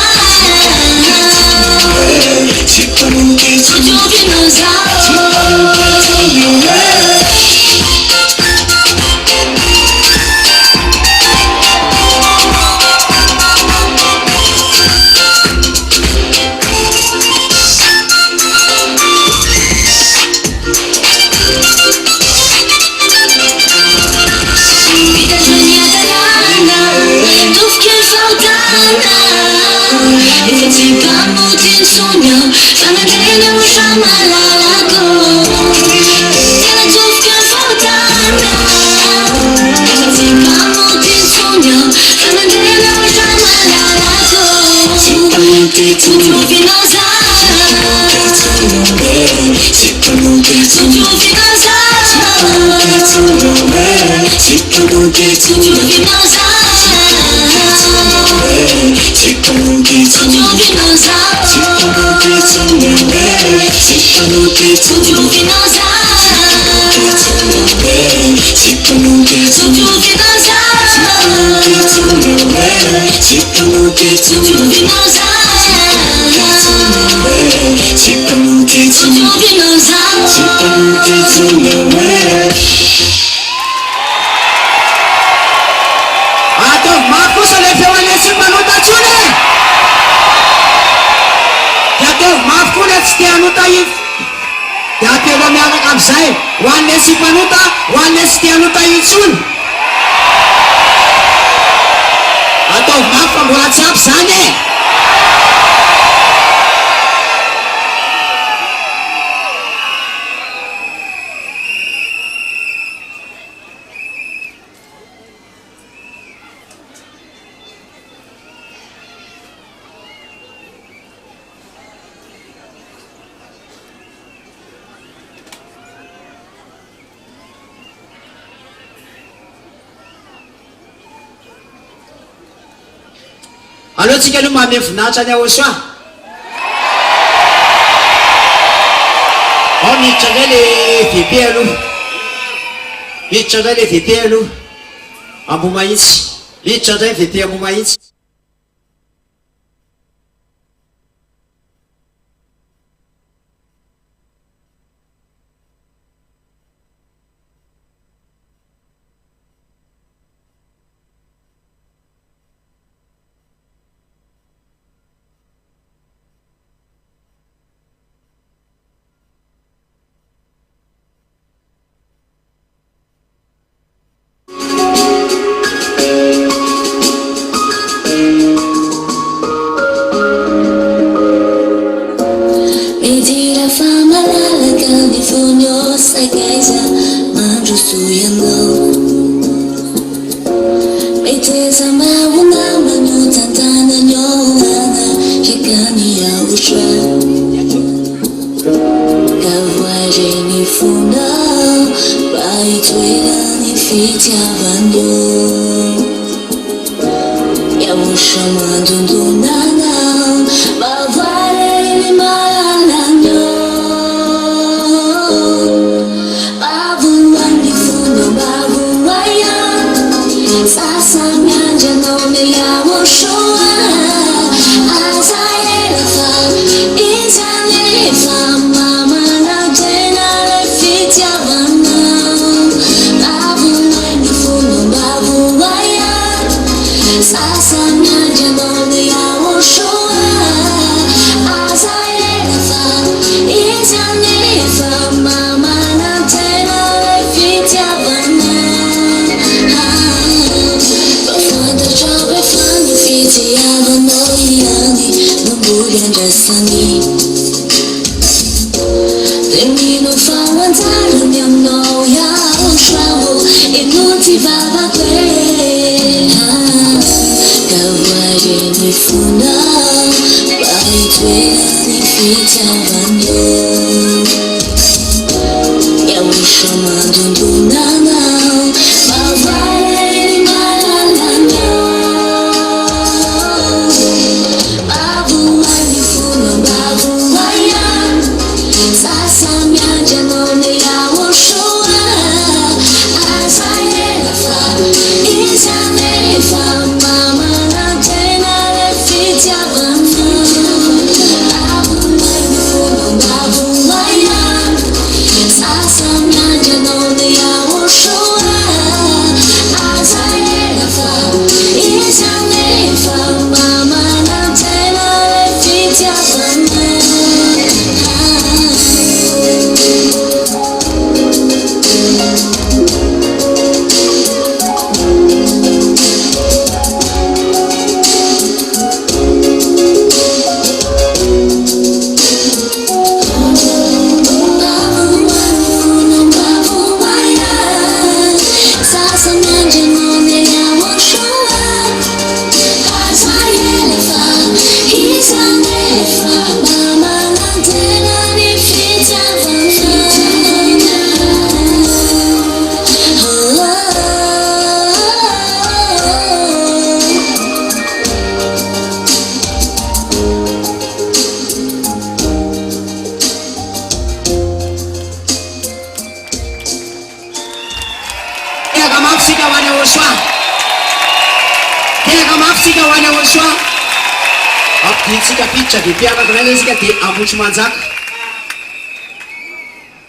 Allô, tsika aloha mamy voninahitra ny YAHOSHUAH. Ao miditra indray le VP aloha. Miditra indray le VP aloha. Ambomahitsy. Miditra indray VP Ambomahitsy. 爱盖下满住素颜楼，每天上班我那么牛淡淡的牛丸子，谁跟你要我说？该怀着你烦恼，把一堆的你飞家万有，要我什么都不难道，把怀着你马拉兰有。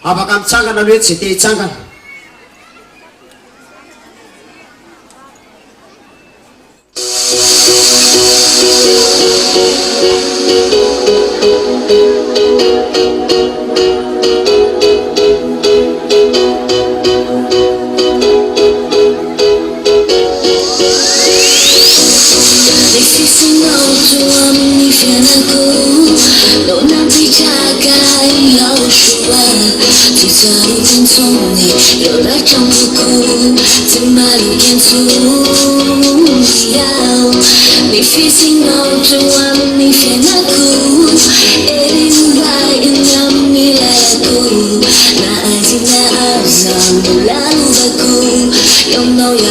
Apakah mitsangana hoe tsy te hitsangana? Now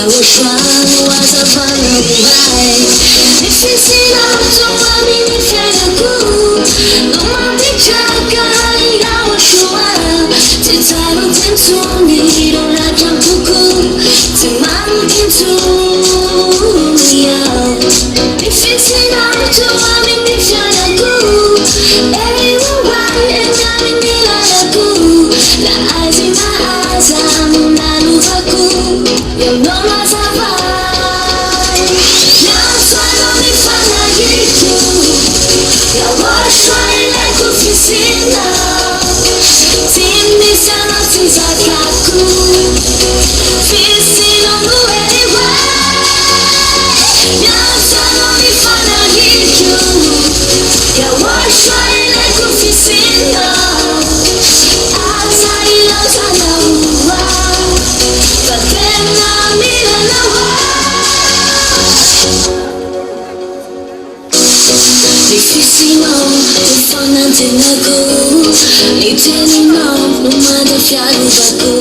tenako Ni teninao no manda fiaruvako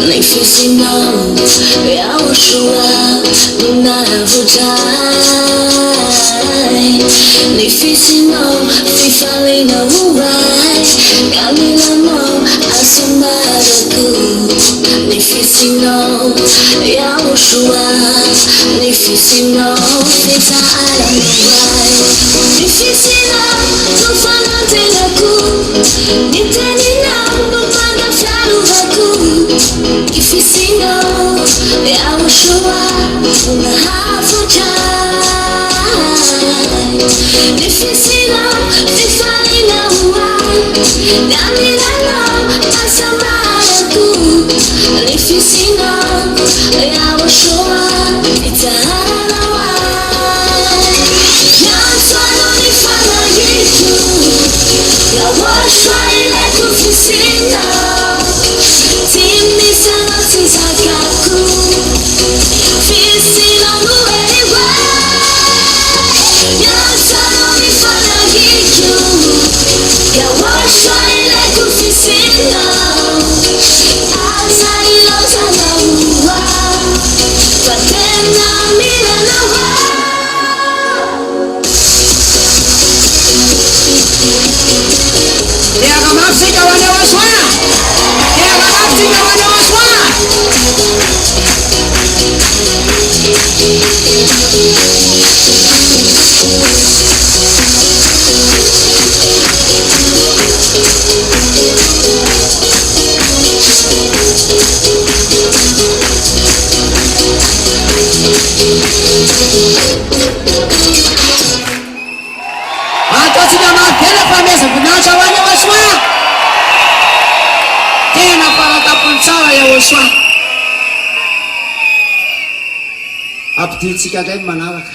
Ni fisinao YAHOSHUAH no naravujai Ni fisinao fifalina urai Kamilanao asamaraku Ni fisinao YAHOSHUAH Ni fisinao fita alamurai Ni fisinao tufana tenaku Ni teninao no manda fiaruvako Ni fisinao YAHOSHUAH no naravujai Ni fisinao fifalina urai Kamilanao asamaraku Ni fisinao YAHOSHUAH fita alawai Yanswano ni fana yitu YAHOSHUAH ile kufisinao Timisano tizakaku Fisinao nuewa Yanswano ni fana yitu YAHOSHUAH ile kufisinao Azailo zanaua Patena milanawa Yakamafika YAHOSHUAH Yakamafika YAHOSHUAH Ataontsika mavela fa meza voninahitra ho an'i YAHOSHUAH Tena faratapony tsara YAHOSHUAH Ampidintsika ndray manaraka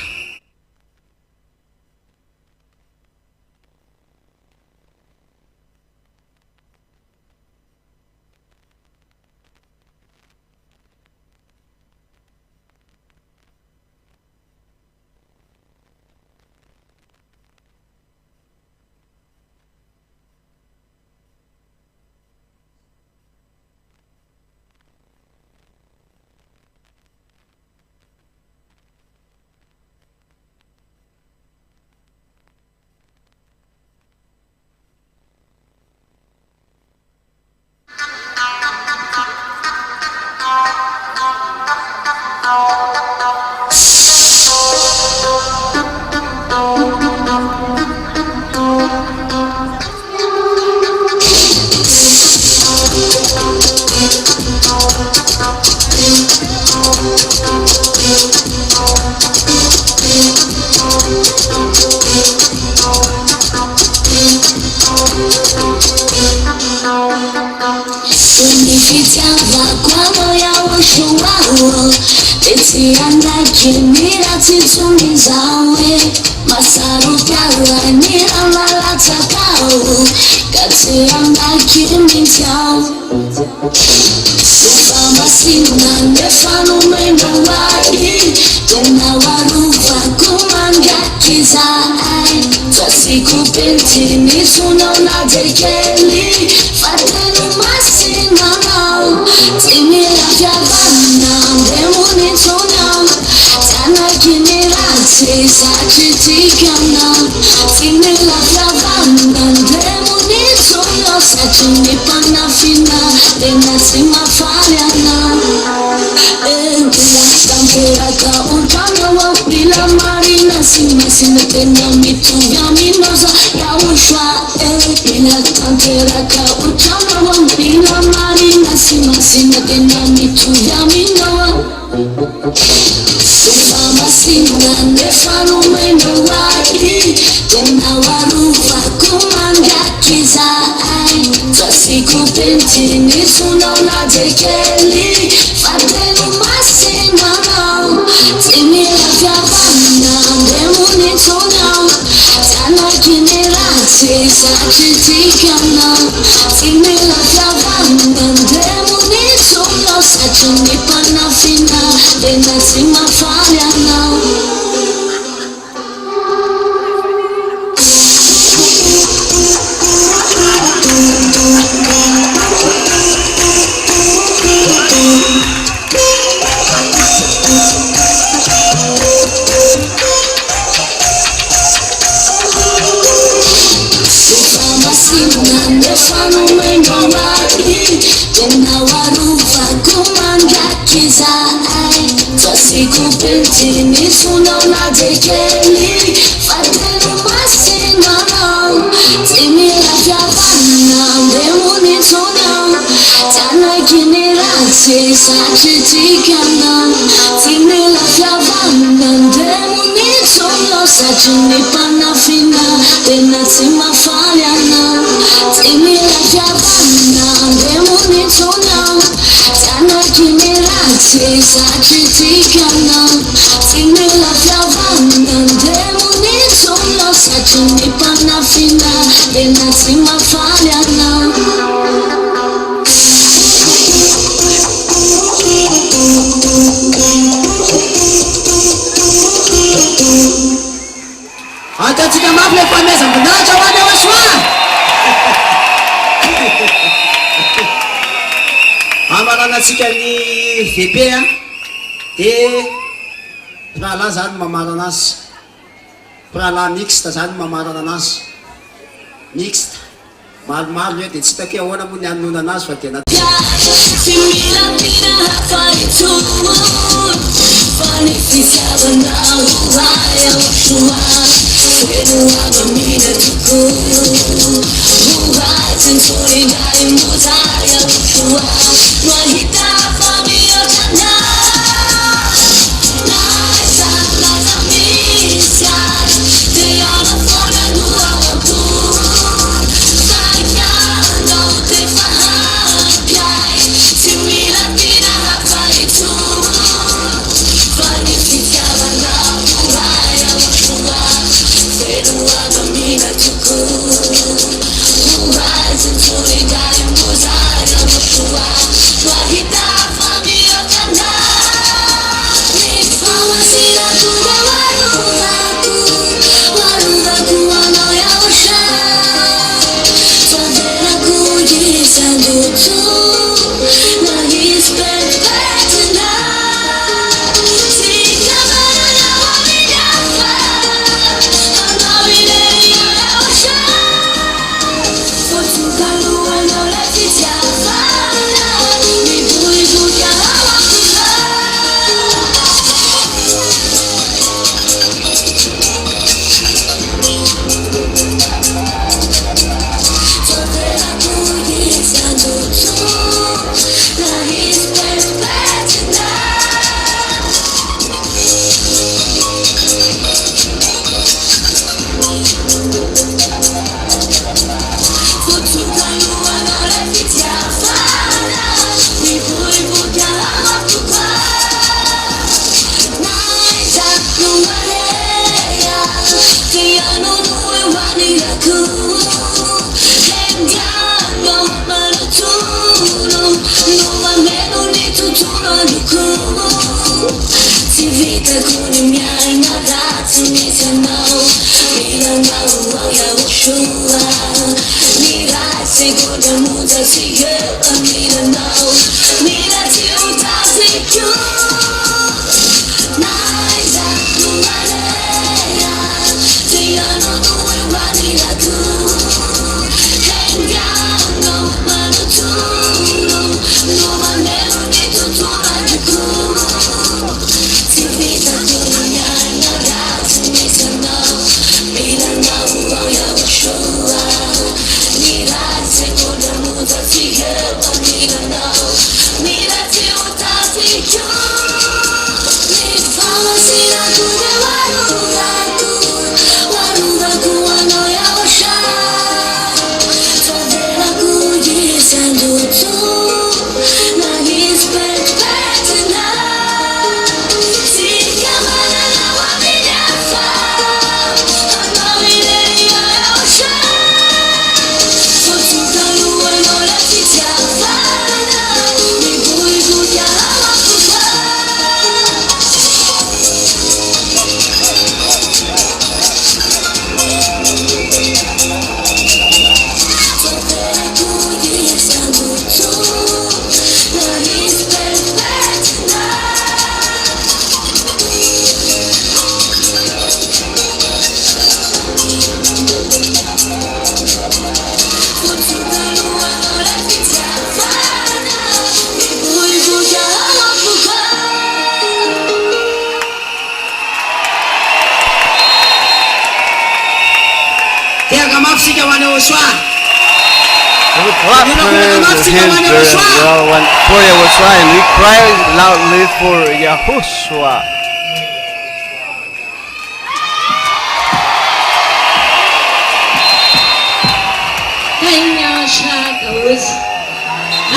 Etianda kimira titumizawe Masaru piarani amalata kau Katianda kimitau Sifama sina nefanu meno wadi Tena waruva kumanga kizai Twasiku binti nitunona dekeli Fatenu masina nao Timila vyavana Demuni tunao Tana kinirati Sachitikana Timila vyavana Demuni tunao Sachinipana fina Dena simafariana Tampuraka untana wa bila marina Sima tena mitu ya minoza YAHOSHUAH Bila tampuraka untana wa bila marina Sima tena mitu ya minoza Sifama sina nefanu meno wadi Tena waruva kumanga kizai Twasiku binti nitunona dekeli Fatenu masina nao Timila vyavana Demuni tunao Tana kinirati Sachitikana Timila vyavana Demuni tunao Sachinipana fina Dena simafariana sina nefano meno mari tena warufa kumangakiza twasiku pentini sunona dekeli fatenu masinano timira fyavana mbemuni tonya tana generasi sachitikana timira fyavana mbemuni tonya sachini panafina tena timafaliana timira fyavana mbemuni tonya tana generasi sachitikana timira fyavana mbemuni tonya sachini panafina tena timafaliana. Atatsika mafy le famezam-boninahitra ho any YAHOSHUAH. Amaranatsika ny VP dia rahalahy zany mamarana azy, rahalahy mixte zany mamarana anazy, mixte maromaro io dia tsy hitako ahoana moa ny anona anazy fa tena mafsika wane YAHOSHUAH. We clap hands very well for YAHOSHUAH, and we cry loudly for YAHOSHUAH.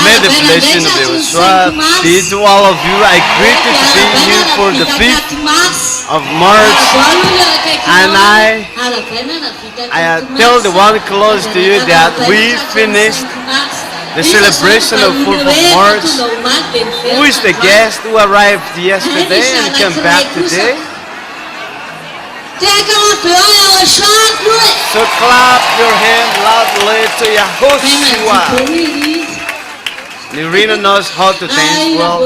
May the blessing of YAHOSHUAH be to all of you. I greet you to be here for the 5th of March, and I tell the one close to you that we finished the celebration of 4th of March. Who is the guest who arrived yesterday and came back today? So clap your hand loudly to YAHOSHUAH. Nirina knows how to dance well.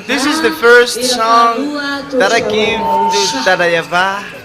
This is the first song that I give to Dada YAHVAH.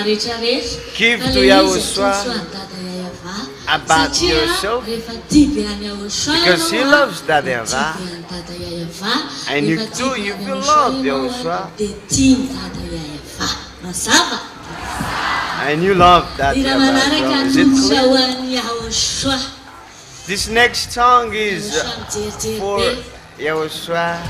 Give to Yahushua about yourself because he loves that YAHVAH. And you too, you will love Yahushua. And you love that YAHVAH. Is it clear? This next song is for Yahushua.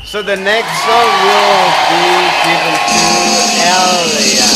So the next song will be given to Elia.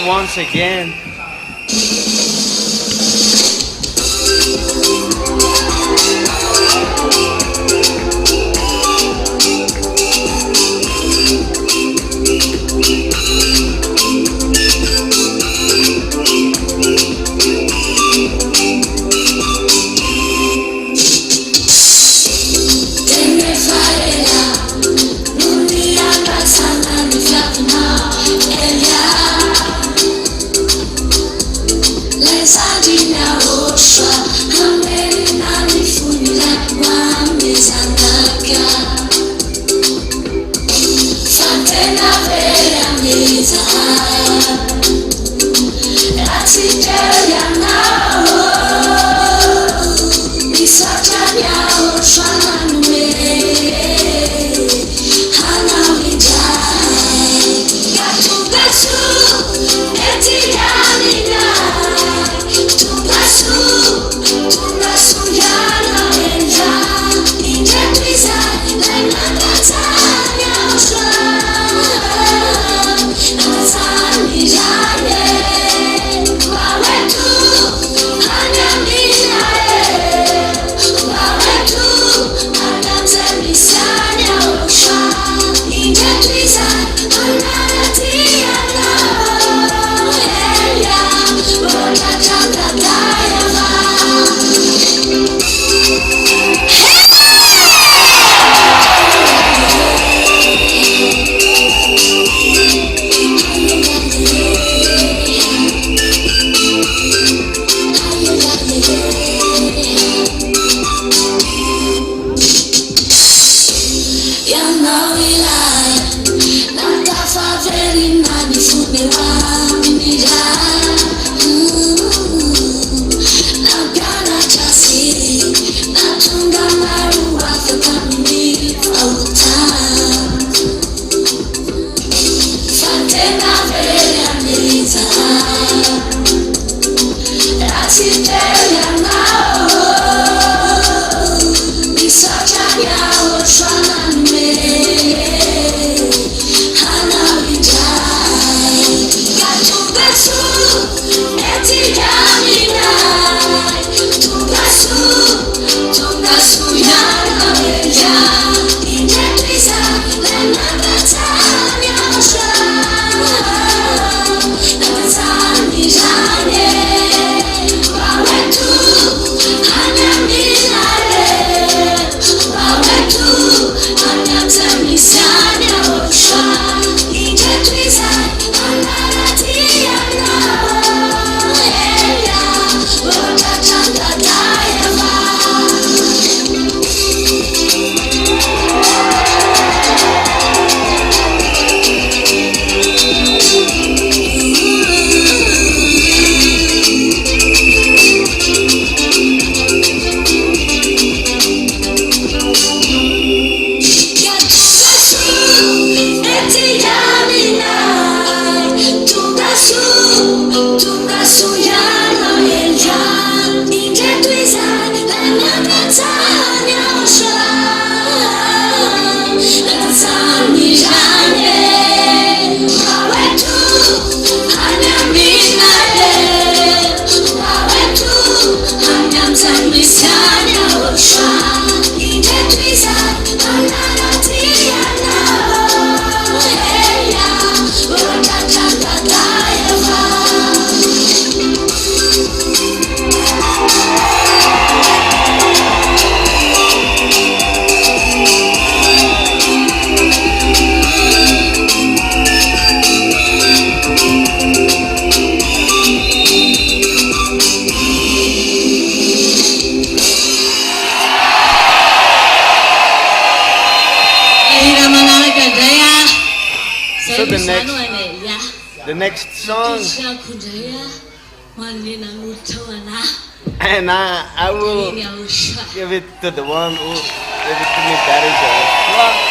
once again. The next song, and I will give it to the one who gave it to me better.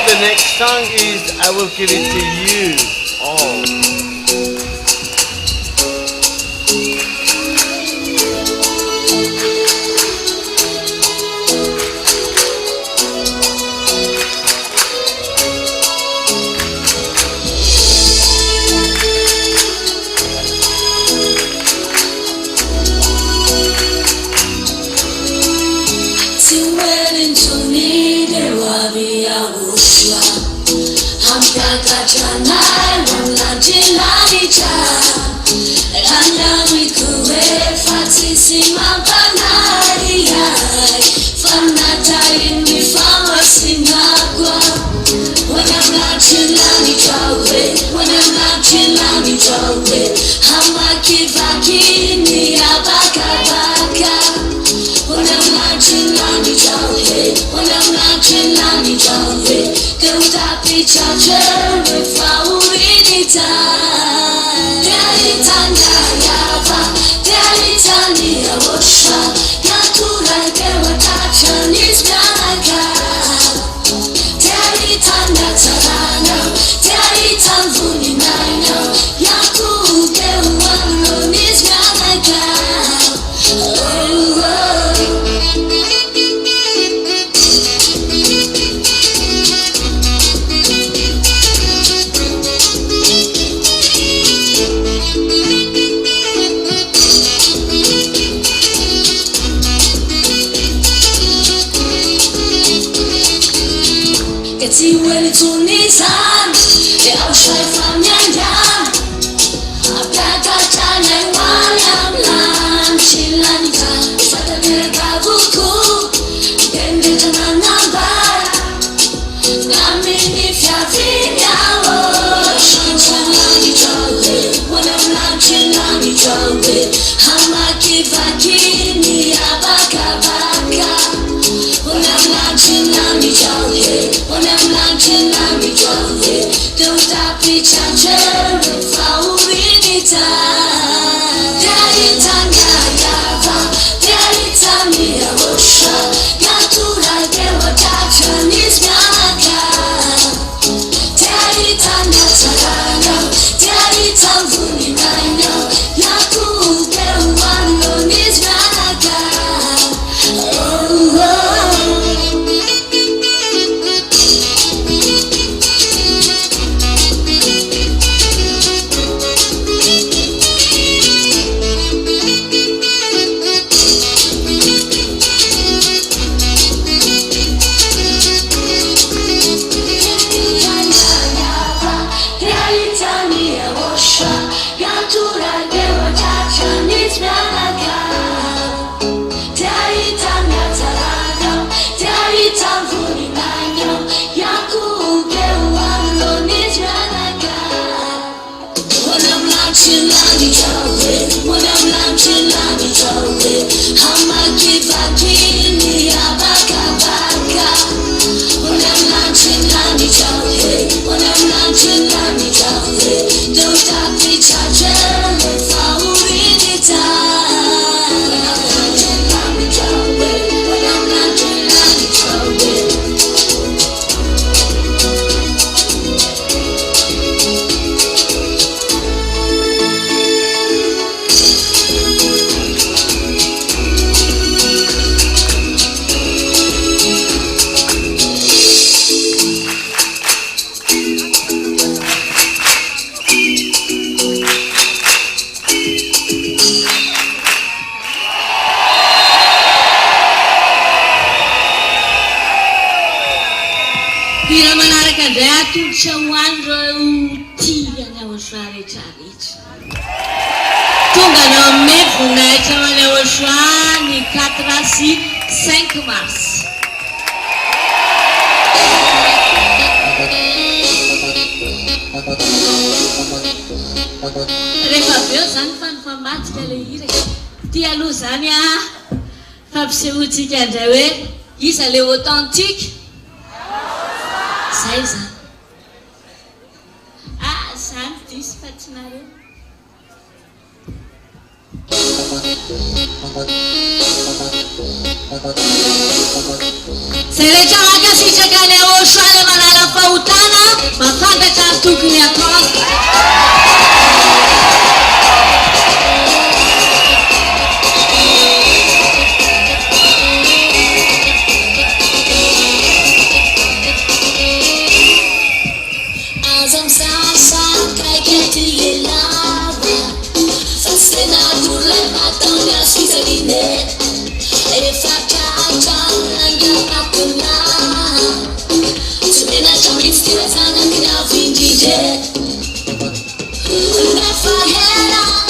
The next song is I Will Give It to You All. I'm Le authentique ça izany zany diso fa tsy nareo zay rehetra makasitraka le YAHOSHUAH le manala fahotana mafantatra ny tokony atao Never had a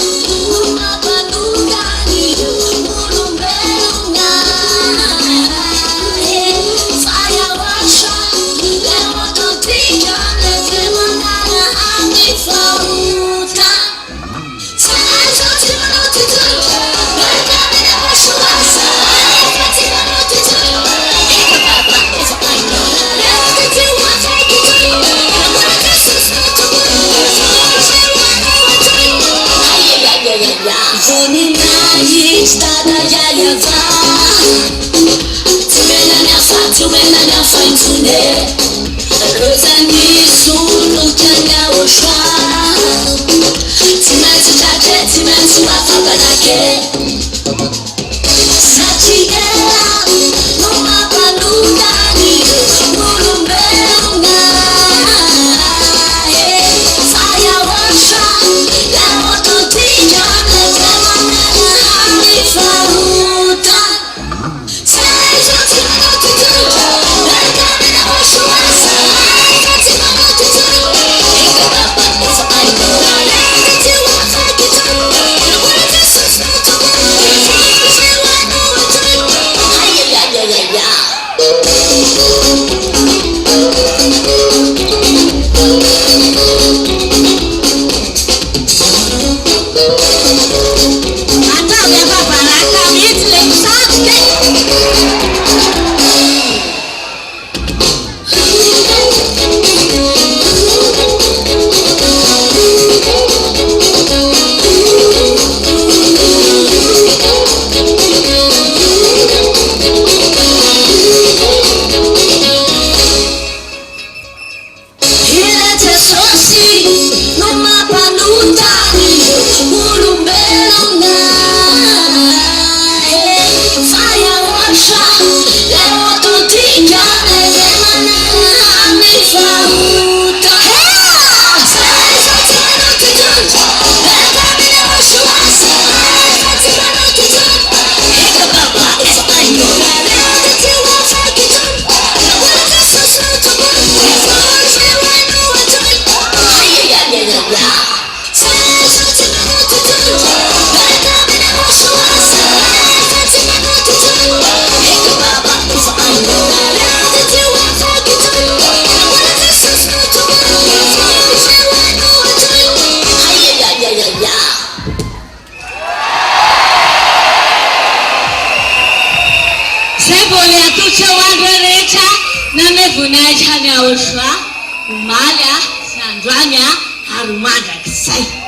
YAHOSHUAH, Umalia, Sandranya, Madagascar.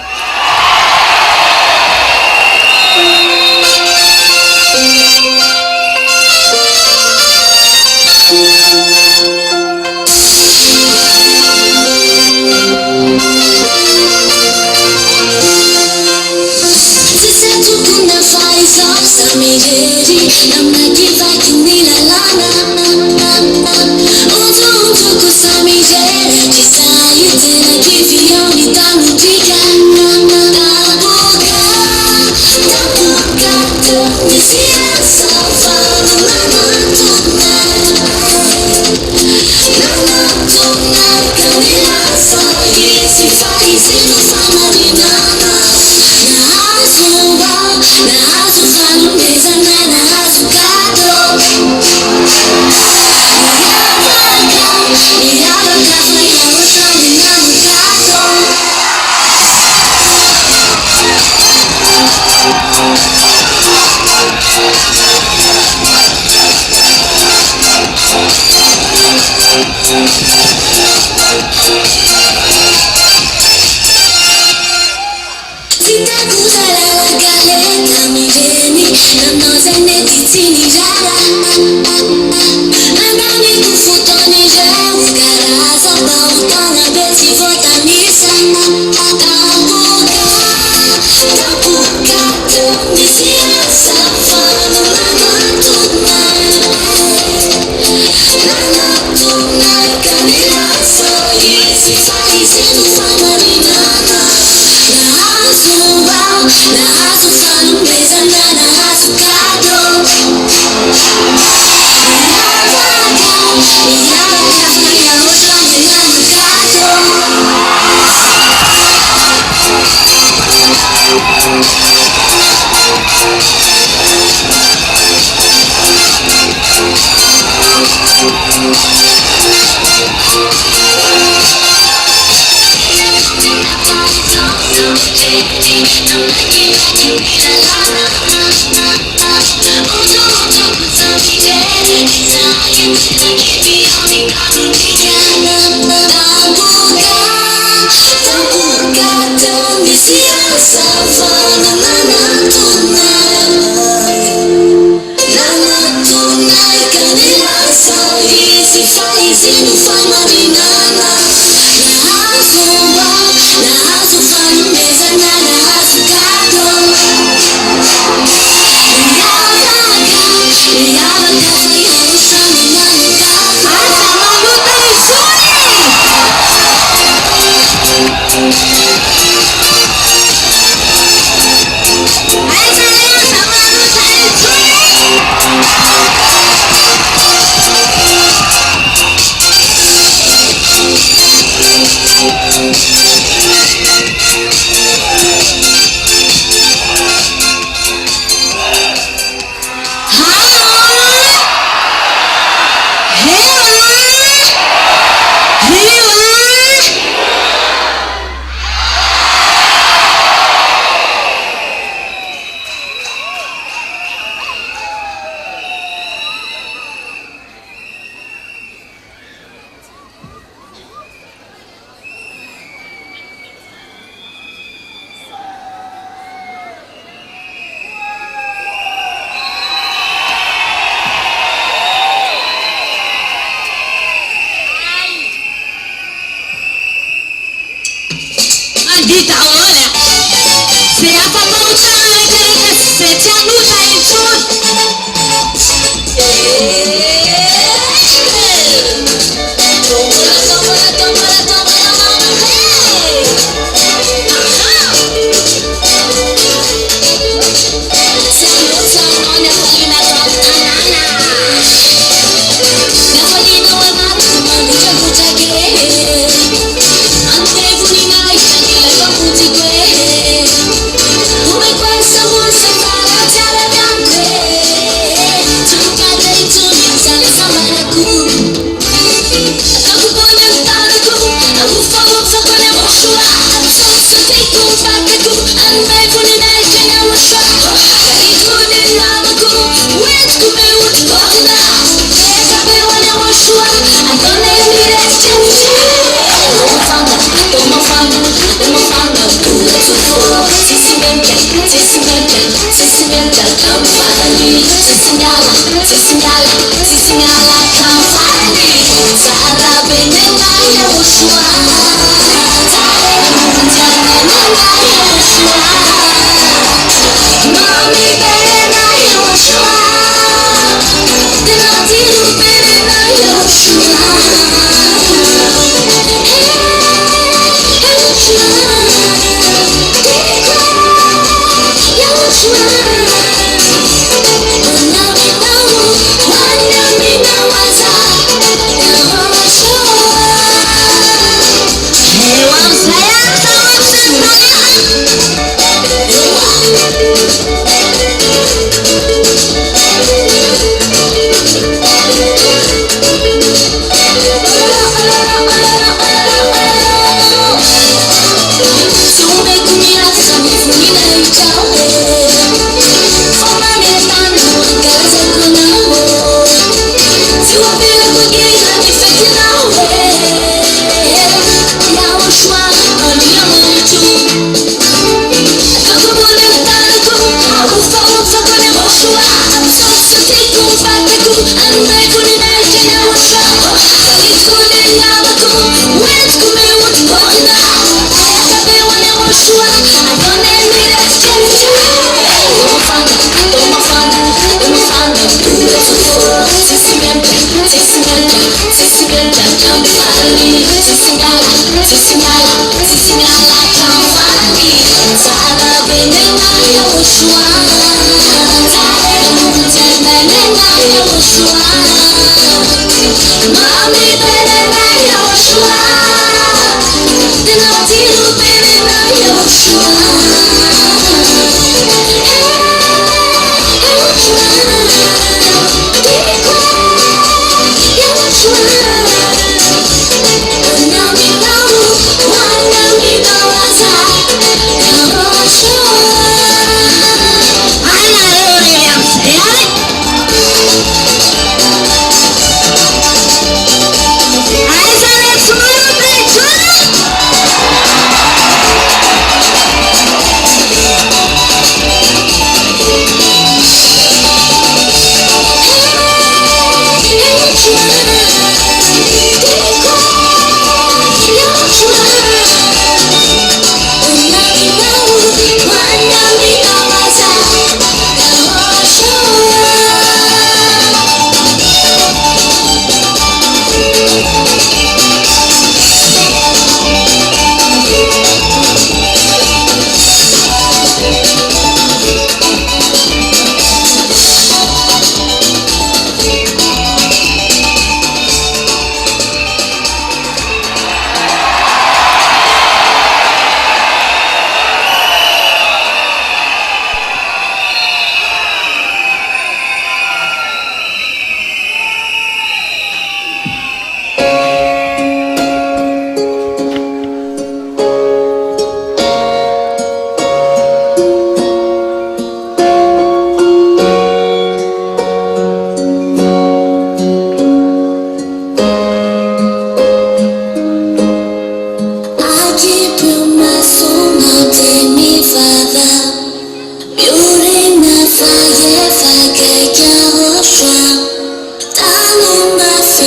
Easy.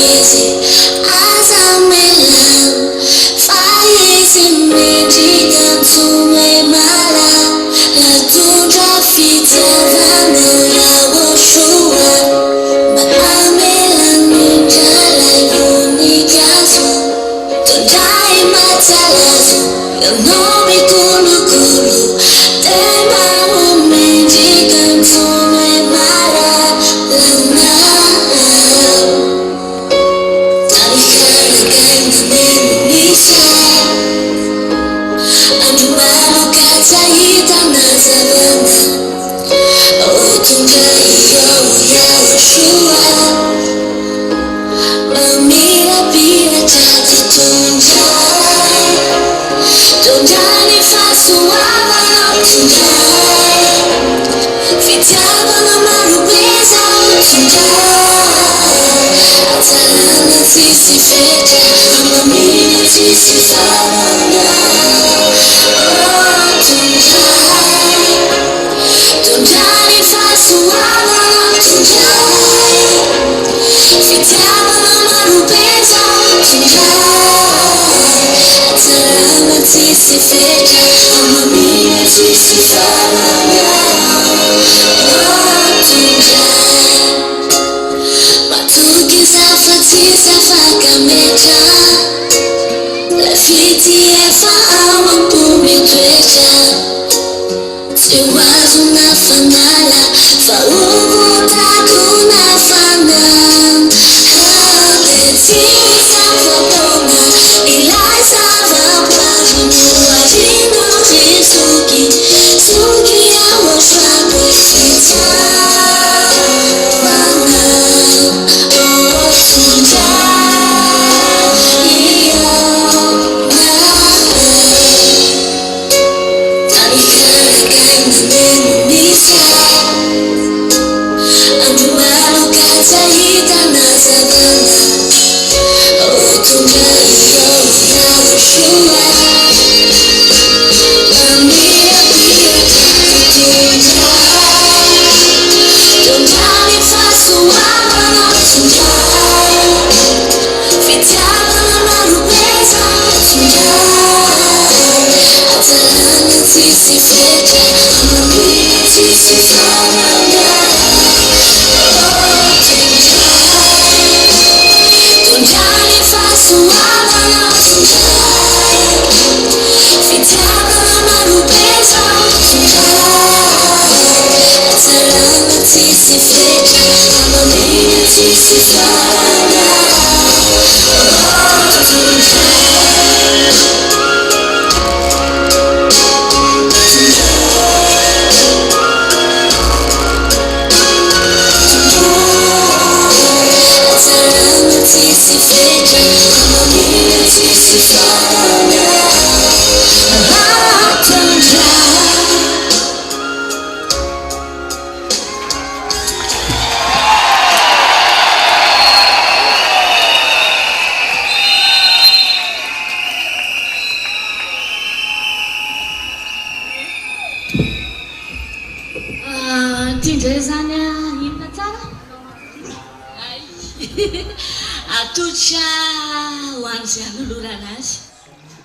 easy as I'm in faz imediatamente me mala la tua fita vanno YAHOSHUAH ma amela ninja la unica tu dai matalazo eu não me colo tema imediatamente me mala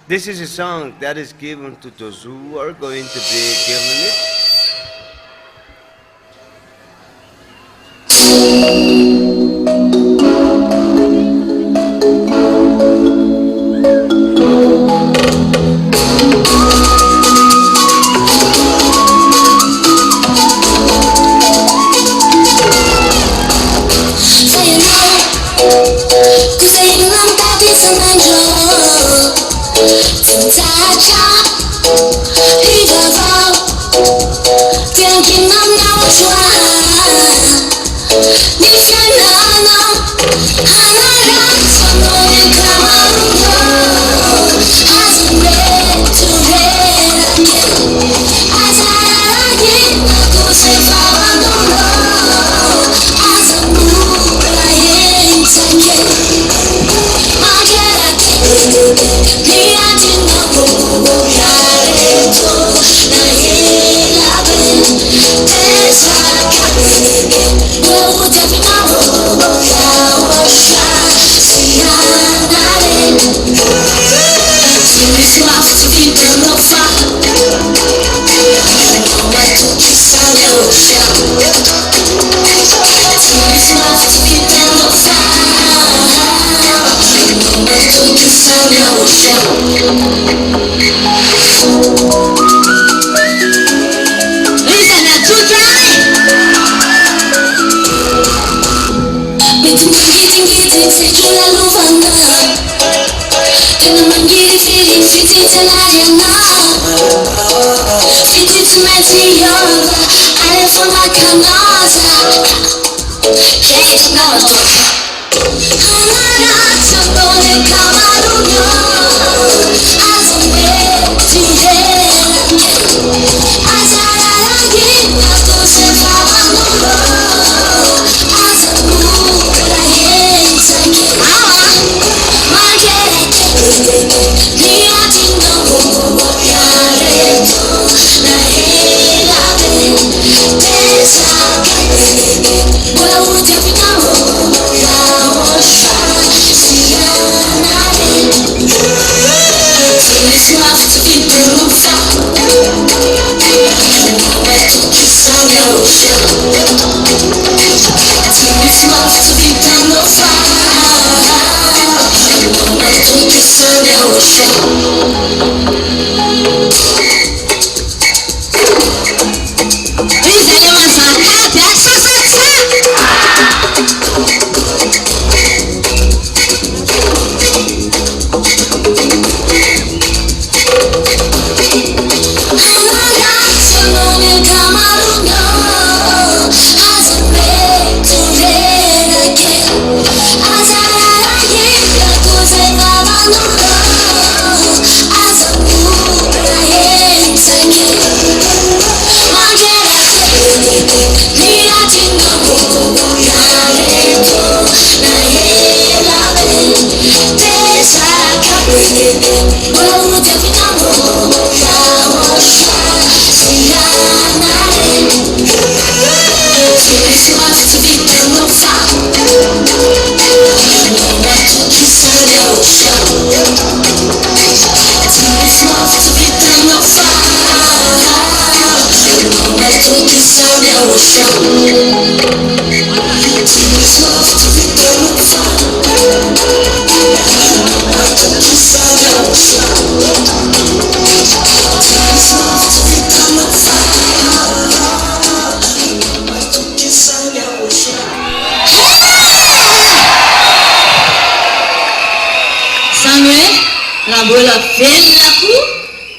This is a song that is given to those who are going to be given it. YAHVAH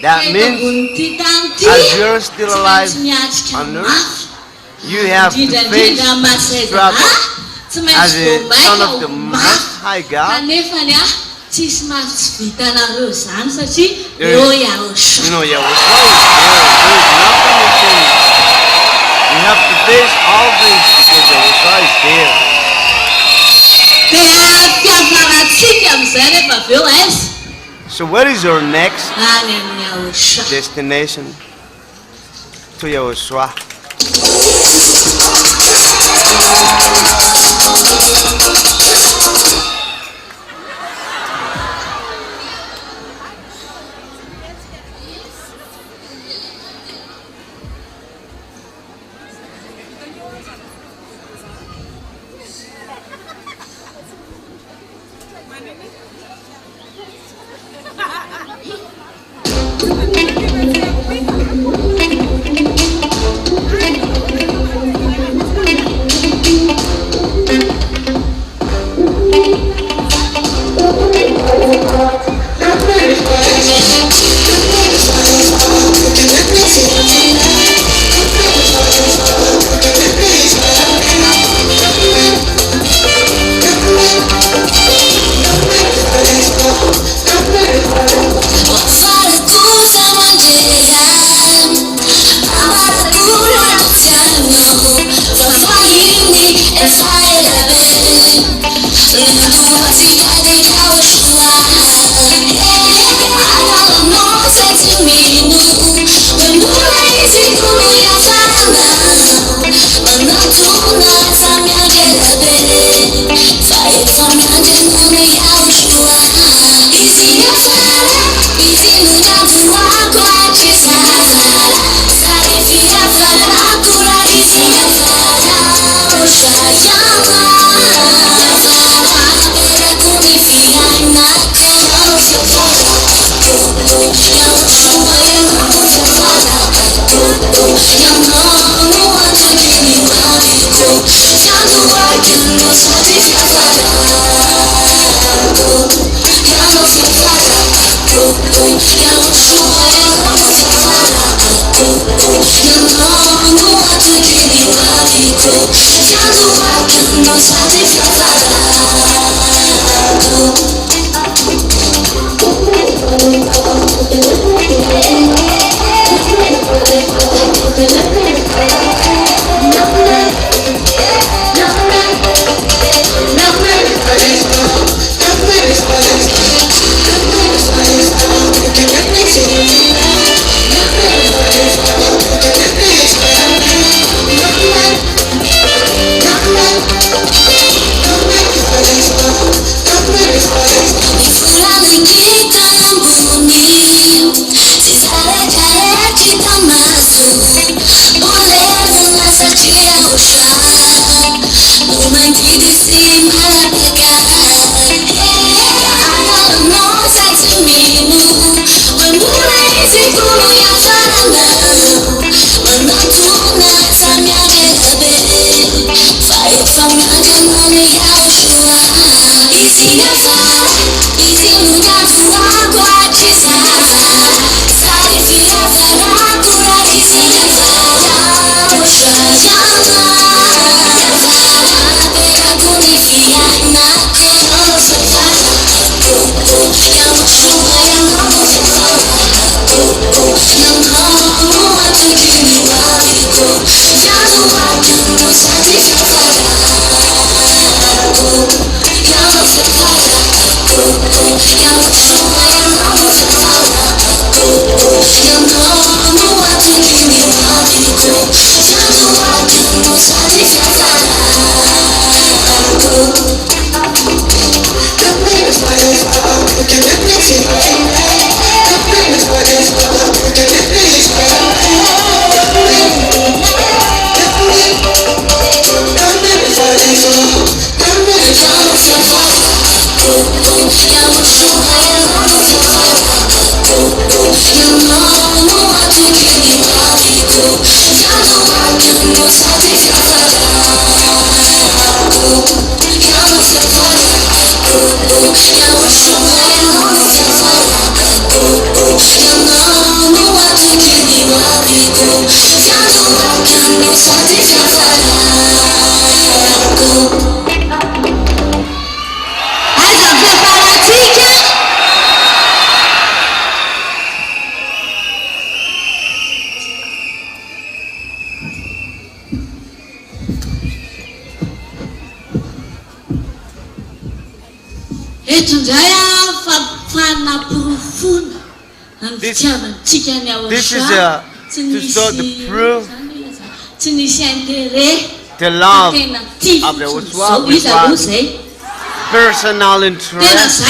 That means, as you're still alive on earth, you have to face struggle as a son of the Most High God. You know, YAHOSHUAH is there. There is nothing to change. You have to face all things because YAHOSHUAH is there. So what is your next destination? To YAHOSHUAH. This is to show the proof, the love of the YAHOSHUAH without personal interest,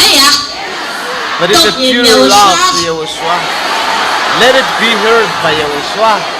but it's a pure love to YAHOSHUAH. Let it be heard by YAHOSHUAH.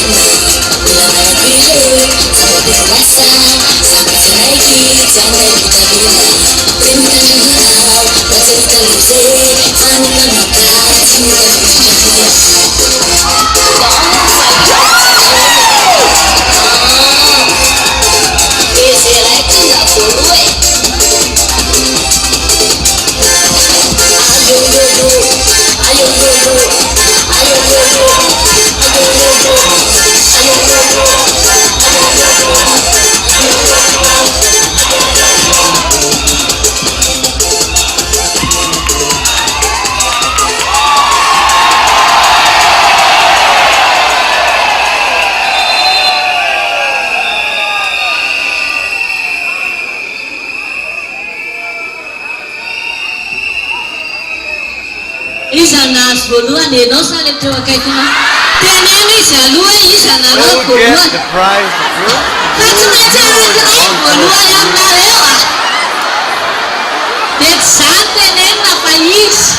If nas voalohany ianao sa le teo akaikina teneno izy aloha izy anareo Who gets voalohany the prize the first? fa tsy maintsy anankiray voalohany aminareo dia tsy zany tenenina fa izy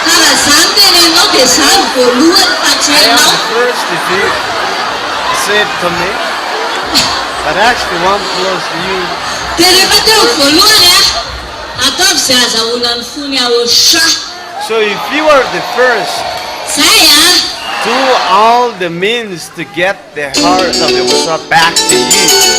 karaha zany tenenao dia zany voalohany fa tsy I am ianao the first if you say it to me. But actually, one plus you. dia rehefa teo voalohany ataovy izay azaholan'ny fony YAHOSHUAH So if you are the first, zay do all the means to get the heart of YAHOSHUAH back to you.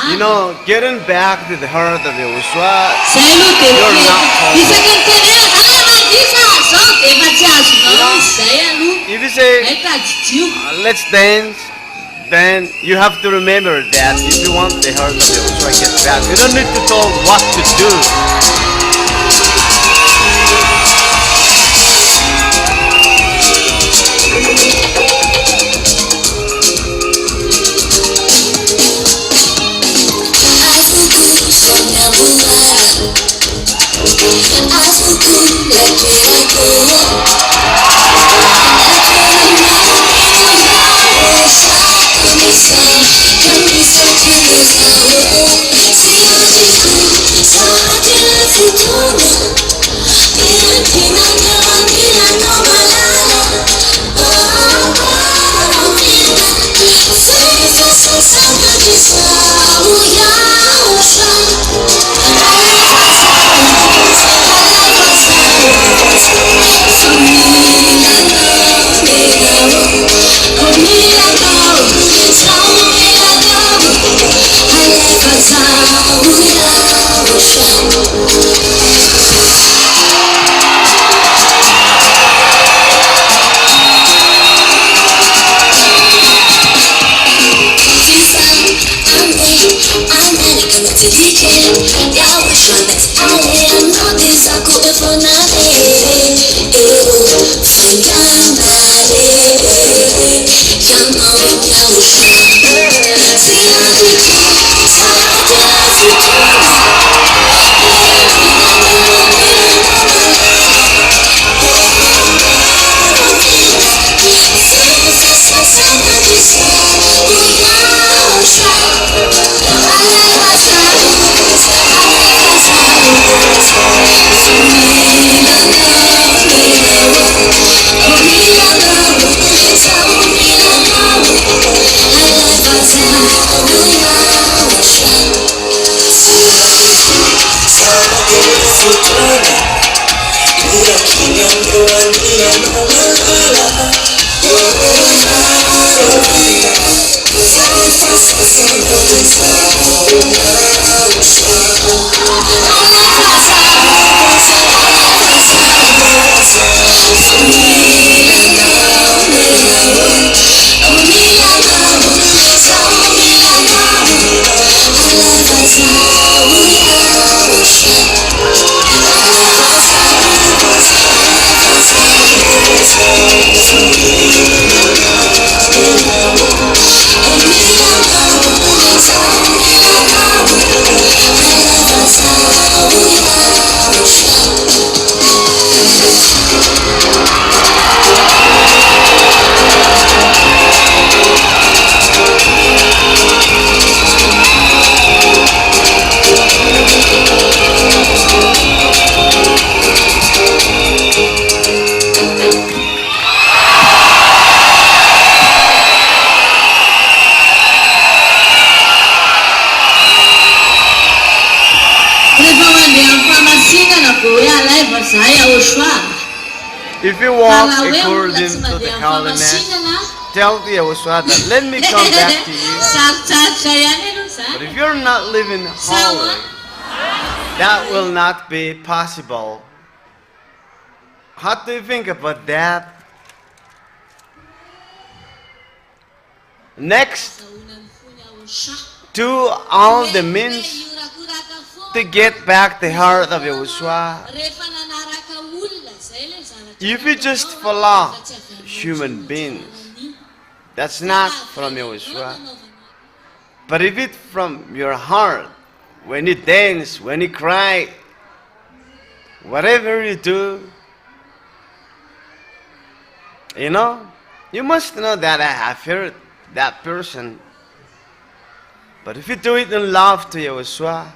You know, getting back to the heart of YAHOSHUAH, zay aloha dia you're not isaky ny humble. tenena zany mandisa zao dia efa tsy azonao izay aloha If you say, aitajidio let's dance, then you have to remember that if you want the heart of YAHOSHUAH to get back, you don't need to tell what to do. Can we If you walk according to the holiness, tell the YAHOSHUAH that let me come back to you. But if you're not living holy, that will not be possible. How do you think about that? Next, do all the means to get back the heart of YAHOSHUAH. If you just follow human beings, that's not from YAHOSHUAH. But if it's from your heart, when you dance, when you cry, whatever you do, you know, you must know that I have heard that person. But if you do it in love to YAHOSHUAH,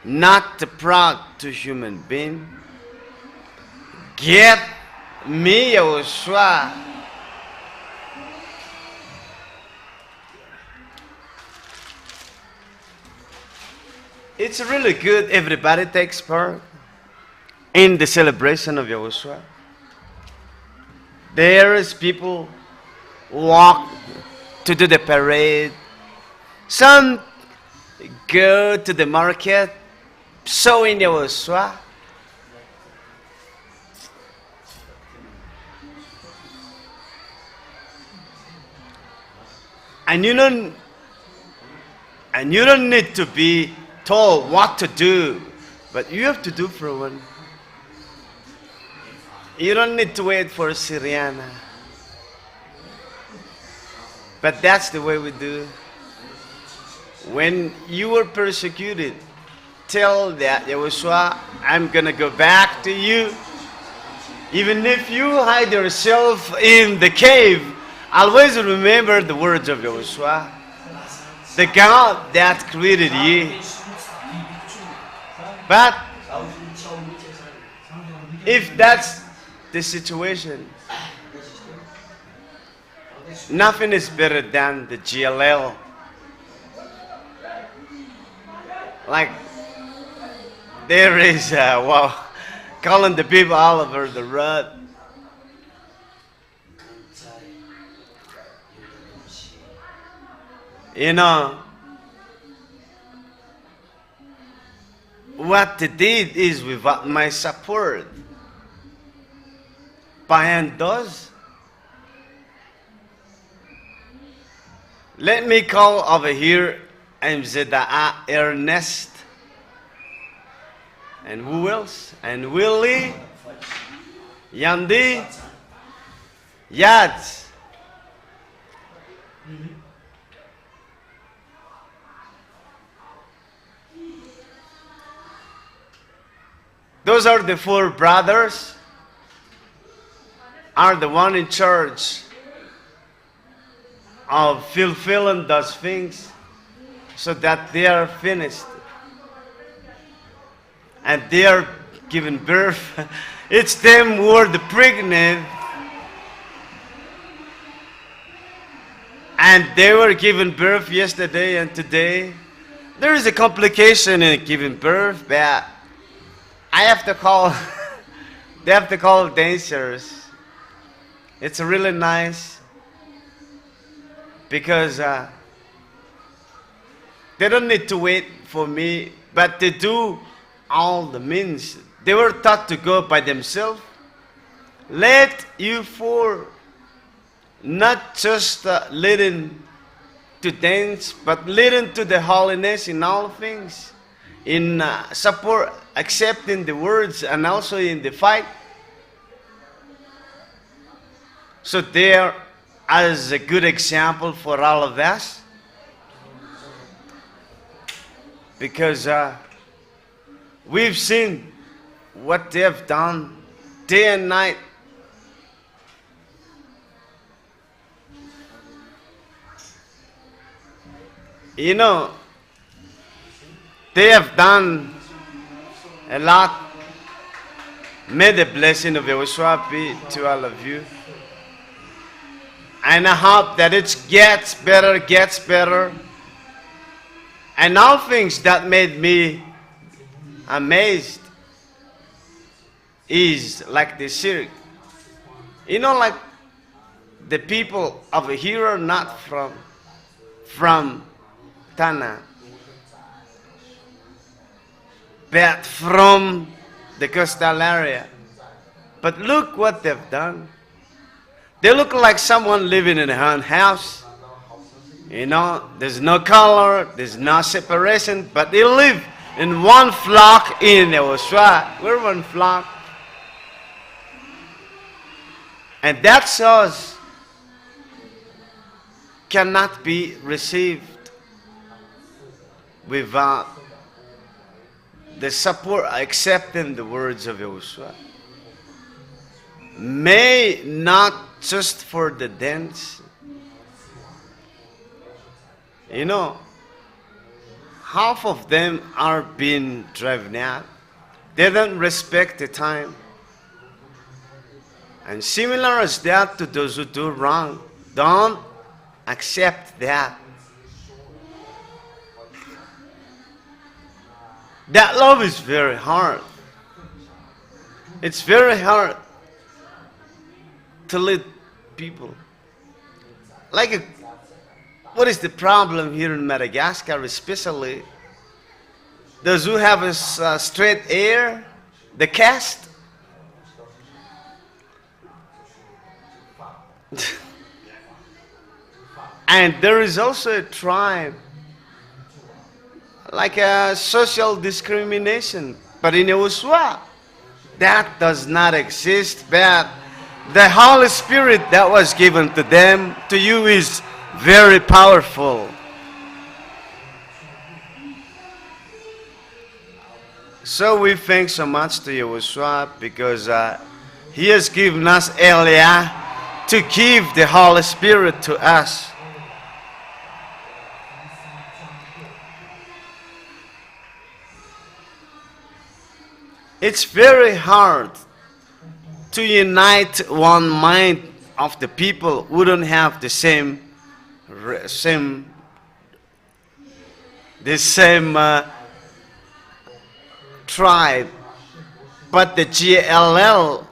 not the proud to human being, get me YAHOSHUAH. It's really good everybody takes part in the celebration of YAHOSHUAH. There is people walk to do the parade. Some go to the market showing YAHOSHUAH. And you don't need to be told what to do, but you have to do for one. You don't need to wait for Syriana. But that's the way we do. When you were persecuted, tell that YAHOSHUAH, I'm gonna go back to you. Even if you hide yourself in the cave, always remember the words of YAHOSHUAH, the God that created you. But if that's the situation, nothing is better than the GLL. Like there is, calling the people all over the road. You know, what they did is without my support. Payan does. Let me call over here MZA Ernest. And who else? And Willie, Yandi, Yads. Those are the four brothers, are the one in charge of fulfilling those things so that they are finished. And they are giving birth. It's them who are the pregnant. And they were giving birth yesterday and today. There is a complication in giving birth, but I have to call they have to call dancers. It's really nice because they don't need to wait for me, but they do all the means. They were taught to go by themselves. Let you for not just leading to dance, but leading to the holiness in all things, in support, accepting the words, and also in the fight. So there as a good example for all of us, because we've seen what they have done day and night. You know, they have done a lot. May the blessing of YAHOSHUAH be to all of you. And I hope that it gets better. And all things that made me amazed is like the cirque. You know, like the people over here are not from Tana, but from the coastal area. But look what they've done. They look like someone living in a house. You know, there's no color, there's no separation, but they live in one flock in YAHOSHUAH. We're one flock. And that sauce cannot be received without the support, accepting the words of YAHOSHUAH. May not just for the dance. You know, half of them are being driven out. They don't respect the time. And similar as that to those who do wrong, don't accept that. That love is very hard. It's very hard to lead people. What is the problem here in Madagascar, especially those who have a straight hair, the caste? And there is also a tribe, like a social discrimination. But in YAHOSHUAH, that does not exist. But the Holy Spirit that was given to them, to you, is very powerful. So we thank so much to YAHOSHUAH because He has given us Elia to give the Holy Spirit to us. It's very hard to unite one mind of the people who don't have the same tribe, but the GLL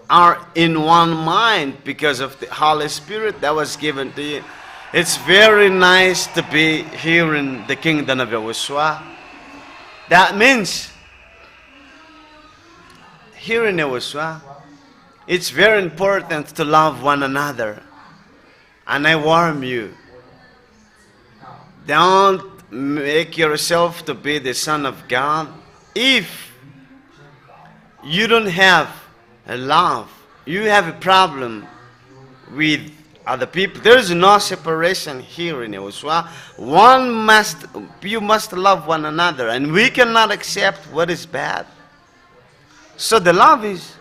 are in one mind because of the Holy Spirit that was given to you. It's very nice to be here in the kingdom of YAHOSHUAH. That means here in YAHOSHUAH, it's very important to love one another. And I warn you, don't make yourself to be the son of God if you don't have a love. You have a problem with other people. There is no separation here in YAHOSHUAH. You must love one another, and we cannot accept what is bad. So the love is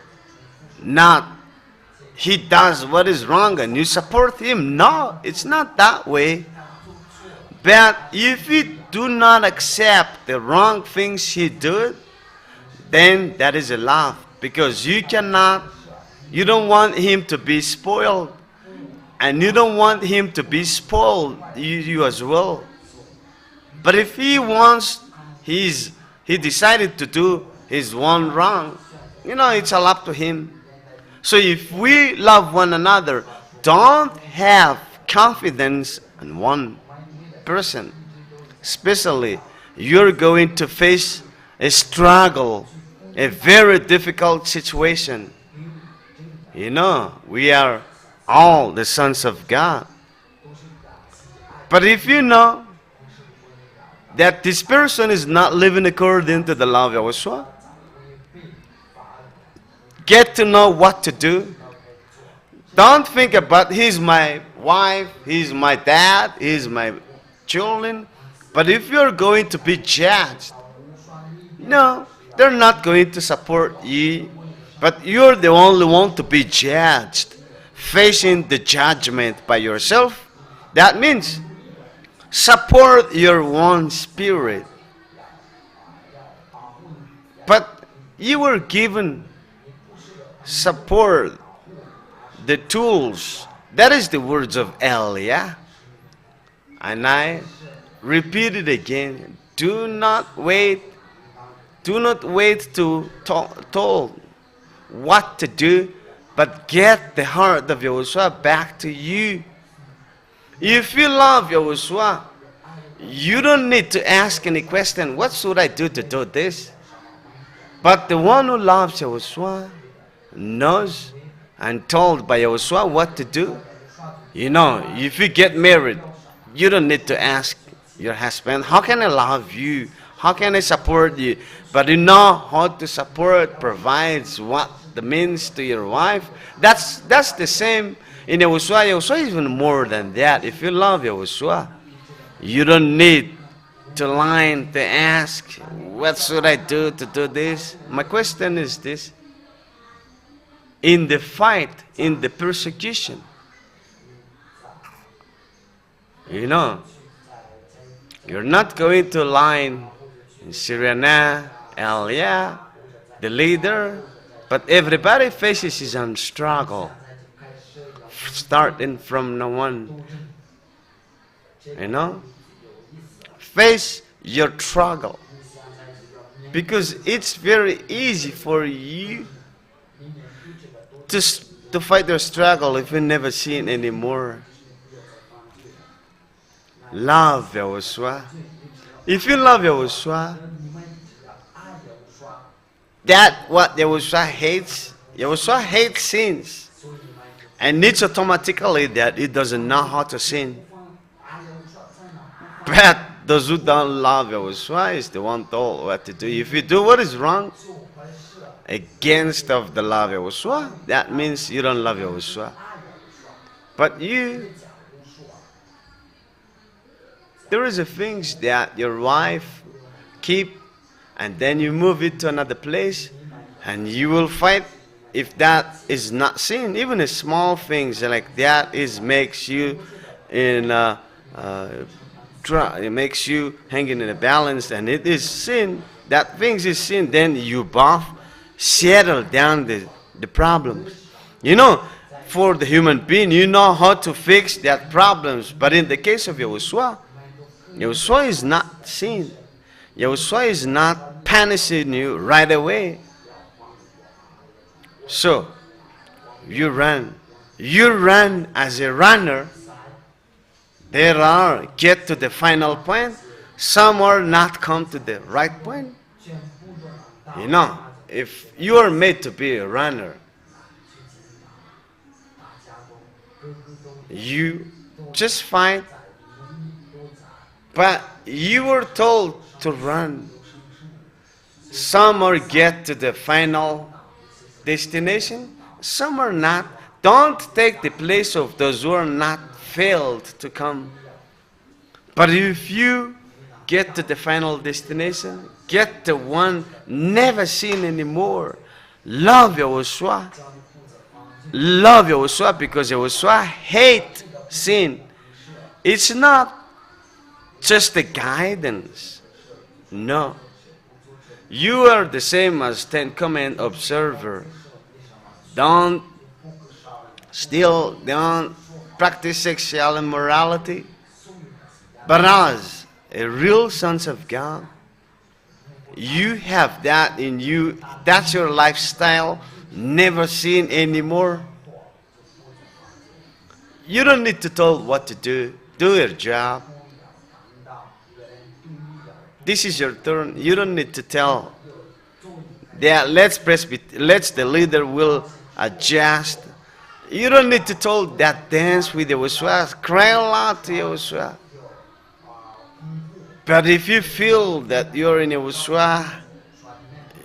not he does what is wrong and you support him. No, it's not that way. But if you do not accept the wrong things he did, then that is a love. Because you don't want him to be spoiled. And you don't want him to be spoiled, you as well. But if he decided to do his one wrong, It's all up to Him. So if we love one another, don't have confidence in one person. Especially, you're going to face a struggle, a very difficult situation. We are all the sons of God. But if you know that this person is not living according to the law of YAHOSHUAH, get to know what to do. Don't think about, he's my wife, he's my dad, he's my children. But if you're going to be judged, no, they're not going to support you. But you're the only one to be judged, facing the judgment by yourself. That means support your own spirit. But you were given support, the tools. That is the words of Elia. And I repeat it again. Do not wait to told what to do, but get the heart of YAHOSHUAH back to you. If you love YAHOSHUAH, you don't need to ask any question, what should I do to do this? But the one who loves YAHOSHUAH knows and told by YAHOSHUAH what to do. If you get married, you don't need to ask your husband, how can I love you? How can I support you? But you know how to support, provides what the means to your wife. That's the same in YAHOSHUAH. YAHOSHUAH is even more than that. If you love YAHOSHUAH, you don't need to line to ask, what should I do to do this? My question is this. In the fight, in the persecution, you're not going to line in Syriana, Elia, the leader, but everybody faces his own struggle, starting from no one. Face your struggle, because it's very easy for you to fight your struggle if you never seen anymore. Love YAHOSHUAH. If you love YAHOSHUAH, that what YAHOSHUAH hates. YAHOSHUAH hates sins, and it's automatically that it doesn't know how to sin. But those who don't love YAHOSHUAH is the one told what to do. If you do what is wrong against of the love of YAHOSHUAH, that means you don't love YAHOSHUAH. But there is a things that your wife keep, and then you move it to another place, and you will fight if that is not sin. Even a small things like that makes you it makes you hanging in a balance, and it is sin. That things is sin. Then you both settle down the problems. For the human being, you know how to fix that problems. But in the case of YAHOSHUAH, YAHOSHUAH is not sin. YAHOSHUAH is not punishing you right away. So, you run. You run as a runner. Get to the final point. Some are not come to the right point. If you are made to be a runner, you just fight. But you were told to run. Some are get to the final destination. Some are not. Don't take the place of those who are not failed to come. But if you get to the final destination, get the one never seen anymore, love YAHOSHUAH. Love YAHOSHUAH, because YAHOSHUAH hate sin. It's not just a guidance. No. You are the same as Ten Commandment observer. Don't steal, don't practice sexual immorality. But as a real sons of God, you have that in you, that's your lifestyle, never sin anymore. You don't need to tell what to do. Do your job. This is your turn. You don't need to tell that let's the leader will adjust. You don't need to tell that dance with YAHOSHUA, cry aloud to YAHOSHUA. But if you feel that you're in YAHOSHUA,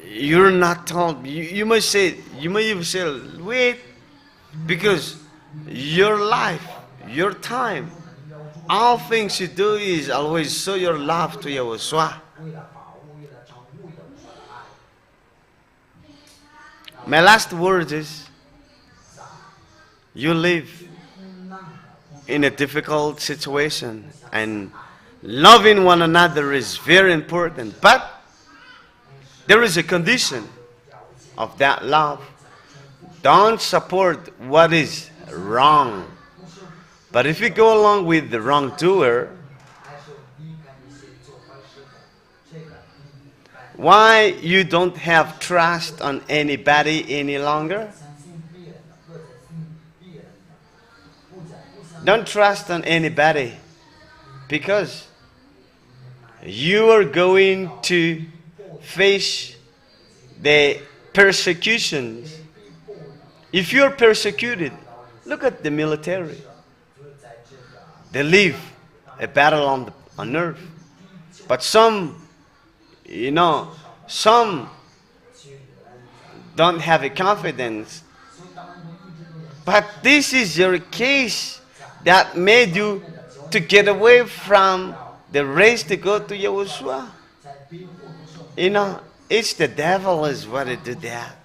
you're not told. You may even say, wait, because your life, your time, all things you do is always show your love to YAHOSHUA. My last word is, you live in a difficult situation, and loving one another is very important, but there is a condition of that love. Don't support what is wrong. But if you go along with the wrongdoer, why you don't have trust on anybody any longer? Don't trust on anybody, because you are going to face the persecutions. If you're persecuted, look at the military. They live a battle on earth. But some don't have a confidence. But this is your case that made you to get away from the race to go to YAHOSHUA. It's the devil is what it did that.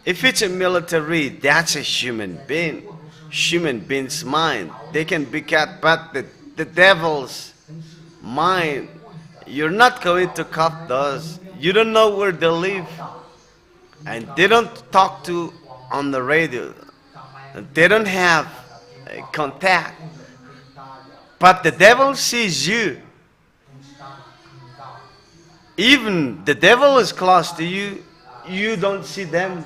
If it's a military, that's a human being. Human being's mind. They can be cut, but the devil's mind, you're not going to cut those. You don't know where they live. And they don't talk to on the radio. They don't have contact. But the devil sees you. Even the devil is close to you, you don't see them.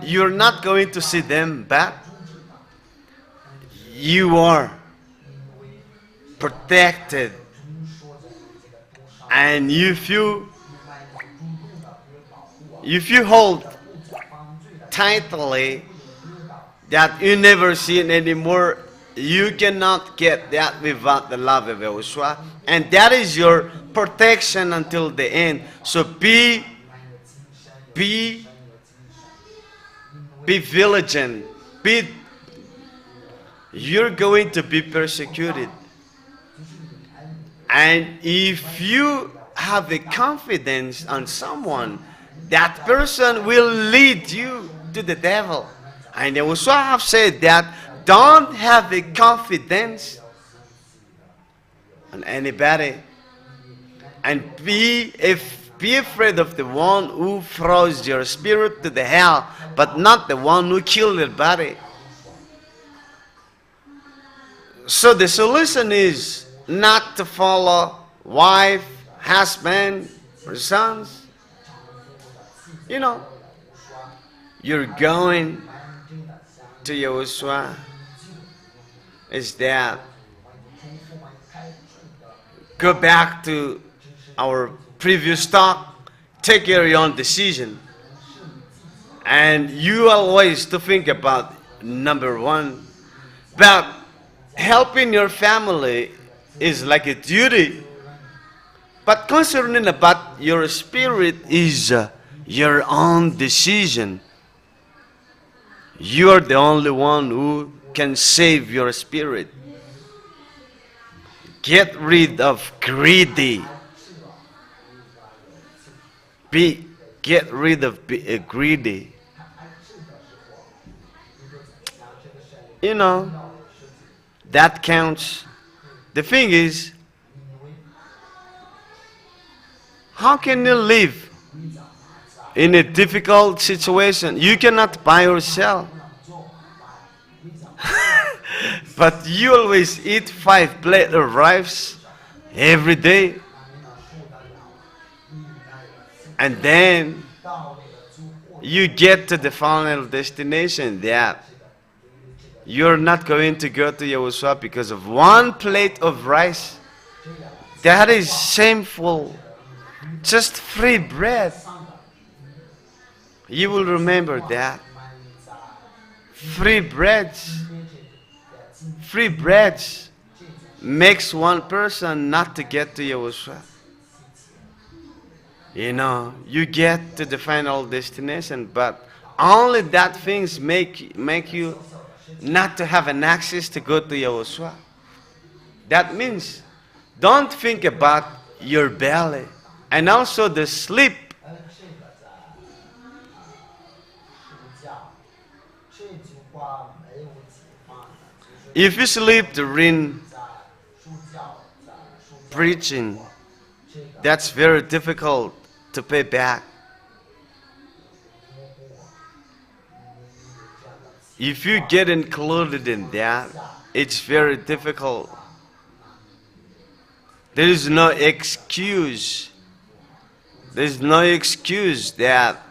You're not going to see them, but you are protected. And if you hold tightly that you never see it anymore, you cannot get that without the love of YAHOSHUA. And that is your protection until the end. So be vigilant. You're going to be persecuted. And if you have a confidence on someone, that person will lead you to the devil. And YAHOSHUA have said that don't have a confidence on anybody. And be afraid of the one who throws your spirit to the hell, but not the one who killed your body. So the solution is not to follow wife, husband, or sons. You're going to YAHOSHUA. Is that go back to our previous talk, take your own decision. And you always to think about number one. But helping your family is like a duty. But concerning about your spirit is your own decision. You are the only one who can save your spirit. Get rid of greedy. Get rid of greedy. That counts. The thing is, how can you live in a difficult situation? You cannot buy yourself. But you always eat 5 plates of rice every day. And then you get to the final destination that you're not going to go to YAHOSHUAH because of 1 plate of rice. That is shameful. Just free bread. You will remember that. Free breads makes one person not to get to YAHOSHUAH. You know, you get to the final destination, but only that things make you not to have an access to go to YAHOSHUAH. That means don't think about your belly and also the sleep. If you sleep during preaching, that's very difficult to pay back. If you get included in that, it's very difficult. There is no excuse. There's no excuse that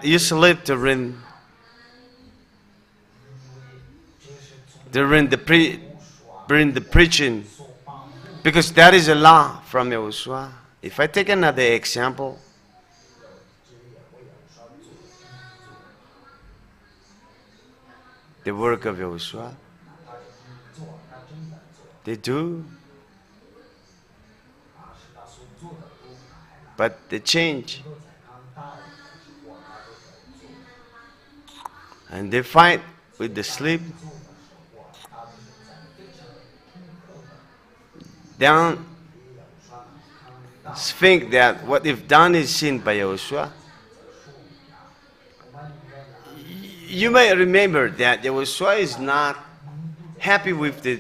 you sleep during the preaching, because that is a law from YAHOSHUAH. If I take another example, the work of YAHOSHUAH, they do, but they change, and they fight with the sleep. Don't think that what if done is seen by YAHOSHUAH. You may remember that YAHOSHUAH is not happy with the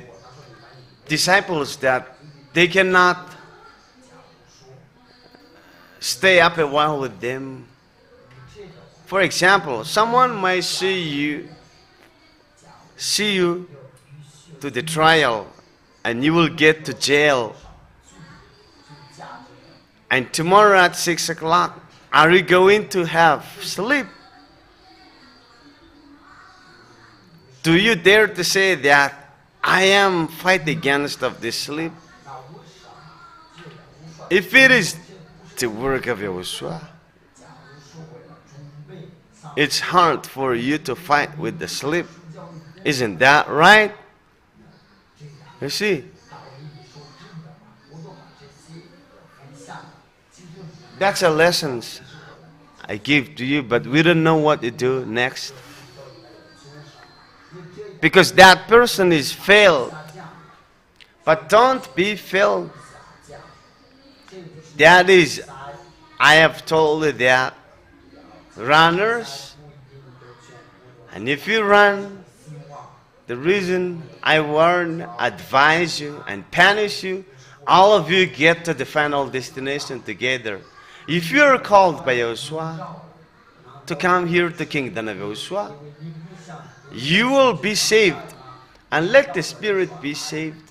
disciples, that they cannot stay up a while with them. For example, someone might see you to the trial, and you will get to jail. And tomorrow at 6 o'clock, are you going to have sleep? Do you dare to say that I am fighting against of this sleep? If it is the work of YAHOSHUAH, it's hard for you to fight with the sleep. Isn't that right? You see, that's a lesson I give to you, but we don't know what to do next. Because that person is failed. But don't be failed. That is, I have told you that runners, and if you run, the reason I warn, advise you, and punish you, all of you get to the final destination together. If you are called by YAHOSHUAH to come here to Kingdom of YAHOSHUAH, you will be saved, and let the spirit be saved.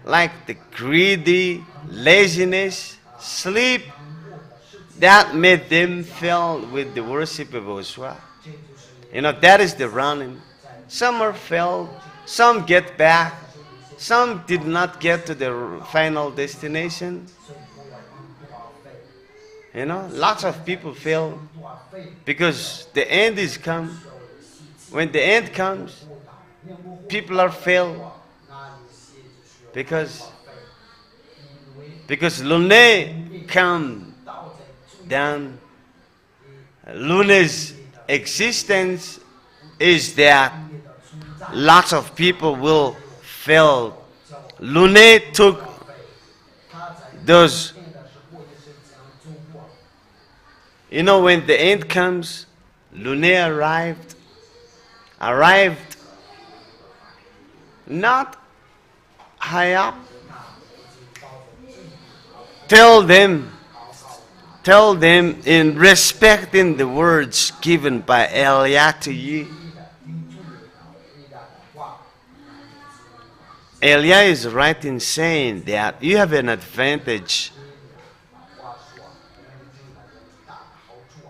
Like the greedy, laziness, sleep, that made them fail with the worship of YAHOSHUAH. You know, that is the running. Some are failed, some get back, some did not get to the final destination. You know, lots of people fail because the end is come. When the end comes, people are failed because Lune come down. Lune's existence is that lots of people will fail. Lune took those, you know, when the end comes, Lune arrived not high up. Tell them in respecting the words given by Elia to you. Elia is right in saying that you have an advantage.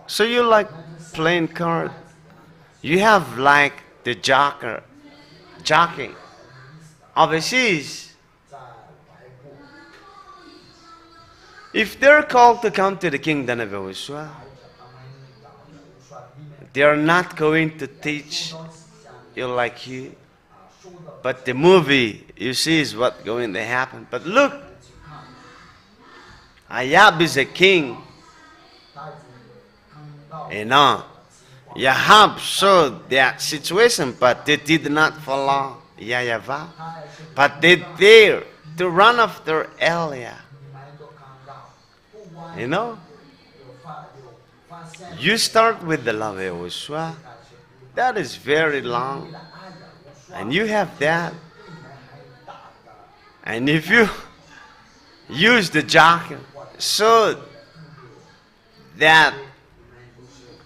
So you like playing card. You have like the jockey overseas. If they're called to come to the kingdom of YAHOSHUAH, they are not going to teach you like you. But the movie you see is what's going to happen. But look, Ayab is a king. YAHVAH saw that situation, but they did not follow YAHVAH. But they dare to run after Elia. You know? You start with the love of YAHOSHUAH. That is very long. And you have that. And if you use the jockey so that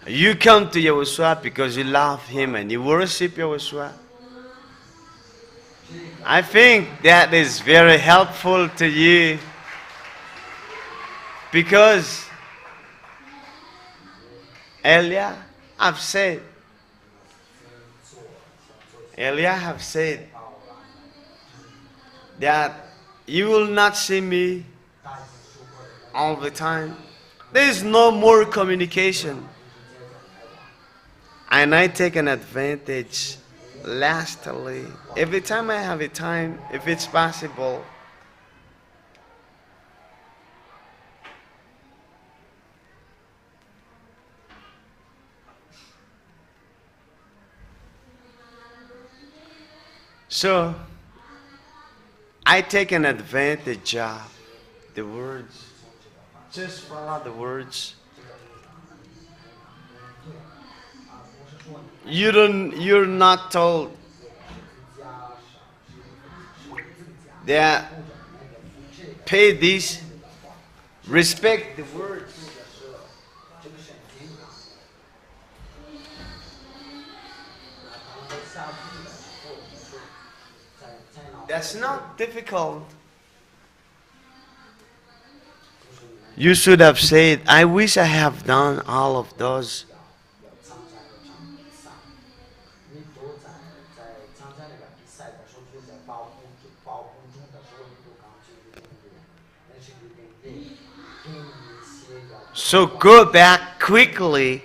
you come to YAHOSHUAH because you love Him and you worship YAHOSHUAH, I think that is very helpful to you, because Elia have said that you will not see me all the time. There is no more communication. And I take an advantage lastly. Every time I have a time, if it's possible, so I take an advantage of the words. Just follow the words. You're not told that pay this, respect the words. That's not difficult. You should have said, I wish I have done all of those. So go back quickly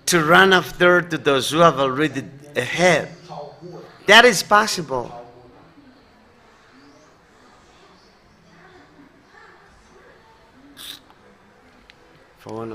to run after to those who have already ahead. That is possible. For one